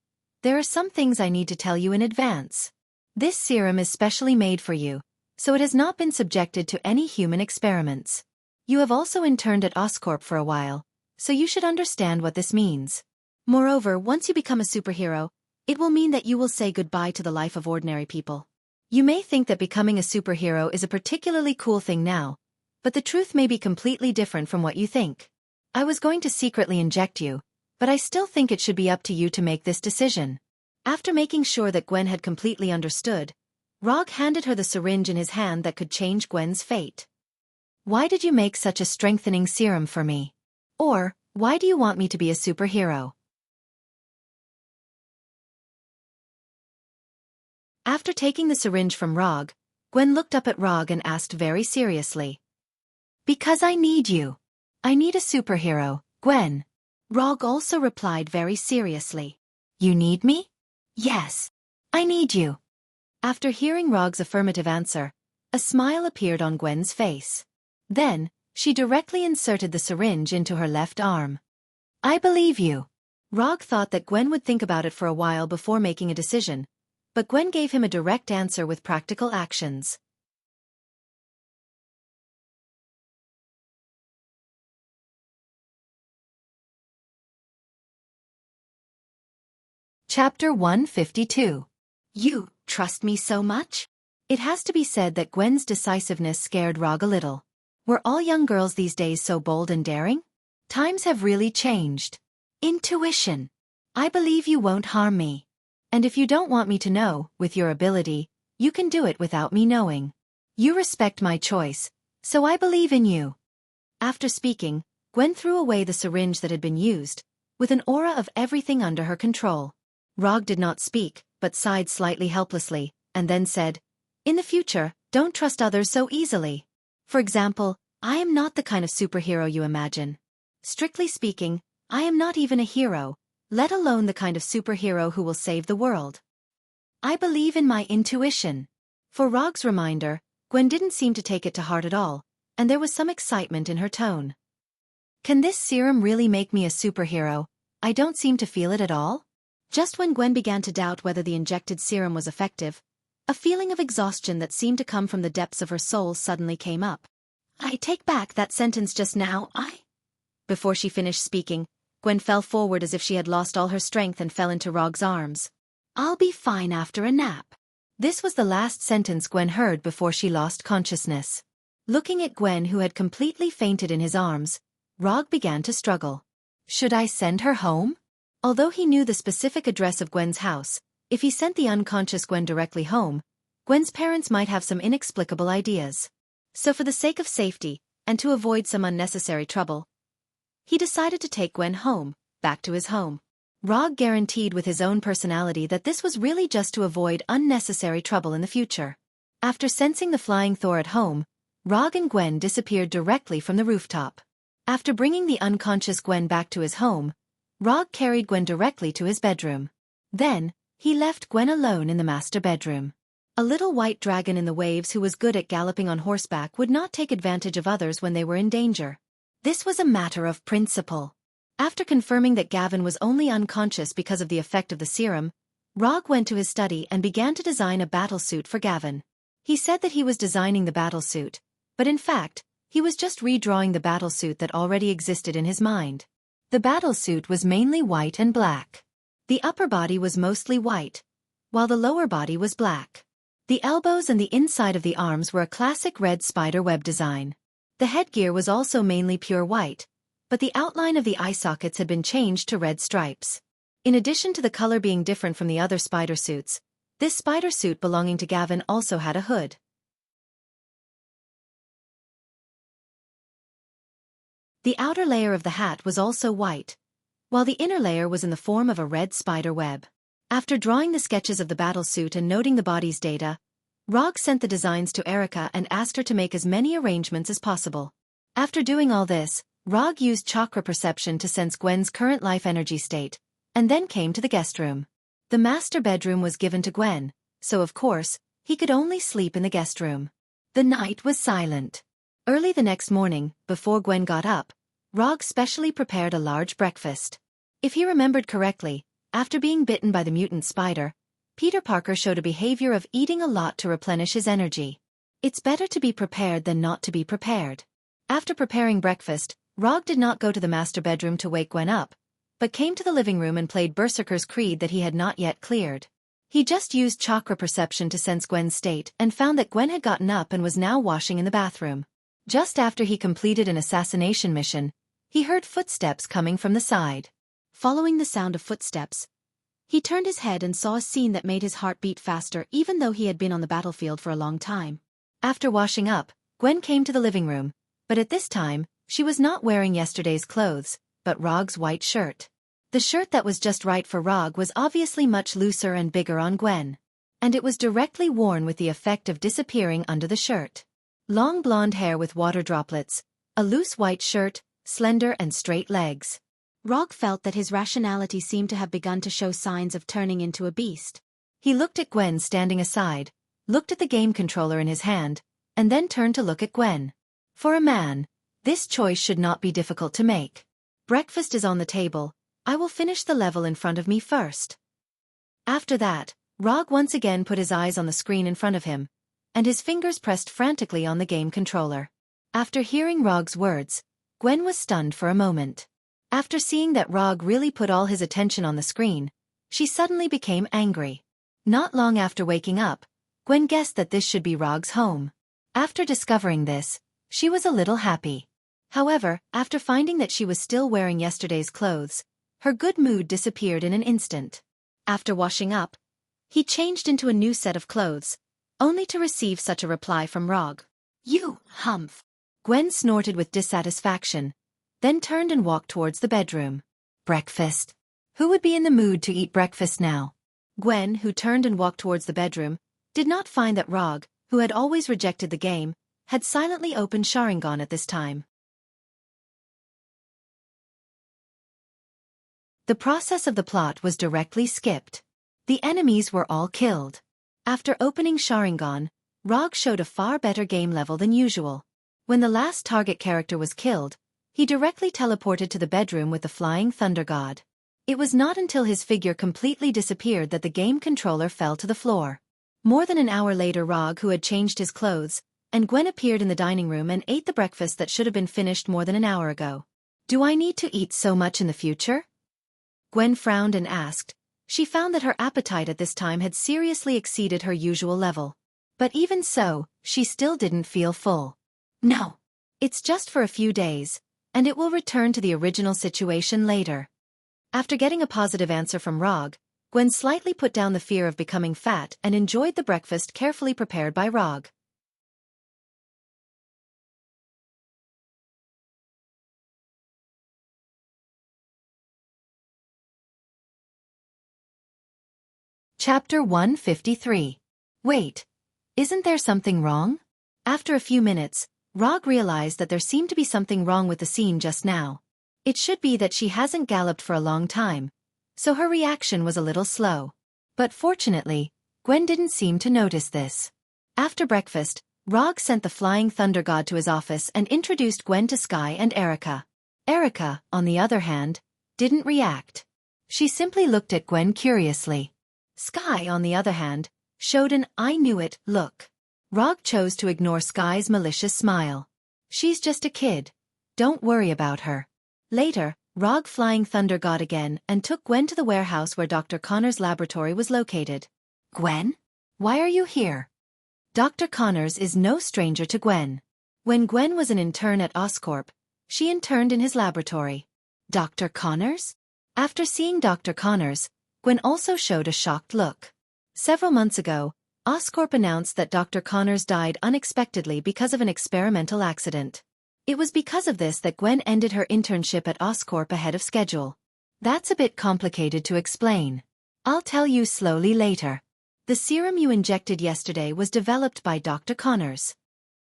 There are some things I need to tell you in advance. This serum is specially made for you, so it has not been subjected to any human experiments. You have also interned at Oscorp for a while, so you should understand what this means. Moreover, once you become a superhero, it will mean that you will say goodbye to the life of ordinary people. You may think that becoming a superhero is a particularly cool thing now, but the truth may be completely different from what you think. I was going to secretly inject you, but I still think it should be up to you to make this decision." After making sure that Gwen had completely understood, Rog handed her the syringe in his hand that could change Gwen's fate. "Why did you make such a strengthening serum for me? Or, why do you want me to be a superhero?" After taking the syringe from Rog, Gwen looked up at Rog and asked very seriously. "Because I need you. I need a superhero, Gwen." Rog also replied very seriously. "You need me?" "Yes. I need you." After hearing Rog's affirmative answer, a smile appeared on Gwen's face. Then, she directly inserted the syringe into her left arm. "I believe you." Rog thought that Gwen would think about it for a while before making a decision, but Gwen gave him a direct answer with practical actions. Chapter 152. You trust me so much? It has to be said that Gwen's decisiveness scared Rog a little. Were all young girls these days so bold and daring? Times have really changed. Intuition. I believe you won't harm me. And if you don't want me to know, with your ability, you can do it without me knowing. You respect my choice, so I believe in you. After speaking, Gwen threw away the syringe that had been used, with an aura of everything under her control. Rog did not speak, but sighed slightly helplessly, and then said, "In the future, don't trust others so easily. For example, I am not the kind of superhero you imagine. Strictly speaking, I am not even a hero, let alone the kind of superhero who will save the world. I believe in my intuition." For Rog's reminder, Gwen didn't seem to take it to heart at all, and there was some excitement in her tone. "Can this serum really make me a superhero? I don't seem to feel it at all." Just when Gwen began to doubt whether the injected serum was effective, a feeling of exhaustion that seemed to come from the depths of her soul suddenly came up. "I take back that sentence just now, Before she finished speaking, Gwen fell forward as if she had lost all her strength and fell into Rog's arms. "I'll be fine after a nap." This was the last sentence Gwen heard before she lost consciousness. Looking at Gwen, who had completely fainted in his arms, Rog began to struggle. Should I send her home? Although he knew the specific address of Gwen's house, if he sent the unconscious Gwen directly home, Gwen's parents might have some inexplicable ideas. So for the sake of safety, and to avoid some unnecessary trouble, he decided to take Gwen home, back to his home. Rog guaranteed with his own personality that this was really just to avoid unnecessary trouble in the future. After sensing the flying Thor at home, Rog and Gwen disappeared directly from the rooftop. After bringing the unconscious Gwen back to his home, Rog carried Gwen directly to his bedroom. Then, he left Gwen alone in the master bedroom. A little white dragon in the waves who was good at galloping on horseback would not take advantage of others when they were in danger. This was a matter of principle. After confirming that Gavin was only unconscious because of the effect of the serum, Rog went to his study and began to design a battle suit for Gavin. He said that he was designing the battle suit, but in fact, he was just redrawing the battle suit that already existed in his mind. The battle suit was mainly white and black. The upper body was mostly white, while the lower body was black. The elbows and the inside of the arms were a classic red spider web design. The headgear was also mainly pure white, but the outline of the eye sockets had been changed to red stripes. In addition to the color being different from the other spider suits, this spider suit belonging to Gavin also had a hood. The outer layer of the hat was also white, while the inner layer was in the form of a red spider web. After drawing the sketches of the battle suit and noting the body's data, Rog sent the designs to Erica and asked her to make as many arrangements as possible. After doing all this, Rog used chakra perception to sense Gwen's current life energy state, and then came to the guest room. The master bedroom was given to Gwen, so of course, he could only sleep in the guest room. The night was silent. Early the next morning, before Gwen got up, Rog specially prepared a large breakfast. If he remembered correctly, after being bitten by the mutant spider, Peter Parker showed a behavior of eating a lot to replenish his energy. It's better to be prepared than not to be prepared. After preparing breakfast, Rog did not go to the master bedroom to wake Gwen up, but came to the living room and played Berserker's Creed that he had not yet cleared. He just used chakra perception to sense Gwen's state and found that Gwen had gotten up and was now washing in the bathroom. Just after he completed an assassination mission, he heard footsteps coming from the side. Following the sound of footsteps, he turned his head and saw a scene that made his heart beat faster even though he had been on the battlefield for a long time. After washing up, Gwen came to the living room, but at this time, she was not wearing yesterday's clothes, but Rog's white shirt. The shirt that was just right for Rog was obviously much looser and bigger on Gwen, and it was directly worn with the effect of disappearing under the shirt. Long blonde hair with water droplets, a loose white shirt, slender and straight legs. Rog felt that his rationality seemed to have begun to show signs of turning into a beast. He looked at Gwen standing aside, looked at the game controller in his hand, and then turned to look at Gwen. For a man, this choice should not be difficult to make. Breakfast is on the table, I will finish the level in front of me first. After that, Rog once again put his eyes on the screen in front of him, and his fingers pressed frantically on the game controller. After hearing Rog's words, Gwen was stunned for a moment. After seeing that Rog really put all his attention on the screen, she suddenly became angry. Not long after waking up, Gwen guessed that this should be Rog's home. After discovering this, she was a little happy. However, after finding that she was still wearing yesterday's clothes, her good mood disappeared in an instant. After washing up, he changed into a new set of clothes, only to receive such a reply from Rog. "You, humph." Gwen snorted with dissatisfaction, then turned and walked towards the bedroom. Breakfast. Who would be in the mood to eat breakfast now? Gwen, who turned and walked towards the bedroom, did not find that Rog, who had always rejected the game, had silently opened Sharingan at this time. The process of the plot was directly skipped. The enemies were all killed. After opening Sharingan, Rog showed a far better game level than usual. When the last target character was killed, he directly teleported to the bedroom with the flying thunder god. It was not until his figure completely disappeared that the game controller fell to the floor. More than an hour later, Rog, who had changed his clothes, and Gwen appeared in the dining room and ate the breakfast that should have been finished more than an hour ago. "Do I need to eat so much in the future?" Gwen frowned and asked. She found that her appetite at this time had seriously exceeded her usual level. But even so, she still didn't feel full. "No. It's just for a few days, and it will return to the original situation later." After getting a positive answer from Rog, Gwen slightly put down the fear of becoming fat and enjoyed the breakfast carefully prepared by Rog. Chapter 153. Wait. Isn't there something wrong? After a few minutes, Rog realized that there seemed to be something wrong with the scene just now. It should be that she hasn't galloped for a long time, so her reaction was a little slow. But fortunately, Gwen didn't seem to notice this. After breakfast, Rog sent the flying thunder god to his office and introduced Gwen to Sky and Erica. Erica, on the other hand, didn't react. She simply looked at Gwen curiously. Sky, on the other hand, showed an "I knew it" look. Rog chose to ignore Sky's malicious smile. She's just a kid. Don't worry about her. Later, Rog Flying Thunder got again and took Gwen to the warehouse where Dr. Connor's laboratory was located. Gwen? Why are you here? Dr. Connors is no stranger to Gwen. When Gwen was an intern at Oscorp, she interned in his laboratory. Dr. Connors? After seeing Dr. Connors, Gwen also showed a shocked look. Several months ago, Oscorp announced that Dr. Connors died unexpectedly because of an experimental accident. It was because of this that Gwen ended her internship at Oscorp ahead of schedule. That's a bit complicated to explain. I'll tell you slowly later. The serum you injected yesterday was developed by Dr. Connors.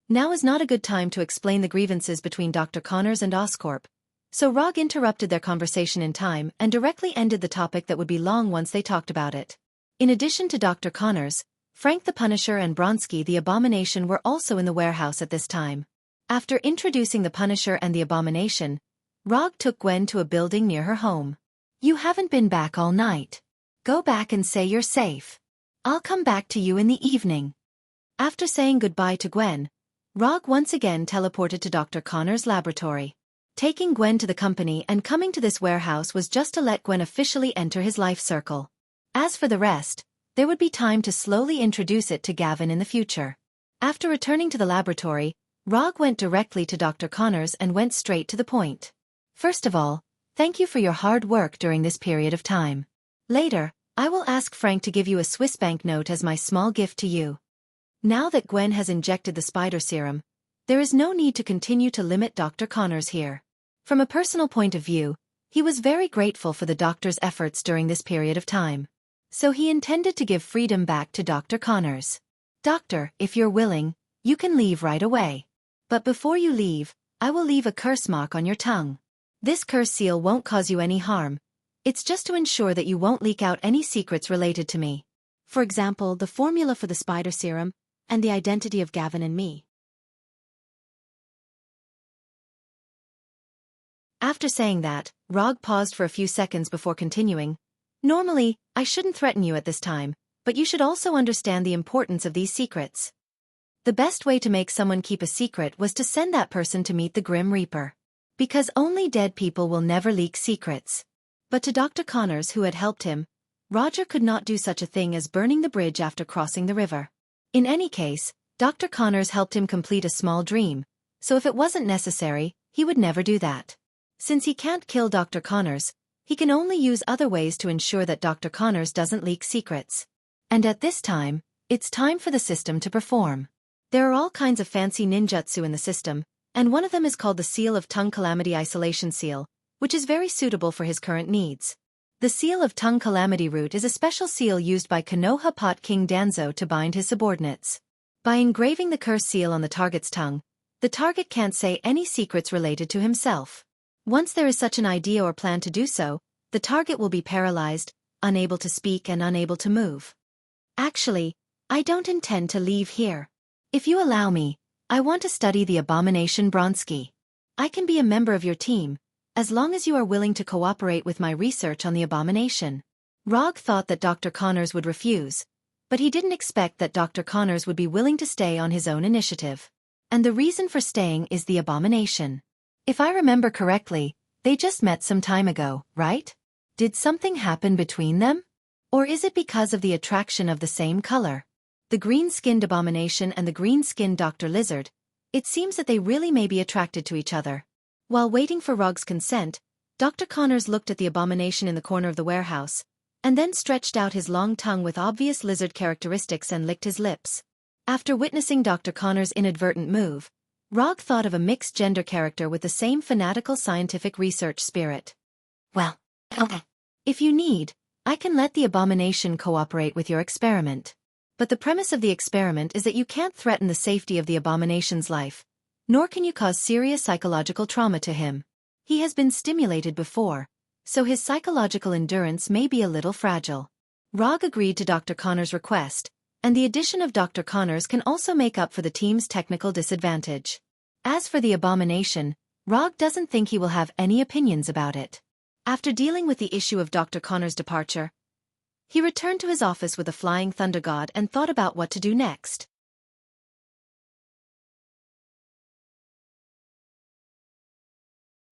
Now is not a good time to explain the grievances between Dr. Connors and Oscorp, so Rog interrupted their conversation in time and directly ended the topic that would be long once they talked about it. In addition to Dr. Connors, Frank the Punisher and Bronsky the Abomination were also in the warehouse at this time. After introducing the Punisher and the Abomination, Rog took Gwen to a building near her home. You haven't been back all night. Go back and say you're safe. I'll come back to you in the evening. After saying goodbye to Gwen, Rog once again teleported to Dr. Connor's laboratory. Taking Gwen to the company and coming to this warehouse was just to let Gwen officially enter his life circle. As for the rest, there would be time to slowly introduce it to Gavin in the future. After returning to the laboratory, Rog went directly to Dr. Connors and went straight to the point. First of all, thank you for your hard work during this period of time. Later, I will ask Frank to give you a Swiss bank note as my small gift to you. Now that Gwen has injected the spider serum, there is no need to continue to limit Dr. Connors here. From a personal point of view, he was very grateful for the doctor's efforts during this period of time. So he intended to give freedom back to Dr. Connors. Doctor, if you're willing, you can leave right away. But before you leave, I will leave a curse mark on your tongue. This curse seal won't cause you any harm. It's just to ensure that you won't leak out any secrets related to me. For example, the formula for the spider serum, and the identity of Gavin and me. After saying that, Rog paused for a few seconds before continuing. Normally, I shouldn't threaten you at this time, but you should also understand the importance of these secrets. The best way to make someone keep a secret was to send that person to meet the Grim Reaper. Because only dead people will never leak secrets. But to Dr. Connors, who had helped him, Roger could not do such a thing as burning the bridge after crossing the river. In any case, Dr. Connors helped him complete a small dream, so if it wasn't necessary, he would never do that. Since he can't kill Dr. Connors, he can only use other ways to ensure that Dr. Connors doesn't leak secrets. And at this time, it's time for the system to perform. There are all kinds of fancy ninjutsu in the system, and one of them is called the Seal of Tongue Calamity Isolation Seal, which is very suitable for his current needs. The Seal of Tongue Calamity Root is a special seal used by Konoha Pot King Danzo to bind his subordinates. By engraving the curse seal on the target's tongue, the target can't say any secrets related to himself. Once there is such an idea or plan to do so, the target will be paralyzed, unable to speak and unable to move. Actually, I don't intend to leave here. If you allow me, I want to study the Abomination Bronsky. I can be a member of your team, as long as you are willing to cooperate with my research on the Abomination. Rog thought that Dr. Connors would refuse, but he didn't expect that Dr. Connors would be willing to stay on his own initiative. And the reason for staying is the Abomination. If I remember correctly, they just met some time ago, right? Did something happen between them? Or is it because of the attraction of the same color? The green-skinned Abomination and the green-skinned Dr. Lizard, it seems that they really may be attracted to each other. While waiting for Rog's consent, Dr. Connors looked at the Abomination in the corner of the warehouse, and then stretched out his long tongue with obvious lizard characteristics and licked his lips. After witnessing Dr. Connors' inadvertent move, Rog thought of a mixed-gender character with the same fanatical scientific research spirit. Well, if you need, I can let the Abomination cooperate with your experiment. But the premise of the experiment is that you can't threaten the safety of the Abomination's life, nor can you cause serious psychological trauma to him. He has been stimulated before, so his psychological endurance may be a little fragile. Rog agreed to Dr. Connors' request, and the addition of Dr. Connors can also make up for the team's technical disadvantage. As for the Abomination, Rog doesn't think he will have any opinions about it. After dealing with the issue of Dr. Connors' departure, He returned to his office with a flying thunder god and thought about what to do next.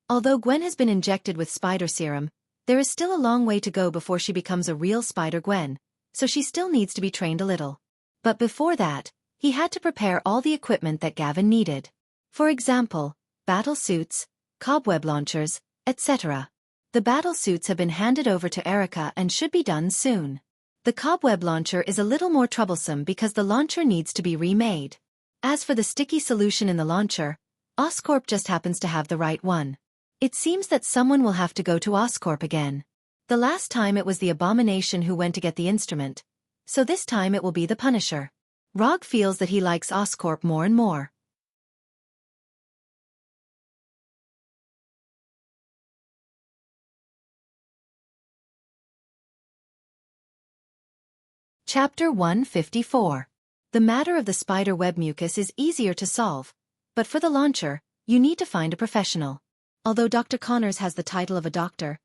Although Gwen has been injected with spider serum, there is still a long way to go before she becomes a real Spider-Gwen, so she still needs to be trained a little. But before that, he had to prepare all the equipment that Gavin needed. For example, battle suits, cobweb launchers, etc. The battle suits have been handed over to Erica and should be done soon. The cobweb launcher is a little more troublesome because the launcher needs to be remade. As for the sticky solution in the launcher, Oscorp just happens to have the right one. It seems that someone will have to go to Oscorp again. The last time it was the Abomination who went to get the instrument, so this time it will be the Punisher. Rog feels that he likes Oscorp more and more. Chapter 154. The matter of the spider web mucus is easier to solve, but for the launcher, you need to find a professional. Although Dr. Connors has the title of a doctor,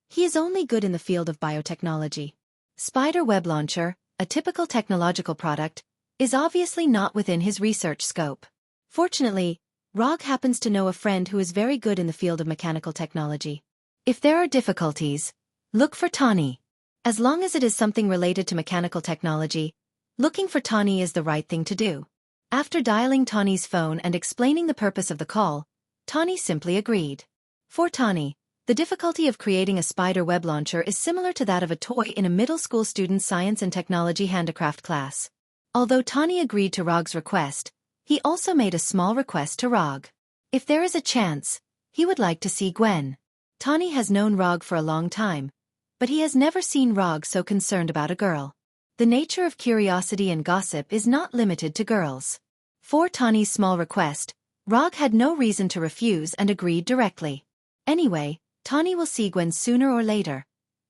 he is only good in the field of biotechnology. Spider web launcher, a typical technological product, is obviously not within his research scope. Fortunately, Rog happens to know a friend who is very good in the field of mechanical technology. If there are difficulties, look for Tawny. As long as it is something related to mechanical technology, looking for Tawny is the right thing to do. After dialing Tawny's phone and explaining the purpose of the call, Tawny simply agreed. For Tawny, the difficulty of creating a spider web launcher is similar to that of a toy in a middle school student's science and technology handicraft class. Although Tawny agreed to Rog's request, he also made a small request to Rog. If there is a chance, he would like to see Gwen. Tawny has known Rog for a long time, but he has never seen Rog so concerned about a girl. The nature of curiosity and gossip is not limited to girls. For Tawny's small request, Rog had no reason to refuse and agreed directly. Anyway, Tawny will see Gwen sooner or later,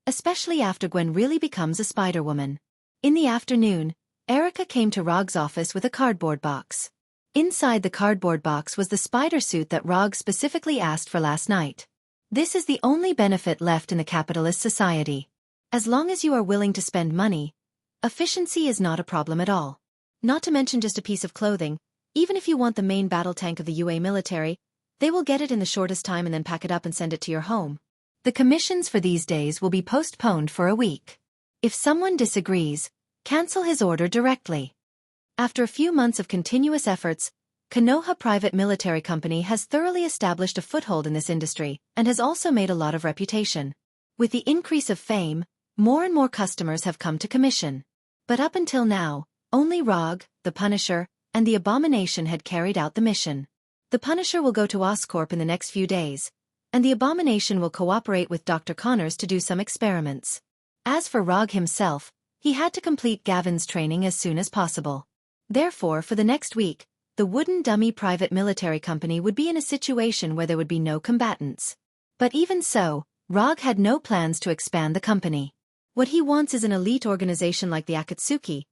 especially after Gwen really becomes a Spider-Woman. In the afternoon, Erica came to Rog's office with a cardboard box. Inside the cardboard box was the spider suit that Rog specifically asked for last night. This is the only benefit left in the capitalist society. As long as you are willing to spend money, efficiency is not a problem at all. Not to mention just a piece of clothing. Even if you want the main battle tank of the UA military, they will get it in the shortest time and then pack it up and send it to your home. The commissions for these days will be postponed for a week. If someone disagrees, cancel his order directly. After a few months of continuous efforts, Konoha Private Military Company has thoroughly established a foothold in this industry and has also made a lot of reputation. With the increase of fame, more and more customers have come to commission. But up until now, only Rog, the Punisher, and the Abomination had carried out the mission. The Punisher will go to Oscorp in the next few days, and the Abomination will cooperate with Dr. Connors to do some experiments. As for Rog himself, he had to complete Gavin's training as soon as possible. Therefore, for the next week, the Wooden Dummy Private Military Company would be in a situation where there would be no combatants. But even so, Rog had no plans to expand the company. What he wants is an elite organization like the Akatsuki,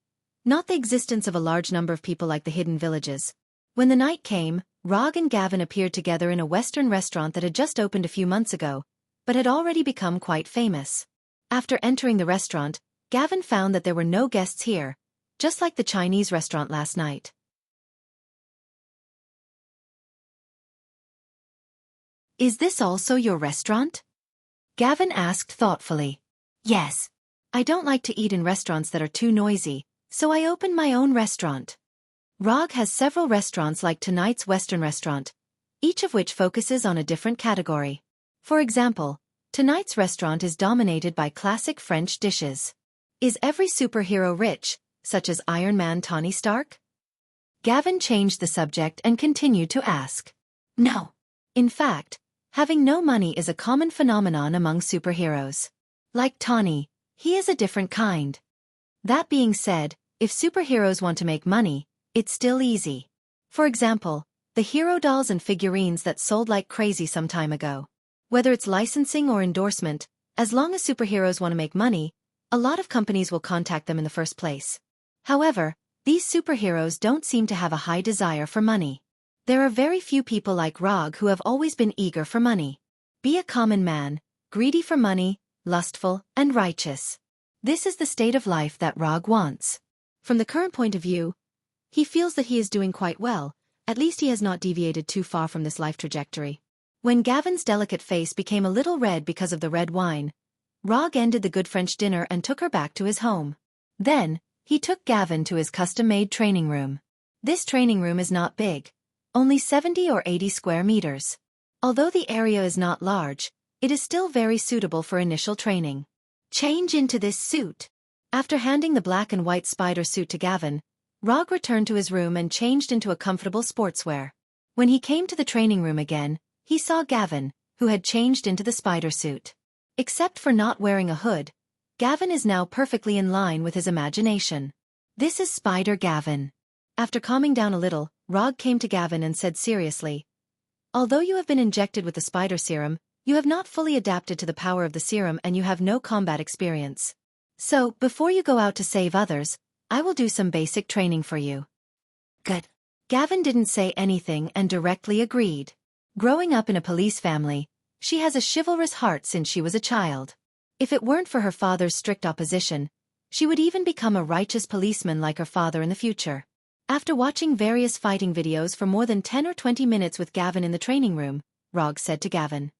not the existence of a large number of people like the hidden villages. When the night came, Rog and Gavin appeared together in a Western restaurant that had just opened a few months ago, but had already become quite famous. After entering the restaurant, Gavin found that there were no guests here, just like the Chinese restaurant last night. "Is this also your restaurant?" Gavin asked thoughtfully. "Yes. I don't like to eat in restaurants that are too noisy, so I opened my own restaurant." Rog has several restaurants like tonight's Western restaurant, each of which focuses on a different category. For example, tonight's restaurant is dominated by classic French dishes. Is every superhero rich, such as Iron Man Tony Stark? Gavin changed the subject and continued to ask. No. In fact, having no money is a common phenomenon among superheroes. Like Tawny, he is a different kind. That being said, if superheroes want to make money, it's still easy. For example, the hero dolls and figurines that sold like crazy some time ago. Whether it's licensing or endorsement, as long as superheroes want to make money, a lot of companies will contact them in the first place. However, these superheroes don't seem to have a high desire for money. There are very few people like Rog who have always been eager for money. Be a common man, greedy for money, lustful, and righteous. This is the state of life that Rog wants. From the current point of view, he feels that he is doing quite well, at least he has not deviated too far from this life trajectory. When Gavin's delicate face became a little red because of the red wine, Rog ended the good French dinner and took her back to his home. Then, he took Gavin to his custom-made training room. This training room is not big, only 70 or 80 square meters. Although the area is not large, it is still very suitable for initial training. Change into this suit. After handing the black and white spider suit to Gavin, Rog returned to his room and changed into a comfortable sportswear. When he came to the training room again, he saw Gavin, who had changed into the spider suit. Except for not wearing a hood, Gavin is now perfectly in line with his imagination. This is Spider Gavin. After calming down a little, Rog came to Gavin and said seriously, "Although you have been injected with the spider serum, you have not fully adapted to the power of the serum and you have no combat experience. So, before you go out to save others, I will do some basic training for you." Good. Gavin didn't say anything and directly agreed. Growing up in a police family, she has a chivalrous heart since she was a child. If it weren't for her father's strict opposition, she would even become a righteous policeman like her father in the future. After watching various fighting videos for more than 10 or 20 minutes with Gavin in the training room, Rog said to Gavin,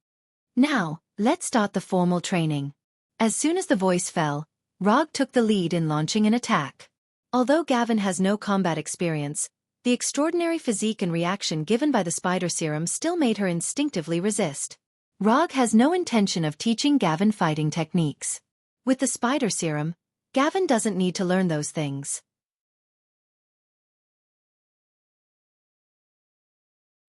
"Now, let's start the formal training." As soon as the voice fell, Rog took the lead in launching an attack. Although Gavin has no combat experience, the extraordinary physique and reaction given by the spider serum still made her instinctively resist. Rog has no intention of teaching Gavin fighting techniques. With the spider serum, Gavin doesn't need to learn those things.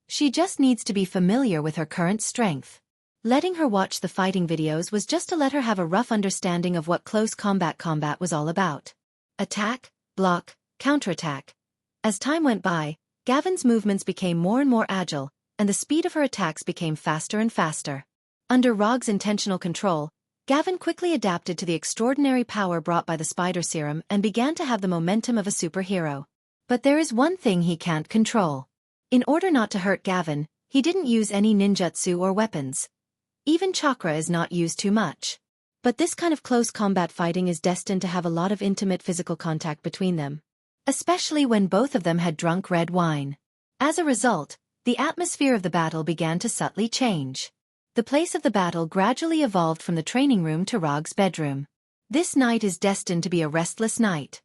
She just needs to be familiar with her current strength. Letting her watch the fighting videos was just to let her have a rough understanding of what close combat was all about. Attack, block, counterattack. As time went by, Gavin's movements became more and more agile, and the speed of her attacks became faster and faster. Under Rog's intentional control, Gavin quickly adapted to the extraordinary power brought by the spider serum and began to have the momentum of a superhero. But there is one thing he can't control. In order not to hurt Gavin, he didn't use any ninjutsu or weapons. Even chakra is not used too much. But this kind of close combat fighting is destined to have a lot of intimate physical contact between them. Especially when both of them had drunk red wine. As a result, the atmosphere of the battle began to subtly change. The place of the battle gradually evolved from the training room to Rog's bedroom. This night is destined to be a restless night.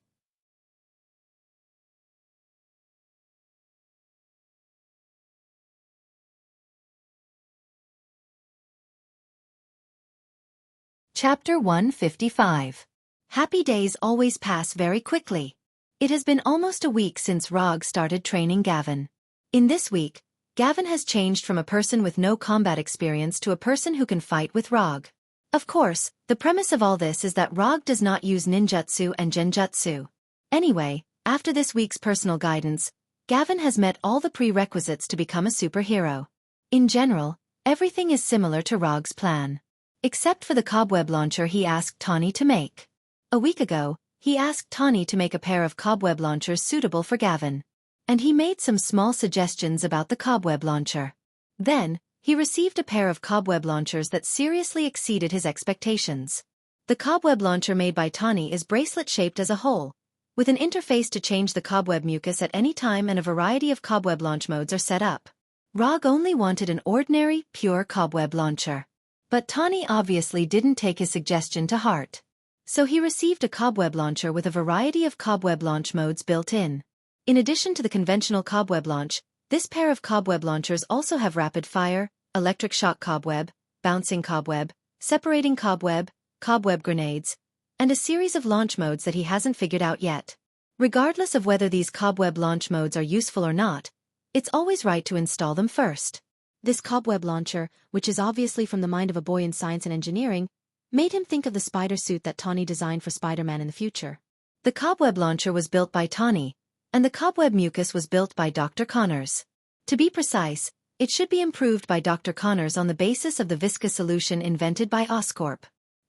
Chapter 155. Happy days always pass very quickly. It has been almost a week since Rog started training Gavin. In this week, Gavin has changed from a person with no combat experience to a person who can fight with Rog. Of course, the premise of all this is that Rog does not use ninjutsu and genjutsu. Anyway, after this week's personal guidance, Gavin has met all the prerequisites to become a superhero. In general, everything is similar to Rog's plan. Except for the cobweb launcher he asked Tawny to make. A week ago, he asked Tawny to make a pair of cobweb launchers suitable for Gavin. And he made some small suggestions about the cobweb launcher. Then, he received a pair of cobweb launchers that seriously exceeded his expectations. The cobweb launcher made by Tawny is bracelet-shaped as a whole, with an interface to change the cobweb mucus at any time, and a variety of cobweb launch modes are set up. Rog only wanted an ordinary, pure cobweb launcher. But Tawny obviously didn't take his suggestion to heart. So he received a cobweb launcher with a variety of cobweb launch modes built in. In addition to the conventional cobweb launch, this pair of cobweb launchers also have rapid fire, electric shock cobweb, bouncing cobweb, separating cobweb, cobweb grenades, and a series of launch modes that he hasn't figured out yet. Regardless of whether these cobweb launch modes are useful or not, it's always right to install them first. This cobweb launcher, which is obviously from the mind of a boy in science and engineering, made him think of the spider suit that Tawny designed for Spider-Man in the future. The cobweb launcher was built by Tawny, and the cobweb mucus was built by Dr. Connors. To be precise, it should be improved by Dr. Connors on the basis of the viscous solution invented by Oscorp.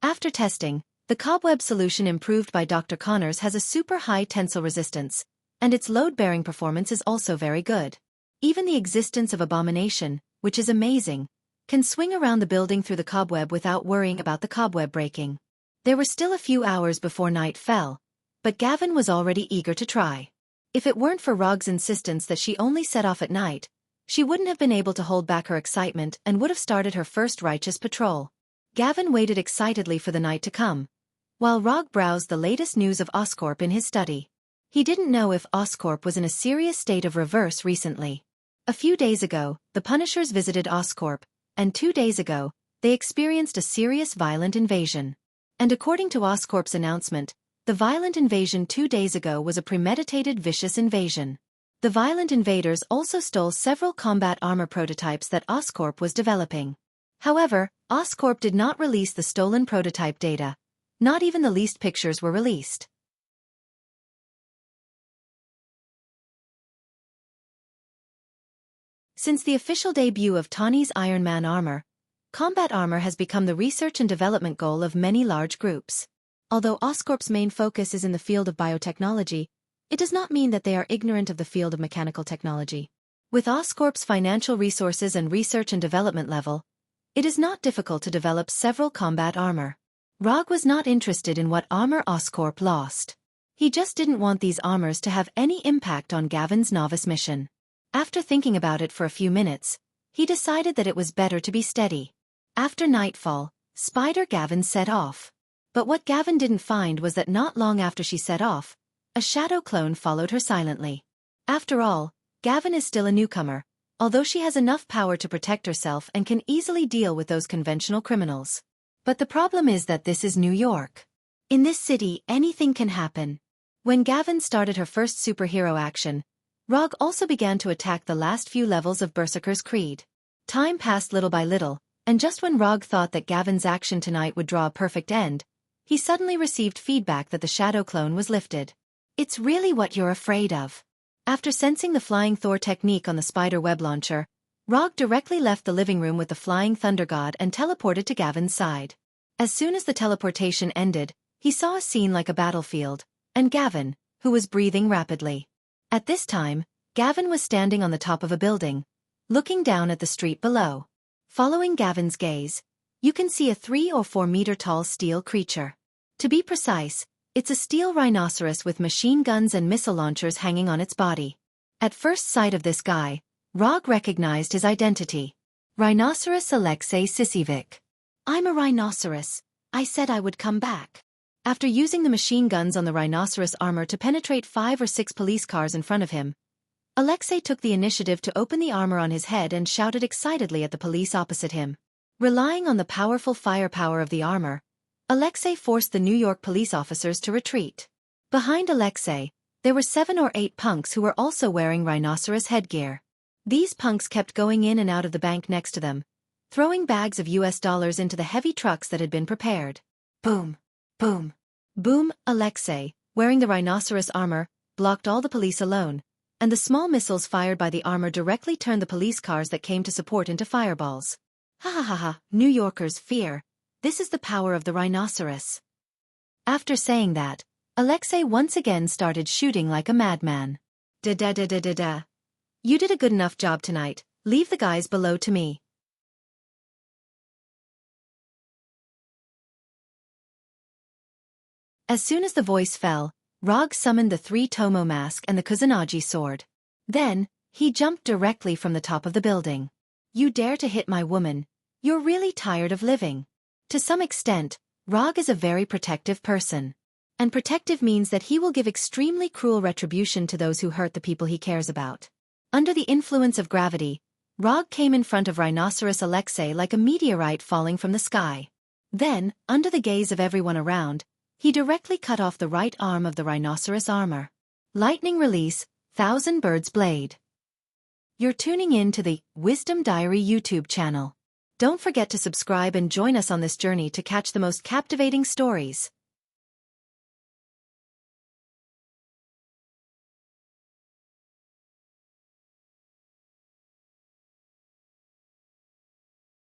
After testing, the cobweb solution improved by Dr. Connors has a super high tensile resistance, and its load-bearing performance is also very good. Even the existence of Abomination, which is amazing, can swing around the building through the cobweb without worrying about the cobweb breaking. There were still a few hours before night fell, but Gavin was already eager to try. If it weren't for Rog's insistence that she only set off at night, she wouldn't have been able to hold back her excitement and would have started her first righteous patrol. Gavin waited excitedly for the night to come, while Rog browsed the latest news of Oscorp in his study. He didn't know if Oscorp was in a serious state of reverse recently. A few days ago, the Punishers visited Oscorp, and 2 days ago, they experienced a serious violent invasion. And according to Oscorp's announcement, the violent invasion 2 days ago was a premeditated vicious invasion. The violent invaders also stole several combat armor prototypes that Oscorp was developing. However, Oscorp did not release the stolen prototype data. Not even the least pictures were released. Since the official debut of Tawny's Iron Man armor, combat armor has become the research and development goal of many large groups. Although Oscorp's main focus is in the field of biotechnology, it does not mean that they are ignorant of the field of mechanical technology. With Oscorp's financial resources and research and development level, it is not difficult to develop several combat armor. Rog was not interested in what armor Oscorp lost. He just didn't want these armors to have any impact on Gavin's novice mission. After thinking about it for a few minutes, he decided that it was better to be steady. After nightfall, Spider Gavin set off. But what Gavin didn't find was that not long after she set off, a shadow clone followed her silently. After all, Gavin is still a newcomer, although she has enough power to protect herself and can easily deal with those conventional criminals. But the problem is that this is New York. In this city, anything can happen. When Gavin started her first superhero action, Rog also began to attack the last few levels of Berserker's Creed. Time passed little by little, and just when Rog thought that Gavin's action tonight would draw a perfect end, he suddenly received feedback that the shadow clone was lifted. It's really what you're afraid of. After sensing the Flying Thor technique on the spider web launcher, Rog directly left the living room with the Flying Thunder God and teleported to Gavin's side. As soon as the teleportation ended, he saw a scene like a battlefield, and Gavin, who was breathing rapidly. At this time, Gavin was standing on the top of a building, looking down at the street below. Following Gavin's gaze, you can see a 3 or 4 meter tall steel creature. To be precise, it's a steel rhinoceros with machine guns and missile launchers hanging on its body. At first sight of this guy, Rog recognized his identity. Rhinoceros Alexei Sisevich. I'm a rhinoceros. I said I would come back. After using the machine guns on the rhinoceros armor to penetrate 5 or 6 police cars in front of him, Alexei took the initiative to open the armor on his head and shouted excitedly at the police opposite him. Relying on the powerful firepower of the armor, Alexei forced the New York police officers to retreat. Behind Alexei, there were 7 or 8 punks who were also wearing rhinoceros headgear. These punks kept going in and out of the bank next to them, throwing bags of US dollars into the heavy trucks that had been prepared. Boom! Boom! Boom! Alexei, wearing the rhinoceros armor, blocked all the police alone, and the small missiles fired by the armor directly turned the police cars that came to support into fireballs. Ha ha ha ha, New Yorkers fear. This is the power of the rhinoceros. After saying that, Alexei once again started shooting like a madman. Da-da-da-da-da-da. You did a good enough job tonight, leave the guys below to me. As soon as the voice fell, Rog summoned the 3-tomo mask and the Kusanagi sword. Then, he jumped directly from the top of the building. You dare to hit my woman? You're really tired of living. To some extent, Rog is a very protective person. And protective means that he will give extremely cruel retribution to those who hurt the people he cares about. Under the influence of gravity, Rog came in front of Rhinoceros Alexei like a meteorite falling from the sky. Then, under the gaze of everyone around, he directly cut off the right arm of the rhinoceros armor. Lightning release, Thousand Birds Blade. You're tuning in to the Wisdom Diary YouTube channel. Don't forget to subscribe and join us on this journey to catch the most captivating stories.